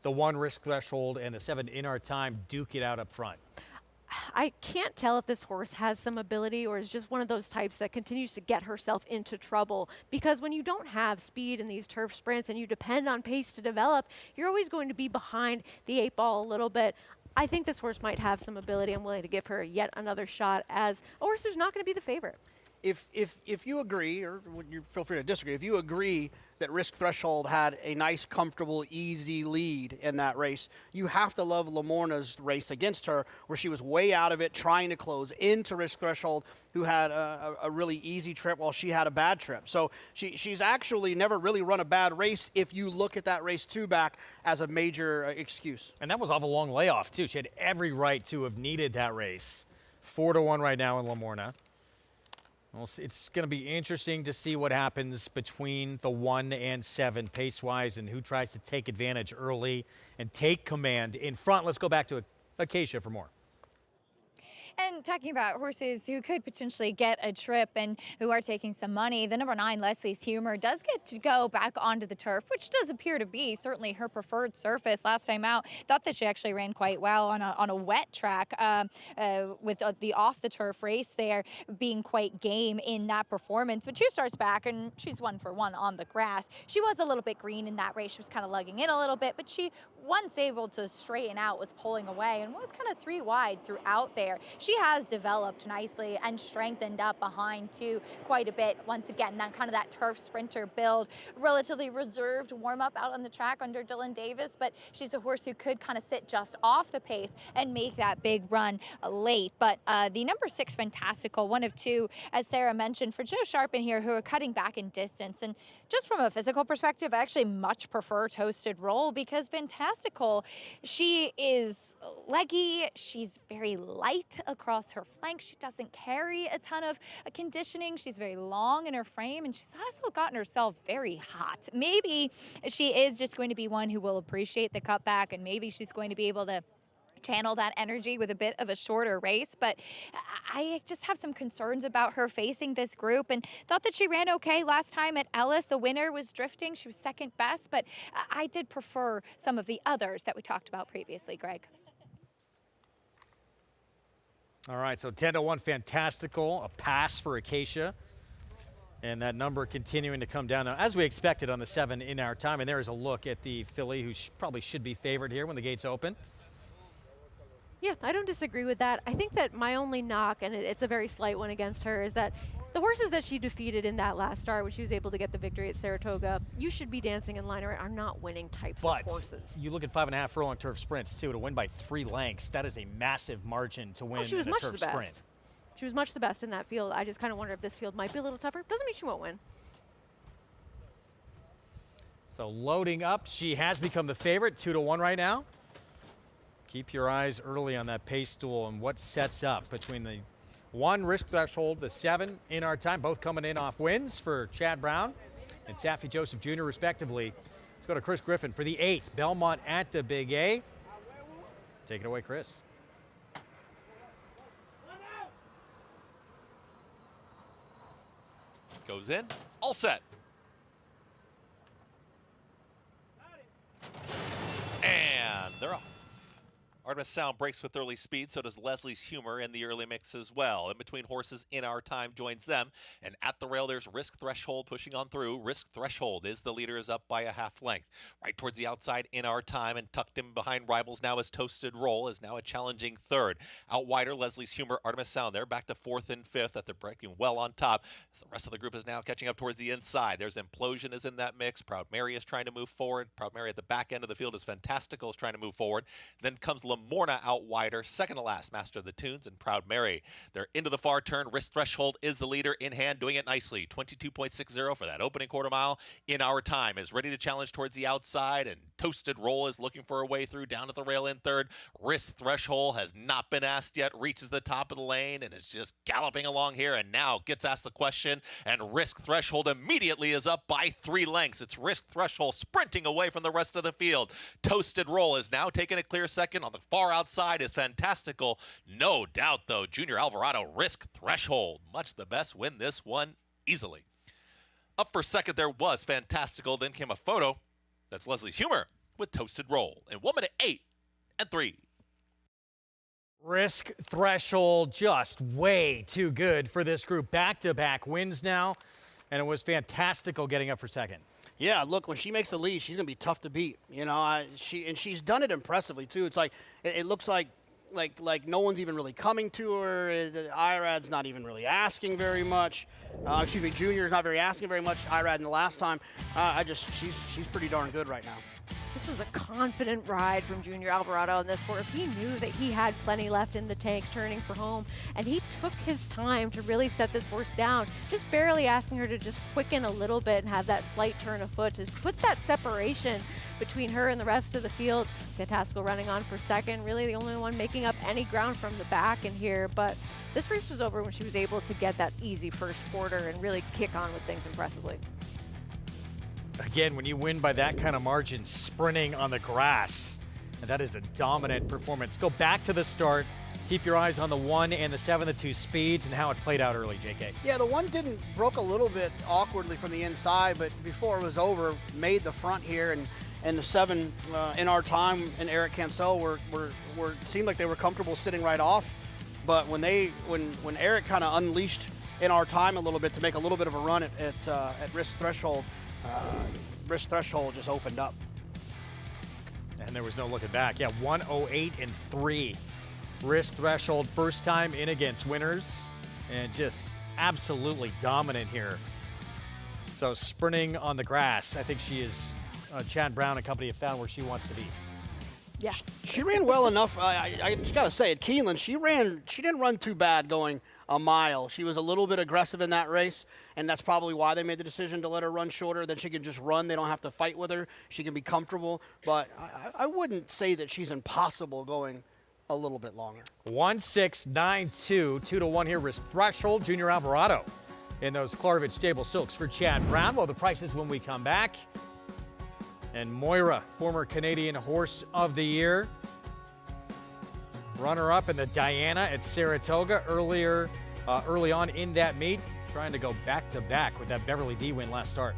the 1 risk threshold and the 7 in our time duke it out up front. I can't tell if this horse has some ability or is just one of those types that continues to get herself into trouble, because when you don't have speed in these turf sprints and you depend on pace to develop, you're always going to be behind the 8 ball a little bit. I think this horse might have some ability. I'm willing to give her yet another shot as a horse who's not going to be the favorite. If you agree, or you feel free to disagree, if you agree that risk threshold had a nice, comfortable, easy lead in that race, you have to love Lamorna's race against her, where she was way out of it, trying to close into risk threshold, who had a really easy trip while she had a bad trip. So she's actually never really run a bad race if you look at that race 2 back as a major excuse. And that was off a long layoff, too. She had every right to have needed that race. 4-1 right now in Lamorna. Well, it's going to be interesting to see what happens between the 1 and 7 pace-wise and who tries to take advantage early and take command in front. Let's go back to Acacia for more. And talking about horses who could potentially get a trip and who are taking some money, the number 9, Leslie's Humor, does get to go back onto the turf, which does appear to be certainly her preferred surface. Last time out, thought that she actually ran quite well on a wet track with the off-the-turf race there being quite game in that performance. But 2 starts back, and she's 1 for 1 on the grass. She was a little bit green in that race. She was kind of lugging in a little bit, but she, once able to straighten out, was pulling away and was kind of 3 wide throughout there. She has developed nicely and strengthened up behind too quite a bit. Once again, that kind of that turf sprinter build, relatively reserved warm up out on the track under Dylan Davis, but she's a horse who could kind of sit just off the pace and make that big run late. But the number 6, Fantastical, 1 of 2, as Sarah mentioned, for Joe Sharpen here, who are cutting back in distance. And just from a physical perspective, I actually much prefer Toasted Roll, because Fantastical, she is leggy, she's very light across her flanks, she doesn't carry a ton of conditioning, she's very long in her frame, and she's also gotten herself very hot. Maybe she is just going to be one who will appreciate the cutback, and maybe she's going to be able to channel that energy with a bit of a shorter race, but I just have some concerns about her facing this group, and thought that she ran okay last time at Ellis. The winner was drifting, she was 2nd best, but I did prefer some of the others that we talked about previously, Greg. All right, so 10-1 Fantastical, a pass for Acacia. And that number continuing to come down now, as we expected on the 7 in our time. And there is a look at the filly, who probably should be favored here when the gates open. Yeah, I don't disagree with that. I think that my only knock, and it's a very slight one against her, is that the horses that she defeated in that last start, when she was able to get the victory at Saratoga, you should be dancing in line, or are not winning types of horses. You look at 5.5 furlong turf sprints, too, to win by 3 lengths. That is a massive margin to win in a turf sprint. She was much the best in that field. I just kind of wonder if this field might be a little tougher. Doesn't mean she won't win. So loading up, she has become the favorite, 2-1 right now. Keep your eyes early on that pace stool and what sets up between the 1 risk threshold, the 7 in our time, both coming in off wins for Chad Brown and Saffie Joseph Jr. respectively. Let's go to Chris Griffin for the 8th. Belmont at the Big A. Take it away, Chris. Goes in, all set. And they're off. Artemis Sound breaks with early speed, so does Leslie's Humor in the early mix as well. In between horses, In Our Time joins them. And at the rail, there's Risk Threshold pushing on through. Risk Threshold is the leader, is up by a half length. Right towards the outside, In Our Time, and tucked in behind rivals now is Toasted Roll, is now a challenging third. Out wider, Leslie's Humor, Artemis Sound. They're back to fourth and fifth after breaking well on top. As the rest of the group is now catching up towards the inside. There's Implosion is in that mix. Proud Mary is trying to move forward. Proud Mary at the back end of the field is Fantastical is trying to move forward. Then comes Lamorna out wider, second to last, Master of the Tunes and Proud Mary. They're into the far turn. Risk Threshold is the leader in hand, doing it nicely. 22.60 for that opening quarter mile. In Our Time is ready to challenge towards the outside, and Toasted Roll is looking for a way through down at the rail in third. Risk Threshold has not been asked yet, reaches the top of the lane and is just galloping along here, and now gets asked the question, and Risk Threshold immediately is up by 3 lengths. It's Risk Threshold sprinting away from the rest of the field. Toasted Roll is now taking a clear second. On the far outside is Fantastical. No doubt, though, Junior Alvarado, Risk Threshold. Much the best, win this one easily. Up for second there was Fantastical. Then came a photo. That's Leslie's Humor with Toasted Roll in 1 minute 8 and 3. Risk Threshold just way too good for this group. Back-to-back wins now, and it was Fantastical getting up for second. Yeah, look, when she makes the lead, she's going to be tough to beat. You know, she's done it impressively, too. It's like, it looks like no one's even really coming to her. Irad's not even really asking very much. Excuse me, Junior's not very asking very much. Irad in the last time. She's pretty darn good right now. This was a confident ride from Junior Alvarado on this horse. He knew that he had plenty left in the tank turning for home, and he took his time to really set this horse down, just barely asking her to just quicken a little bit and have that slight turn of foot to put that separation between her and the rest of the field. Fantastical running on for second, really the only one making up any ground from the back in here, but this race was over when she was able to get that easy first quarter and really kick on with things impressively. Again, when you win by that kind of margin, sprinting on the grass, and that is a dominant performance. Go back to the start. Keep your eyes on the 1 and the 7, the 2 speeds, and how it played out early, JK. Yeah, the 1 broke a little bit awkwardly from the inside, but before it was over, made the front here, and the 7 In Our Time and Eric Cancel were seemed like they were comfortable sitting right off. But when Eric kind of unleashed In Our Time a little bit to make a little bit of a run at Risk Threshold, Risk Threshold just opened up. And there was no looking back. Yeah, 108 and 3. Risk Threshold, first time in against winners, and just absolutely dominant here. So sprinting on the grass, I think she is, Chad Brown and company have found where she wants to be. Yeah. She ran well enough. I just got to say, at Keeneland, she didn't run too bad going a mile. She was a little bit aggressive in that race, and that's probably why they made the decision to let her run shorter. Then she can just run. They don't have to fight with her. She can be comfortable. But I wouldn't say that she's impossible going a little bit longer. 1-6-9-2, 2-1 here. Risk Threshold, Junior Alvarado in those Klarvich Stable Silks for Chad Brown. Well, the prices when we come back. And Moira, former Canadian Horse of the Year. Runner-up in the Diana at Saratoga early on in that meet. Trying to go back-to-back with that Beverly D win last start.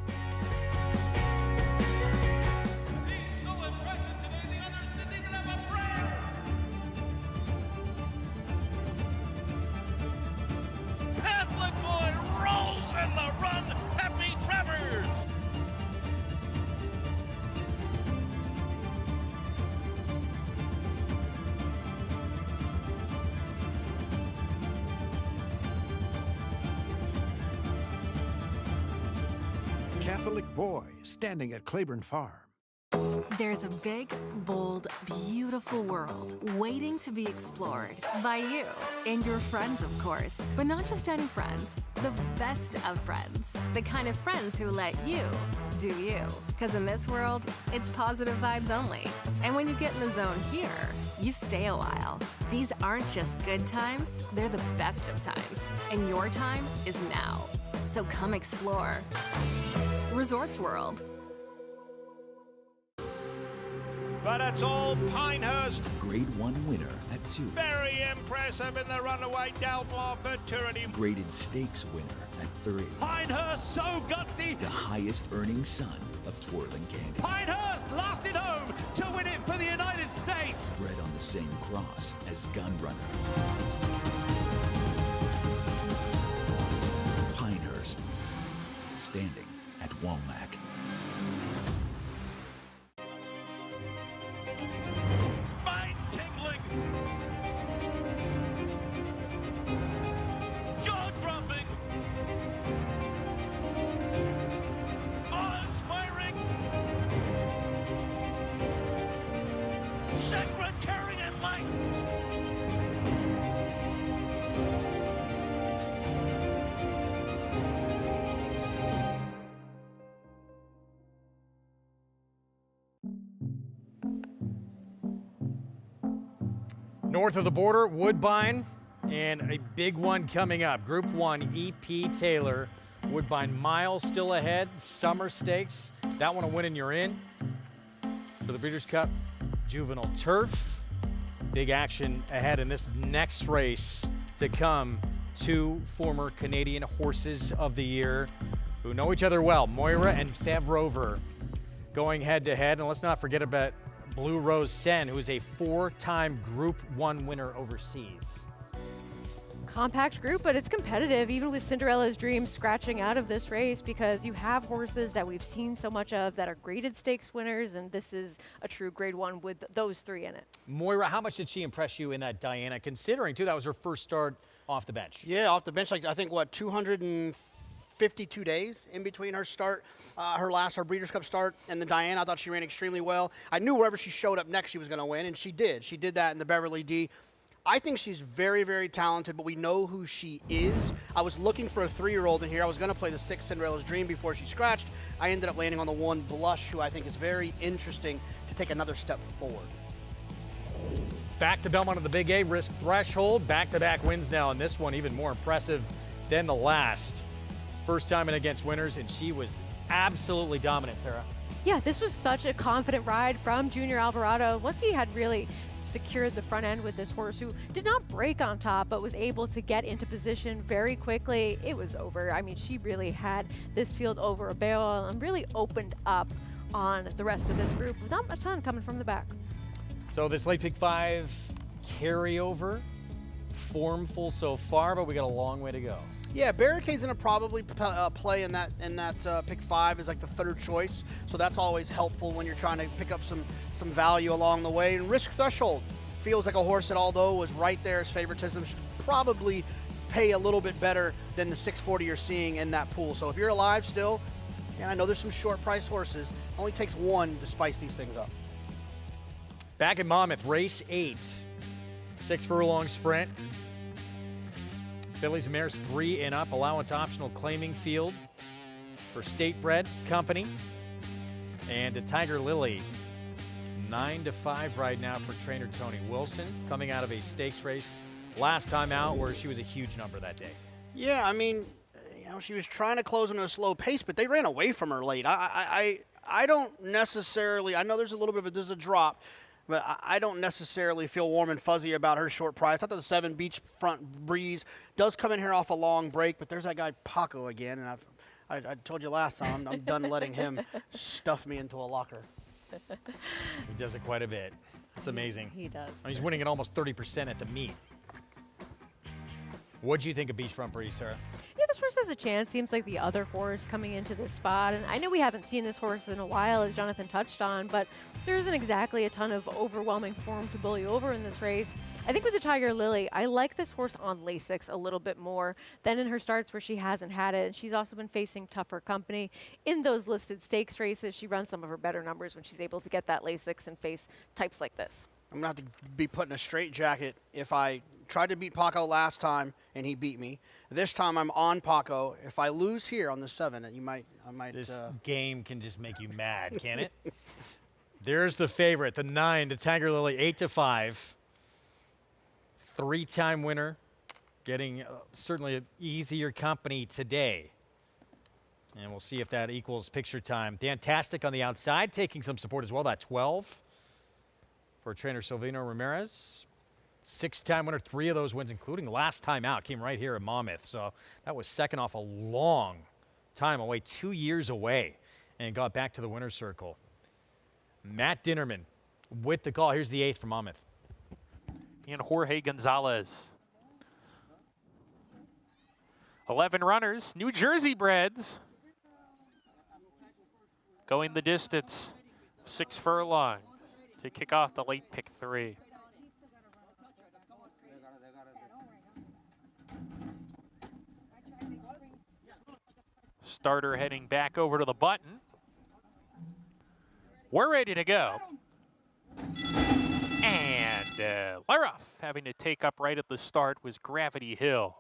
Catholic boy rolls in the run. Happy Travers. Catholic boy standing at Claiborne Farm. There's a big, bold, beautiful world waiting to be explored by you and your friends, of course. But not just any friends, the best of friends. The kind of friends who let you do you. Because in this world, it's positive vibes only. And when you get in the zone here, you stay a while. These aren't just good times, they're the best of times. And your time is now. So come explore. Resorts World. but it's all Pinehurst. Grade 1 winner at 2. Very impressive in the runaway Delmore Futurity. Graded stakes winner at 3. Pinehurst so gutsy. The highest earning son of Twirling Candy. Pinehurst last it home to win it for the United States. Bred on the same cross as Gunrunner. Pinehurst, standing at Womack. Spine-tingling, jaw-dropping, awe-inspiring, Secretariat-like. North of the border, Woodbine, and a big one coming up. Group 1, EP Taylor. Woodbine Mile still ahead. Summer Stakes. That one a win and you're in. For the Breeders' Cup, Juvenile Turf. Big action ahead in this next race to come. 2 former Canadian Horses of the Year who know each other well. Moira and Fev Rover going head to head. And let's not forget about Blue Rose Sen, who is a 4-time Group 1 winner overseas. Compact group, but it's competitive, even with Cinderella's Dream scratching out of this race, because you have horses that we've seen so much of that are graded stakes winners, and this is a true grade 1 with those 3 in it. Moira, how much did she impress you in that Diana, considering, too, that was her first start off the bench? Yeah, off the bench, like I think, what, 252 days in between her start, her Breeders' Cup start, and the Diana. I thought she ran extremely well. I knew wherever she showed up next, she was going to win, and she did. She did that in the Beverly D. I think she's very, very talented, but we know who she is. I was looking for a 3-year-old in here. I was going to play the 6 Cinderella's Dream before she scratched. I ended up landing on the 1 Blush, who I think is very interesting to take another step forward. Back to Belmont at the Big A, Risk Threshold. Back-to-back wins now, and this one even more impressive than the last. First time in against winners, and she was absolutely dominant, Sarah. Yeah, this was such a confident ride from Junior Alvarado. Once he had really secured the front end with this horse, who did not break on top, but was able to get into position very quickly, it was over. I mean, she really had this field over a barrel and really opened up on the rest of this group. Not a ton coming from the back. So this late pick 5 carryover, formful so far, but we got a long way to go. Yeah, Barricade's gonna probably play in that pick 5 as like the 3rd choice, so that's always helpful when you're trying to pick up some value along the way. And Risk Threshold feels like a horse that, although was right there as favoritism, should probably pay a little bit better than the 640 you're seeing in that pool. So if you're alive still, and I know there's some short price horses, only takes 1 to spice these things up. Back at Monmouth, race 8, 6 furlong sprint. Fillies and mares 3 and up, allowance optional claiming field for State Bred Company. And a Tiger Lily, 9-5 right now for trainer Tony Wilson, coming out of a stakes race last time out where she was a huge number that day. Yeah, I mean, you know, she was trying to close on a slow pace, but they ran away from her late. I don't necessarily, I know there's a little bit of there's a drop, but I don't necessarily feel warm and fuzzy about her short price. I thought the 7 Beachfront Breeze does come in here off a long break, but there's that guy Paco again, and I told you last time, I'm done letting him stuff me into a locker. He does it quite a bit. It's amazing. He does. He's winning at almost 30% at the meet. What do you think of Beachfront Breeze, Sarah? Yeah, this horse has a chance. Seems like the other horse coming into this spot. And I know we haven't seen this horse in a while, as Jonathan touched on, but there isn't exactly a ton of overwhelming form to bully over in this race. I think with the Tiger Lily, I like this horse on Lasix a little bit more than in her starts where she hasn't had it. And she's also been facing tougher company in those listed stakes races. She runs some of her better numbers when she's able to get that Lasix and face types like this. I'm going to have to be put in a straitjacket if I tried to beat Paco last time and he beat me. This time I'm on Paco. If I lose here on the 7, I might. This game can just make you mad, can it? There's the favorite, the 9, the Tiger Lily, 8-5. 3-time winner, getting certainly an easier company today. And we'll see if that equals picture time. Dantastic on the outside, taking some support as well, that 12. for trainer Silvino Ramirez. 6-time winner, 3 of those wins, including last time out, came right here at Monmouth. So that was second off a long time away, 2 years away, and got back to the winner's circle. Matt Dinnerman with the call. Here's the 8th from Monmouth. And Jorge Gonzalez. 11 runners, New Jersey breds. Going the distance, 6 furlong to kick off the late pick 3. Starter heading back over to the button. We're ready to go. And Laroff having to take up right at the start was Gravity Hill.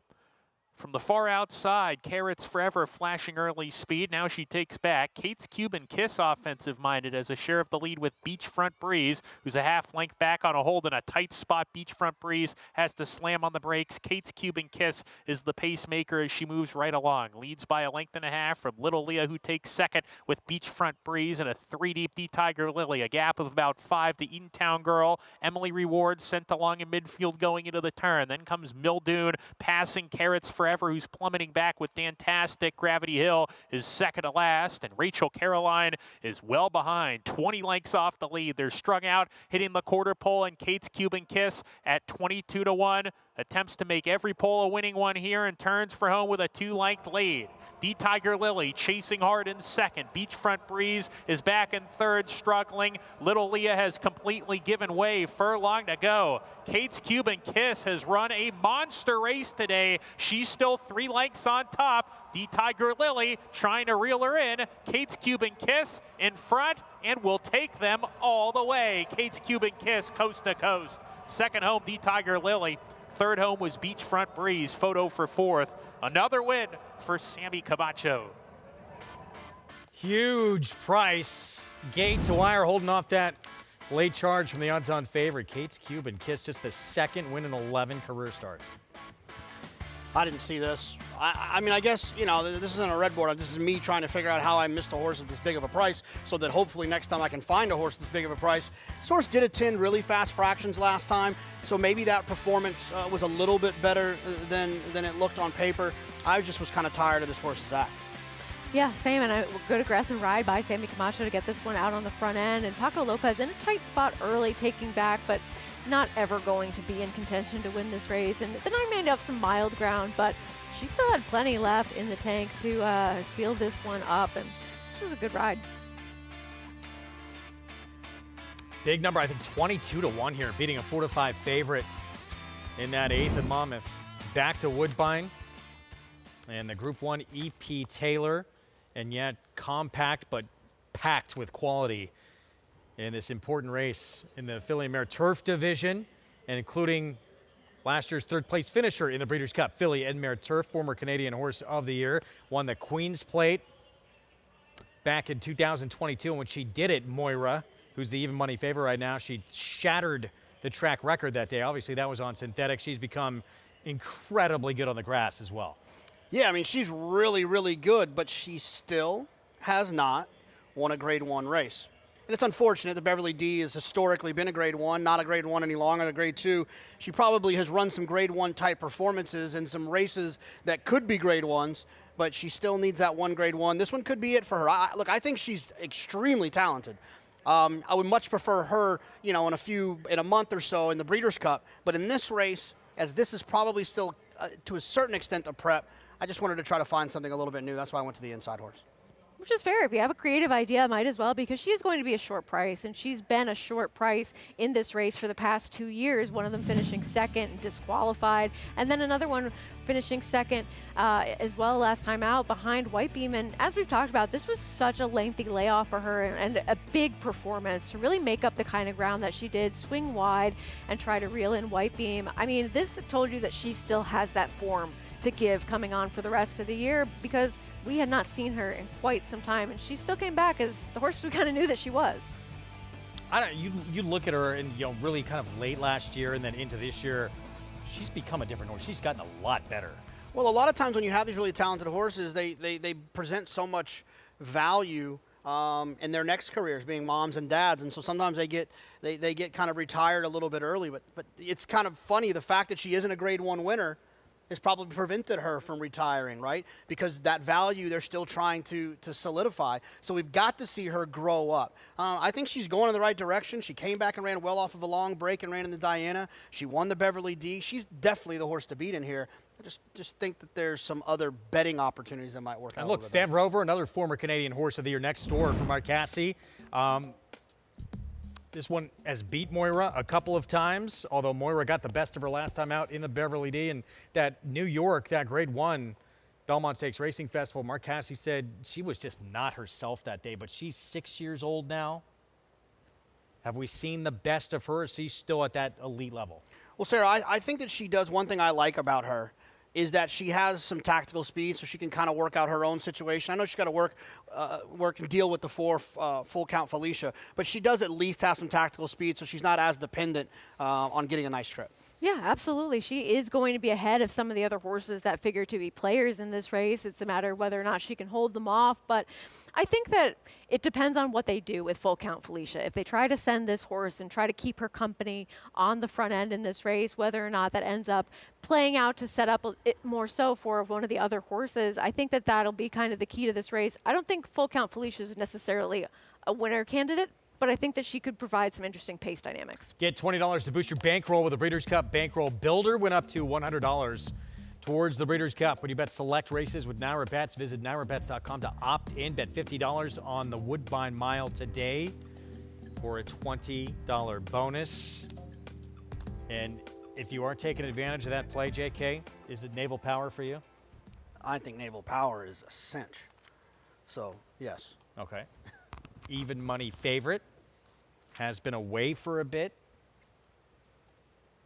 From the far outside, Carrots Forever flashing early speed. Now she takes back. Kate's Cuban Kiss offensive-minded as a share of the lead with Beachfront Breeze, who's a half length back on a hold in a tight spot. Beachfront Breeze has to slam on the brakes. Kate's Cuban Kiss is the pacemaker as she moves right along. Leads by a length and a half from Little Leah, who takes second with Beachfront Breeze and a 3-deep D-Tiger Lily. A gap of about 5 to Eatontown Girl. Emily Reward sent along in midfield going into the turn. Then comes Mildoon passing Carrots Forever, who's plummeting back with Fantastic. Gravity Hill is second to last, and Rachel Caroline is well behind, 20 lengths off the lead. They're strung out, hitting the quarter pole, and Kate's Cuban Kiss at 22 to 1. Attempts to make every pole a winning one here and turns for home with a 2-length lead. D-Tiger Lily chasing hard in second. Beachfront Breeze is back in third, struggling. Little Leah has completely given way. Furlong to go. Kate's Cuban Kiss has run a monster race today. She's still 3 lengths on top. D-Tiger Lily trying to reel her in. Kate's Cuban Kiss in front and will take them all the way. Kate's Cuban Kiss coast to coast. Second home, D-Tiger Lily. Third home was Beachfront Breeze. Photo for fourth. Another win for Sammy Camacho. Huge price. Gate to wire holding off that late charge from the odds-on favorite. Kate's Cuban Kiss, just the second win in 11 career starts. I didn't see this. I mean, I guess, you know, this isn't a red board. This is me trying to figure out how I missed a horse at this big of a price so that hopefully next time I can find a horse this big of a price. This horse did attend really fast fractions last time, so maybe that performance was a little bit better than it looked on paper. I just was kind of tired of this horse's act. Yeah, same, and a good aggressive ride by Sammy Camacho to get this one out on the front end. And Paco Lopez in a tight spot early, taking back, but not ever going to be in contention to win this race. And the 9 made up some mild ground, but she still had plenty left in the tank to seal this one up, and this was a good ride. Big number, I think 22 to 1 here, beating a 4 to 5 favorite in that 8th at Monmouth. Back to Woodbine and the Group 1 EP Taylor, and yet compact but packed with quality in this important race in the Filly and Mare Turf division, and including last year's third-place finisher in the Breeders' Cup, Filly and Mare Turf, former Canadian Horse of the Year, won the Queen's Plate back in 2022, and when she did it, Moira, who's the even money favorite right now, she shattered the track record that day. Obviously, that was on synthetic. She's become incredibly good on the grass as well. Yeah, I mean, she's really, really good, but she still has not won a Grade 1 race. And it's unfortunate that Beverly D has historically been a Grade 1, not a Grade 1 any longer, a Grade 2. She probably has run some Grade 1 type performances in some races that could be Grade 1s, but she still needs that one Grade 1. This one could be it for her. Look, I think she's extremely talented. I would much prefer her, you know, in a month or so in the Breeders' Cup. But in this race, as this is probably still, to a certain extent, a prep, I just wanted to try to find something a little bit new. That's why I went to the inside horse. Which is fair. If you have a creative idea, might as well, because she is going to be a short price, and she's been a short price in this race for the past 2 years, one of them finishing second, disqualified, and then another one finishing second as well last time out behind White Beam. And as we've talked about, this was such a lengthy layoff for her and a big performance to really make up the kind of ground that she did, swing wide and try to reel in White Beam. I mean, this told you that she still has that form to give coming on for the rest of the year, because we had not seen her in quite some time, and she still came back as the horse we kind of knew that she was. You look at her and, you know, really kind of late last year and then into this year, she's become a different horse. She's gotten a lot better. Well, a lot of times when you have these really talented horses, they present so much value in their next careers, being moms and dads, and so sometimes they get kind of retired a little bit early. But it's kind of funny, the fact that she isn't a Grade 1 winner has probably prevented her from retiring, right? Because that value they're still trying to solidify. So we've got to see her grow up. I think she's going in the right direction. She came back and ran well off of a long break and ran in the Diana. She won the Beverly D. She's definitely the horse to beat in here. I just think that there's some other betting opportunities that might work out. And look, Fev Rover, another former Canadian Horse of the Year next door from Marcassi. This one has beat Moira a couple of times, although Moira got the best of her last time out in the Beverly D. And that New York, that Grade 1 Belmont Stakes Racing Festival, Marcassi said she was just not herself that day, but she's 6 years old now. Have we seen the best of her, or is she still at that elite level? Well, Sarah, I think that she does one thing I like about her is that she has some tactical speed, so she can kind of work out her own situation. I know she's got to work and deal with the full count Felicia, but she does at least have some tactical speed, so she's not as dependent on getting a nice trip. Yeah, absolutely. She is going to be ahead of some of the other horses that figure to be players in this race. It's a matter of whether or not she can hold them off. But I think that it depends on what they do with Full Count Felicia. If they try to send this horse and try to keep her company on the front end in this race, whether or not that ends up playing out to set up it more so for one of the other horses, I think that that'll be kind of the key to this race. I don't think Full Count Felicia is necessarily a winner candidate, but I think that she could provide some interesting pace dynamics. Get $20 to boost your bankroll with the Breeders' Cup Bankroll Builder. Went up to $100 towards the Breeders' Cup. When you bet select races with Naira Bets, visit nairabets.com to opt in. Bet $50 on the Woodbine Mile today for a $20 bonus. And if you are taking advantage of that play, JK, is it Naval Power for you? I think Naval Power is a cinch. So, yes. Okay. Even money favorite. Has been away for a bit,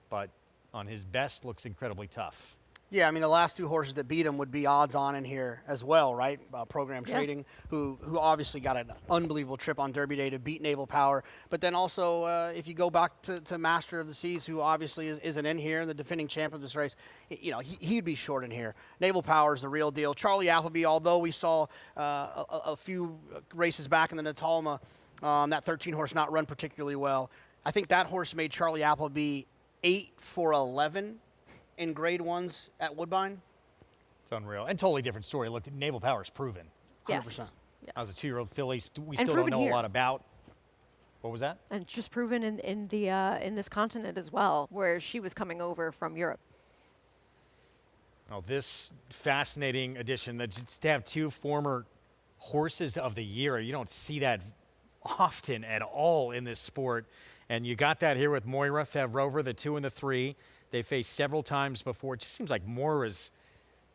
but on his best looks incredibly tough. Yeah, I mean, the last two horses that beat him would be odds on in here as well, right? Program Trading, who obviously got an unbelievable trip on Derby Day to beat Naval Power. But then also, if you go back to Master of the Seas, who obviously isn't in here, the defending champ of this race, you know, he'd be short in here. Naval Power is the real deal. Charlie Appleby, although we saw a few races back in the Natalma, that 13 horse not run particularly well. I think that horse made Charlie Appleby 8 for 11 in Grade 1s at Woodbine. It's unreal. And totally different story. Look, Naval Power's proven. 100%. Yes. I was a 2-year-old filly we and still don't know here. a lot about. What was that? And just proven in this continent as well, where she was coming over from Europe. Oh, this fascinating addition, that just to have two former horses of the year, you don't see that often at all in this sport. And you got that here with Moira, Fev Rover, the 2 and the 3. They faced several times before. It just seems like Moira's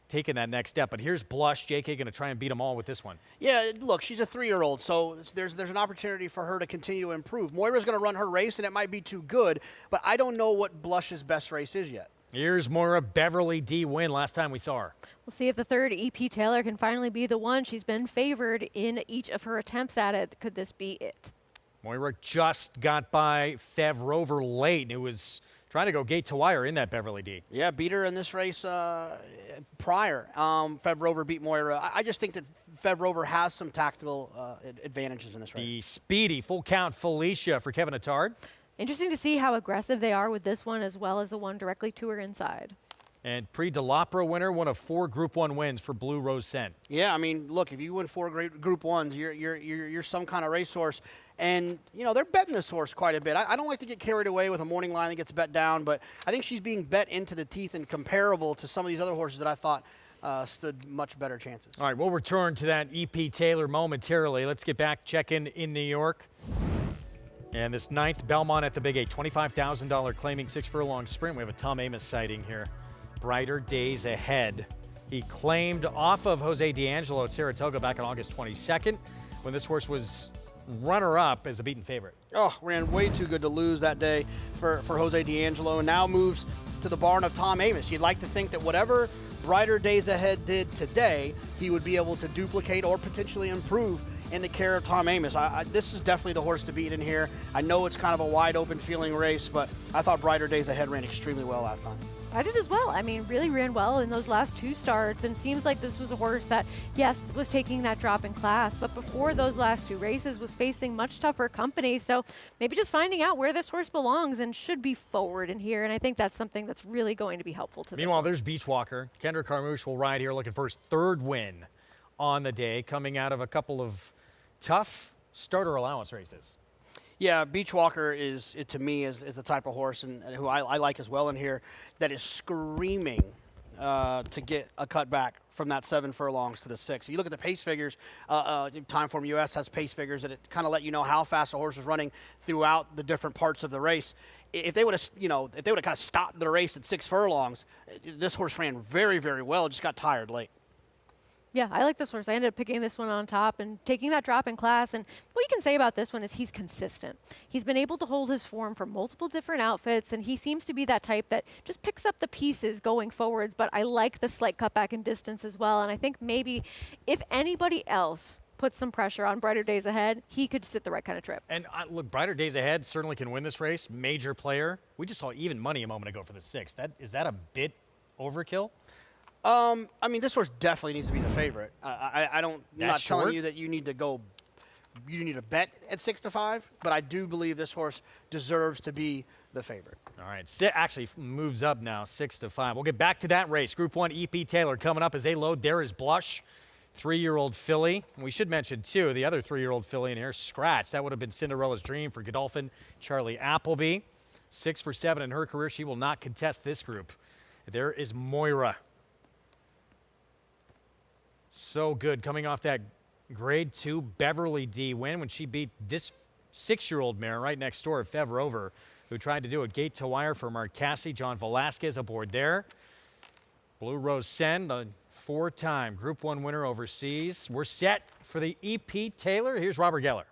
taking that next step. But here's Blush. JK going to try and beat them all with this one. Yeah, look, she's a 3-year-old, so there's an opportunity for her to continue to improve. Moira's going to run her race, and it might be too good, but I don't know what Blush's best race is yet. Here's Moira, Beverly D win last time we saw her. We'll see if the third EP Taylor can finally be the one. She's been favored in each of her attempts at it. Could this be it? Moira just got by Fev Rover late, and it was trying to go gate to wire in that Beverly D. Yeah, beat her in this race prior. Fev Rover beat Moira. I just think that Fev Rover has some tactical advantages in this race. The speedy Full Count Felicia for Kevin Attard. Interesting to see how aggressive they are with this one as well as the one directly to her inside. And Prix de l'Opera winner, one of 4 Group 1 wins for Blue Rose Scent. Yeah, I mean, look, if you win 4 great Group 1s, you're some kind of racehorse. And, you know, they're betting this horse quite a bit. I don't like to get carried away with a morning line that gets bet down, but I think she's being bet into the teeth and comparable to some of these other horses that I thought stood much better chances. All right, we'll return to that EP Taylor momentarily. Let's get back, check in New York. And this 9th Belmont at the Big 8, $25,000 claiming 6 furlong sprint. We have a Tom Amos sighting here. Brighter days ahead. He claimed off of Jose D'Angelo at Saratoga back on August 22nd when this horse was runner-up as a beaten favorite. Oh, ran way too good to lose that day for Jose D'Angelo, and now moves to the barn of Tom Amos. You'd like to think that whatever Brighter Days Ahead did today, he would be able to duplicate or potentially improve in the care of Tom Amoss. This is definitely the horse to beat in here. I know it's kind of a wide open feeling race, but I thought Brighter Days Ahead ran extremely well last time. I did as well. I mean, really ran well in those last 2 starts, and seems like this was a horse that, yes, was taking that drop in class, but before those last 2 races was facing much tougher company. So maybe just finding out where this horse belongs and should be forward in here, and I think that's something that's really going to be helpful to Meanwhile, this there's Beachwalker. Kendrick Carmouche will ride here looking for his 3rd win on the day, coming out of a couple of tough starter allowance races. Yeah, Beachwalker is, to me, is the type of horse and who I like as well in here, that is screaming to get a cut back from that 7 furlongs to the 6. If you look at the pace figures, Timeform US has pace figures that it kind of let you know how fast a horse is running throughout the different parts of the race. If they would have, if they would have kind of stopped the race at 6 furlongs, this horse ran very, very well. Just got tired late. Yeah, I like this horse. I ended up picking this one on top and taking that drop in class. And what you can say about this one is he's consistent. He's been able to hold his form for multiple different outfits, and he seems to be that type that just picks up the pieces going forwards. But I like the slight cutback in distance as well. And I think maybe if anybody else puts some pressure on Brighter Days Ahead, he could sit the right kind of trip. And look, Brighter Days Ahead certainly can win this race. Major player. We just saw even money a moment ago for the 6. Is that a bit overkill? I mean, this horse definitely needs to be the favorite. I'm not telling you that you need to bet at 6 to 5, but I do believe this horse deserves to be the favorite. All right, actually moves up now, 6 to 5. We'll get back to that race. Group 1, EP Taylor coming up as they load. There is Blush, 3-year-old filly. And we should mention, too, the other 3-year-old filly in here, Scratch. That would have been Cinderella's dream for Godolphin, Charlie Appleby. 6 for 7 in her career. She will not contest this group. There is Moira. So good, coming off that Grade 2 Beverly D win when she beat this 6-year-old mare right next door, Fev Rover, who tried to do a gate to wire for Marcassi. John Velasquez aboard there. Blue Rose Sen, the 4-time Group 1 winner overseas. We're set for the EP Taylor. Here's Robert Geller.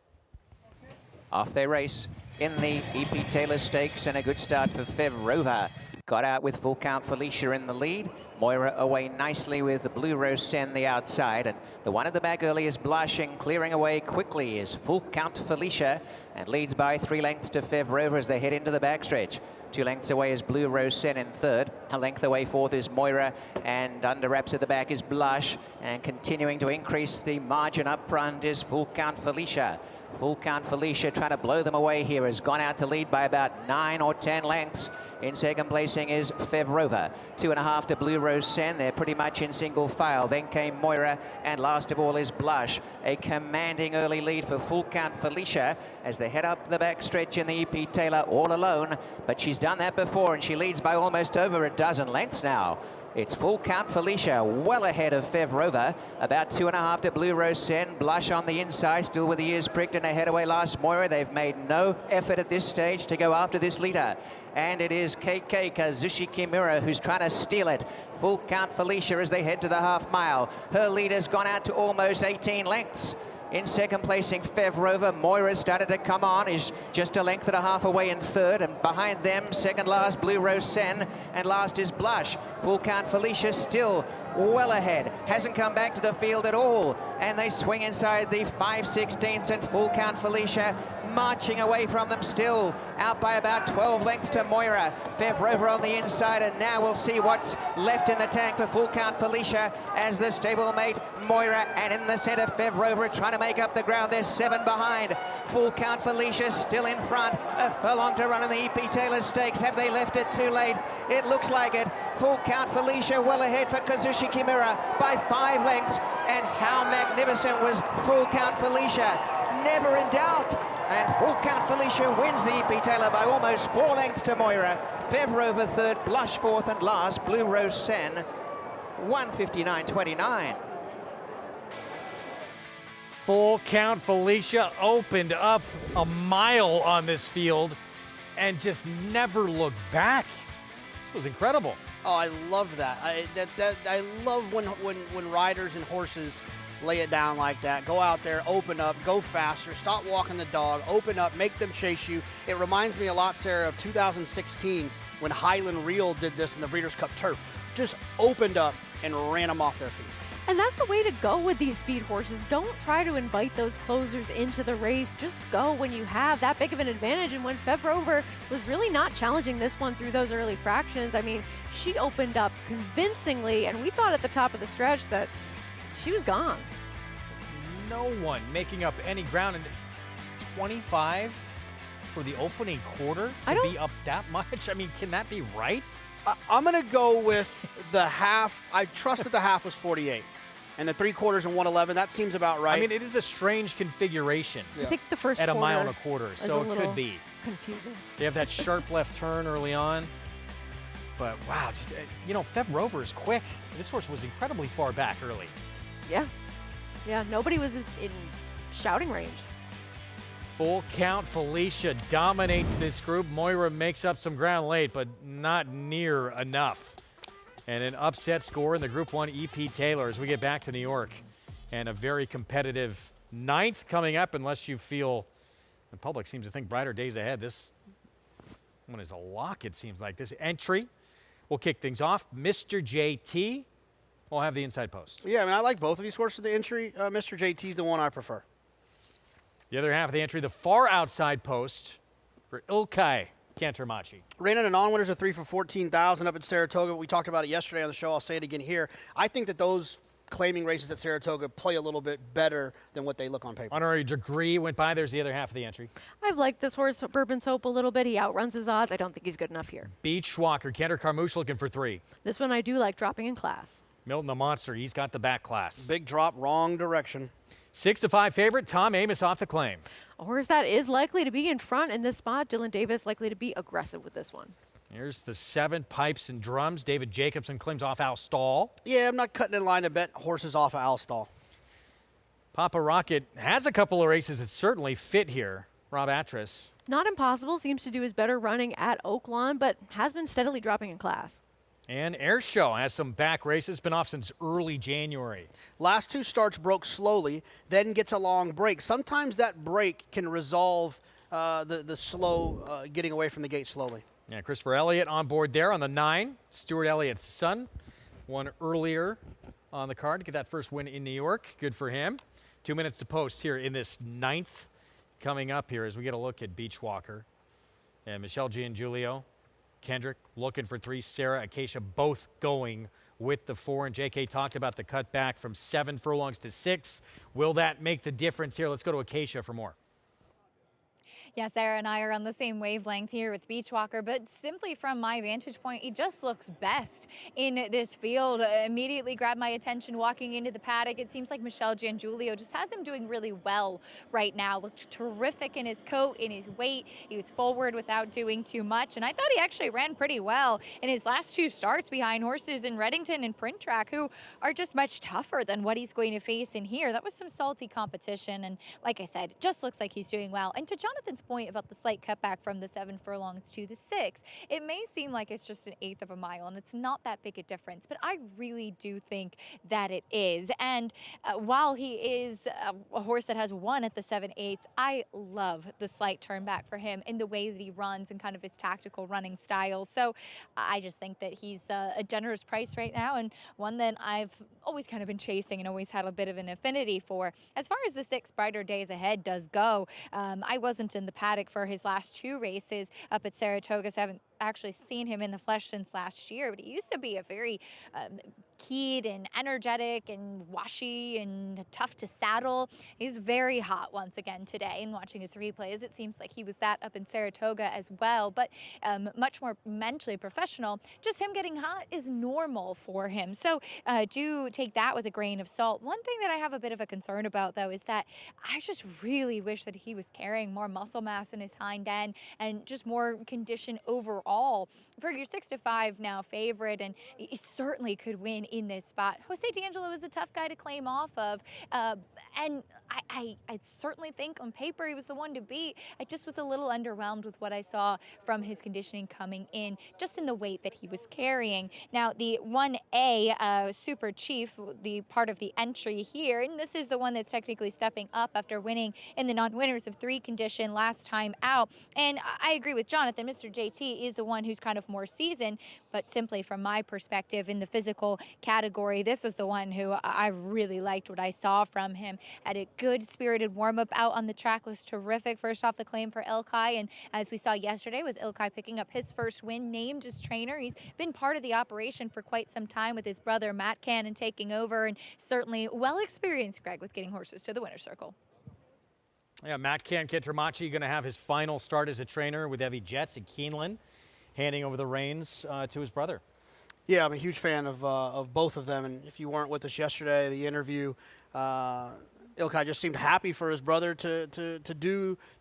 Off they race in the EP Taylor Stakes, and a good start for Fev Rover. Got out with Full Count Felicia in the lead. Moira away nicely with the Blue Rose Sen the outside, and the one at the back early is Blushing. Clearing away quickly is Full Count Felicia, and leads by 3 lengths to Fev Rover as they head into the backstretch. 2 lengths away is Blue Rose Sen in 3rd. A length away 4th is Moira, and under wraps at the back is Blush, and continuing to increase the margin up front is Full Count Felicia. Full Count Felicia trying to blow them away here, has gone out to lead by about 9 or 10 lengths. In second placing is Fev Rover. 2.5 to Blue Rose Sen. They're pretty much in single file. Then came Moira, and last of all is Blush. A commanding early lead for Full Count Felicia as they head up the back stretch in the EP Taylor all alone. But she's done that before, and she leads by almost over a dozen lengths now. It's Full Count Felicia well ahead of Fev Rover. About 2.5 to Blue Rose Sen. Blush on the inside, still with the ears pricked, and ahead away last Moira. They've made no effort at this stage to go after this leader. And it is KK Kazushi Kimura who's trying to steal it. Full Count Felicia as they head to the half mile. Her leader's gone out to almost 18 lengths. In second placing, Fev Rover. Moira started to come on, is just a length and a half away in 3rd, and behind them, second last, Blue Rose Sen, and last is Blush. Full Count Felicia still well ahead, hasn't come back to the field at all, and they swing inside the 5/16, and Full Count Felicia marching away from them still, out by about 12 lengths to Moira. Fev Rover on the inside, and now we'll see what's left in the tank for Full Count Felicia as the stablemate Moira, and in the center Fev Rover trying to make up the ground. There's 7 behind. Full Count Felicia still in front. A furlong to run in the EP Taylor Stakes. Have they left it too late? It looks like it. Full Count Felicia well ahead for Kazushi Kimura by 5 lengths. And how magnificent was Full Count Felicia? Never in doubt. And Full Count Felicia wins the EP Taylor by almost 4 lengths to Moira. Fev Rover 3rd, Blush 4th, and last Blue Rose Sen 1:59.29. Full Count Felicia opened up a mile on this field and just never looked back. This was incredible. Oh, I loved that. I love when riders and horses lay it down like that. Go out there, open up, go faster, stop walking the dog, open up, make them chase you. It reminds me a lot, Sarah, of 2016 when Highland Reel did this in the Breeders' Cup Turf. Just opened up and ran them off their feet. And that's the way to go with these speed horses. Don't try to invite those closers into the race. Just go when you have that big of an advantage. And when Fev Rover was really not challenging this one through those early fractions, I mean, she opened up convincingly, and we thought at the top of the stretch that she was gone. No one making up any ground, and 25 for the opening quarter to be up that much. I mean, can that be right? I'm going to go with the half. I trust that the half was 48. And the 3/4 and 111, that seems about right. I mean, it is a strange configuration. I think the first at a mile and a quarter quarter, is so a it could be. Confusing. They have that sharp left turn early on. But wow, just Fev Rover is quick. This horse was incredibly far back early. Yeah. Yeah, nobody was in shouting range. Full count, Felicia dominates this group. Moira makes up some ground late, but not near enough. And an upset score in the Group 1 EP Taylor as we get back to New York. And a very competitive 9th coming up, unless you feel the public seems to think brighter days ahead. This one is a lock, it seems like. This entry will kick things off. Mr. JT will have the inside post. Yeah, I mean, I like both of these horses for the entry. Mr. JT is the one I prefer. The other half of the entry, the far outside post for Ilkay Cantermachi. Ran in a non-winners of 3 for 14,000 up at Saratoga. We talked about it yesterday on the show. I'll say it again here. I think that those claiming races at Saratoga play a little bit better than what they look on paper. Honorary Degree went by. There's the other half of the entry. I've liked this horse, Bourbon Soap, a little bit. He outruns his odds. I don't think he's good enough here. Beach Walker, Kender Carmouche looking for 3. This one I do like dropping in class. Milton the Monster, he's got the back class. Big drop, wrong direction. 6-5 favorite, Tom Amos off the claim. A horse that is likely to be in front in this spot. Dylan Davis likely to be aggressive with this one. Here's the 7, Pipes and Drums. David Jacobson claims off Al Stall. Yeah, I'm not cutting in line to bet horses off of Al Stall. Papa Rocket has a couple of races that certainly fit here. Rob Atras. Not impossible, seems to do his better running at Oaklawn, but has been steadily dropping in class. And Air Show has some back races, been off since early January. Last 2 starts broke slowly, then gets a long break. Sometimes that break can resolve the slow getting away from the gate slowly. Yeah, Christopher Elliott on board there on the 9. Stuart Elliott's son, won earlier on the card to get that first win in New York. Good for him. 2 minutes to post here in this 9th coming up here as we get a look at Beach Walker. And Michelle Giangiulio, Kendrick looking for 3. Sarah, Acacia both going with the 4. And JK talked about the cut back from 7 furlongs to 6. Will that make the difference here? Let's go to Acacia for more. Yeah, Sarah and I are on the same wavelength here with Beachwalker, but simply from my vantage point, he just looks best in this field. Immediately grabbed my attention walking into the paddock. It seems like Michelle Giangiulio just has him doing really well right now. Looked terrific in his coat, in his weight. He was forward without doing too much, and I thought he actually ran pretty well in his last 2 starts behind horses in Reddington and Print Track, who are just much tougher than what he's going to face in here. That was some salty competition, and like I said, it just looks like he's doing well. And to Jonathan's point about the slight cutback from the 7 furlongs to the 6, it may seem like it's just an 1/8 of a mile, and it's not that big a difference, but I really do think that it is. And while he is a horse that has won at the 7/8, I love the slight turn back for him in the way that he runs and kind of his tactical running style. So I just think that he's a generous price right now, and one that I've always kind of been chasing and always had a bit of an affinity for. As far as the 6 brighter days ahead does go, I wasn't in the paddock for his last 2 races up at Saratoga, so I haven't actually seen him in the flesh since last year, but he used to be a very keyed and energetic and washy and tough to saddle. He's very hot once again today, and watching his replays, it seems like he was that up in Saratoga as well, but much more mentally professional. Just him getting hot is normal for him, so do take that with a grain of salt. One thing that I have a bit of a concern about, though, is that I just really wish that he was carrying more muscle mass in his hind end and just more condition overall. For your 6-5 now favorite, and he certainly could win in this spot. Jose D'Angelo is a tough guy to claim off of, and I certainly think on paper he was the one to beat. I just was a little underwhelmed with what I saw from his conditioning coming in, just in the weight that he was carrying. Now, the 1A Super Chief, the part of the entry here, and this is the one that's technically stepping up after winning in the non-winners of 3 condition last time out. And I agree with Jonathan. Mr. JT is the the one who's kind of more seasoned, but simply from my perspective in the physical category, this is the one who I really liked what I saw from him. Had a good spirited warm-up out on the track, was terrific. First off the claim for Ilkay, and as we saw yesterday with Ilkay picking up his first win, named as trainer. He's been part of the operation for quite some time with his brother Matt Cannon taking over, and certainly well experienced, Greg, with getting horses to the winner's circle. Yeah, Matt Cantramachi going to have his final start as a trainer with Evie Jets and Keeneland, handing over the reins to his brother. Yeah, I'm a huge fan of both of them, and if you weren't with us yesterday, the interview, Ilkay just seemed happy for his brother to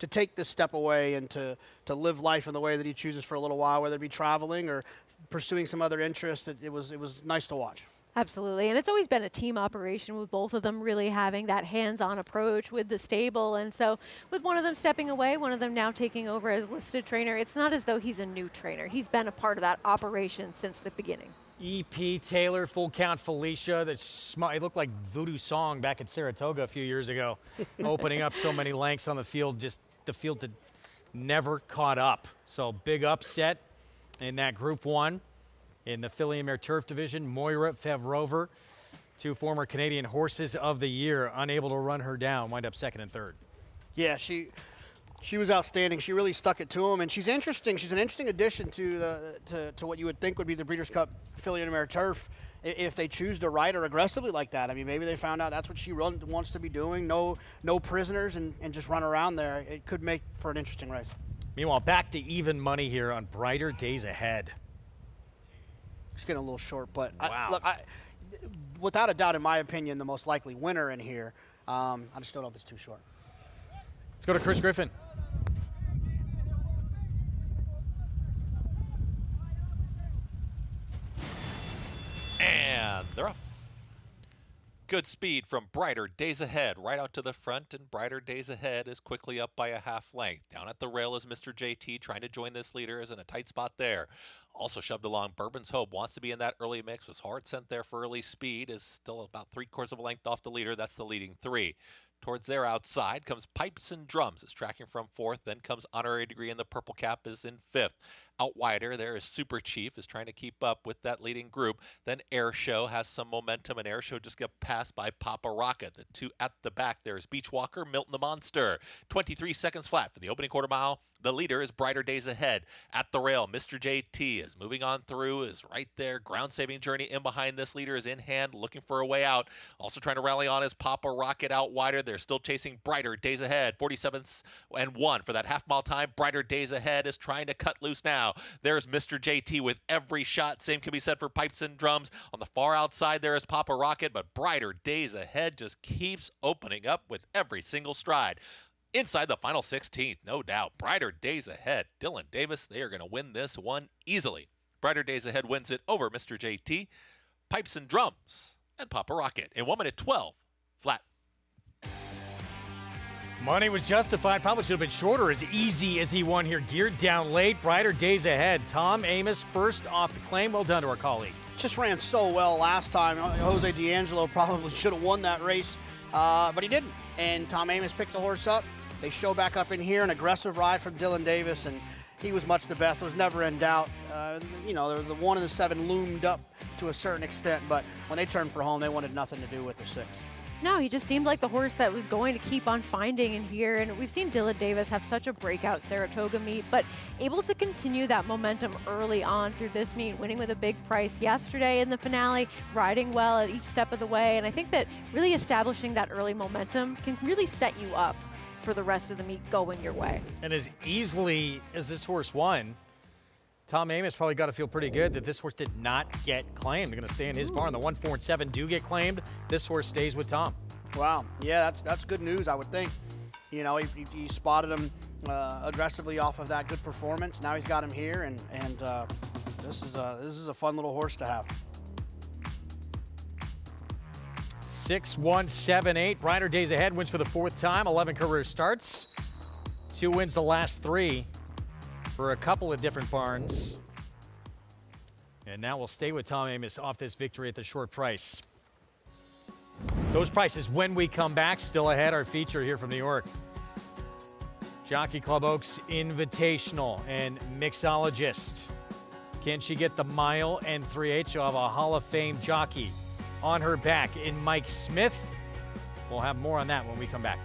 take this step away and to live life in the way that he chooses for a little while, whether it be traveling or pursuing some other interests. It was nice to watch. Absolutely, and it's always been a team operation with both of them really having that hands-on approach with the stable, and so with one of them stepping away, one of them now taking over as listed trainer, it's not as though he's a new trainer. He's been a part of that operation since the beginning. E.P. Taylor, Full Count Felicia, it looked like Voodoo Song back at Saratoga a few years ago, opening up so many lengths on the field, just the field had never caught up. So big upset in that Group 1. In the filly and mare turf division, Moira Favrover, 2 former Canadian horses of the year, unable to run her down, wind up second and third. Yeah, she was outstanding. She really stuck it to him, and she's interesting. She's an interesting addition to what you would think would be the Breeders' Cup filly and mare turf if they choose to ride her aggressively like that. I mean, maybe they found out that's what she wants to be doing. No prisoners and just run around there. It could make for an interesting race. Meanwhile, back to even money here on Brighter Days Ahead. It's getting a little short, but wow. Without a doubt, in my opinion, the most likely winner in here. I just don't know if it's too short. Let's go to Chris Griffin. And they're up. Good speed from Brighter Days Ahead right out to the front, and Brighter Days Ahead is quickly up by a half length. Down at the rail is Mr. JT trying to join this leader, is in a tight spot there. Also shoved along, Bourbon's Hope wants to be in that early mix, was hard sent there for early speed, is still about 3/4 of a length off the leader. That's the leading 3. Towards their outside comes Pipes and Drums, is tracking from 4th. Then comes Honorary Degree, and the purple cap is in 5th. Out wider, there is Super Chief, is trying to keep up with that leading group. Then Air Show has some momentum, and Air Show just got passed by Papa Rocket. The 2 at the back, there is Beach Walker, Milton the Monster. 23 seconds flat for the opening quarter mile. The leader is Brighter Days Ahead. At the rail, Mr. JT is moving on through, is right there. Ground-saving journey in behind this leader is in hand, looking for a way out. Also trying to rally on is Papa Rocket out wider. They're still chasing Brighter Days Ahead. 47-1 for that half-mile time. Brighter Days Ahead is trying to cut loose now. There's Mr. JT with every shot. Same can be said for Pipes and Drums. On the far outside, there is Papa Rocket, but Brighter Days Ahead just keeps opening up with every single stride. Inside the final 16th, no doubt. Brighter Days Ahead. Dylan Davis, they are going to win this one easily. Brighter Days Ahead wins it over Mr. JT, Pipes and Drums, and Papa Rocket in 1:12 flat. Money was justified. Probably should have been shorter. As easy as he won here. Geared down late. Brighter Days Ahead. Tom Amos first off the claim. Well done to our colleague. Just ran so well last time. Jose D'Angelo probably should have won that race, but he didn't. And Tom Amos picked the horse up. They show back up in here, an aggressive ride from Dylan Davis, and he was much the best. It was never in doubt. The 1 and the 7 loomed up to a certain extent, but when they turned for home, they wanted nothing to do with the 6. No, he just seemed like the horse that was going to keep on finding in here, and we've seen Dylan Davis have such a breakout Saratoga meet, but able to continue that momentum early on through this meet, winning with a big price yesterday in the finale, riding well at each step of the way, and I think that really establishing that early momentum can really set you up for the rest of the meet going your way. And as easily as this horse won, Tom Amos probably got to feel pretty good that this horse did not get claimed. They're going to stay in his barn. The 1, 4, and 7 do get claimed. This horse stays with Tom. Wow. Yeah, that's good news, I would think. He spotted him aggressively off of that good performance. Now he's got him here, and this is a fun little horse to have. 6, 1, 7, 8. Brighter Days Ahead wins for the 4th time. 11 career starts. 2 wins the last 3 for a couple of different barns. And now we'll stay with Tom Amos off this victory at the short price. Those prices when we come back. Still ahead, our feature here from New York. Jockey Club Oaks Invitational and mixologist. Can she get the mile and 3/8? She'll have a Hall of Fame jockey on her back in Mike Smith. We'll have more on that when we come back.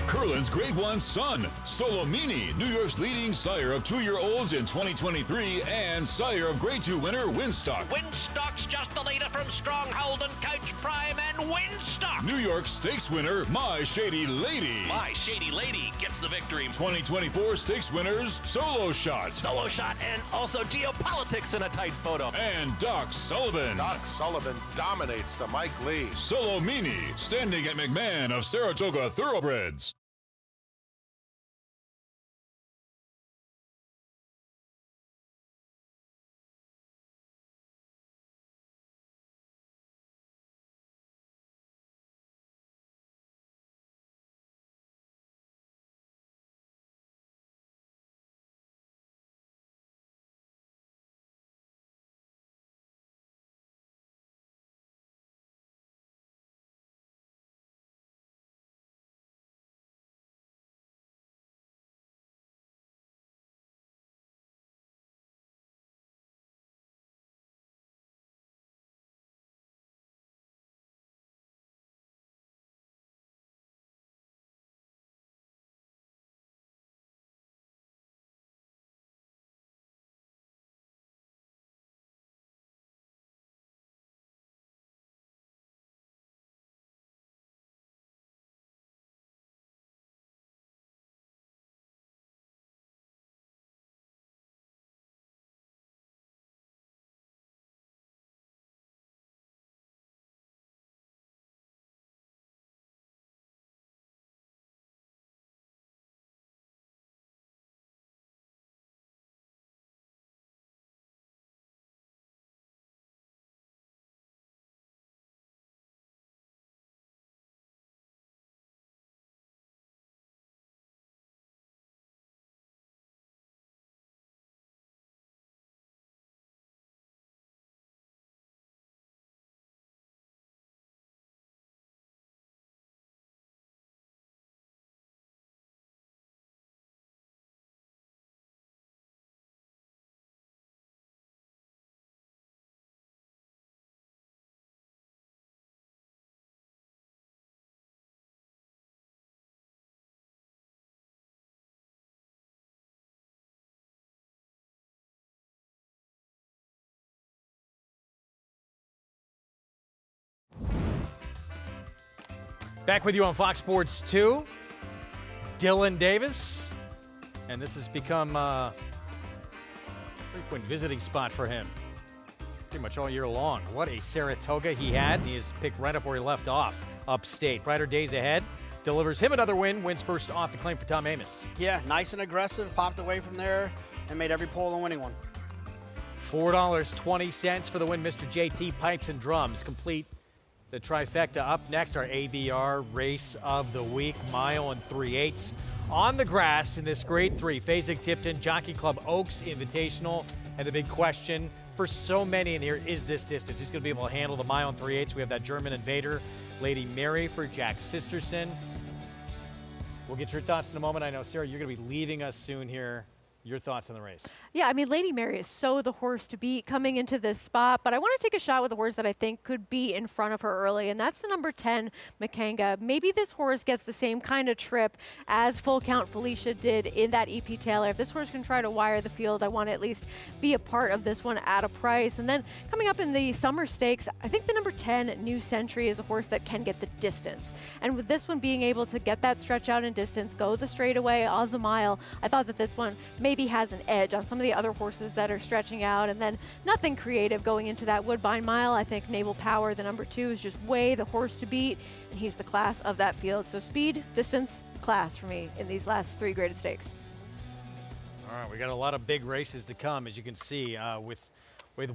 Curlin's Grade 1 son, Solomini, New York's leading sire of 2-year-olds in 2023 and sire of Grade 2 winner Winstock. Winstock's just the leader from Stronghold and Coach Prime and Winstock. New York Stakes winner My Shady Lady. My Shady Lady gets the victory. 2024 Stakes winners Solo Shot. Solo Shot and also Geopolitics in a tight photo. And Doc Sullivan. Doc Sullivan dominates the Mike Lee. Solomini, standing at McMahon of Saratoga Thoroughbreds. Back with you on Fox Sports 2. Dylan Davis. And this has become a frequent visiting spot for him pretty much all year long. What a Saratoga he had. He is picked right up where he left off, upstate. Brighter days ahead. Delivers him another win. Wins first off the claim for Tom Amos. Yeah, nice and aggressive. Popped away from there and made every pole a winning one. $4.20 for the win. Mr. JT Pipes and Drums complete the trifecta. Up next, our ABR race of the week, mile and 3/8 on the grass in this Grade 3 Fasig-Tipton Jockey Club Oaks Invitational. And the big question for so many in here is this distance. Who's going to be able to handle the mile and 3/8? We have that German invader, Lady Mary for Jack Sisterson. We'll get your thoughts in a moment. I know, Sarah, you're going to be leaving us soon here. Your thoughts on the race? Yeah, I mean, Lady Mary is so the horse to beat coming into this spot, but I want to take a shot with a horse that I think could be in front of her early, and that's the number 10, Makanga. Maybe this horse gets the same kind of trip as Full Count Felicia did in that EP Taylor. If this horse can try to wire the field, I want to at least be a part of this one at a price. And then coming up in the Summer Stakes, I think the number 10, New Century, is a horse that can get the distance. And with this one being able to get that stretch out in distance, go the straightaway of the mile, I thought that this one maybe has an edge on some of the other horses that are stretching out. And then nothing creative going into that Woodbine Mile. I think Naval Power, the number 2, is just way the horse to beat, and he's the class of that field. So speed, distance, class for me in these last 3 graded stakes. All right, we got a lot of big races to come, as you can see, with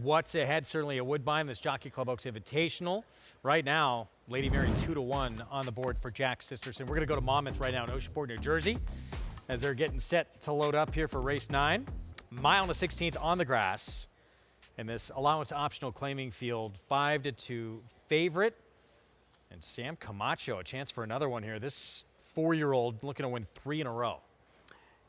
what's ahead. Certainly at Woodbine, this Jockey Club Oaks Invitational. Right now, Lady Mary 2-1 on the board for Jack Sisterson. We're going to go to Monmouth right now in Oceanport, New Jersey, as they're getting set to load up here for race 9. Mile and a 16th on the grass. And this allowance optional claiming field, 5-2 favorite. And Sam Camacho, a chance for another one here. This 4-year-old looking to win 3 in a row.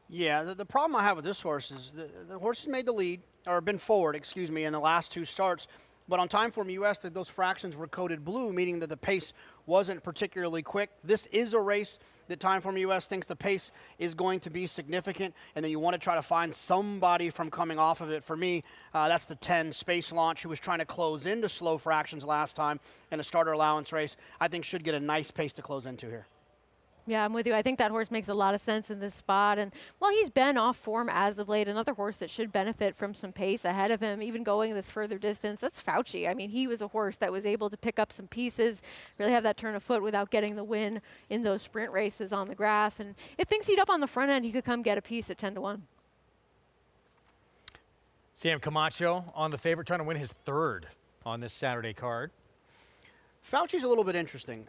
Yeah, the problem I have with this horse is the horse has made the lead, or been forward, excuse me, in the last 2 starts. But on Timeform US, those fractions were coded blue, meaning that the pace wasn't particularly quick. This is a race that Timeform US thinks the pace is going to be significant, and then you want to try to find somebody from coming off of it. For me, that's the 10 Space Launch, who was trying to close into slow fractions last time in a starter allowance race. I think should get a nice pace to close into here. Yeah, I'm with you. I think that horse makes a lot of sense in this spot. And while he's been off form as of late, another horse that should benefit from some pace ahead of him, even going this further distance, that's Fauci. I mean, he was a horse that was able to pick up some pieces, really have that turn of foot without getting the win in those sprint races on the grass. And if things heat up on the front end, he could come get a piece at 10-1. Sam Camacho on the favorite, trying to win his 3rd on this Saturday card. Fauci's a little bit interesting.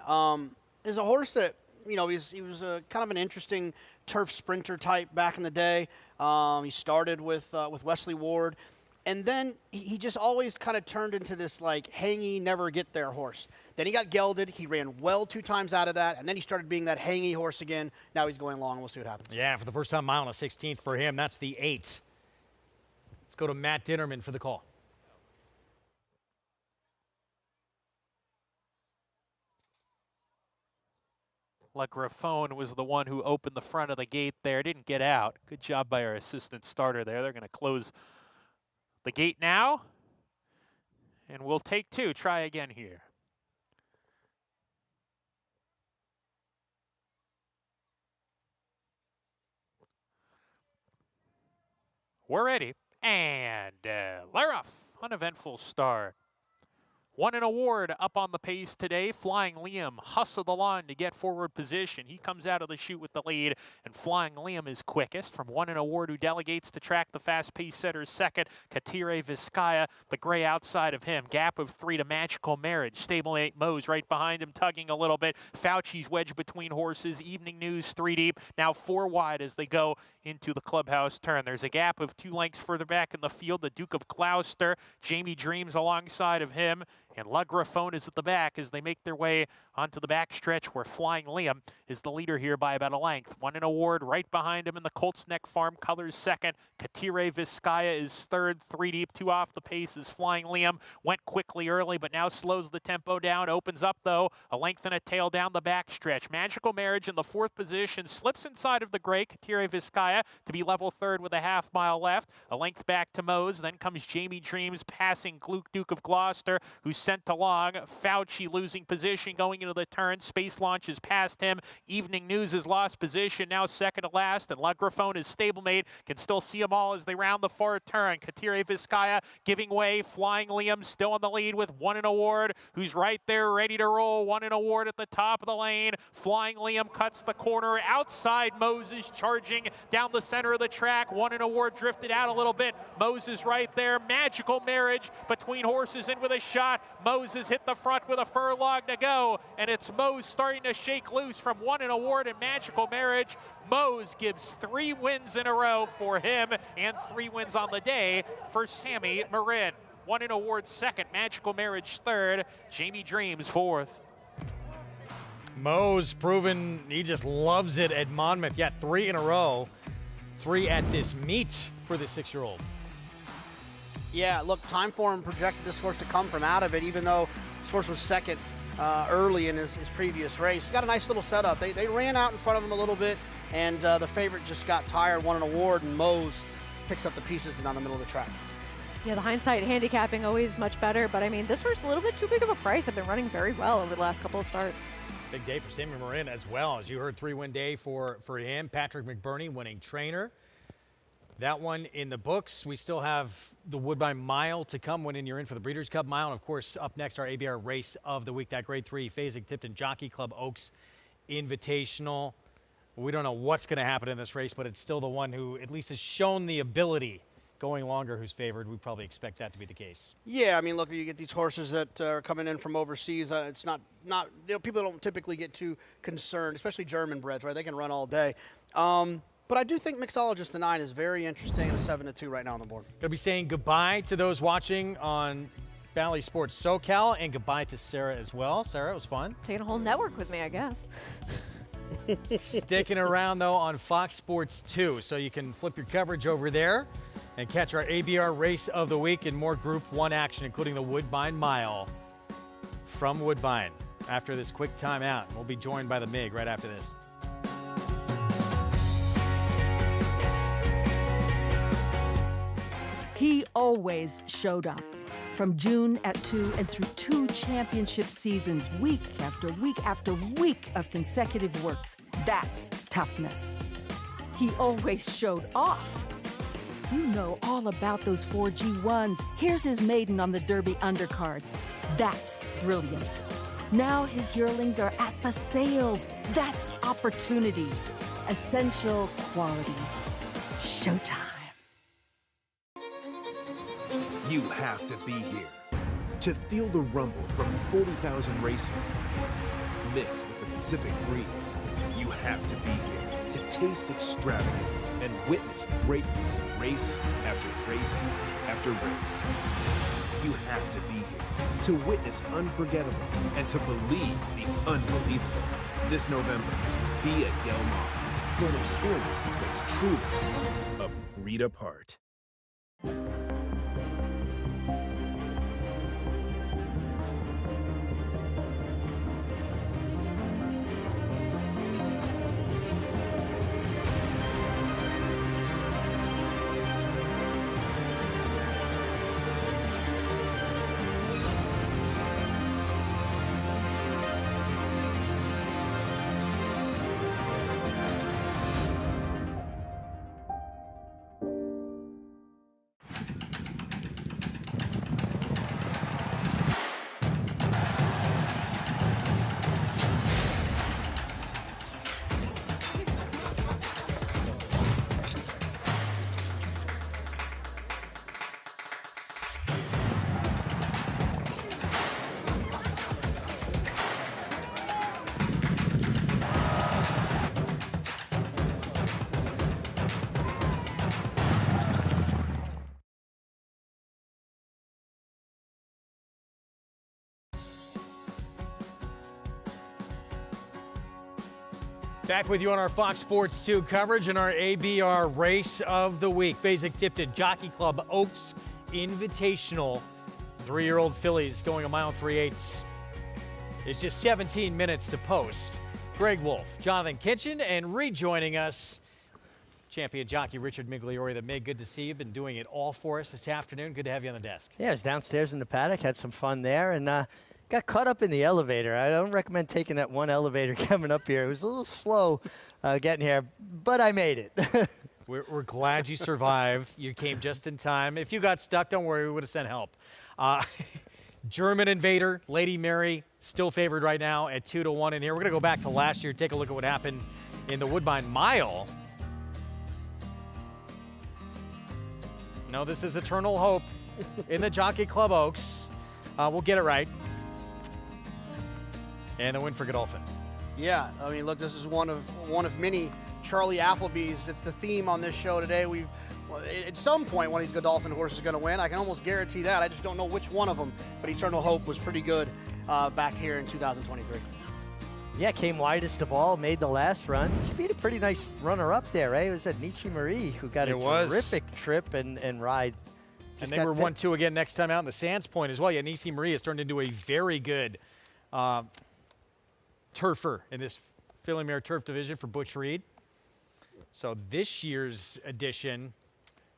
Is a horse that, you know, he was a kind of an interesting turf sprinter type back in the day. He started with Wesley Ward, and then he just always kind of turned into this like hangy, never get there horse. Then he got gelded. He ran well 2 times out of that, and then he started being that hangy horse again. Now he's going long. We'll see what happens. Yeah, for the first time, mile and a 16th for him. That's the 8. Let's go to Matt Dinnerman for the call. La Grifone was the one who opened the front of the gate there. Didn't get out. Good job by our assistant starter there. They're going to close the gate now. And we'll take 2. Try again here. We're ready. And they're off. Uneventful start. Won an award up on the pace today. Flying Liam hustled the line to get forward position. He comes out of the chute with the lead, and Flying Liam is quickest. From Won an Award, who delegates to track the fast pace setter second. Katire Vizcaya, the gray outside of him. Gap of 3 to Magical Marriage. Stablemate Mose right behind him, tugging a little bit. Fauci's wedged between horses. Evening News 3 deep. Now 4 wide as they go into the clubhouse turn. There's a gap of 2 lengths further back in the field. The Duke of Gloucester. Jamie Dreams alongside of him. And La Grifone is at the back as they make their way onto the back stretch, where Flying Liam is the leader here by about a length. Won an award right behind him in the Colts Neck Farm Colors second. Katire Vizcaya is third, 3 deep, 2 off the pace as Flying Liam went quickly early, but now slows the tempo down. Opens up, though, a length and a tail down the back stretch. Magical Marriage in the 4th position, slips inside of the gray, Katire Vizcaya, to be level 3rd with a half mile left. A length back to Mose. Then comes Jamie Dreams passing Duke of Gloucester, who's sent along. Fauci losing position going into the turn. Space Launch is past him. Evening News has lost position, now second to last, and La Grifone is stablemate. Can still see them all as they round the far turn. Katire Vizcaya giving way. Flying Liam still in the lead with Won an Award, who's right there ready to roll. Won an Award at the top of the lane. Flying Liam cuts the corner. Outside Moses charging down the center of the track. Won an Award drifted out a little bit. Moses right there. Magical Marriage between horses in with a shot. Moses hit the front with a furlong to go, and it's Mose starting to shake loose from Won an Award and Magical Marriage. Mose gives 3 wins in a row for him, and 3 wins on the day for Sammy Marin. Won an Award second, Magical Marriage third, Jamie Dreams fourth. Mose proven he just loves it at Monmouth. Yeah, 3 in a row. 3 at this meet for the 6-year-old. Yeah, look, Timeform projected this horse to come from out of it, even though this horse was second early in his previous race. He got a nice little setup. They ran out in front of him a little bit, and the favorite just got tired, won an award, and Mose picks up the pieces down the middle of the track. Yeah, the hindsight handicapping always much better, but I mean, this horse a little bit too big of a price. I've been running very well over the last couple of starts. Big day for Sammy Marin as well. As you heard, 3-win day for him. Patrick McBurney winning trainer. That one in the books. We still have the Woodbine Mile to come when you're in for the Breeders' Cup Mile. And, of course, up next, our ABR race of the week, that Grade 3 Fasig-Tipton Jockey Club Oaks Invitational. We don't know what's going to happen in this race, but it's still the one who at least has shown the ability going longer who's favored. We probably expect that to be the case. Yeah, I mean, look, you get these horses that are coming in from overseas. It's not you know, people don't typically get too concerned, especially German breds, right? They can run all day. But I do think Mixologist the 9 is very interesting at a 7-2 right now on the board. Going to be saying goodbye to those watching on Bally Sports SoCal, and goodbye to Sarah as well. Sarah, it was fun. Taking a whole network with me, I guess. Sticking around, though, on Fox Sports 2, so you can flip your coverage over there and catch our ABR Race of the Week and more Group 1 action, including the Woodbine Mile from Woodbine. After this quick timeout, we'll be joined by the MIG right after this. He always showed up. From June at 2 and through 2 championship seasons, week after week after week of consecutive works. That's toughness. He always showed off. You know all about those 4 G1s. Here's his maiden on the Derby undercard. That's brilliance. Now his yearlings are at the sales. That's opportunity. Essential quality. Showtime. You have to be here to feel the rumble from 40,000 race fans. Mixed with the Pacific breeze, you have to be here to taste extravagance and witness greatness race after race after race. You have to be here to witness unforgettable and to believe the unbelievable. This November, be at Del Mar for an experience that's truly a breed apart. Back with you on our Fox Sports 2 coverage and our ABR Race of the Week. Fasig-Tipton Jockey Club Oaks Invitational. 3-year-old fillies going 1 mile 3/8. It's just 17 minutes to post. Greg Wolf, Jonathan Kitchen, and rejoining us, champion jockey Richard Migliori. The MIG, good to see you. Been doing it all for us this afternoon. Good to have you on the desk. Yeah, I was downstairs in the paddock, had some fun there, and got caught up in the elevator. I don't recommend taking that one elevator coming up here. It was a little slow getting here, but I made it. We're glad you survived. You came just in time. If you got stuck, don't worry, we would have sent help. German Invader, Lady Mary, still favored right now at 2-1 in here. We're going to go back to last year, take a look at what happened in the Woodbine Mile. No, this is Eternal Hope in the Jockey Club Oaks. We'll get it right. And the win for Godolphin. Yeah, I mean, look, this is one of many Charlie Appleby's. It's the theme on this show today. At some point, one of these Godolphin horses is going to win. I can almost guarantee that. I just don't know which one of them. But Eternal Hope was pretty good back here in 2023. Yeah, came widest of all, made the last run. She beat a pretty nice runner-up there, right? It was that Nietzsche Marie who got terrific trip and ride. And they were 1-2 again next time out in the Sands Point as well. Yeah, Nietzsche Marie has turned into a very good turfer in this Filly Mare Turf division for Butch Reed. So this year's edition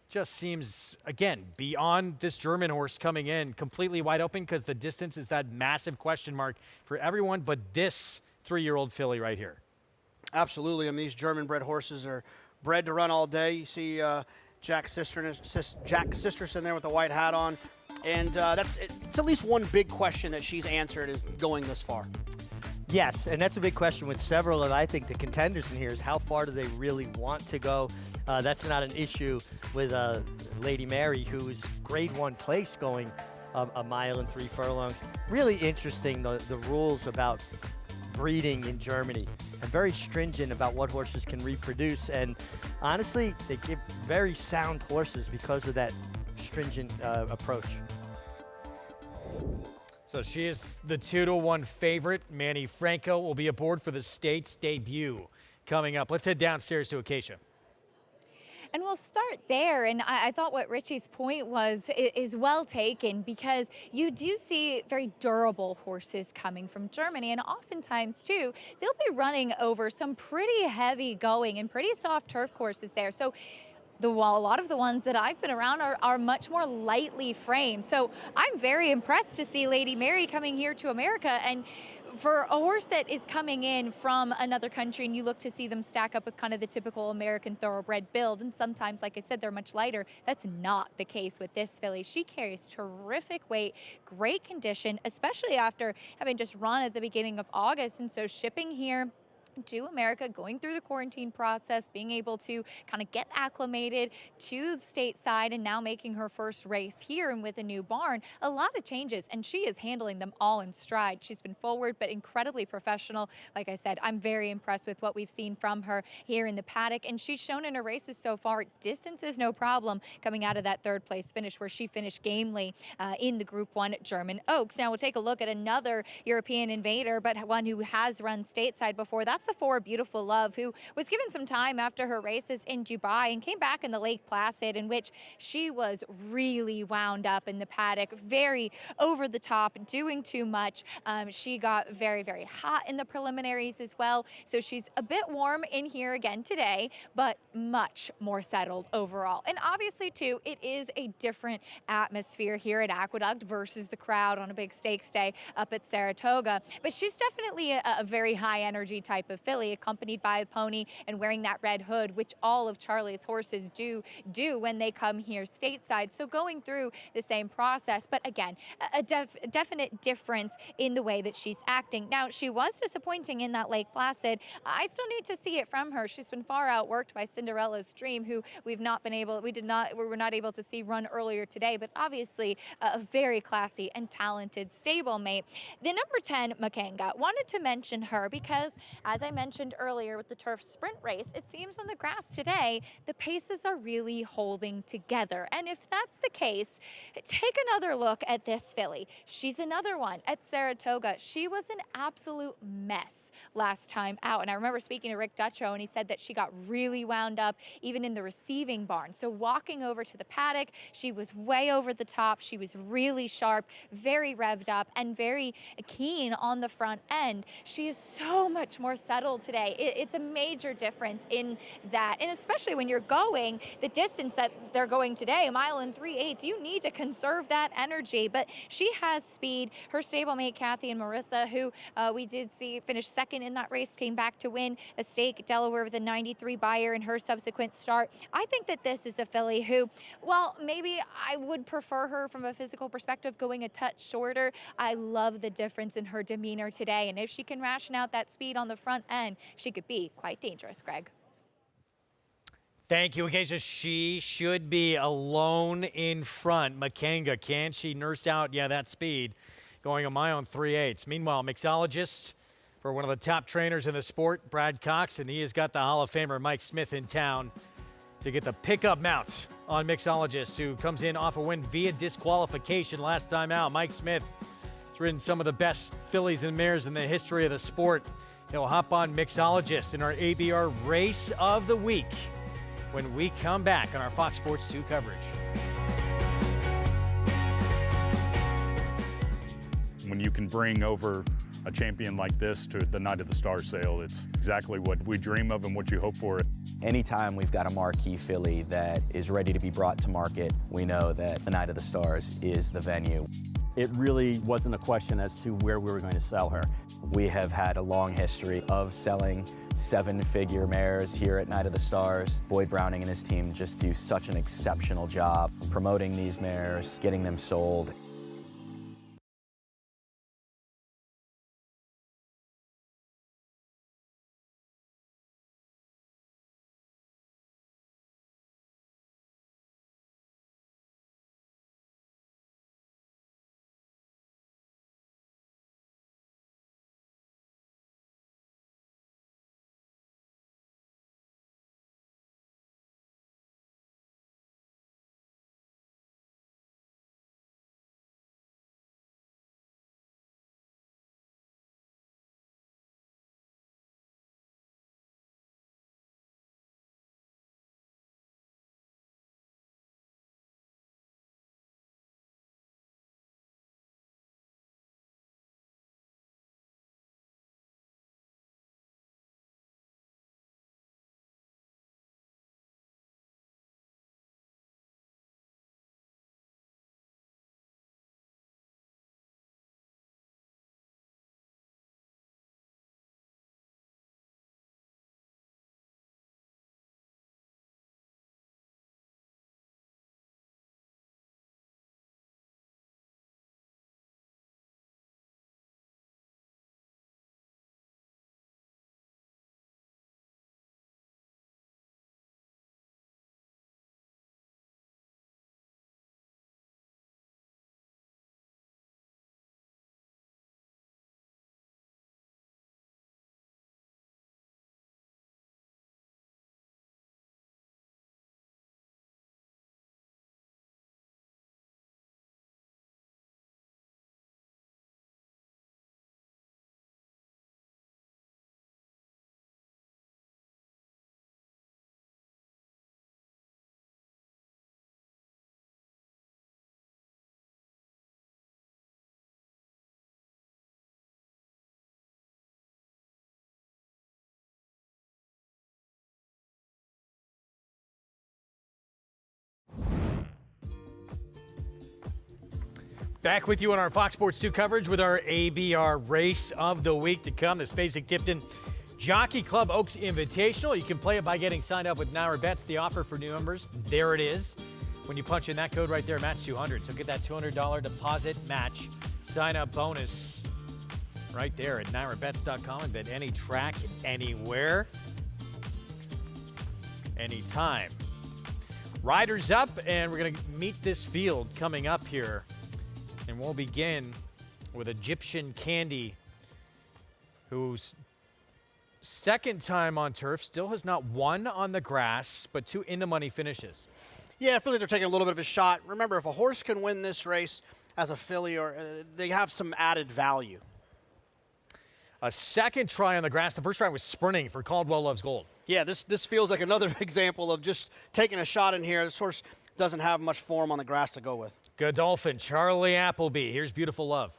just seems, again, beyond this German horse coming in completely wide open because the distance is that massive question mark for everyone but this 3-year-old filly right here. Absolutely. I mean, these German-bred horses are bred to run all day. You see Jack Sisterson there with the white hat on. And it's at least one big question that she's answered is going this far. Yes, and that's a big question with several of, I think, the contenders in here is how far do they really want to go? That's not an issue with Lady Mary, who's grade 1 place going 1 mile and 3 furlongs. Really interesting, the rules about breeding in Germany, and very stringent about what horses can reproduce. And honestly, they give very sound horses because of that stringent approach. So she is the 2-1 favorite. Manny Franco will be aboard for the state's debut coming up. Let's head downstairs to Acacia. And we'll start there. And I thought what Richie's point was is well taken, because you do see very durable horses coming from Germany. And oftentimes, too, they'll be running over some pretty heavy going and pretty soft turf courses there. So a lot of the ones that I've been around are much more lightly framed. So I'm very impressed to see Lady Mary coming here to America. And for a horse that is coming in from another country, and you look to see them stack up with kind of the typical American thoroughbred build, and sometimes, like I said, they're much lighter. That's not the case with this filly. She carries terrific weight, great condition, especially after having just run at the beginning of August. And so shipping here to America, going through the quarantine process, being able to kind of get acclimated to the stateside, and now making her first race here and with a new barn. A lot of changes, and she is handling them all in stride. She's been forward, but incredibly professional. Like I said, I'm very impressed with what we've seen from her here in the paddock, and she's shown in her races so far, distance is no problem, coming out of that third place finish where she finished gamely in the Group 1 German Oaks. Now we'll take a look at another European invader, but one who has run stateside before. That's the 4 Beautiful Love, who was given some time after her races in Dubai and came back in the Lake Placid, in which she was really wound up in the paddock, very over the top, doing too much. She got very, very hot in the preliminaries as well. So she's a bit warm in here again today, but much more settled overall. And obviously, too, it is a different atmosphere here at Aqueduct versus the crowd on a big stakes day up at Saratoga. But she's definitely a very high energy type of filly, accompanied by a pony and wearing that red hood, which all of Charlie's horses do when they come here stateside. So going through the same process, but again, a definite difference in the way that she's acting. Now, she was disappointing in that Lake Placid. I still need to see it from her. She's been far outworked by Cinderella's Dream, who we were not able to see run earlier today, but obviously a very classy and talented stablemate. The number 10, Makenga, wanted to mention her because, as I mentioned earlier with the turf sprint race, it seems on the grass today, the paces are really holding together. And if that's the case, take another look at this filly. She's another one at Saratoga. She was an absolute mess last time out. And I remember speaking to Rick Dutcho, and he said that she got really wound up even in the receiving barn. So walking over to the paddock, she was way over the top. She was really sharp, very revved up, and very keen on the front end. She is so much more settled today. It's a major difference in that. And especially when you're going the distance that they're going today, a mile and 3/8, you need to conserve that energy. But she has speed. Her stablemate, Kathy and Marissa, who we did see finish second in that race, came back to win a stake, Delaware, with a 93 buyer in her subsequent start. I think that this is a filly who, well, maybe I would prefer her from a physical perspective going a touch shorter. I love the difference in her demeanor today. And if she can ration out that speed on the front end, she could be quite dangerous, Greg. Thank you, Acacia. She should be alone in front. Makenga, can she nurse out, that speed, going a mile and 3/8. Meanwhile, mixologist for one of the top trainers in the sport, Brad Cox, and he has got the Hall of Famer Mike Smith in town to get the pickup mount on mixologist, who comes in off a win via disqualification last time out. Mike Smith has ridden some of the best fillies and mares in the history of the sport. He'll hop on mixologist in our ABR Race of the Week when we come back on our Fox Sports 2 coverage. When you can bring over a champion like this to the Night of the Star sale, it's exactly what we dream of and what you hope for. Anytime we've got a marquee filly that is ready to be brought to market, we know that the Night of the Stars is the venue. It really wasn't a question as to where we were going to sell her. We have had a long history of selling 7-figure mares here at Night of the Stars. Boyd Browning and his team just do such an exceptional job promoting these mares, getting them sold. Back with you on our Fox Sports 2 coverage with our ABR race of the week to come. This Fasig-Tipton Jockey Club Oaks Invitational. You can play it by getting signed up with Naira Bets. The offer for new members, there it is. When you punch in that code right there, match 200. So get that $200 deposit match sign up bonus right there at nairabets.com and bet any track, anywhere, anytime. Riders up, and we're going to meet this field coming up here. And we'll begin with Egyptian Candy, who's second time on turf, still has not won on the grass, but 2 in-the-money finishes. Yeah, I feel like they're taking a little bit of a shot. Remember, if a horse can win this race as a filly, or they have some added value. A second try on the grass. The first try was sprinting for Caldwell Loves Gold. Yeah, this feels like another example of just taking a shot in here. This horse doesn't have much form on the grass to go with. Godolphin, Charlie Appleby. Here's Beautiful Love.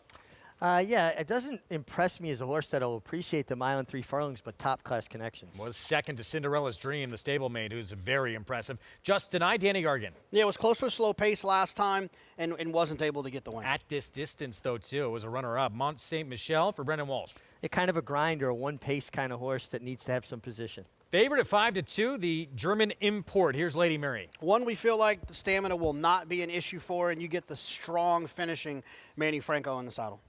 Yeah, it doesn't impress me as a horse that will appreciate the mile and 3 furlongs, but top-class connections. Was second to Cinderella's Dream, the stablemate, who's very impressive. Just denied Danny Gargan. Yeah, it was close to a slow pace last time and wasn't able to get the win. At this distance, though, too, it was a runner-up. Mont Saint Michel for Brendan Walsh. A kind of a grinder, a one-pace kind of horse that needs to have some position. Favorite at 5-2, the German Import. Here's Lady Mary. One we feel like the stamina will not be an issue for, and you get the strong finishing Franco in the saddle.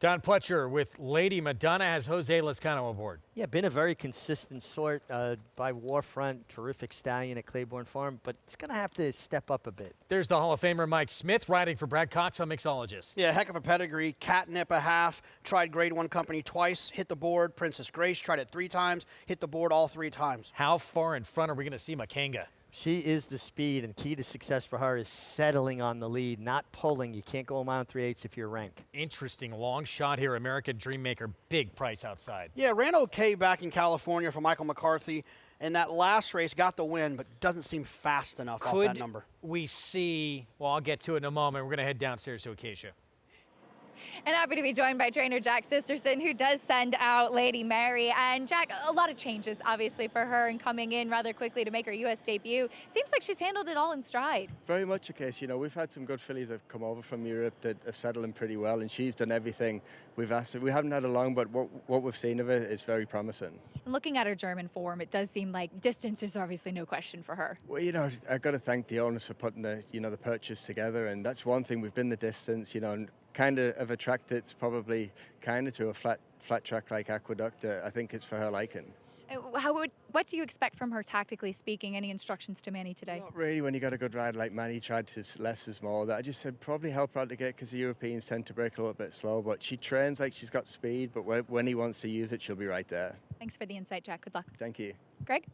Don Pletcher with Lady Madonna has Jose Lezcano aboard. Yeah, been a very consistent sort by Warfront, terrific stallion at Claiborne Farm, but it's going to have to step up a bit. There's the Hall of Famer Mike Smith riding for Brad Cox on Mixologist. Yeah, heck of a pedigree. Catnip a half, tried Grade 1 Company twice, hit the board. Princess Grace tried it 3 times, hit the board all 3 times. How far in front are we going to see Makenga? She is the speed, and key to success for her is settling on the lead, not pulling. You can't go a mile and 3/8 if you're rank. Interesting long shot here. American Dreammaker, big price outside. Yeah, ran okay back in California for Michael McCarthy, and that last race got the win, but doesn't seem fast enough off that number. We see, well, I'll get to it in a moment. We're going to head downstairs to Acacia. And happy to be joined by trainer Jack Sisterson, who does send out Lady Mary. And Jack, a lot of changes, obviously, for her and coming in rather quickly to make her U.S. debut. Seems like she's handled it all in stride. Very much a case. You know, we've had some good fillies that have come over from Europe that have settled in pretty well, and she's done everything we've asked her. We haven't had her long, but what we've seen of it is very promising. Looking at her German form, it does seem like distance is obviously no question for her. Well, you know, I've got to thank the owners for putting the purchase together, and that's one thing. We've been the distance, and kind of a track that's probably kind of to a flat track like Aqueduct. I think it's for her liking. What do you expect from her tactically speaking? Any instructions to Manny today? Not really. When you got a good rider like Manny, tried to less is more. That I just said probably help her out to get, because the Europeans tend to break a little bit slow, but she trains like she's got speed, but when he wants to use it, she'll be right there. Thanks for the insight, Jack. Good luck. Thank you. Greg?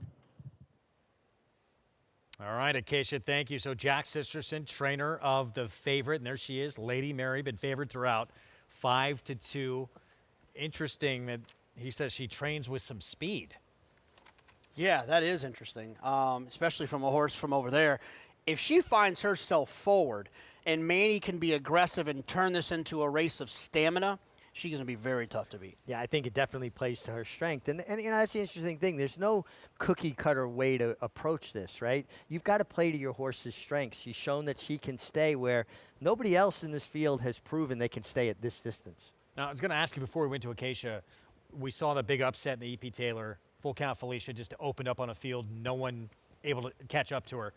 All right, Acacia, thank you. So Jack Sisterson, trainer of the favorite, and there she is, Lady Mary, been favored throughout, 5-2. Interesting that he says she trains with some speed. Yeah, that is interesting, especially from a horse from over there. If she finds herself forward and Manny can be aggressive and turn this into a race of stamina, she's going to be very tough to beat. Yeah, I think it definitely plays to her strength. And that's the interesting thing. There's no cookie-cutter way to approach this, right? You've got to play to your horse's strengths. She's shown that she can stay where nobody else in this field has proven they can stay at this distance. Now, I was going to ask you before we went to Acacia, we saw the big upset in the EP Taylor. Full Count Felicia just opened up on a field, no one able to catch up to her.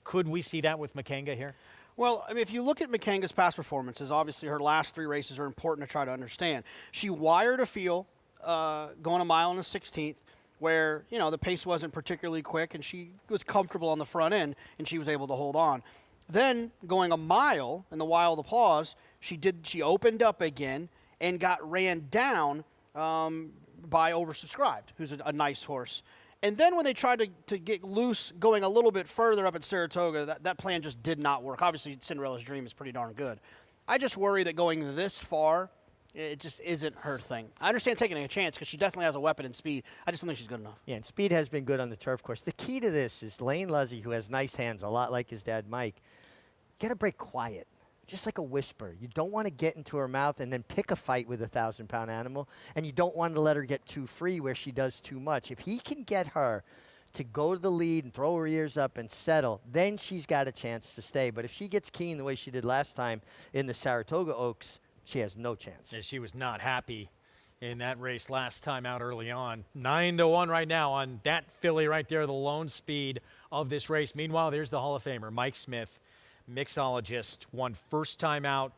Could we see that with Makenga here? Well, I mean, if you look at Makenga's past performances, obviously her last 3 races are important to try to understand. She wired a field going a mile and a 16th where, the pace wasn't particularly quick, and she was comfortable on the front end, and she was able to hold on. Then going a mile in the Wild Applause, she opened up again and got ran down by Oversubscribed, who's a nice horse. And then when they tried to get loose going a little bit further up at Saratoga, that plan just did not work. Obviously, Cinderella's Dream is pretty darn good. I just worry that going this far, it just isn't her thing. I understand taking a chance because she definitely has a weapon in speed. I just don't think she's good enough. Yeah, and speed has been good on the turf course. The key to this is Lane Luzzy, who has nice hands, a lot like his dad, Mike. Get a break quiet. Just like a whisper. You don't want to get into her mouth and then pick a fight with a 1,000-pound animal, and you don't want to let her get too free where she does too much. If he can get her to go to the lead and throw her ears up and settle, then she's got a chance to stay. But if she gets keen the way she did last time in the Saratoga Oaks, she has no chance. Yeah, she was not happy in that race last time out early on. 9-1 right now on that filly right there, the lone speed of this race. Meanwhile, there's the Hall of Famer, Mike Smith, mixologist, won first time out,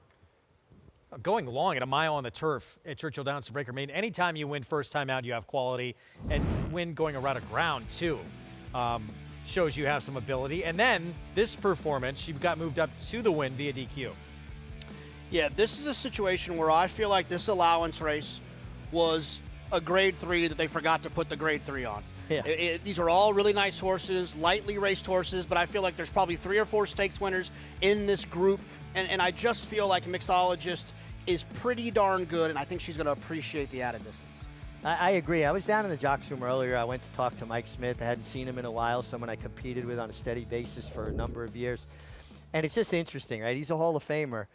going long at a mile on the turf at Churchill Downs to Breaker Main. Anytime you win first time out, you have quality, and win going around a ground too. Shows you have some ability. And then this performance, she got moved up to the win via DQ. Yeah, this is a situation where I feel like this allowance race was a grade 3 that they forgot to put the grade 3 on. Yeah. These are all really nice horses, lightly raced horses, but I feel like there's probably 3 or 4 stakes winners in this group, and I just feel like Mixologist is pretty darn good, and I think she's going to appreciate the added distance. I agree. I was down in the jocks room earlier. I went to talk to Mike Smith. I hadn't seen him in a while, someone I competed with on a steady basis for a number of years. And it's just interesting, right? He's a Hall of Famer.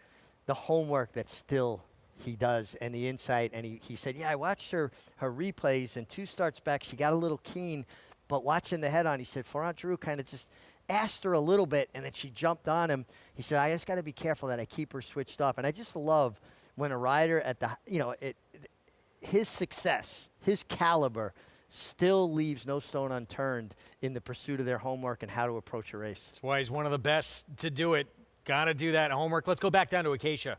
The homework that still he does and the insight. And he said, yeah, I watched her replays, and 2 starts back, she got a little keen, but watching the head on, he said, Florent Drew kind of just asked her a little bit, and then she jumped on him. He said, I just got to be careful that I keep her switched off. And I just love when a rider at the, his success, his caliber, still leaves no stone unturned in the pursuit of their homework and how to approach a race. That's why he's one of the best to do it. Got to do that homework. Let's go back down to Acacia.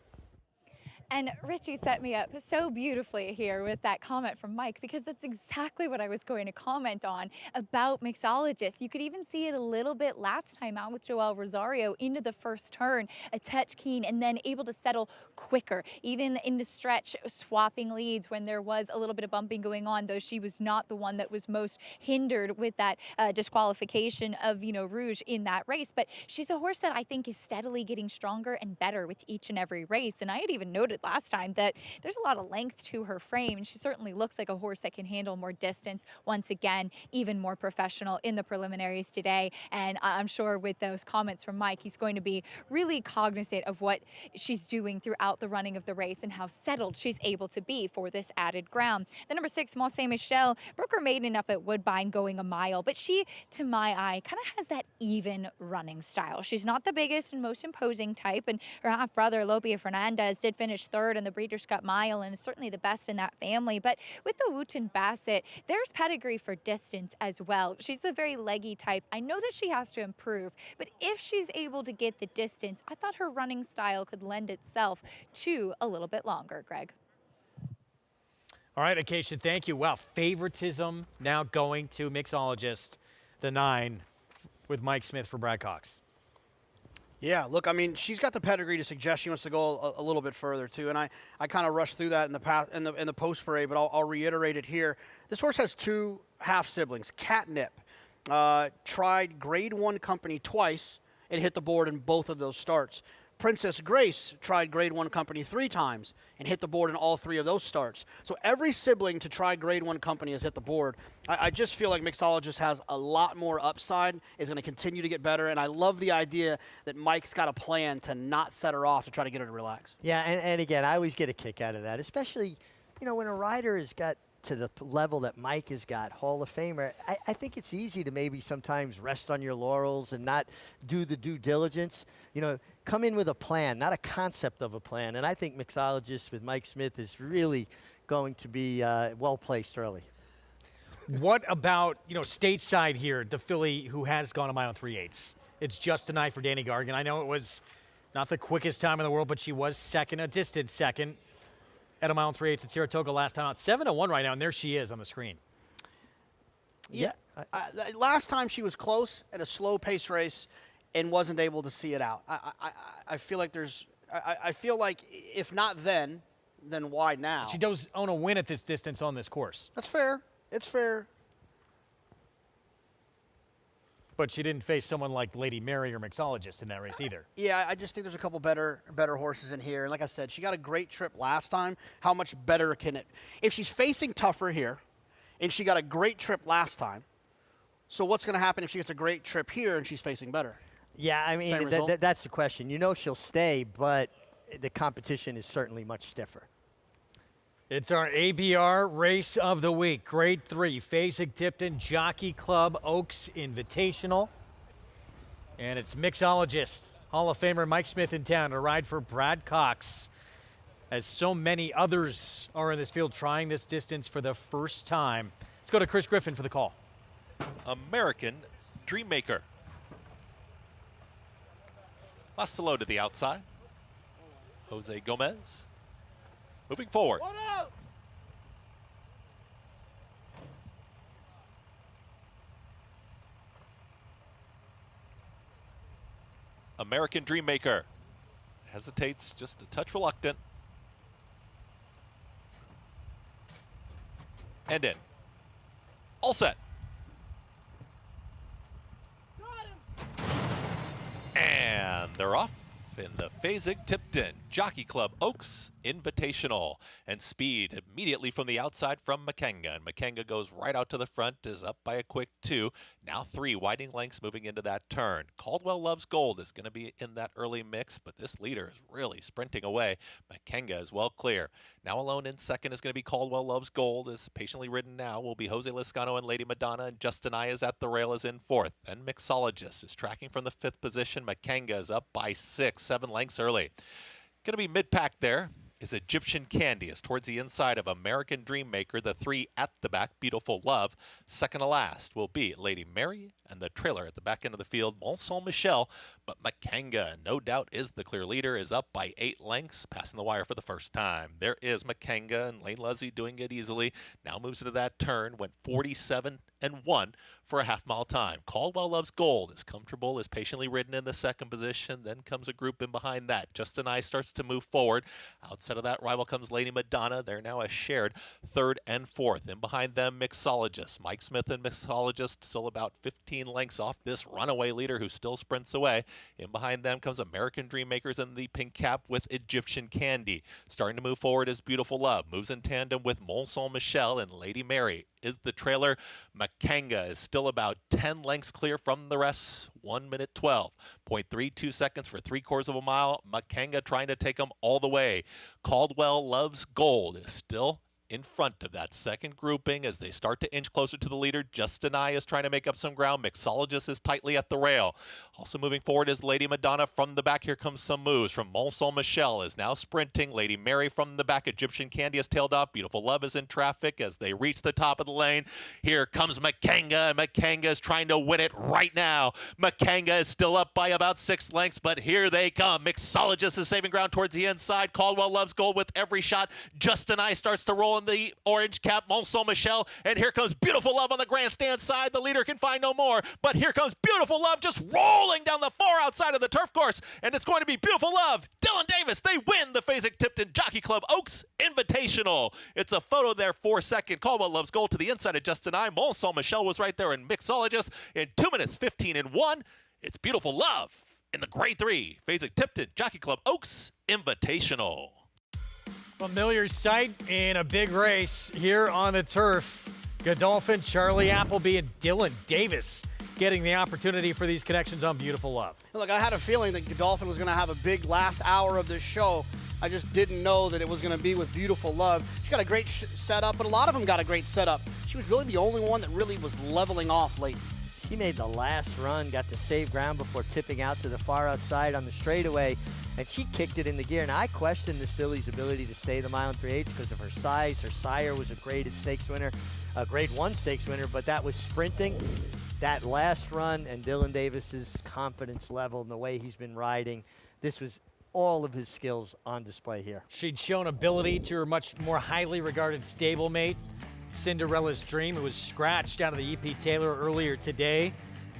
And Richie set me up so beautifully here with that comment from Mike, because that's exactly what I was going to comment on about Mixologist. You could even see it a little bit last time out with Joel Rosario into the first turn, a touch keen, and then able to settle quicker. Even in the stretch, swapping leads when there was a little bit of bumping going on, though she was not the one that was most hindered with that disqualification of Rouge in that race. But she's a horse that I think is steadily getting stronger and better with each and every race. And I had even noted last time that there's a lot of length to her frame, and she certainly looks like a horse that can handle more distance. Once again, even more professional in the preliminaries today, and I'm sure with those comments from Mike, he's going to be really cognizant of what she's doing throughout the running of the race and how settled she's able to be for this added ground. The number 6, Mont Saint-Michel, broke her maiden up at Woodbine going a mile, but she, to my eye, kind of has that even running style. She's not the biggest and most imposing type, and her half-brother, Lopia Fernandez, did finish 3rd in the Breeders' Cup Mile and is certainly the best in that family. But with the Wooten Bassett, there's pedigree for distance as well. She's a very leggy type. I know that she has to improve, but if she's able to get the distance, I thought her running style could lend itself to a little bit longer, Greg. All right, Acacia, thank you. Wow, favoritism now going to Mixologist, the 9, with Mike Smith for Brad Cox. Yeah, look, I mean, she's got the pedigree to suggest she wants to go a little bit further too, and I kind of rushed through that in the post parade, but I'll reiterate it here. This horse has 2 half siblings. Catnip tried Grade 1 company twice and hit the board in both of those starts. Princess Grace tried Grade 1 company 3 times and hit the board in all 3 of those starts. So every sibling to try Grade 1 company has hit the board. I just feel like Mixologist has a lot more upside, is going to continue to get better, and I love the idea that Mike's got a plan to not set her off to try to get her to relax. Yeah, and again, I always get a kick out of that, especially, when a rider has got to the level that Mike has got, Hall of Famer. I think it's easy to maybe sometimes rest on your laurels and not do the due diligence. Come in with a plan, not a concept of a plan. And I think Mixologist with Mike Smith is really going to be well-placed early. What about, stateside here, the filly who has gone a mile and 3/8? It's just a night for Danny Gargan. I know it was not the quickest time in the world, but she was second, a distant second, at a mile and 3/8 at Saratoga last time out. 7-1 right now, and there she is on the screen. Yeah. Last time she was close at a slow pace race and wasn't able to see it out. I feel like I feel like if not then why now? She does own a win at this distance on this course. That's fair. It's fair. But she didn't face someone like Lady Mary or Mixologist in that race either. Yeah, I just think there's a couple better horses in here. And like I said, she got a great trip last time. How much better can it? If she's facing tougher here, and she got a great trip last time, so what's going to happen if she gets a great trip here and she's facing better? Yeah, I mean, that's the question. She'll stay, but the competition is certainly much stiffer. It's our ABR race of the week. Grade 3, Fasig-Tipton Jockey Club Oaks Invitational. And it's mixologist, Hall of Famer Mike Smith in town to ride for Brad Cox, as so many others are in this field trying this distance for the first time. Let's go to Chris Griffin for the call. American Dreammaker. Lasalo to the outside. Jose Gomez moving forward. American Dreammaker hesitates, just a touch reluctant. And in. All set. And they're off in the Fasig-Tipton Jockey Club Oaks Invitational. And speed immediately from the outside from Makenga. And Makenga goes right out to the front, is up by a quick 2. Now 3 widening lengths moving into that turn. Caldwell Loves Gold is going to be in that early mix, but this leader is really sprinting away. Makenga is well clear. Now alone in second is going to be Caldwell Loves Gold, is patiently ridden now. Will be Jose Liscano and Lady Madonna, and Justin I is at the rail, is in 4th. And Mixologist is tracking from the 5th position. Makenga is up by 6, 7 lengths early. Going to be mid-pack there is Egyptian Candy, is towards the inside of American Dreammaker. The 3 at the back, Beautiful Love. Second to last will be Lady Mary, and the trailer at the back end of the field, Mont Saint Michel. But Makenga, no doubt, is the clear leader, is up by 8 lengths, passing the wire for the first time. There is Makenga, and Lane Leslie doing it easily. Now moves into that turn, went 47 and 1 for a half-mile time. Caldwell Loves Gold is comfortable, is patiently ridden in the second position. Then comes a group in behind that. Justin I starts to move forward. Outside of that rival comes Lady Madonna. They're now a shared 3rd and 4th. In behind them, Mixologist. Mike Smith and Mixologist still about 15 lengths off this runaway leader who still sprints away. In behind them comes American Dreammakers in the pink cap with Egyptian Candy. Starting to move forward is Beautiful Love. Moves in tandem with Mont Saint Michel, and Lady Mary is the trailer. Makenga is still about 10 lengths clear from the rest. 1 minute 12.32 seconds for 3/4 of a mile. Makenga trying to take them all the way. Caldwell Loves Gold is still in front of that second grouping as they start to inch closer to the leader. Justin I is trying to make up some ground. Mixologist is tightly at the rail. Also moving forward is Lady Madonna from the back. Here comes some moves from Mont Saint Michel, is now sprinting. Lady Mary from the back. Egyptian Candy is tailed off. Beautiful Love is in traffic as they reach the top of the lane. Here comes Makenga, and Makenga is trying to win it right now. Makenga is still up by about 6 lengths, but here they come. Mixologist is saving ground towards the inside. Caldwell Loves Gold with every shot. Justin I starts to roll in the orange cap, Mont Saint Michel, and here comes Beautiful Love on the grandstand side. The leader can find no more, but here comes Beautiful Love just rolling down the far outside of the turf course, and it's going to be Beautiful Love. Dylan Davis, they win the Fasig-Tipton Jockey Club Oaks Invitational. It's a photo there for second. Caldwell Loves Gold to the inside of Justin I. Mont Saint Michel was right there, and Mixologist in 2 minutes 15 and 1. It's Beautiful Love in the grade 3 Fasig-Tipton Jockey Club Oaks Invitational. Familiar sight in a big race here on the turf. Godolphin, Charlie Appleby, and Dylan Davis getting the opportunity for these connections on Beautiful Love. Look, I had a feeling that Godolphin was going to have a big last hour of this show. I just didn't know that it was going to be with Beautiful Love. She got a great setup, but a lot of them got a great setup. She was really the only one that really was leveling off late. She made the last run, got to save ground before tipping out to the far outside on the straightaway, and she kicked it into gear. And I questioned this filly's ability to stay the mile and 3/8 because of her size. Her sire was a graded stakes winner, a grade 1 stakes winner, but that was sprinting. That last run and Dylan Davis's confidence level and the way he's been riding, this was all of his skills on display here. She'd shown ability to her much more highly regarded stablemate, Cinderella's Dream. It was scratched out of the EP Taylor earlier today.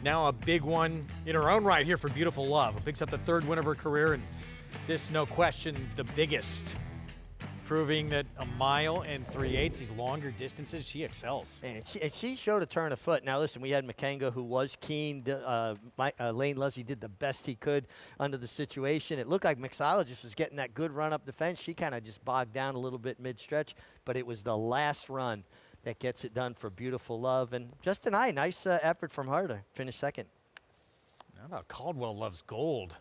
Now a big one in her own right here for Beautiful Love. It picks up the 3rd win of her career, and this, no question, the biggest. Proving that a mile and 3/8, these longer distances, she excels. And she showed a turn of foot. Now, listen, we had Makenga, who was keen. Lane Leslie did the best he could under the situation. It looked like Mixologist was getting that good run up the fence. She kind of just bogged down a little bit mid-stretch, but it was the last run that gets it done for Beautiful Love. And Justin I, nice effort from her to finish second. How about Caldwell Loves Gold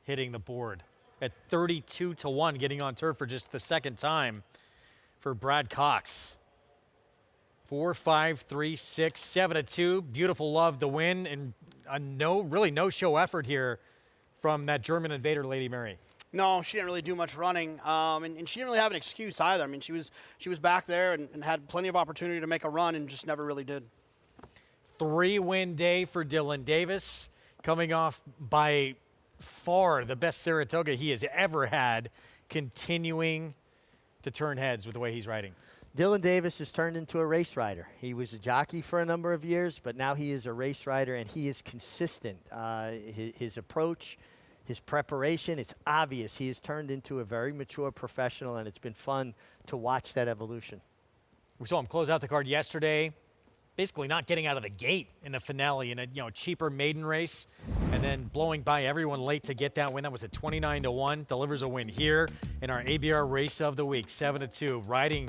hitting the board at 32 to 1, getting on turf for just the second time. for Brad Cox. 4, 5, 3, 6, 7-2. Beautiful Love the win, and a no show effort here from that German invader, Lady Mary. No, she didn't really do much running, and she didn't really have an excuse either. I mean, she was back there and had plenty of opportunity to make a run and just never really did. 3-win day for Dylan Davis, coming off by far the best Saratoga he has ever had, continuing to turn heads with the way he's riding. Dylan Davis has turned into a race rider. He was a jockey for a number of years, but now he is a race rider, and he is consistent. His approach, his preparation, it's obvious. He has turned into a very mature professional, and it's been fun to watch that evolution. We saw him close out the card yesterday, basically not getting out of the gate in the finale in a cheaper maiden race, and then blowing by everyone late to get that win. That was at 29-1. Delivers a win here in our ABR race of the week, 7-2, riding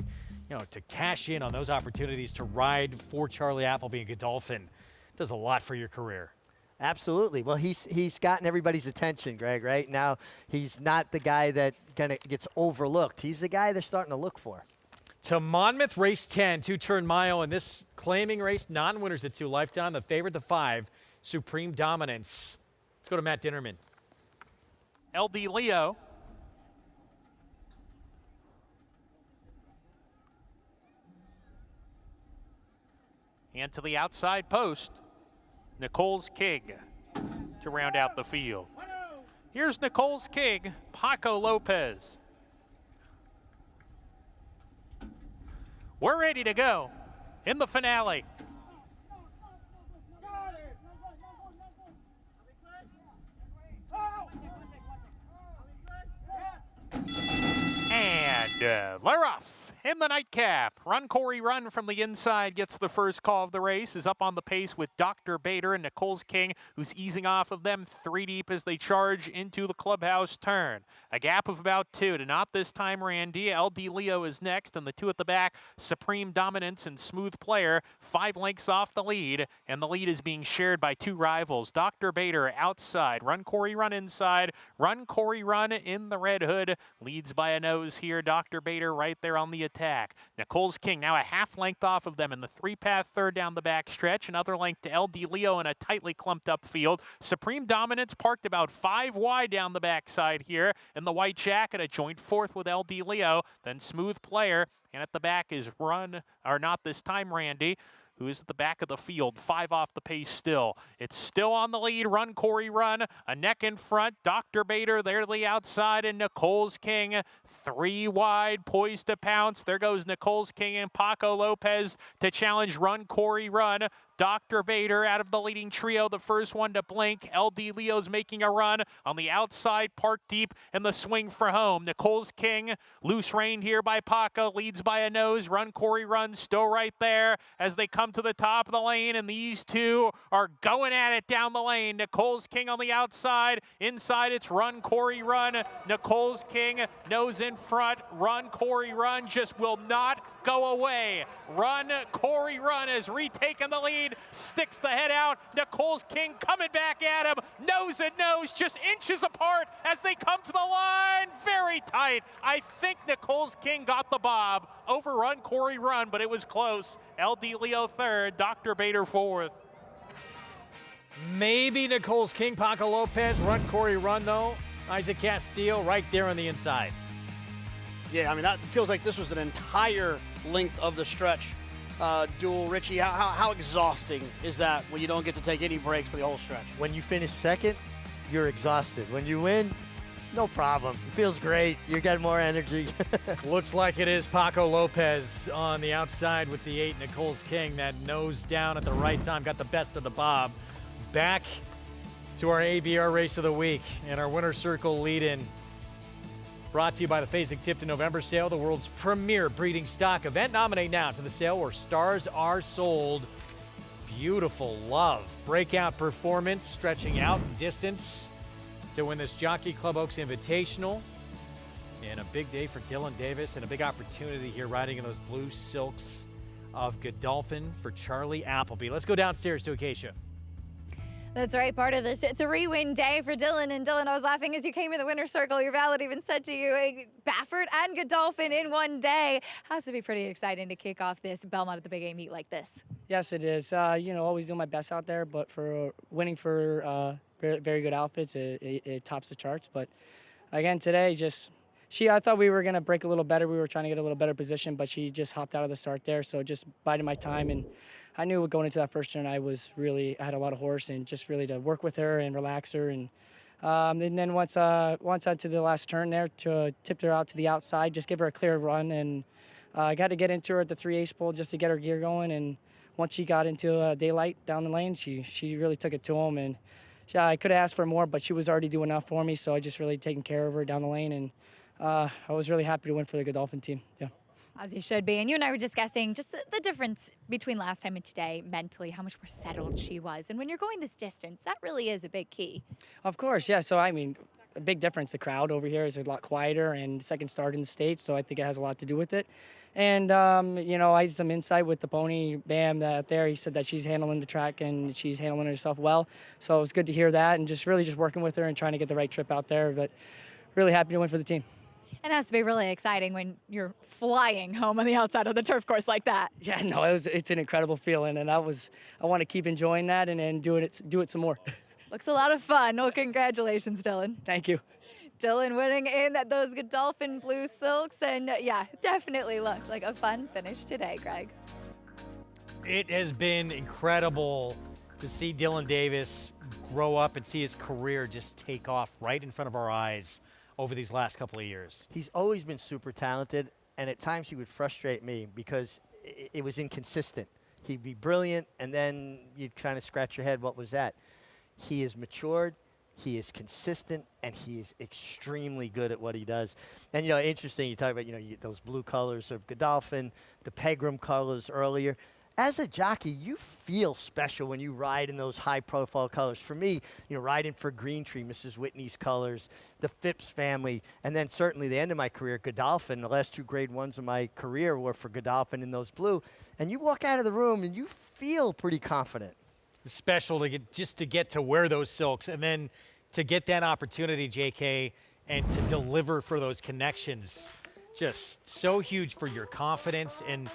to cash in on those opportunities to ride for Charlie Appleby and Godolphin. Does a lot for your career. Absolutely. Well, he's gotten everybody's attention, Greg, right? Now he's not the guy that kind of gets overlooked. He's the guy they're starting to look for. To Monmouth Race 10, 2-turn mile, and this claiming race, non-winners at 2 lifetime, the favorite to 5, Supreme Dominance. Let's go to Matt Dinnerman. LD Leo. And to the outside post, Nicole's King to round out the field. Here's Nicole's King, Paco Lopez. We're ready to go in the finale. And they're off. In the nightcap, Run Corey Run from the inside gets the first call of the race, is up on the pace with Dr. Bader and Nicole's King, who's easing off of them 3 deep as they charge into the clubhouse turn. A gap of about 2 to not this time Randy. LD Leo is next, and the 2 at the back, Supreme Dominance and Smooth Player, 5 lengths off the lead, and the lead is being shared by 2 rivals. Dr. Bader outside, Run Corey Run inside, Run Corey Run in the red hood, leads by a nose here. Dr. Bader right there on the attack. Nicole's King now a half length off of them in the 3-path third down the back stretch. Another length to LD Leo in a tightly clumped up field. Supreme Dominance parked about 5 wide down the backside here in the white jacket, a joint 4th with LD Leo. Then Smooth Player, and at the back is not this time Randy, who is at the back of the field, 5 off the pace still. It's still on the lead, Run Corey Run, a neck in front, Dr. Bader there to the outside, and Nicole's King 3 wide, poised to pounce. There goes Nicole's King and Paco Lopez to challenge Run Corey Run. Dr. Bader out of the leading trio, the first one to blink. LD Leo's making a run on the outside, park deep, and the swing for home. Nicole's King, loose rein here by Paco, leads by a nose. Run Corey Run still right there as they come to the top of the lane, and these 2 are going at it down the lane. Nicole's King on the outside. Inside it's Run Corey Run. Nicole's King, nose in front. Run Corey Run just will not go away. Run Corey Run has retaken the lead, sticks the head out. Nicole's King coming back at him, nose and nose, just inches apart as they come to the line. Very tight. I think Nicole's King got the bob over Run Corey Run, but it was close. LD Leo 3rd, Dr. Bader 4th. Maybe Nicole's King, Paco Lopez, Run Corey Run though. Isaac Castillo right there on the inside. Yeah, I mean, that feels like this was an entire length of the stretch. Duel, Richie, how exhausting is that when you don't get to take any breaks for the whole stretch? When you finish second, you're exhausted. When you win, no problem. It feels great. You get more energy. Looks like it is Paco Lopez on the outside with the 8. Nicole's King, that nose down at the right time, got the best of the bob. Back to our ABR race of the week and our winner circle lead-in. Brought to you by the Fasig-Tipton November sale, the world's premier breeding stock event. Nominate now to the sale where stars are sold. Beautiful Love. Breakout performance, stretching out in distance to win this Jockey Club Oaks Invitational. And a big day for Dylan Davis and a big opportunity here riding in those blue silks of Godolphin for Charlie Appleby. Let's go downstairs to Acacia. That's right, part of this 3-win day for Dylan. And Dylan, I was laughing as you came in the winner's circle. Your valet even said to you, Baffert and Godolphin in one day. Has to be pretty exciting to kick off this Belmont at the Big A meet like this. Yes, it is. You know, always doing my best out there, but for winning for very good outfits, it tops the charts. But again, today, I thought we were going to break a little better. We were trying to get a little better position, but she just hopped out of the start there. So just biding my time. And I knew going into that first turn, I had a lot of horse, and just really to work with her and relax her. And then once out to the last turn there, tipped her out to the outside, just give her a clear run. And I got to get into her at the 3/8 pole just to get her gear going. And once she got into daylight down the lane, she really took it to him. And I could have asked for more, but she was already doing enough for me. So I just really taken care of her down the lane. And I was really happy to win for the Godolphin team. Yeah. As you should be. And you and I were discussing just the difference between last time and today mentally, how much more settled she was. And when you're going this distance, that really is a big key. Of course, yeah. So, I mean, a big difference. The crowd over here is a lot quieter, and second start in the States, so I think it has a lot to do with it. And, you know, I had some insight with the pony, Bam, out there. He said that she's handling the track and she's handling herself well. So it was good to hear that, and just working with her and trying to get the right trip out there. But really happy to win for the team. It has to be really exciting when you're flying home on the outside of the turf course like that. Yeah, no, it's an incredible feeling, and I want to keep enjoying that and do it some more. Looks a lot of fun. Well, congratulations, Dylan. Thank you. Dylan winning in those Godolphin blue silks, and yeah, definitely looked like a fun finish today, Greg. It has been incredible to see Dylan Davis grow up and see his career just take off right in front of our eyes over these last couple of years. He's always been super talented, and at times he would frustrate me because it was inconsistent. He'd be brilliant, and then you'd kind of scratch your head, what was that? He is matured, he is consistent, and he is extremely good at what he does. And, you know, interesting, you talk about, you know, those blue colors of Godolphin, the Pegram colors earlier. As a jockey, you feel special when you ride in those high-profile colors. For me, you know, riding for Green Tree, Mrs. Whitney's colors, the Phipps family, and then certainly the end of my career, Godolphin. The last 2 Grade 1s of my career were for Godolphin in those blue. And you walk out of the room and you feel pretty confident. It's special to get to wear those silks, and then to get that opportunity, JK, and to deliver for those connections. Just so huge for your confidence and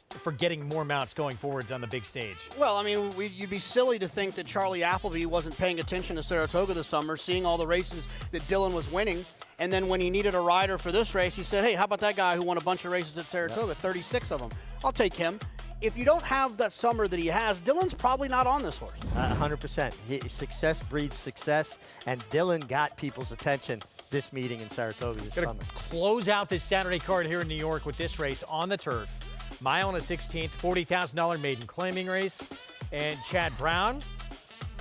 for getting more mounts going forwards on the big stage. Well, I mean, you'd be silly to think that Charlie Appleby wasn't paying attention to Saratoga this summer, seeing all the races that Dylan was winning. And then when he needed a rider for this race, he said, hey, how about that guy who won a bunch of races at Saratoga, 36 of them? I'll take him. If you don't have that summer that he has, Dylan's probably not on this horse. 100%. Success breeds success, and Dylan got people's attention this meeting in Saratoga this summer. Close out this Saturday card here in New York with this race on the turf. Mile and a 16th, $40,000 maiden claiming race. And Chad Brown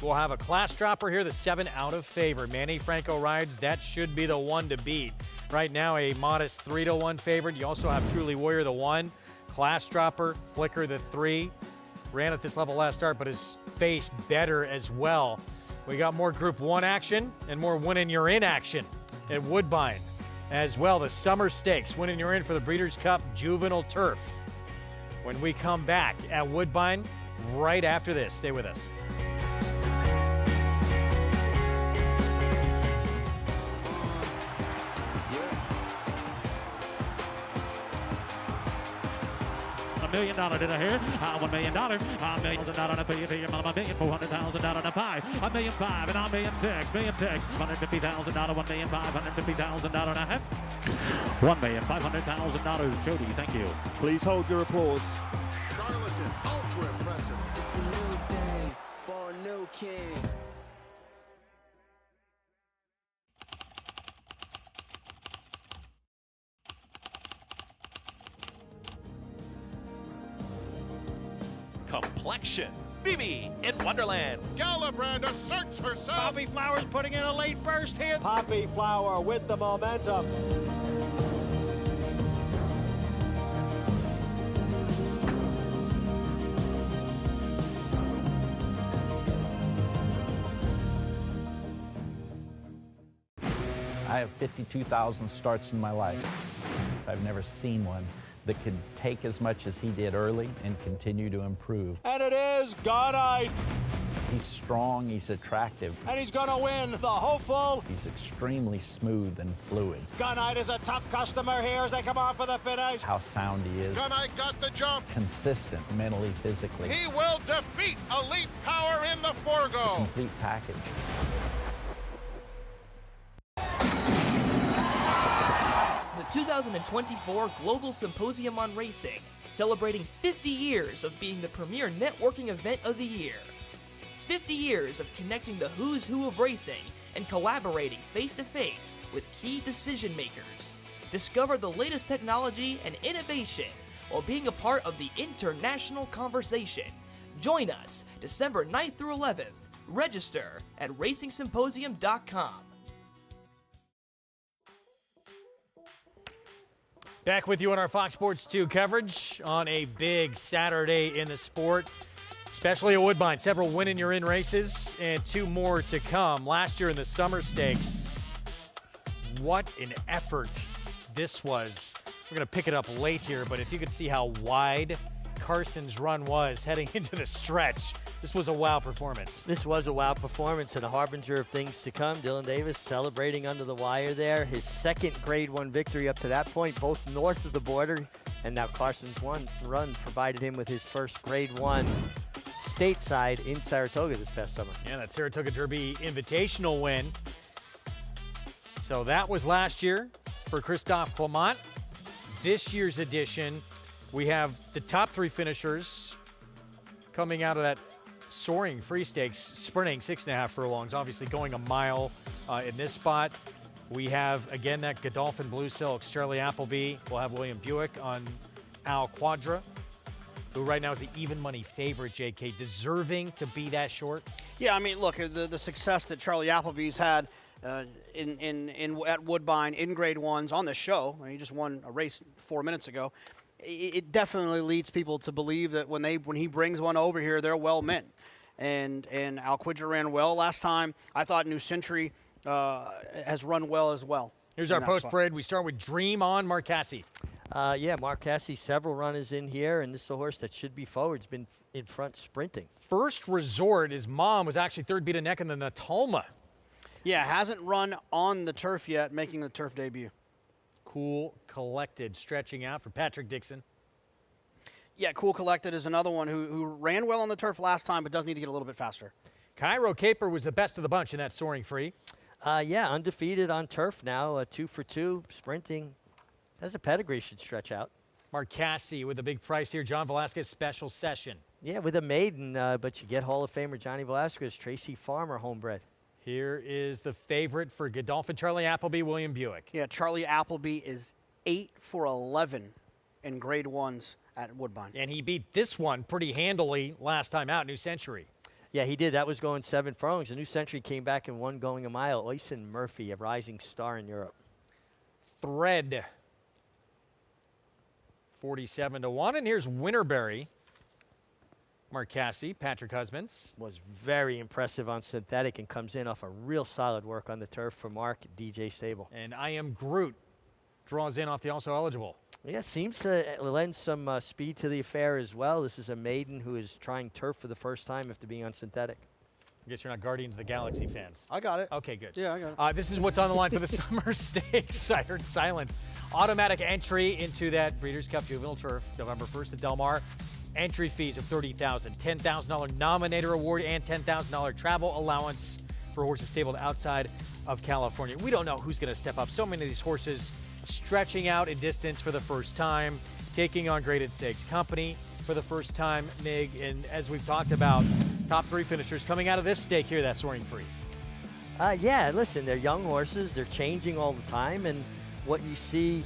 will have a class dropper here, the 7 out of favor. Manny Franco rides. That should be the one to beat. Right now, a modest 3-1 favorite. You also have Truly Warrior, the 1. Class dropper, Flicker, the 3. Ran at this level last start, but has faced better as well. We got more Group 1 action and more Winning You're In action at Woodbine. As well, the Summer Stakes, Winning You're In for the Breeders' Cup Juvenile Turf. When we come back at Woodbine right after this. Stay with us. $1 million in a hair, $1 million, $1 million on a pay, $1,400,000 in a pie, $1,500,000 and $1,600,000, $150,000, $1,500,000 and a half, $1,500,000. Jody, thank you. Please hold your applause. Charlatan, ultra impressive. It's a new day for a new king. Complexion. Phoebe in Wonderland. Galibrand asserts herself. Poppy Flowers putting in a late burst here. Poppy Flower with the momentum. I have 52,000 starts in my life. I've never seen one that could take as much as he did early and continue to improve. And it is Godite. He's strong, he's attractive. And he's going to win, the hopeful. He's extremely smooth and fluid. Gunite is a tough customer here as they come on for the finish. How sound he is. Gunite got the jump. Consistent, mentally, physically. He will defeat Elite Power in the Forgo. Complete package. The 2024 Global Symposium on Racing, celebrating 50 years of being the premier networking event of the year. 50 years of connecting the who's who of racing and collaborating face-to-face with key decision makers. Discover the latest technology and innovation while being a part of the international conversation. Join us December 9th through 11th. Register at racingsymposium.com. Back with you on our Fox Sports 2 coverage on a big Saturday in the sport, especially at Woodbine. Several win-and-you're-in races and 2 more to come. Last year in the Summer Stakes, what an effort this was. We're going to pick it up late here, but if you could see how wide Carson's run was heading into the stretch, this was a wow performance. This was a wow performance and a harbinger of things to come. Dylan Davis celebrating under the wire there. His second Grade 1 victory up to that point, both north of the border. And now Carson's run provided him with his first Grade 1 stateside in Saratoga this past summer. Yeah, that Saratoga Derby Invitational win. So that was last year for Christophe Clement. This year's edition, we have the top 3 finishers coming out of that soaring free stakes, sprinting 6.5 furlongs, obviously going a mile in this spot. We have, again, that Godolphin Blue Silk, Charlie Appleby. We'll have William Buick on Al Quadra, who right now is the even money favorite, JK, deserving to be that short. Yeah, I mean, look, the success that Charlie Appleby's had at Woodbine in Grade 1s on the show. I mean, he just won a race 4 minutes ago. It definitely leads people to believe that when he brings one over here, they're well meant. And Al Quadra ran well last time. I thought New Century has run well as well. Here's our post parade. We start with Dream On Marcassi. Yeah, Marcassi, several runners in here, and this is a horse that should be forward. It's been in front sprinting. First Resort, his mom was actually third beat a neck in the Natalma. Yeah, hasn't run on the turf yet, making the turf debut. Cool Collected, stretching out for Patrick Dixon. Yeah, Cool Collected is another one who ran well on the turf last time, but does need to get a little bit faster. Cairo Caper was the best of the bunch in that soaring free. Yeah, undefeated on turf now, 2 for 2, sprinting. Has a pedigree, should stretch out. Marcassi with a big price here. John Velasquez special session. Yeah, with a maiden, but you get Hall of Famer Johnny Velasquez, Tracy Farmer, homebred. Here is the favorite for Godolphin, Charlie Appleby, William Buick. Yeah, Charlie Appleby is 8 for 11 in Grade 1s at Woodbine. And he beat this one pretty handily last time out, New Century. Yeah, he did. That was going 7 furlongs. The New Century came back and won going a mile. Oyson Murphy, a rising star in Europe. Thread, 47-1. And here's Winterberry. Marcassi, Patrick Husbands. Was very impressive on synthetic and comes in off a real solid work on the turf for Mark DJ Stable. And I Am Groot draws in off the also eligible. Yeah, seems to lend some speed to the affair as well. This is a maiden who is trying turf for the first time after being on synthetic. I guess you're not Guardians of the Galaxy fans. I got it. Okay, good. Yeah, I got it. This is what's on the line for the Summer Stakes. I heard silence. Automatic entry into that Breeders' Cup Juvenile Turf, November 1st at Del Mar. Entry fees of $30,000, $10,000 nominator award, and $10,000 travel allowance for horses stabled outside of California. We don't know who's going to step up. So many of these horses stretching out in distance for the first time, taking on graded stakes company for the first time, Mig. And as we've talked about, top 3 finishers coming out of this stake here, that soaring free. Yeah, listen, they're young horses. They're changing all the time. And what you see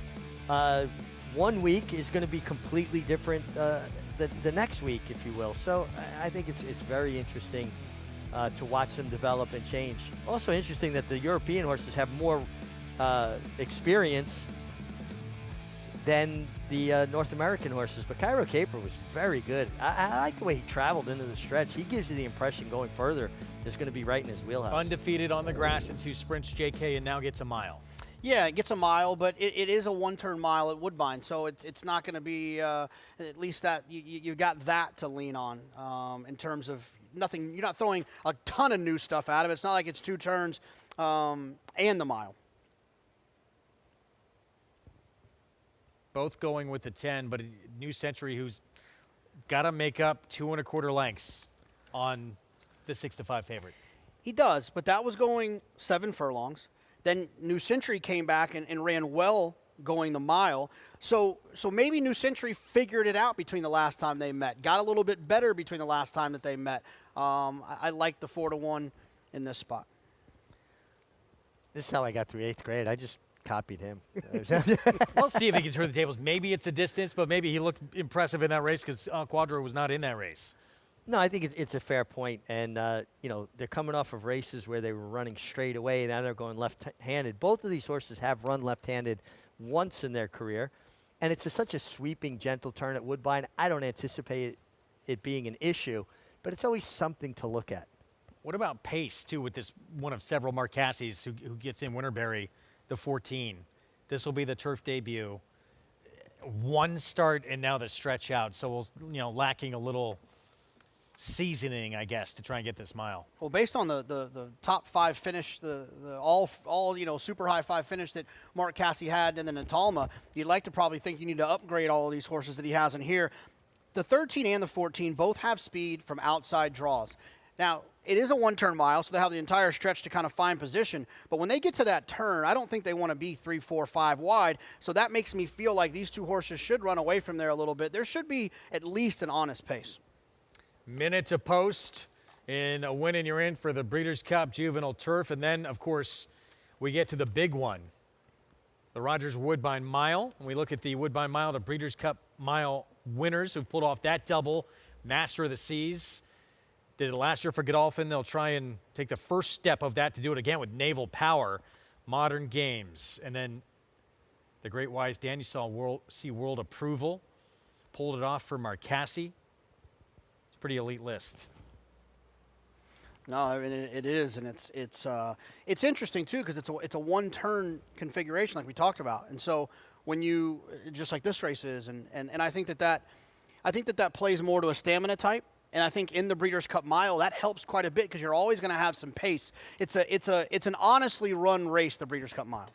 1 week is going to be completely different the next week, if you will. So I think it's very interesting to watch them develop and change. Also interesting that the European horses have more experience than the North American horses. But Cairo Caper was very good. I like the way he traveled into the stretch. He gives you the impression going further is going to be right in his wheelhouse. Undefeated on the grass in 2 sprints, JK, and now gets a mile. Yeah, it gets a mile, but it is a one-turn mile at Woodbine, so it's not going to be at least that you got that to lean on in terms of nothing. You're not throwing a ton of new stuff at him. It's not like it's 2 turns and the mile. Both going with the 10, but New Century, who's got to make up 2 1/4 lengths on the 6-5 favorite. He does, but that was going 7 furlongs. Then New Century came back and ran well going the mile. So maybe New Century figured it out between the last time they met. Got a little bit better between the last time that they met. I like the 4-1 in this spot. This is how I got through 8th grade. I just copied him. We'll see if he can turn the tables. Maybe it's a distance, but maybe he looked impressive in that race because Quadro was not in that race. No, I think it's a fair point. And, they're coming off of races where they were running straight away. Now they're going left-handed. Both of these horses have run left-handed once in their career. And it's such a sweeping, gentle turn at Woodbine. I don't anticipate it being an issue, but it's always something to look at. What about pace, too, with this one of several Marcassis who gets in Winterberry, the 14? This will be the turf debut. 1 start and now the stretch out. So, lacking a little seasoning, I guess, to try and get this mile. Well, based on the top 5 finish, the all super high 5 finish that Mark Casse had in the Natalma, you'd like to probably think you need to upgrade all of these horses that he has in here. The 13 and the 14 both have speed from outside draws. Now, it is a 1-turn mile, so they have the entire stretch to kind of find position. But when they get to that turn, I don't think they want to be 3, 4, 5 wide. So that makes me feel like these 2 horses should run away from there a little bit. There should be at least an honest pace. Minute to post in a win and you're in for the Breeders' Cup Juvenile Turf. And then, of course, we get to the big one, the Rogers Woodbine Mile. When we look at the Woodbine Mile, the Breeders' Cup Mile winners who've pulled off that double, Master of the Seas. Did it last year for Godolphin. They'll try and take the first step of that to do it again with Naval Power, Modern Games. And then the Great Wise Dan, you saw World Approval. Pulled it off for Marcassi. It's a pretty elite list. No, I mean, it is, and it's interesting too because it's a 1-turn configuration like we talked about, and so when you just like this race is, and I think that plays more to a stamina type. And I think in the Breeders' Cup Mile, that helps quite a bit because you're always going to have some pace. It's an honestly run race, the Breeders' Cup Mile.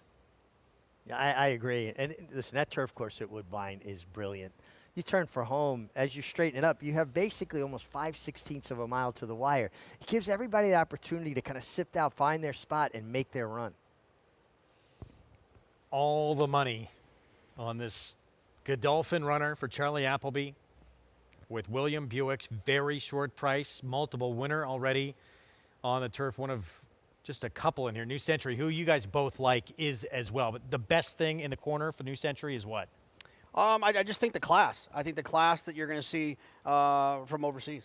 Yeah, I agree. And listen, that turf course at Woodbine is brilliant. You turn for home, as you straighten it up, you have basically almost 5/16 of a mile to the wire. It gives everybody the opportunity to kind of sift out, find their spot, and make their run. All the money on this Godolphin runner for Charlie Appleby. With William Buick's very short price, multiple winner already on the turf. One of just a couple in here. New Century, who you guys both like, is as well. But the best thing in the corner for New Century is what? I just think the class. I think the class that you're going to see from overseas.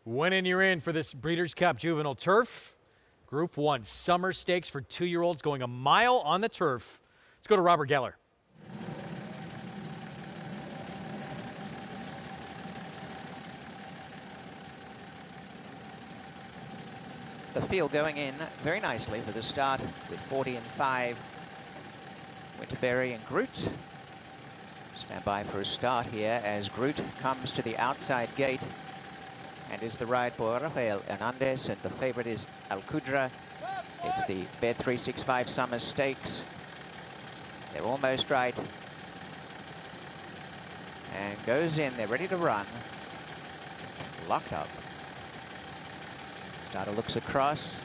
When you're in for this Breeders' Cup Juvenile Turf. Group 1 Summer Stakes for 2-year-olds going a mile on the turf. Let's go to Robert Geller. The field going in very nicely for the start with 40 and 5. Winterberry and Groot. Stand by for a start here as Groot comes to the outside gate and is the ride for Rafael Hernandez, and the favorite is Alcudra. It's the Bet 365 Summer Stakes. They're almost right. And goes in, they're ready to run. Locked up. Starter looks across.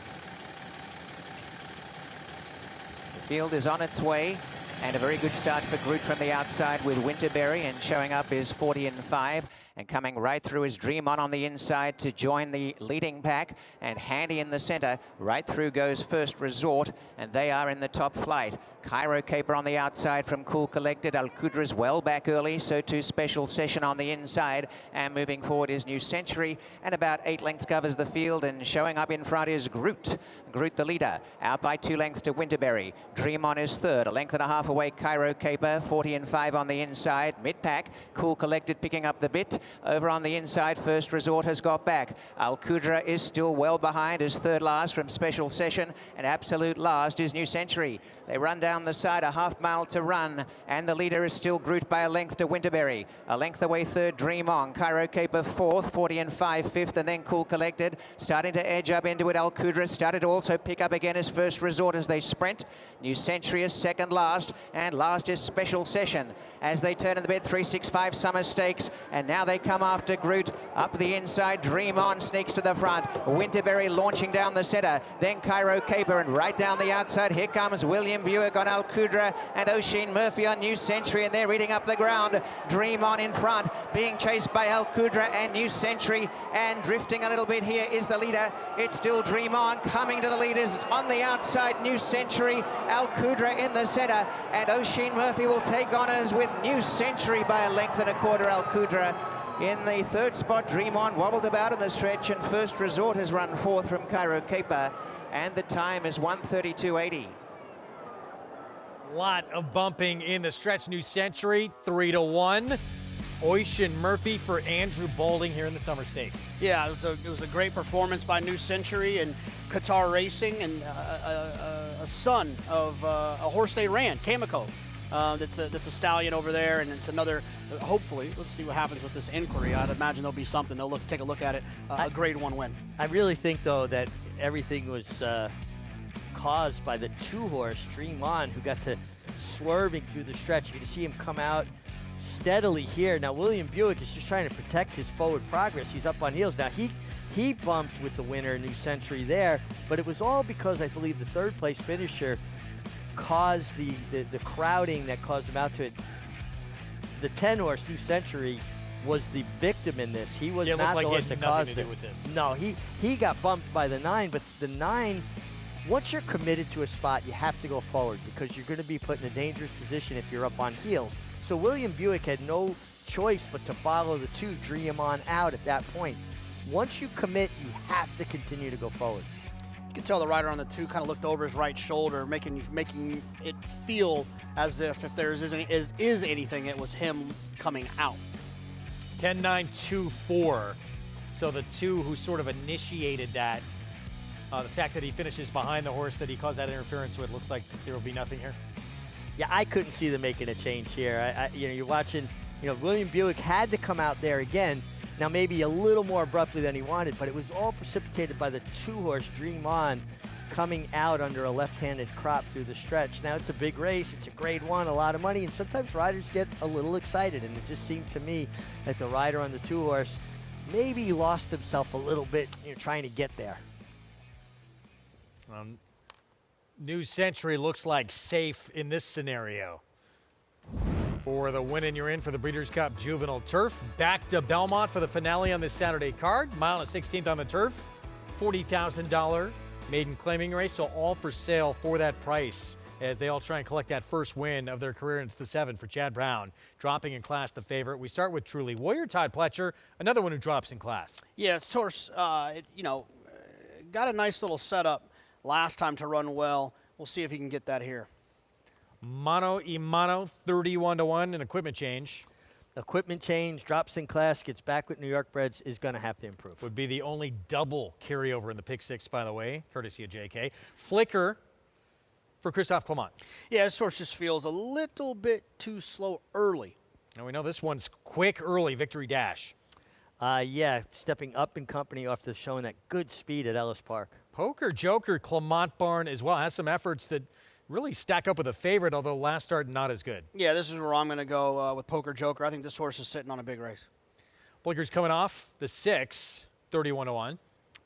The field is on its way, and a very good start for Groot from the outside with Winterberry, and showing up is 40 and 5. And coming right through is Dream On the inside to join the leading pack, and Handy in the center. Right through goes First Resort, and they are in the top flight. Cairo Caper on the outside from Cool Collected. Alcudra's well back early, so too Special Session on the inside. And moving forward is New Century, and about 8 lengths covers the field, and showing up in front is Groot. Groot the leader, out by 2 lengths to Winterberry. Dream On is third, a length and a half away Cairo Caper, 40 and 5 on the inside. Mid-pack, Cool Collected picking up the bit. Over on the inside, First Resort has got back. Al Qudra is still well behind as third last from Special Session, and absolute last is New Century. They run down the side, a half mile to run, and the leader is still Groot by a length to Winterberry. A length away third, Dream On. Cairo Caper fourth, 40 and 5 fifth, and then Cool Collected. Starting to edge up into it, Al Qudra started to also pick up again as First Resort as they sprint. New Century is second last, and last is Special Session. As they turn in the bid, 365 Summer Stakes, and now they come after Groot. Up the inside, Dream On sneaks to the front. Winterberry launching down the center, then Cairo Caper, and right down the outside, here comes William Buick on Al Qudra and Oisin Murphy on New Century, and they're eating up the ground. Dream On in front, being chased by Al Qudra and New Century, and drifting a little bit here is the leader. It's still Dream On coming to the leaders on the outside. New Century, Al Qudra in the center, and Oisin Murphy will take honours with New Century by a length and a quarter. Al Qudra in the third spot. Dream On wobbled about in the stretch, and First Resort has run fourth from Cairo Caper, and the time is 1:32.80. Lot of bumping in the stretch. New Century 3-1. Oisin Murphy for Andrew Balding here in the Summer Stakes. Yeah, it was a great performance by New Century and Qatar Racing, and a son of a horse they ran, Kamiko. That's a stallion over there, and it's another. Hopefully, let's see what happens with this inquiry. I'd imagine there'll be something. They'll take a look at it. A Grade 1 win. I really think though that everything was caused by the 2-horse Dream On, who got to swerving through the stretch. You can see him come out steadily here. Now William Buick is just trying to protect his forward progress. He's up on heels now. He bumped with the winner, New Century, there, but it was all because I believe the third place finisher caused the crowding that caused him out to it. The 10-horse New Century was the victim in this. He was not the horse that caused it. No, he got bumped by the 9, but the 9, once you're committed to a spot, you have to go forward because you're going to be put in a dangerous position if you're up on heels. So William Buick had no choice but to follow the 2, Dream On, out at that point. Once you commit, you have to continue to go forward. You can tell the rider on the 2 kind of looked over his right shoulder, making it feel as if there is anything, it was him coming out. 10-9-2-4. So the 2 who sort of initiated that, the fact that he finishes behind the horse that he caused that interference with, looks like there will be nothing here. Yeah, I couldn't see them making a change here. You're watching, William Buick had to come out there again. Now maybe a little more abruptly than he wanted, but it was all precipitated by the 2-horse Dream On coming out under a left-handed crop through the stretch. Now it's a big race, it's a Grade 1, a lot of money, and sometimes riders get a little excited, and it just seemed to me that the rider on the 2-horse maybe lost himself a little bit trying to get there. New Century looks like safe in this scenario. For the win and you're in for the Breeders' Cup Juvenile Turf. Back to Belmont for the finale on this Saturday card. Mile and 16th on the turf. $40,000 maiden claiming race, so all for sale for that price as they all try and collect that first win of their career. And it's the 7 for Chad Brown, dropping in class the favorite. We start with Truly Warrior, Todd Pletcher, another one who drops in class. Yeah, this horse, got a nice little setup last time to run well. We'll see if he can get that here. Mano y Mano, 31-1, an equipment change. Equipment change, drops in class, gets back with New York Breds, is going to have to improve. Would be the only double carryover in the pick 6, by the way, courtesy of JK. Flicker for Christophe Clement. Yeah, this horse just feels a little bit too slow early. And we know this one's quick early, Victory Dash. Yeah, stepping up in company after showing that good speed at Ellis Park. Poker Joker, Clement Barn as well, has some efforts that really stack up with a favorite, although last start not as good. Yeah, this is where I'm going to go with Poker Joker. I think this horse is sitting on a big race. Blinker's coming off the 6, 31-1.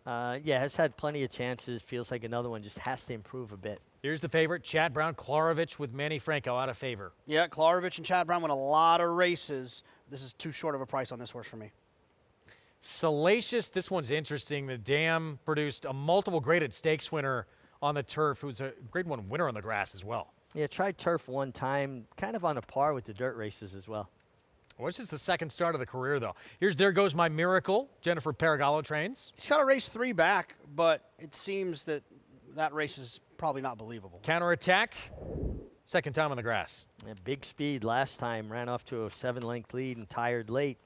Yeah, has had plenty of chances. Feels like another one just has to improve a bit. Here's the favorite, Chad Brown, Klarovich with Manny Franco out of favor. Yeah, Klarovich and Chad Brown won a lot of races. This is too short of a price on this horse for me. Salacious, this one's interesting. The Dam produced a multiple graded stakes winner on the turf, who's a Grade 1 winner on the grass as well. Yeah, tried turf one time, kind of on a par with the dirt races as well. Well, it's just the second start of the career, though. Here's There Goes My Miracle, Jennifer Paragallo trains. He's got a race 3 back, but it seems that that race is probably not believable. Counterattack, second time on the grass. Yeah, big speed last time, ran off to a 7-length lead and tired late.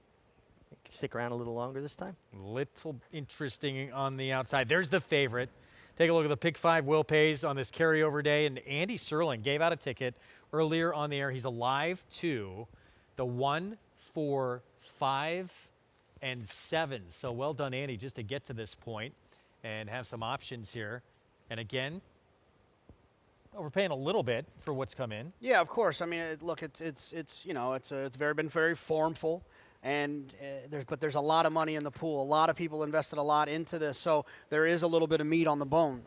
Stick around a little longer this time. Little interesting on the outside. There's the favorite. Take a look at the pick 5 Will Pays on this carryover day. And Andy Serling gave out a ticket earlier on the air. He's alive to the 1, 4, 5, and 7. So well done, Andy, just to get to this point and have some options here. And again, overpaying a little bit for what's come in. Yeah, of course. I mean, look, it's you know, it's been very formful. And there's a lot of money in the pool. A lot of people invested a lot into this, so there is a little bit of meat on the bone.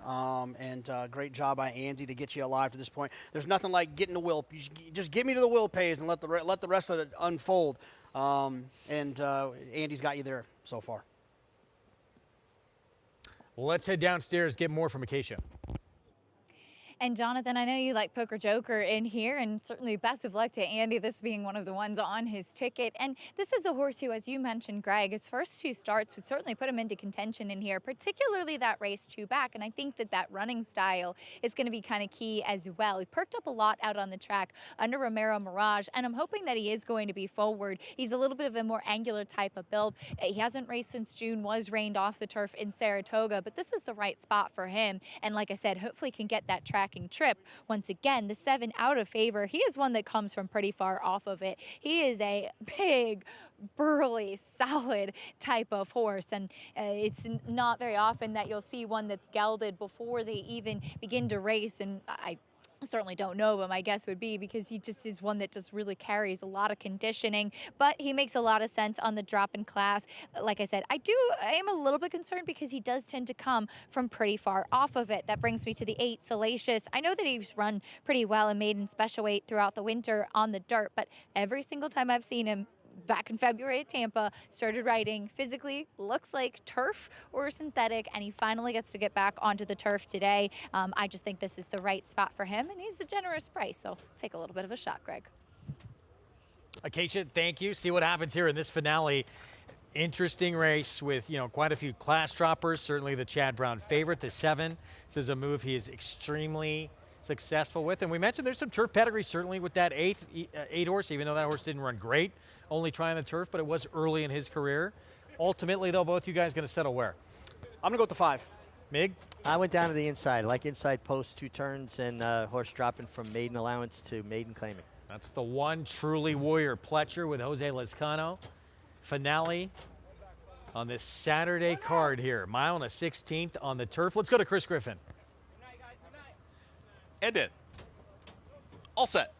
Great job by Andy to get you alive to this point. There's nothing like getting to Will. You just get me to the Will Pays and let the rest of it unfold. Andy's got you there so far. Well, let's head downstairs, get more from Acacia. And Jonathan, I know you like Poker Joker in here, and certainly best of luck to Andy, this being one of the ones on his ticket. And this is a horse who, as you mentioned, Greg, his first 2 starts would certainly put him into contention in here, particularly that race 2 back. And I think that running style is going to be kind of key as well. He perked up a lot out on the track under Romero Mirage, and I'm hoping that he is going to be forward. He's a little bit of a more angular type of build. He hasn't raced since June, was reined off the turf in Saratoga, but this is the right spot for him. And like I said, hopefully can get that track trip. Once again, the 7 out of favor. He is one that comes from pretty far off of it. He is a big, burly, solid type of horse, and it's not very often that you'll see one that's gelded before they even begin to race, and I certainly don't know him, I guess would be, because he just is one that just really carries a lot of conditioning, but he makes a lot of sense on the drop in class. Like I said, I am a little bit concerned because he does tend to come from pretty far off of it. That brings me to the 8 Salacious. I know that he's run pretty well and made in special weight throughout the winter on the dirt, but every single time I've seen him back in February at Tampa, started riding physically, looks like turf or synthetic, and he finally gets to get back onto the turf today. I just think this is the right spot for him, and he's a generous price, so take a little bit of a shot, Greg. Acacia, thank you. See what happens here in this finale. Interesting race with, quite a few class droppers. Certainly the Chad Brown favorite, the 7. This is a move he is extremely successful with. And we mentioned there's some turf pedigree certainly with that 8 horse, even though that horse didn't run great, only trying the turf, but it was early in his career. Ultimately, though, both you guys going to settle where? I'm going to go with the 5. Mig? I went down to the inside, like inside post, 2 turns, and horse dropping from maiden allowance to maiden claiming. That's the 1 Truly Warrior Pletcher with Jose Lezcano. Finale on this Saturday card here. Mile and a 16th on the turf. Let's go to Chris Griffin. And in. All set.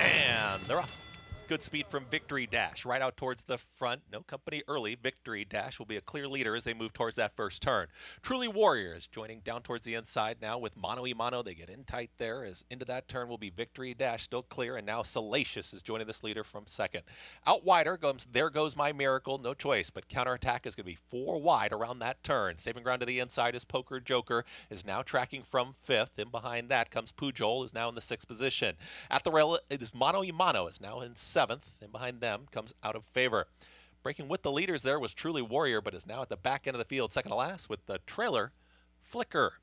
And they're off. Good speed from Victory Dash right out towards the front. No company early. Victory Dash will be a clear leader as they move towards that first turn. Truly Warriors joining down towards the inside now with Mano y Mano. They get in tight there as into that turn will be Victory Dash still clear, and now Salacious is joining this leader from second. Out wider comes There Goes My Miracle. No choice, but counterattack is going to be 4 wide around that turn. Saving ground to the inside is Poker Joker, is now tracking from 5th. In behind that comes Pujol, is now in the 6th position. At the rail, it is Mano y Mano, is now in 7th, and behind them comes Out of Favor. Breaking with the leaders there was Truly Warrior, but is now at the back end of the field, second to last, with the trailer Flicker.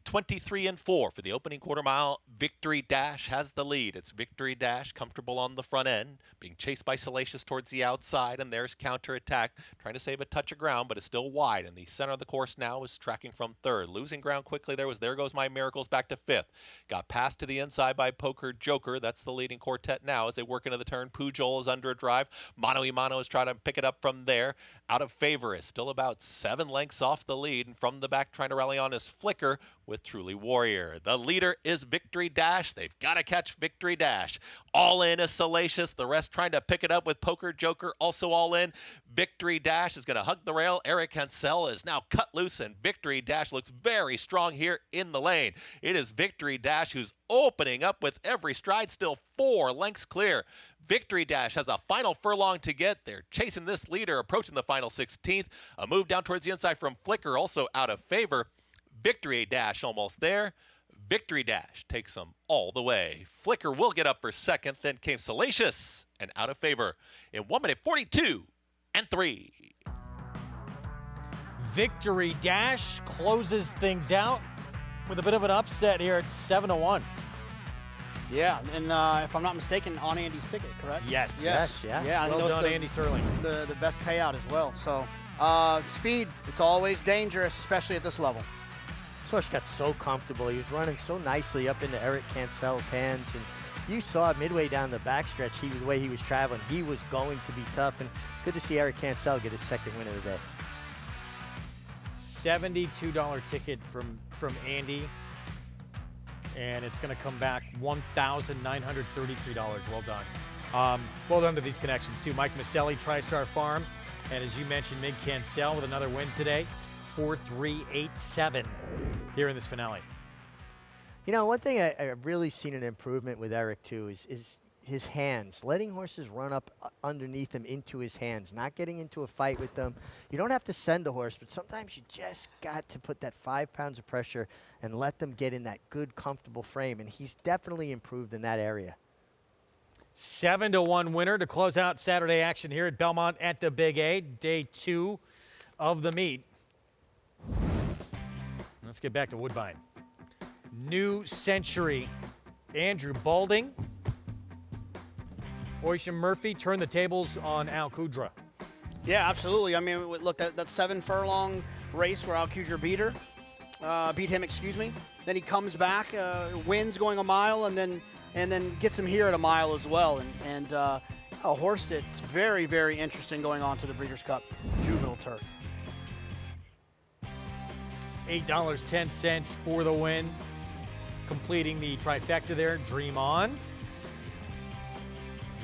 23-4 for the opening quarter mile. Victory Dash has the lead. It's Victory Dash comfortable on the front end, being chased by Salacious towards the outside, and there's counterattack, trying to save a touch of ground, but is still wide. And the center of the course now is tracking from 3rd. Losing ground quickly there was There Goes My Miracles back to 5th. Got passed to the inside by Poker Joker. That's the leading quartet now as they work into the turn. Pujol is under a drive. Mano y Mano is trying to pick it up from there. Out of Favor is still about 7 lengths off the lead, and from the back trying to rally on is Flicker with Truly Warrior. The leader is Victory Dash. They've got to catch Victory Dash. All in is Salacious. The rest trying to pick it up with Poker Joker. Also all in. Victory Dash is going to hug the rail. Eric Hansel is now cut loose, and Victory Dash looks very strong here in the lane. It is Victory Dash who's opening up with every stride, still 4 lengths clear. Victory Dash has a final furlong to get. They're chasing this leader, approaching the final 16th. A move down towards the inside from Flicker, also Out of Favor. Victory Dash almost there. Victory Dash takes them all the way. Flicker will get up for second. Then came Salacious and Out of Favor in 1 minute 42 and 3. Victory Dash closes things out with a bit of an upset here at 7-1. Yeah, and if I'm not mistaken, on Andy's ticket, correct? Yes. Yeah. I think Well that was done, Andy Serling. The best payout as well. So, speed, it's always dangerous, especially at this level. This horse got so comfortable. He was running so nicely up into Eric Cancel's hands, and you saw midway down the backstretch, the way he was traveling, he was going to be tough, and good to see Eric Cancel get his second win of the day. $72 ticket from Andy, and it's going to come back $1,933. Well done. Well done to these connections too. Mike Maselli, TriStar Farm, and as you mentioned, Mig Cancel with another win today. 4-3-8-7 here in this finale. You know, one thing I've really seen an improvement with Eric too is his hands, letting horses run up underneath him into his hands, not getting into a fight with them. You don't have to send a horse, but sometimes you just got to put that 5 pounds of pressure and let them get in that good, comfortable frame, and he's definitely improved in that area. 7-1 winner to close out Saturday action here at Belmont at the Big A, day 2 of the meet. Let's get back to Woodbine. New Century, Andrew Balding. Oisin Murphy turned the tables on Al Kudra. Yeah, absolutely. I mean, look, that 7 furlong race where Al Kudra beat him, excuse me. Then he comes back, wins going a mile, and then gets him here at a mile as well. And a horse that's very, very interesting going on to the Breeders' Cup Juvenile Turf. $8.10 for the win. Completing the trifecta there, Dream On.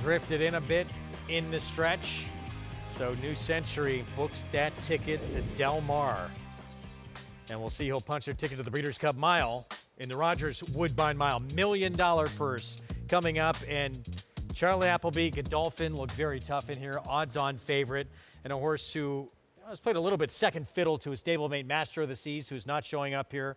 Drifted in a bit in the stretch. So New Century books that ticket to Del Mar. And we'll see who'll punch their ticket to the Breeders' Cup Mile in the Rogers Woodbine Mile. $1 million purse coming up. And Charlie Appleby, Godolphin look very tough in here. Odds-on favorite. And a horse who has played a little bit second fiddle to his stablemate Master of the Seas, who's not showing up here.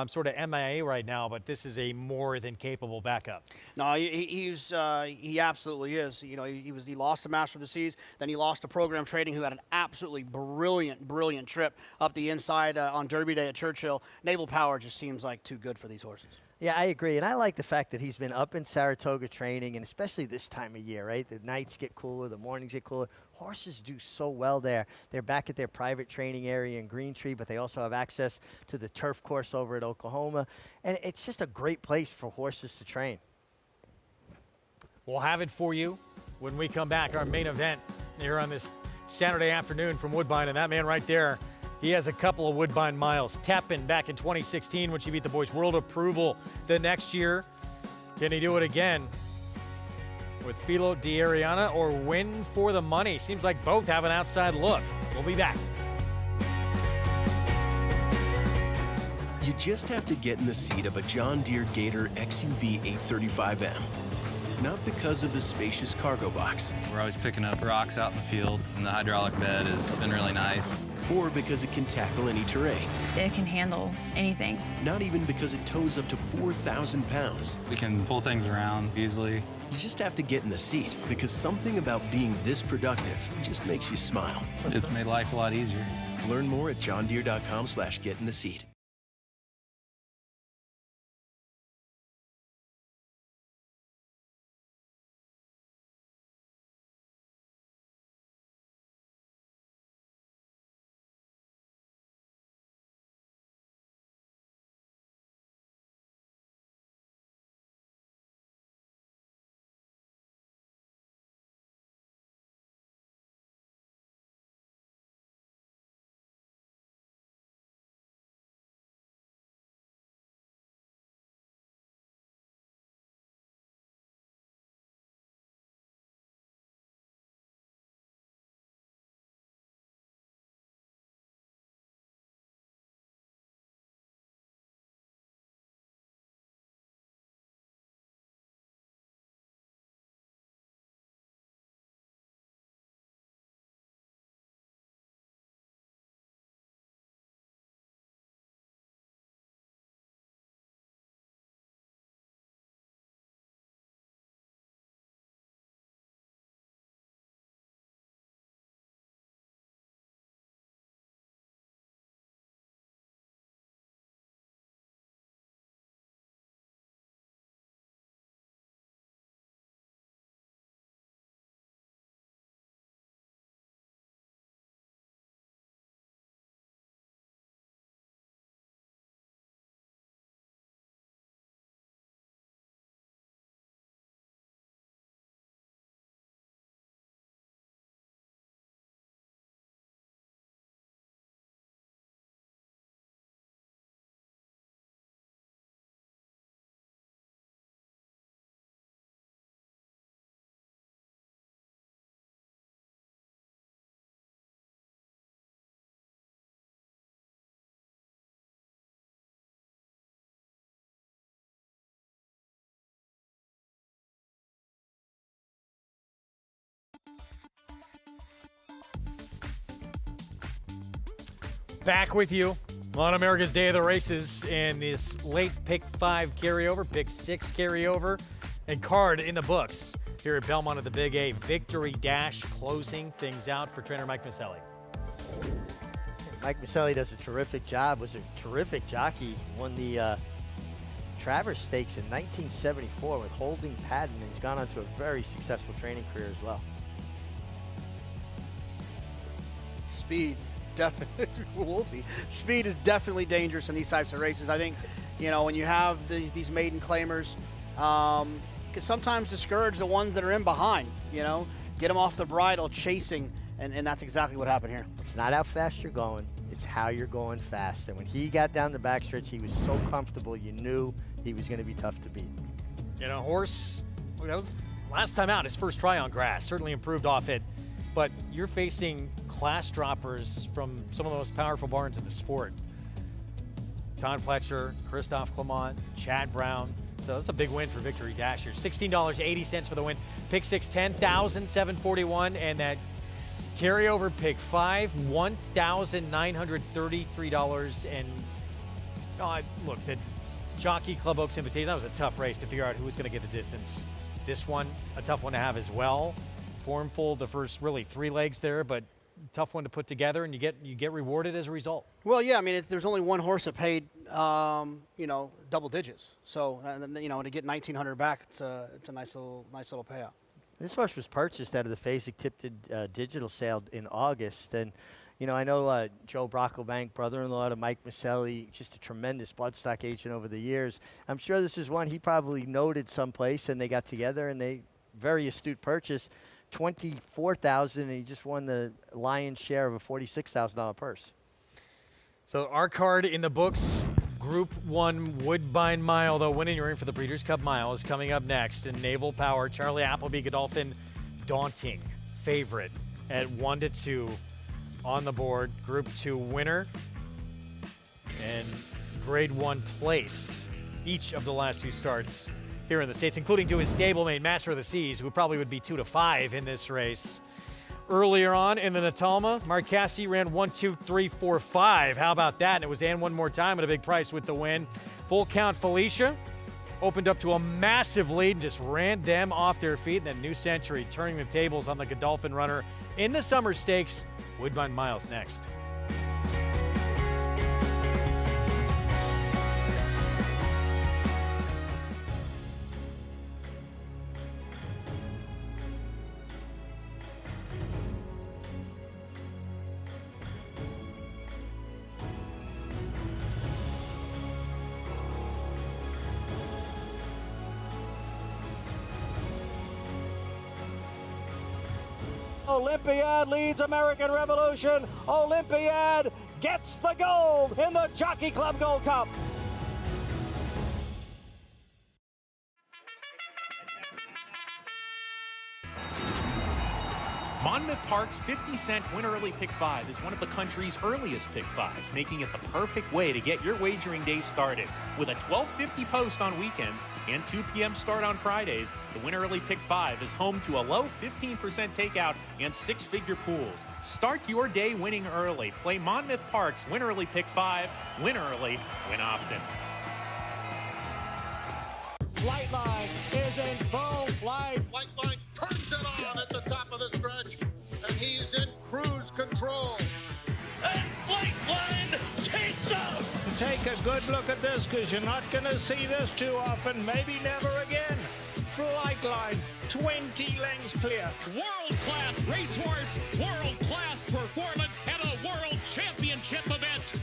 Sort of MIA right now, but this is a more than capable backup. No, he absolutely is. You know, he lost to Master of the Seas, then he lost to Program Trading, who had an absolutely brilliant trip up the inside on Derby Day at Churchill. Naval Power just seems like too good for these horses. Yeah, I agree, and I like the fact that he's been up in Saratoga training, and especially this time of year, right? The nights get cooler, the mornings get cooler. Horses do so well there. They're back at their private training area in Green Tree, but they also have access to the turf course over at Oklahoma, and it's just a great place for horses to train. We'll have it for you when we come back, our main event here on this Saturday afternoon from Woodbine, and that man right there, he has a couple of Woodbine miles. Tappan back in 2016 when she beat the boys. World Approval the next year. Can he do it again with Filo Di Ariana or Win for the Money? Seems like both have an outside look. We'll be back. You just have to get in the seat of a John Deere Gator XUV 835M. Not because of the spacious cargo box. We're always picking up rocks out in the field, and the hydraulic bed has been really nice. Or because it can tackle any terrain. It can handle anything. Not even because it tows up to 4,000 pounds. We can pull things around easily. You just have to get in the seat, because something about being this productive just makes you smile. It's made life a lot easier. Learn more at johndeere.com/getintheseat. Back with you on America's Day of the Races in this late pick 5 carryover, pick 6 carryover, and card in the books here at Belmont at the Big A. Victory Dash closing things out for trainer Mike Maselli. Mike Maselli does a terrific job, was a terrific jockey, won the Travers Stakes in 1974 with Holding Patton, and he's gone on to a very successful training career as well. Speed, definitely. Wolfie. Speed is definitely dangerous in these types of races. I think, when you have these maiden claimers, can sometimes discourage the ones that are in behind, get them off the bridle chasing, and that's exactly what happened here. It's not how fast you're going, it's how you're going fast. And when he got down the backstretch, he was so comfortable, you knew he was going to be tough to beat. Horse, that was last time out, his first try on grass, certainly improved off it. But you're facing class droppers from some of the most powerful barns in the sport. Todd Pletcher, Christophe Clement, Chad Brown. So that's a big win for Victory Dash here. $16.80 for the win. Pick 6, $10,741. And that carryover pick 5, $1,933. And look, the Jockey Club Oaks Invitation, that was a tough race to figure out who was going to get the distance. This one, a tough one to have as well. Formful the first really 3 legs there, but tough one to put together, and you get rewarded as a result. Well, yeah, I mean, there's only one horse that paid, double digits. So, to get $1,900 back, it's a nice little payout. This horse was purchased out of the Fasig-Tipton digital sale in August, and I know Joe Brocklebank, brother-in-law to Mike Maselli, just a tremendous bloodstock agent over the years. I'm sure this is one he probably noted someplace, and they got together, and they very astute purchase. $24,000, and he just won the lion's share of a $46,000 purse. So our card in the books, Group 1 Woodbine Mile, though, winning your in for the Breeders' Cup Mile is coming up next. In Naval Power, Charlie Appleby, Godolphin, daunting favorite at 1-2 on the board. Group 2 winner and Grade 1 placed each of the last 2 starts here in the States, including to his stablemate, Master of the Seas, who probably would be 2-5 in this race. Earlier on in the Natalma, Marcassi ran 1-2-3-4-5. How about that? And it was and one more time at a big price with the win. Full Count Felicia opened up to a massive lead and just ran them off their feet. And then New Century turning the tables on the Godolphin runner in the Summer Stakes. Woodbine Miles next. Olympiad leads American Revolution. Olympiad gets the gold in the Jockey Club Gold Cup. Monmouth Park's 50-cent Win Early Pick 5 is one of the country's earliest Pick 5s, making it the perfect way to get your wagering day started. With a 12:50 post on weekends and 2 p.m. start on Fridays, the Win Early Pick 5 is home to a low 15% takeout and 6-figure pools. Start your day winning early. Play Monmouth Park's Win Early Pick 5. Win early, win often. Flightline is in full flight. Flightline turns it on at the top of the stretch, and he's in cruise control. And Flightline takes off! Take a good look at this, because you're not going to see this too often, maybe never again. Flightline, 20 lengths clear. World-class racehorse, world-class performance at a world championship event.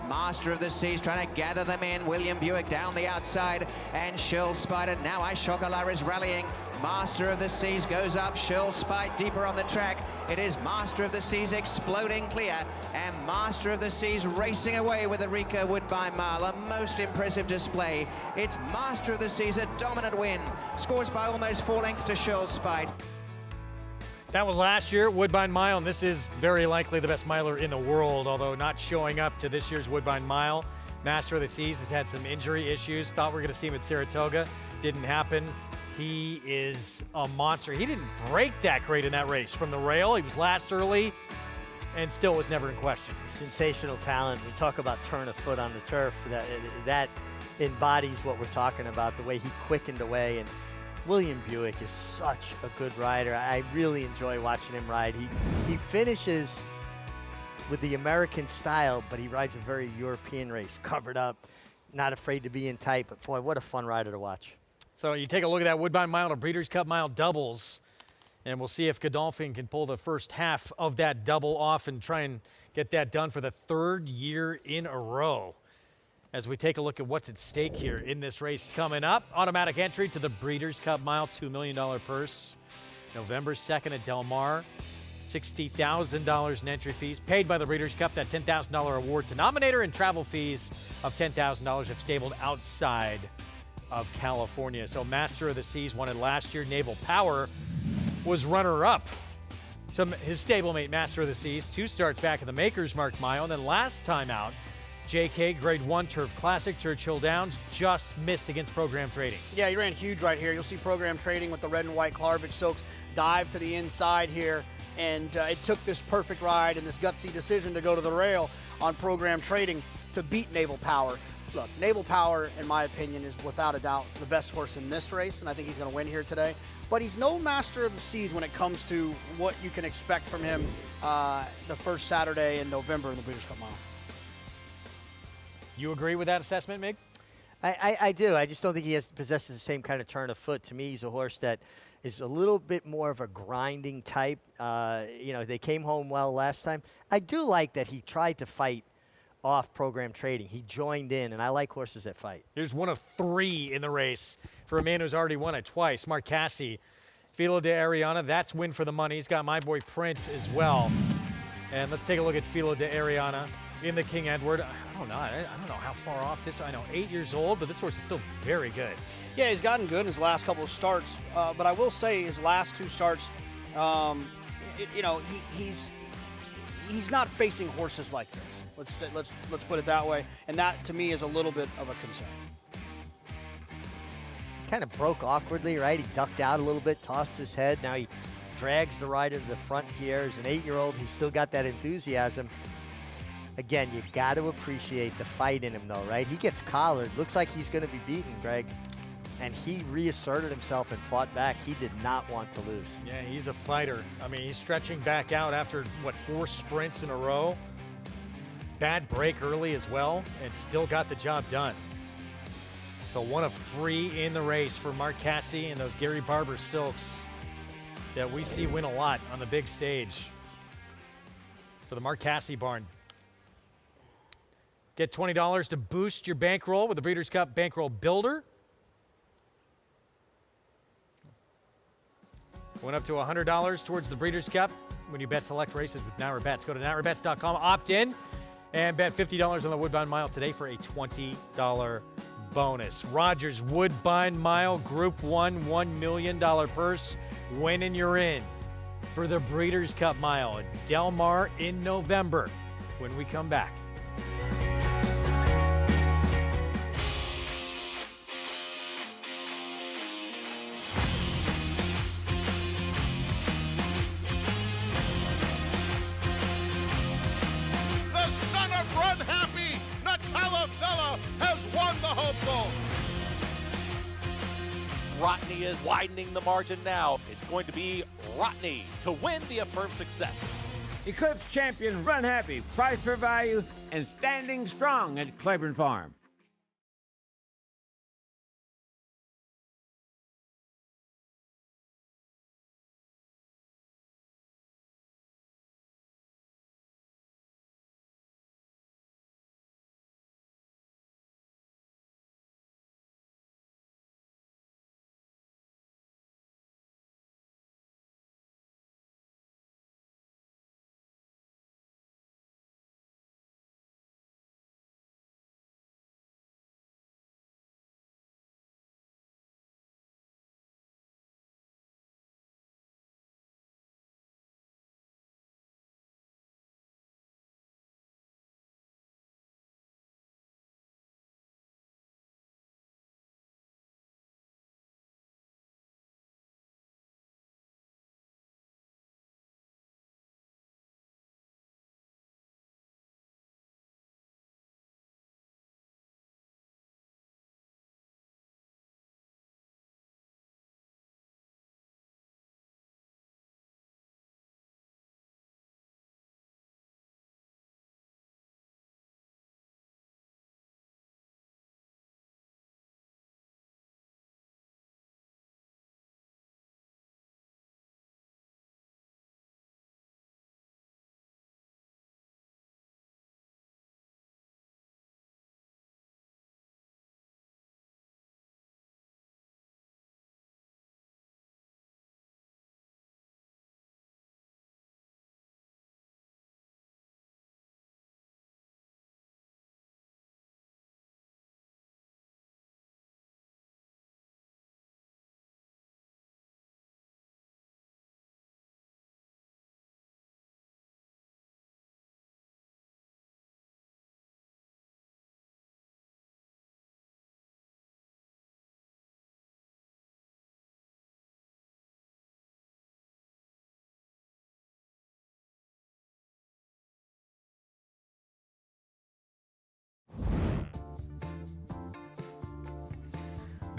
Master of the Seas trying to gather them in. William Buick down the outside, and Shell Spider. Now Chocolat is rallying. Master of the Seas goes up. Shell Spider deeper on the track. It is Master of the Seas exploding clear, and Master of the Seas racing away with the Rico Woodbine Mile. A most impressive display. It's Master of the Seas, a dominant win. Scores by almost 4 lengths to Shell Spider. That was last year, Woodbine Mile, and this is very likely the best miler in the world, although not showing up to this year's Woodbine Mile. Master of the Seas has had some injury issues. Thought we were going to see him at Saratoga. Didn't happen. He is a monster. He didn't break that great in that race from the rail. He was last early and still was never in question. Sensational talent. We talk about turn of foot on the turf. That embodies what we're talking about, the way he quickened away. And William Buick is such a good rider. I really enjoy watching him ride. He finishes with the American style, but he rides a very European race, covered up, not afraid to be in tight. But boy, what a fun rider to watch. So you take a look at that Woodbine Mile to Breeders' Cup Mile doubles, and we'll see if Godolphin can pull the first half of that double off and try and get that done for the 3rd year in a row. As we take a look at what's at stake here in this race coming up. Automatic entry to the Breeders' Cup Mile, $2 million purse. November 2nd at Del Mar. $60,000 in entry fees paid by the Breeders' Cup. That $10,000 award to nominator and travel fees of $10,000 have stabled outside of California. So Master of the Seas won it last year. Naval Power was runner-up to his stablemate Master of the Seas. 2 starts back in the Maker's Mark Mile. And then last time out, JK Grade 1 Turf Classic, Churchill Downs, just missed against Program Trading. Yeah, he ran huge right here. You'll see Program Trading with the red and white Clarvich Silks dive to the inside here. And it took this perfect ride and this gutsy decision to go to the rail on Program Trading to beat Naval Power. Look, Naval Power, in my opinion, is without a doubt the best horse in this race, and I think he's going to win here today. But he's no Master of the Seas when it comes to what you can expect from him the first Saturday in November in the Breeders' Cup Mile. You agree with that assessment, Mig? I do. I just don't think he possesses the same kind of turn of foot. To me, he's a horse that is a little bit more of a grinding type. They came home well last time. I do like that he tried to fight off Program Trading. He joined in, and I like horses that fight. Here's one of 3 in the race for a man who's already won it twice. Mark Cassie, Filo de Ariana, that's win for the money. He's got my boy Prince as well. And let's take a look at Filo de Ariana in the King Edward. I don't know how far off this. I know 8 years old, but this horse is still very good. Yeah, he's gotten good in his last couple of starts, but I will say his last 2 starts, he's not facing horses like this. Let's put it that way, and that to me is a little bit of a concern. Kind of broke awkwardly, right? He ducked out a little bit, tossed his head. Now he drags the rider to the front here. As an 8-year-old, he's still got that enthusiasm. Again, you got to appreciate the fight in him, though, right? He gets collared. Looks like he's going to be beaten, Greg. And he reasserted himself and fought back. He did not want to lose. Yeah, he's a fighter. I mean, he's stretching back out after, 4 sprints in a row. Bad break early as well, and still got the job done. So 1 of 3 in the race for Mark Cassie and those Gary Barber Silks that we see win a lot on the big stage for the Mark Cassie barn. Get $20 to boost your bankroll with the Breeders' Cup Bankroll Builder. Went up to $100 towards the Breeders' Cup when you bet select races with Naira Bets. Go to nairabets.com, opt in, and bet $50 on the Woodbine Mile today for a $20 bonus. Rogers Woodbine Mile Group 1 $1 million purse. Win and you're in for the Breeders' Cup Mile at Del Mar in November when we come back. Rodney is widening the margin now. It's going to be Rodney to win the Affirmed Success. Eclipse champion Run Happy, price for value, and standing strong at Claiborne Farm.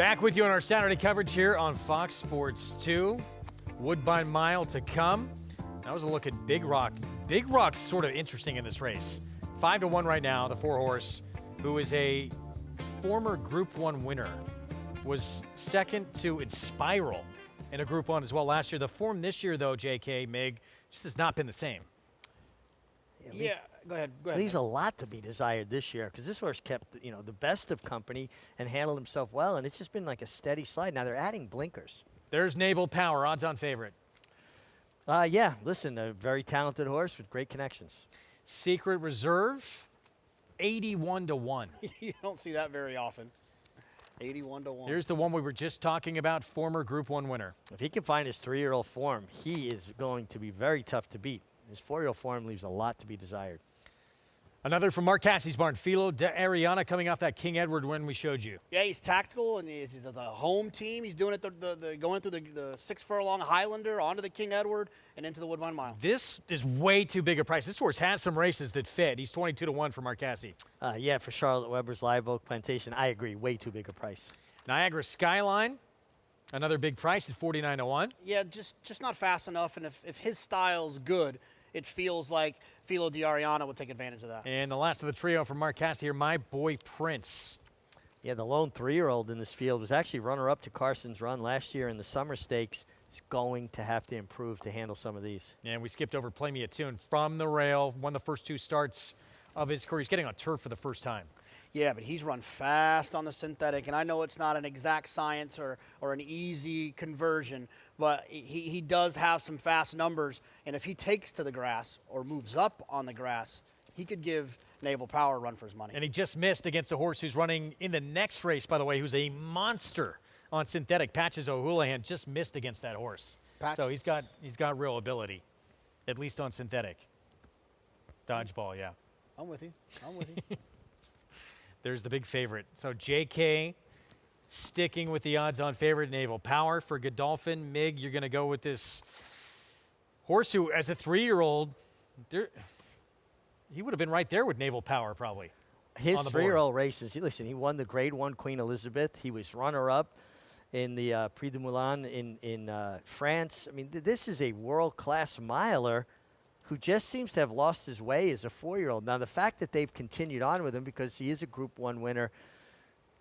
Back with you on our Saturday coverage here on Fox Sports 2. Woodbine Mile to come. That was a look at Big Rock. Big Rock's sort of interesting in this race. 5-1 right now, the 4-horse, who is a former Group 1 winner, was second to Inspiral in a Group 1 as well last year. The form this year, though, JK, Mig, just has not been the same. Yeah, go ahead. Leaves a lot to be desired this year because this horse kept, the best of company and handled himself well, and it's just been like a steady slide. Now they're adding blinkers. There's Naval Power, odds-on favorite. Yeah, listen, a very talented horse with great connections. Secret Reserve, 81-1. You don't see that very often. 81-1. Here's the one we were just talking about, former Group 1 winner. If he can find his 3-year-old form, he is going to be very tough to beat. His 4-year-old form leaves a lot to be desired. Another from Mark Cassie's barn, Filo de Ariana, coming off that King Edward win we showed you. Yeah, he's tactical, and he's the home team. He's doing it going through the 6-furlong Highlander, onto the King Edward, and into the Woodbine Mile. This is way too big a price. This horse has some races that fit. He's 22-1 for Mark Cassie. Yeah, for Charlotte Weber's Live Oak Plantation, I agree, way too big a price. Niagara Skyline, another big price at 49-1. Yeah, just not fast enough, and if his style's good, it feels like Filo de Ariana would take advantage of that. And the last of the trio from Mark Cassie here, My Boy Prince. Yeah, the lone 3-year-old in this field was actually runner-up to Carson's Run last year in the Summer Stakes. He's going to have to improve to handle some of these. And we skipped over Play Me a Tune from the rail, won the first 2 starts of his career. He's getting on turf for the first time. Yeah, but he's run fast on the synthetic, and I know it's not an exact science or an easy conversion, but he does have some fast numbers, and if he takes to the grass or moves up on the grass, he could give Naval Power a run for his money. And he just missed against a horse who's running in the next race, by the way, who's a monster on synthetic. Patches O'Houlihan just missed against that horse. So he's got real ability, at least on synthetic. Dodgeball, yeah. I'm with you. There's the big favorite. So JK sticking with the odds-on favorite, Naval Power for Godolphin. Mig, you're going to go with this horse who, as a 3-year-old, he would have been right there with Naval Power probably. His 3-year-old races, listen, he won the Grade 1 Queen Elizabeth. He was runner-up in the Prix de Moulin in France. I mean, this is a world-class miler who just seems to have lost his way as a 4-year-old. Now, the fact that they've continued on with him because he is a Group 1 winner,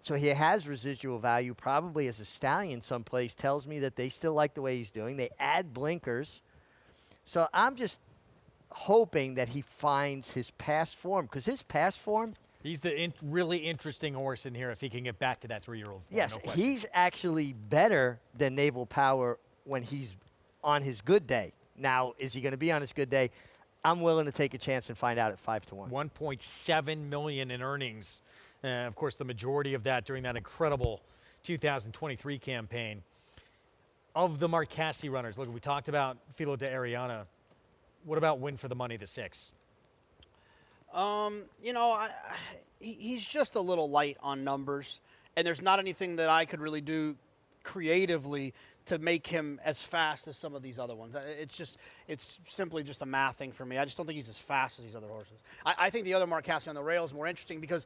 so he has residual value probably as a stallion someplace, tells me that they still like the way he's doing. They add blinkers. So I'm just hoping that he finds his past form, because his past form... He's the really interesting horse in here if he can get back to that 3-year-old form. Yes, no he's actually better than Naval Power when he's on his good day. Now, is he going to be on his good day? I'm willing to take a chance and find out at 5-1. $1.7 million in earnings. Of course, the majority of that during that incredible 2023 campaign. Of the Mark Cassie runners, look, we talked about Filo de Ariana. What about Win for the Money, the 6? He's just a little light on numbers, and there's not anything that I could really do creatively to make him as fast as some of these other ones. It's simply just a math thing for me. I just don't think he's as fast as these other horses. I think the other Mark Cassie on the rail is more interesting because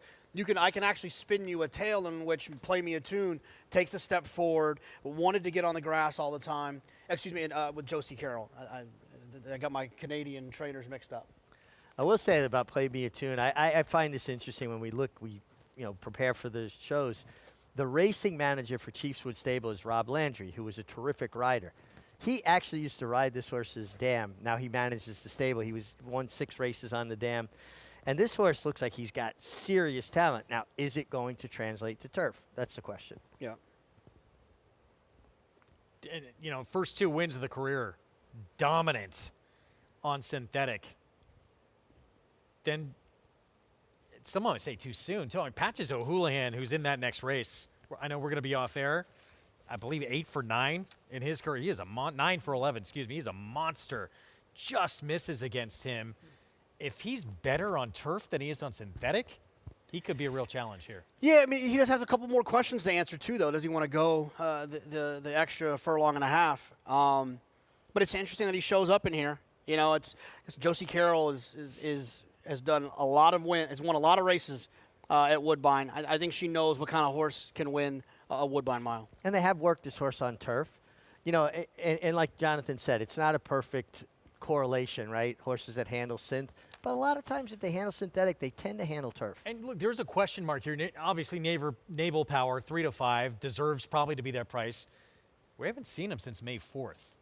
I can actually spin you a tale in which Play Me a Tune takes a step forward, wanted to get on the grass all the time. Excuse me, with Josie Carroll. I got my Canadian trainers mixed up. I will say about Play Me a Tune, I find this interesting when we prepare for the shows. The racing manager for Chiefswood Stable is Rob Landry, who was a terrific rider. He actually used to ride this horse's dam. Now he manages the stable. He won 6 races on the dam. And this horse looks like he's got serious talent. Now, is it going to translate to turf? That's the question. Yeah. And, first 2 wins of the career, dominant on synthetic. Then someone would say too soon. Patches O'Houlihan, who's in that next race. I know we're going to be off air. I believe 8 for 9 in his career. He is 9 for 11. Excuse me. He's a monster. Just misses against him. If he's better on turf than he is on synthetic, he could be a real challenge here. Yeah, I mean, he does have a couple more questions to answer too, though. Does he want to go the extra furlong and a half? But it's interesting that he shows up in here. It's Josie Carroll has done a lot of has won a lot of races at Woodbine. I think she knows what kind of horse can win a Woodbine Mile. And they have worked this horse on turf. You know, and like Jonathan said, it's not a perfect correlation, right? Horses that handle synth. But a lot of times if they handle synthetic, they tend to handle turf. And look, there's a question mark here. Obviously, Naval Power, 3 to 5, deserves probably to be that price. We haven't seen him since May 4th.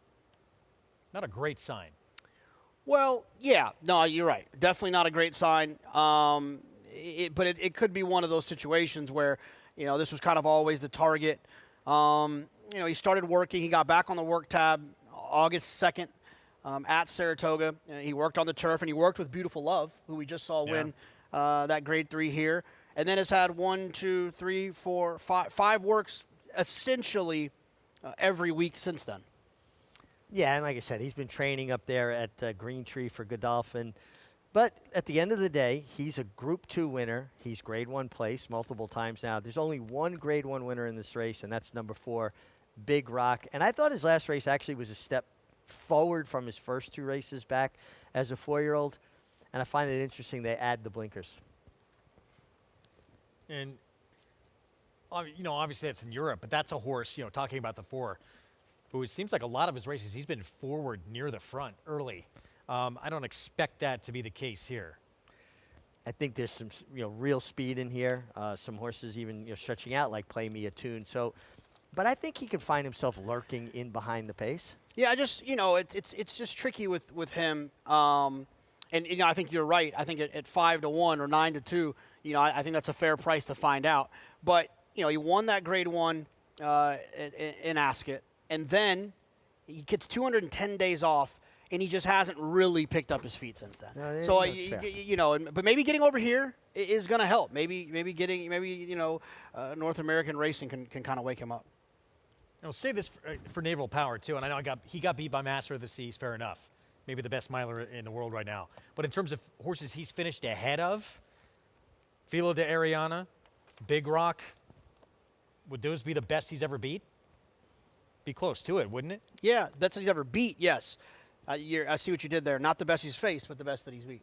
Not a great sign. Well, yeah, no, you're right. Definitely not a great sign. But it could be one of those situations where, you know, this was kind of always the target. You know, he started working. He got back on the work tab August 2nd. At Saratoga. He worked on the turf, and he worked with Beautiful Love, who we just saw win that Grade 3 here. And then has had 5 works essentially every week since then. Yeah, and like I said, he's been training up there at Green Tree for Godolphin. But at the end of the day, he's a Group 2 winner. He's Grade 1 place multiple times now. There's only one Grade 1 winner in this race, and that's number 4, Big Rock. And I thought his last race actually was a step forward from his first 2 races back as a 4-year-old, and I find it interesting they add the blinkers. And, you know, obviously that's in Europe, but that's a horse, you know, talking about the 4, who it seems like a lot of his races he's been forward near the front early. I don't expect that to be the case here. I think there's some, you know, real speed in here. Some horses even, you know, stretching out like Play Me a Tune. So, but I think he can find himself lurking in behind the pace. Yeah, I just, you know, it's just tricky with him. And, you know, I think you're right. I think at 5 to 1 or 9 to 2, you know, I think that's a fair price to find out. But, you know, he won that Grade 1 in Ascot, and then he gets 210 days off, and he just hasn't really picked up his feet since then. No, so, you know, but maybe getting over here is going to help. Maybe you know, North American racing can kind of wake him up. I'll say this for Naval Power, too, and I know he got beat by Master of the Seas, fair enough. Maybe the best miler in the world right now. But in terms of horses he's finished ahead of, Filo de Ariana, Big Rock, would those be the best he's ever beat? Be close to it, wouldn't it? Yeah, that's what he's ever beat, yes. I see what you did there. Not the best he's faced, but the best that he's beat.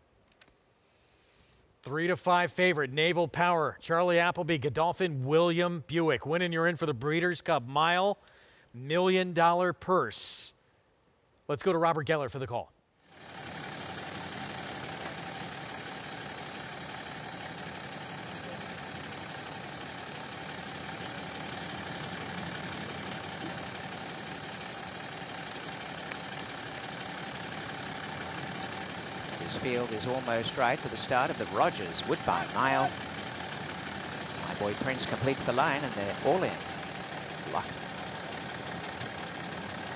3 to 5 favorite, Naval Power, Charlie Appleby, Godolphin, William Buick. Winning, you're in for the Breeders' Cup Mile, $1 million purse. Let's go to Robert Geller for the call. This field is almost right for the start of the Rogers Woodbine Mile. My Boy Prince completes the line, and they're all in. Luck.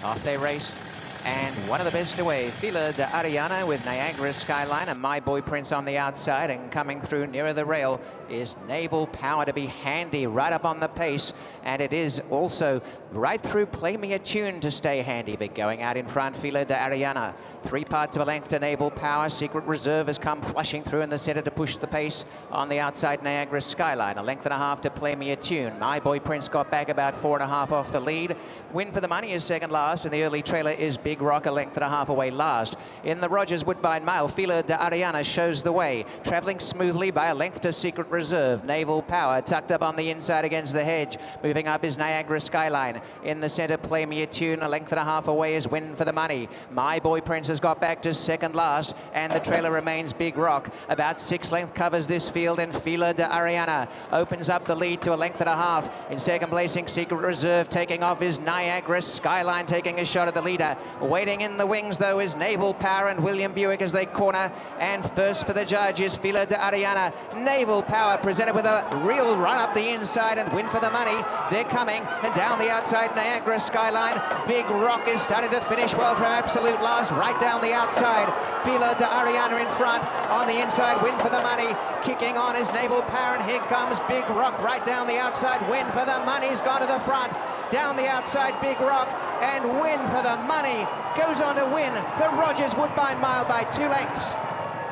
Off they race, and one of the best away, Fila de Ariana with Niagara Skyline, and My Boy Prince on the outside, and coming through nearer the rail is Naval Power to be handy right up on the pace, and it is also right through Play Me a Tune to stay handy, but going out in front, Fila de Ariana. 3 parts of a length to Naval Power. Secret Reserve has come flushing through in the center to push the pace. On the outside, Niagara Skyline. 1.5 lengths to Play Me a Tune. My Boy Prince got back about 4.5 off the lead. Win for the Money is second last, and the early trailer is Big Rock, 1.5 lengths away last. In the Rogers Woodbine Mile, Fila de Ariana shows the way. Traveling smoothly by 1 length to Secret Reserve. Naval Power tucked up on the inside against the hedge. Moving up is Niagara Skyline. In the center, Play Me a Tune. 1.5 lengths away is Win for the Money. My Boy Prince has got back to second last, and the trailer remains Big Rock. About 6 length covers this field, and Fila de Ariana opens up the lead to 1.5 lengths. In second placing, Secret Reserve taking off is Niagara Skyline, taking a shot at the leader. Waiting in the wings, though, is Naval Power and William Buick as they corner. And first for the judge is Fila de Ariana. Naval Power presented with a real run up the inside, and Win for the Money. They're coming, and down the outside, Niagara Skyline. Big Rock is starting to finish well from absolute last, right down the outside. Fila de Ariana in front. On the inside, Win for the Money. Kicking on is Naval Power, and here comes Big Rock right down the outside. Win for the Money's gone to the front. Down the outside, Big Rock, and Win for the Money goes on to win the Rogers Woodbine Mile by 2 lengths.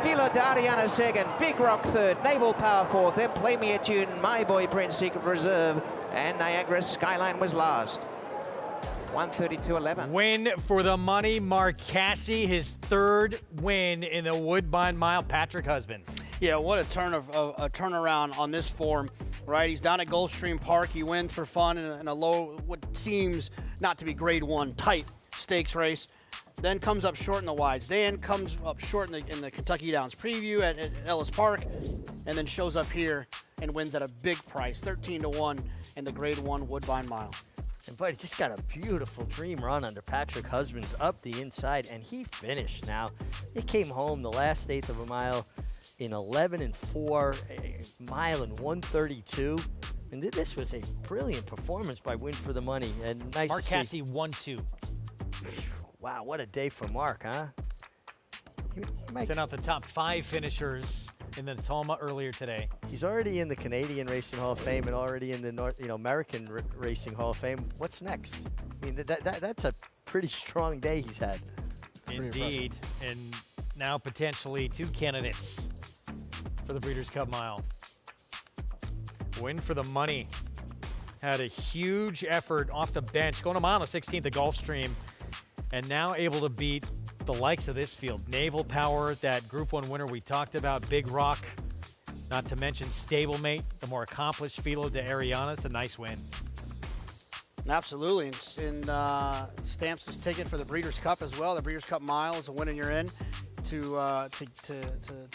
Fila de Ariana second, Big Rock third, Naval Power fourth, then Play Me a Tune, My Boy Prince, Secret Reserve, and Niagara Skyline was last. 132.11. Win for the Money, Mark Casse, his 3rd win in the Woodbine Mile. Patrick Husbands. Yeah, what a turnaround on this form. right? He's down at Gulfstream Park. He wins for fun in a low, what seems not to be grade 1 tight stakes race. Then comes up short in the wides. Then comes up short in the Kentucky Downs preview at Ellis Park, and then shows up here and wins at a big price, 13-1 in the grade 1 Woodbine Mile. And but he just got a beautiful dream run under Patrick Husbands up the inside, and he finished. Now, it came home the last eighth of a mile in 11-4, a mile in 132. And this was a brilliant performance by Win for the Money. And nice Mark to Casse 1-2. Wow, what a day for Mark, huh? He Sent out the top 5 finishers in the Tolma earlier today. He's already in the Canadian Racing Hall of Fame and already in the American Racing Hall of Fame. What's next? I mean, that's a pretty strong day he's had. Indeed, and now potentially 2 candidates for the Breeders' Cup Mile. Win for the Money had a huge effort off the bench, going a mile and 16th at Gulfstream, and now able to beat the likes of this field. Naval Power, that Group 1 winner we talked about, Big Rock, not to mention Stablemate, the more accomplished Filo de Ariana. It's a nice win. Absolutely, and stamps his ticket for the Breeders' Cup as well. The Breeders' Cup Mile is a win and you're in. To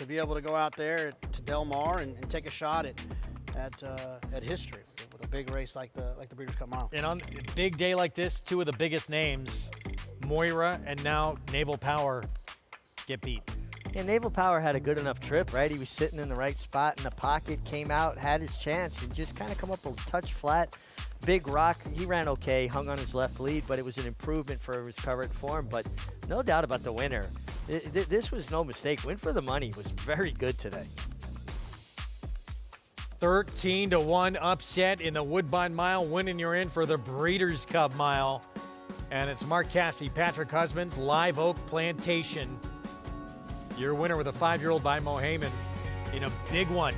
be able to go out there to Del Mar and take a shot at history with a big race like the Breeders' Cup Mile. And on a big day like this, 2 of the biggest names, Moira and now Naval Power, get beat. Yeah, Naval Power had a good enough trip, right? He was sitting in the right spot in the pocket, came out, had his chance, and just kind of come up a touch flat. Big Rock, he ran okay, hung on his left lead, but it was an improvement for his current form. But no doubt about the winner. This was no mistake. Win for the Money was very good today. 13-1 upset in the Woodbine Mile. Winning you're in for the Breeders' Cup Mile. And it's Mark Casse, Patrick Husbands, Live Oak Plantation. Your winner with a 5-year-old by Mohaymen in a big one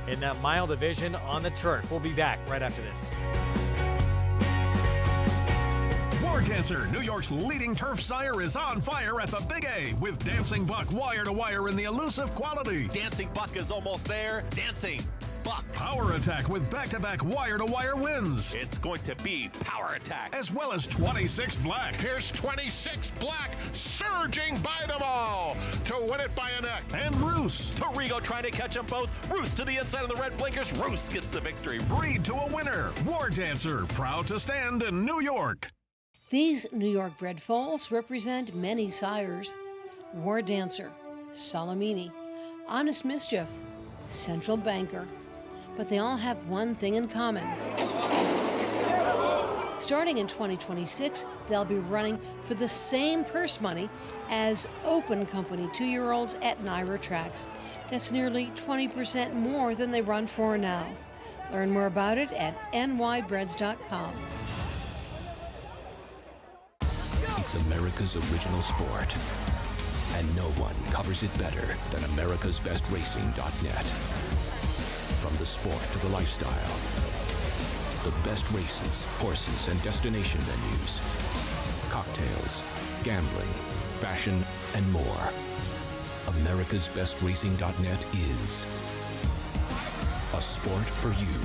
in that mile division on the turf. We'll be back right after this. War Dancer, New York's leading turf sire, is on fire at the Big A with Dancing Buck wire-to-wire in the elusive quality. Dancing Buck is almost there. Dancing Buck. Power Attack with back-to-back wire-to-wire wins. It's going to be Power Attack. As well as 26 Black. Here's 26 Black surging by them all to win it by a neck. And Roos. Torrigo trying to catch them both. Roos to the inside of the red blinkers. Roos gets the victory. Breed to a winner. War Dancer, proud to stand in New York. These New York bred foals represent many sires. War Dancer, Salamini, Honest Mischief, Central Banker. But they all have one thing in common. Starting in 2026, they'll be running for the same purse money as Open Company 2-year-olds at Naira Tracks. That's nearly 20% more than they run for now. Learn more about it at nybreds.com. It's America's original sport, and no one covers it better than americasbestracing.net. From the sport to the lifestyle, the best races, horses, and destination venues, cocktails, gambling, fashion, and more. americasbestracing.net is a sport for you.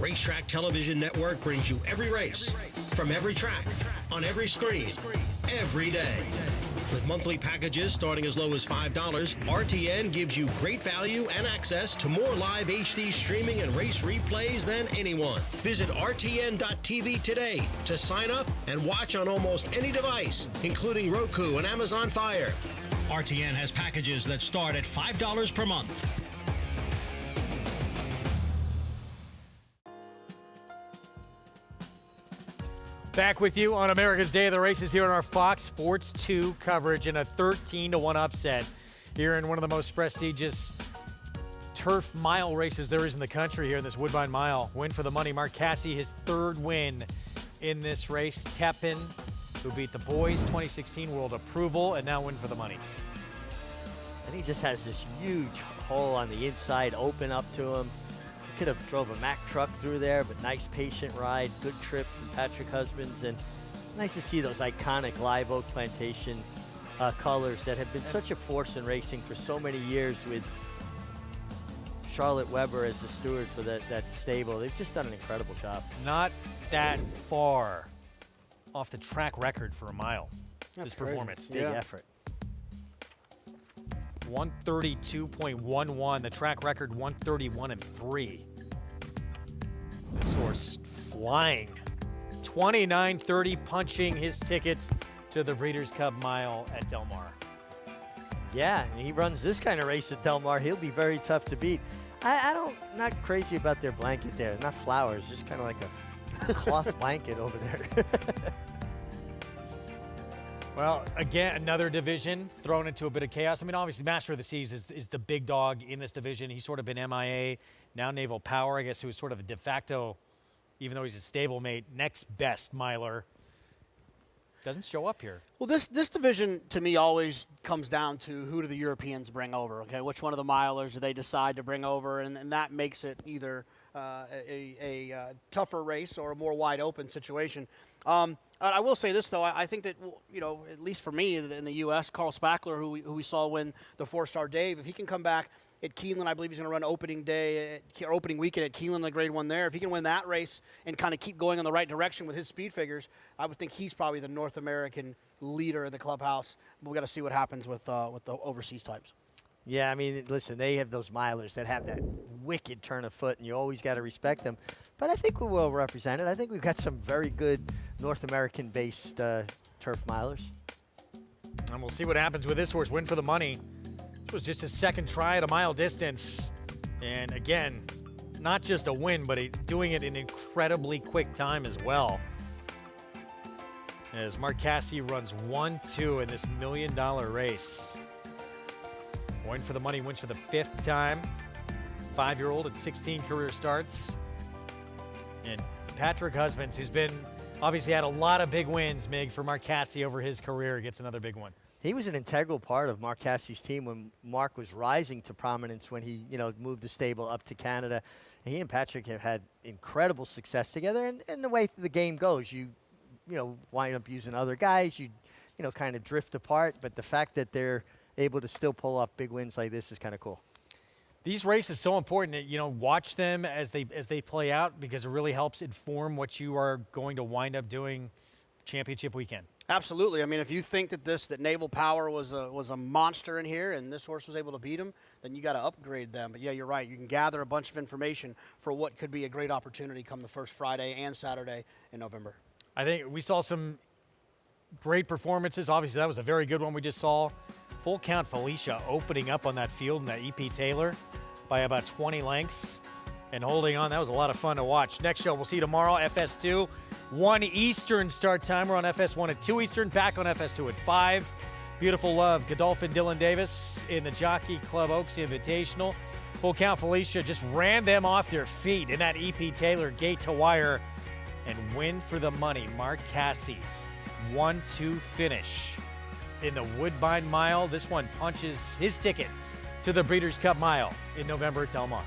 Racetrack Television Network brings you every race, from every track, on every screen, every day. With monthly packages starting as low as $5, RTN gives you great value and access to more live HD streaming and race replays than anyone. Visit RTN.tv today to sign up and watch on almost any device, including Roku and Amazon Fire. RTN has packages that start at $5 per month. Back with you on America's Day of the Races here on our Fox Sports 2 coverage in a 13-1 upset here in one of the most prestigious turf mile races there is in the country here in this Woodbine Mile. Win for the Money. Mark Casse, his 3rd win in this race. Tepin, who beat the boys 2016 World Approval, and now Win for the Money. And he just has this huge hole on the inside open up to him. Could have drove a Mack truck through there, but nice patient ride, good trip from Patrick Husbands, and nice to see those iconic Live Oak Plantation colors that have been such a force in racing for so many years with Charlotte Weber as the steward for that stable. They've just done an incredible job. Not that far off the track record for a mile. That's this performance. Big effort. 132.11. The track record 131.3. This horse flying. 29.30, punching his ticket to the Breeders' Cup Mile at Del Mar. Yeah, and he runs this kind of race at Del Mar. He'll be very tough to beat. Not crazy about their blanket there. Not flowers, just kind of like a cloth blanket over there. Well, again, another division thrown into a bit of chaos. I mean, obviously, Master of the Seas is the big dog in this division. He's sort of been MIA. Now Naval Power, I guess, who is sort of the de facto, even though he's a stablemate, next best miler, doesn't show up here. Well, this division, to me, always comes down to who do the Europeans bring over, okay? Which one of the milers do they decide to bring over, and that makes it either a tougher race or a more wide-open situation. I will say this, though. I think that, you know, at least for me in the U.S., Carl Spackler, who we saw win the 4-star Dave, if he can come back at Keeneland, I believe he's going to run opening weekend at Keeneland, the Grade 1 there. If he can win that race and kind of keep going in the right direction with his speed figures, I would think he's probably the North American leader in the clubhouse. But we got to see what happens with the overseas types. Yeah, I mean, listen, they have those milers that have that wicked turn of foot, and you always got to respect them. But I think we're well represented. I think we've got some very good North American-based turf milers. And we'll see what happens with this horse. Win for the money. This was just his second try at a mile distance. And again, not just a win, but doing it in incredibly quick time as well. As Mark Casse runs 1-2 in this $1 million race. Win for the money, wins for the 5th time. 5-year-old at 16 career starts. And Patrick Husbands, who's been obviously had a lot of big wins, Mig, for Mark Casse over his career, gets another big one. He was an integral part of Mark Casse's team when Mark was rising to prominence when he, moved the stable up to Canada. And he and Patrick have had incredible success together. And the way the game goes, you wind up using other guys. You kind of drift apart. But the fact that they're able to still pull off big wins like this is kind of cool. These races so important that, watch them as they play out, because it really helps inform what you are going to wind up doing championship weekend. Absolutely. I mean, if you think that Naval Power was a monster in here and this horse was able to beat him, then you got to upgrade them. But yeah, you're right. You can gather a bunch of information for what could be a great opportunity come the first Friday and Saturday in November. I think we saw some great performances. Obviously, that was a very good one we just saw. Full Count Felicia opening up on that field in that E.P. Taylor by about 20 lengths and holding on. That was a lot of fun to watch. Next show, we'll see you tomorrow, FS2. 1 Eastern start time. We're on FS1 at 2 Eastern, back on FS2 at 5. Beautiful Love, Godolphin Dylan Davis in the Jockey Club Oaks Invitational. Full Count Felicia just ran them off their feet in that E.P. Taylor gate to wire. And win for the money, Mark Casse. 1-2 finish in the Woodbine Mile. This one punches his ticket to the Breeders' Cup Mile in November at Del Mar.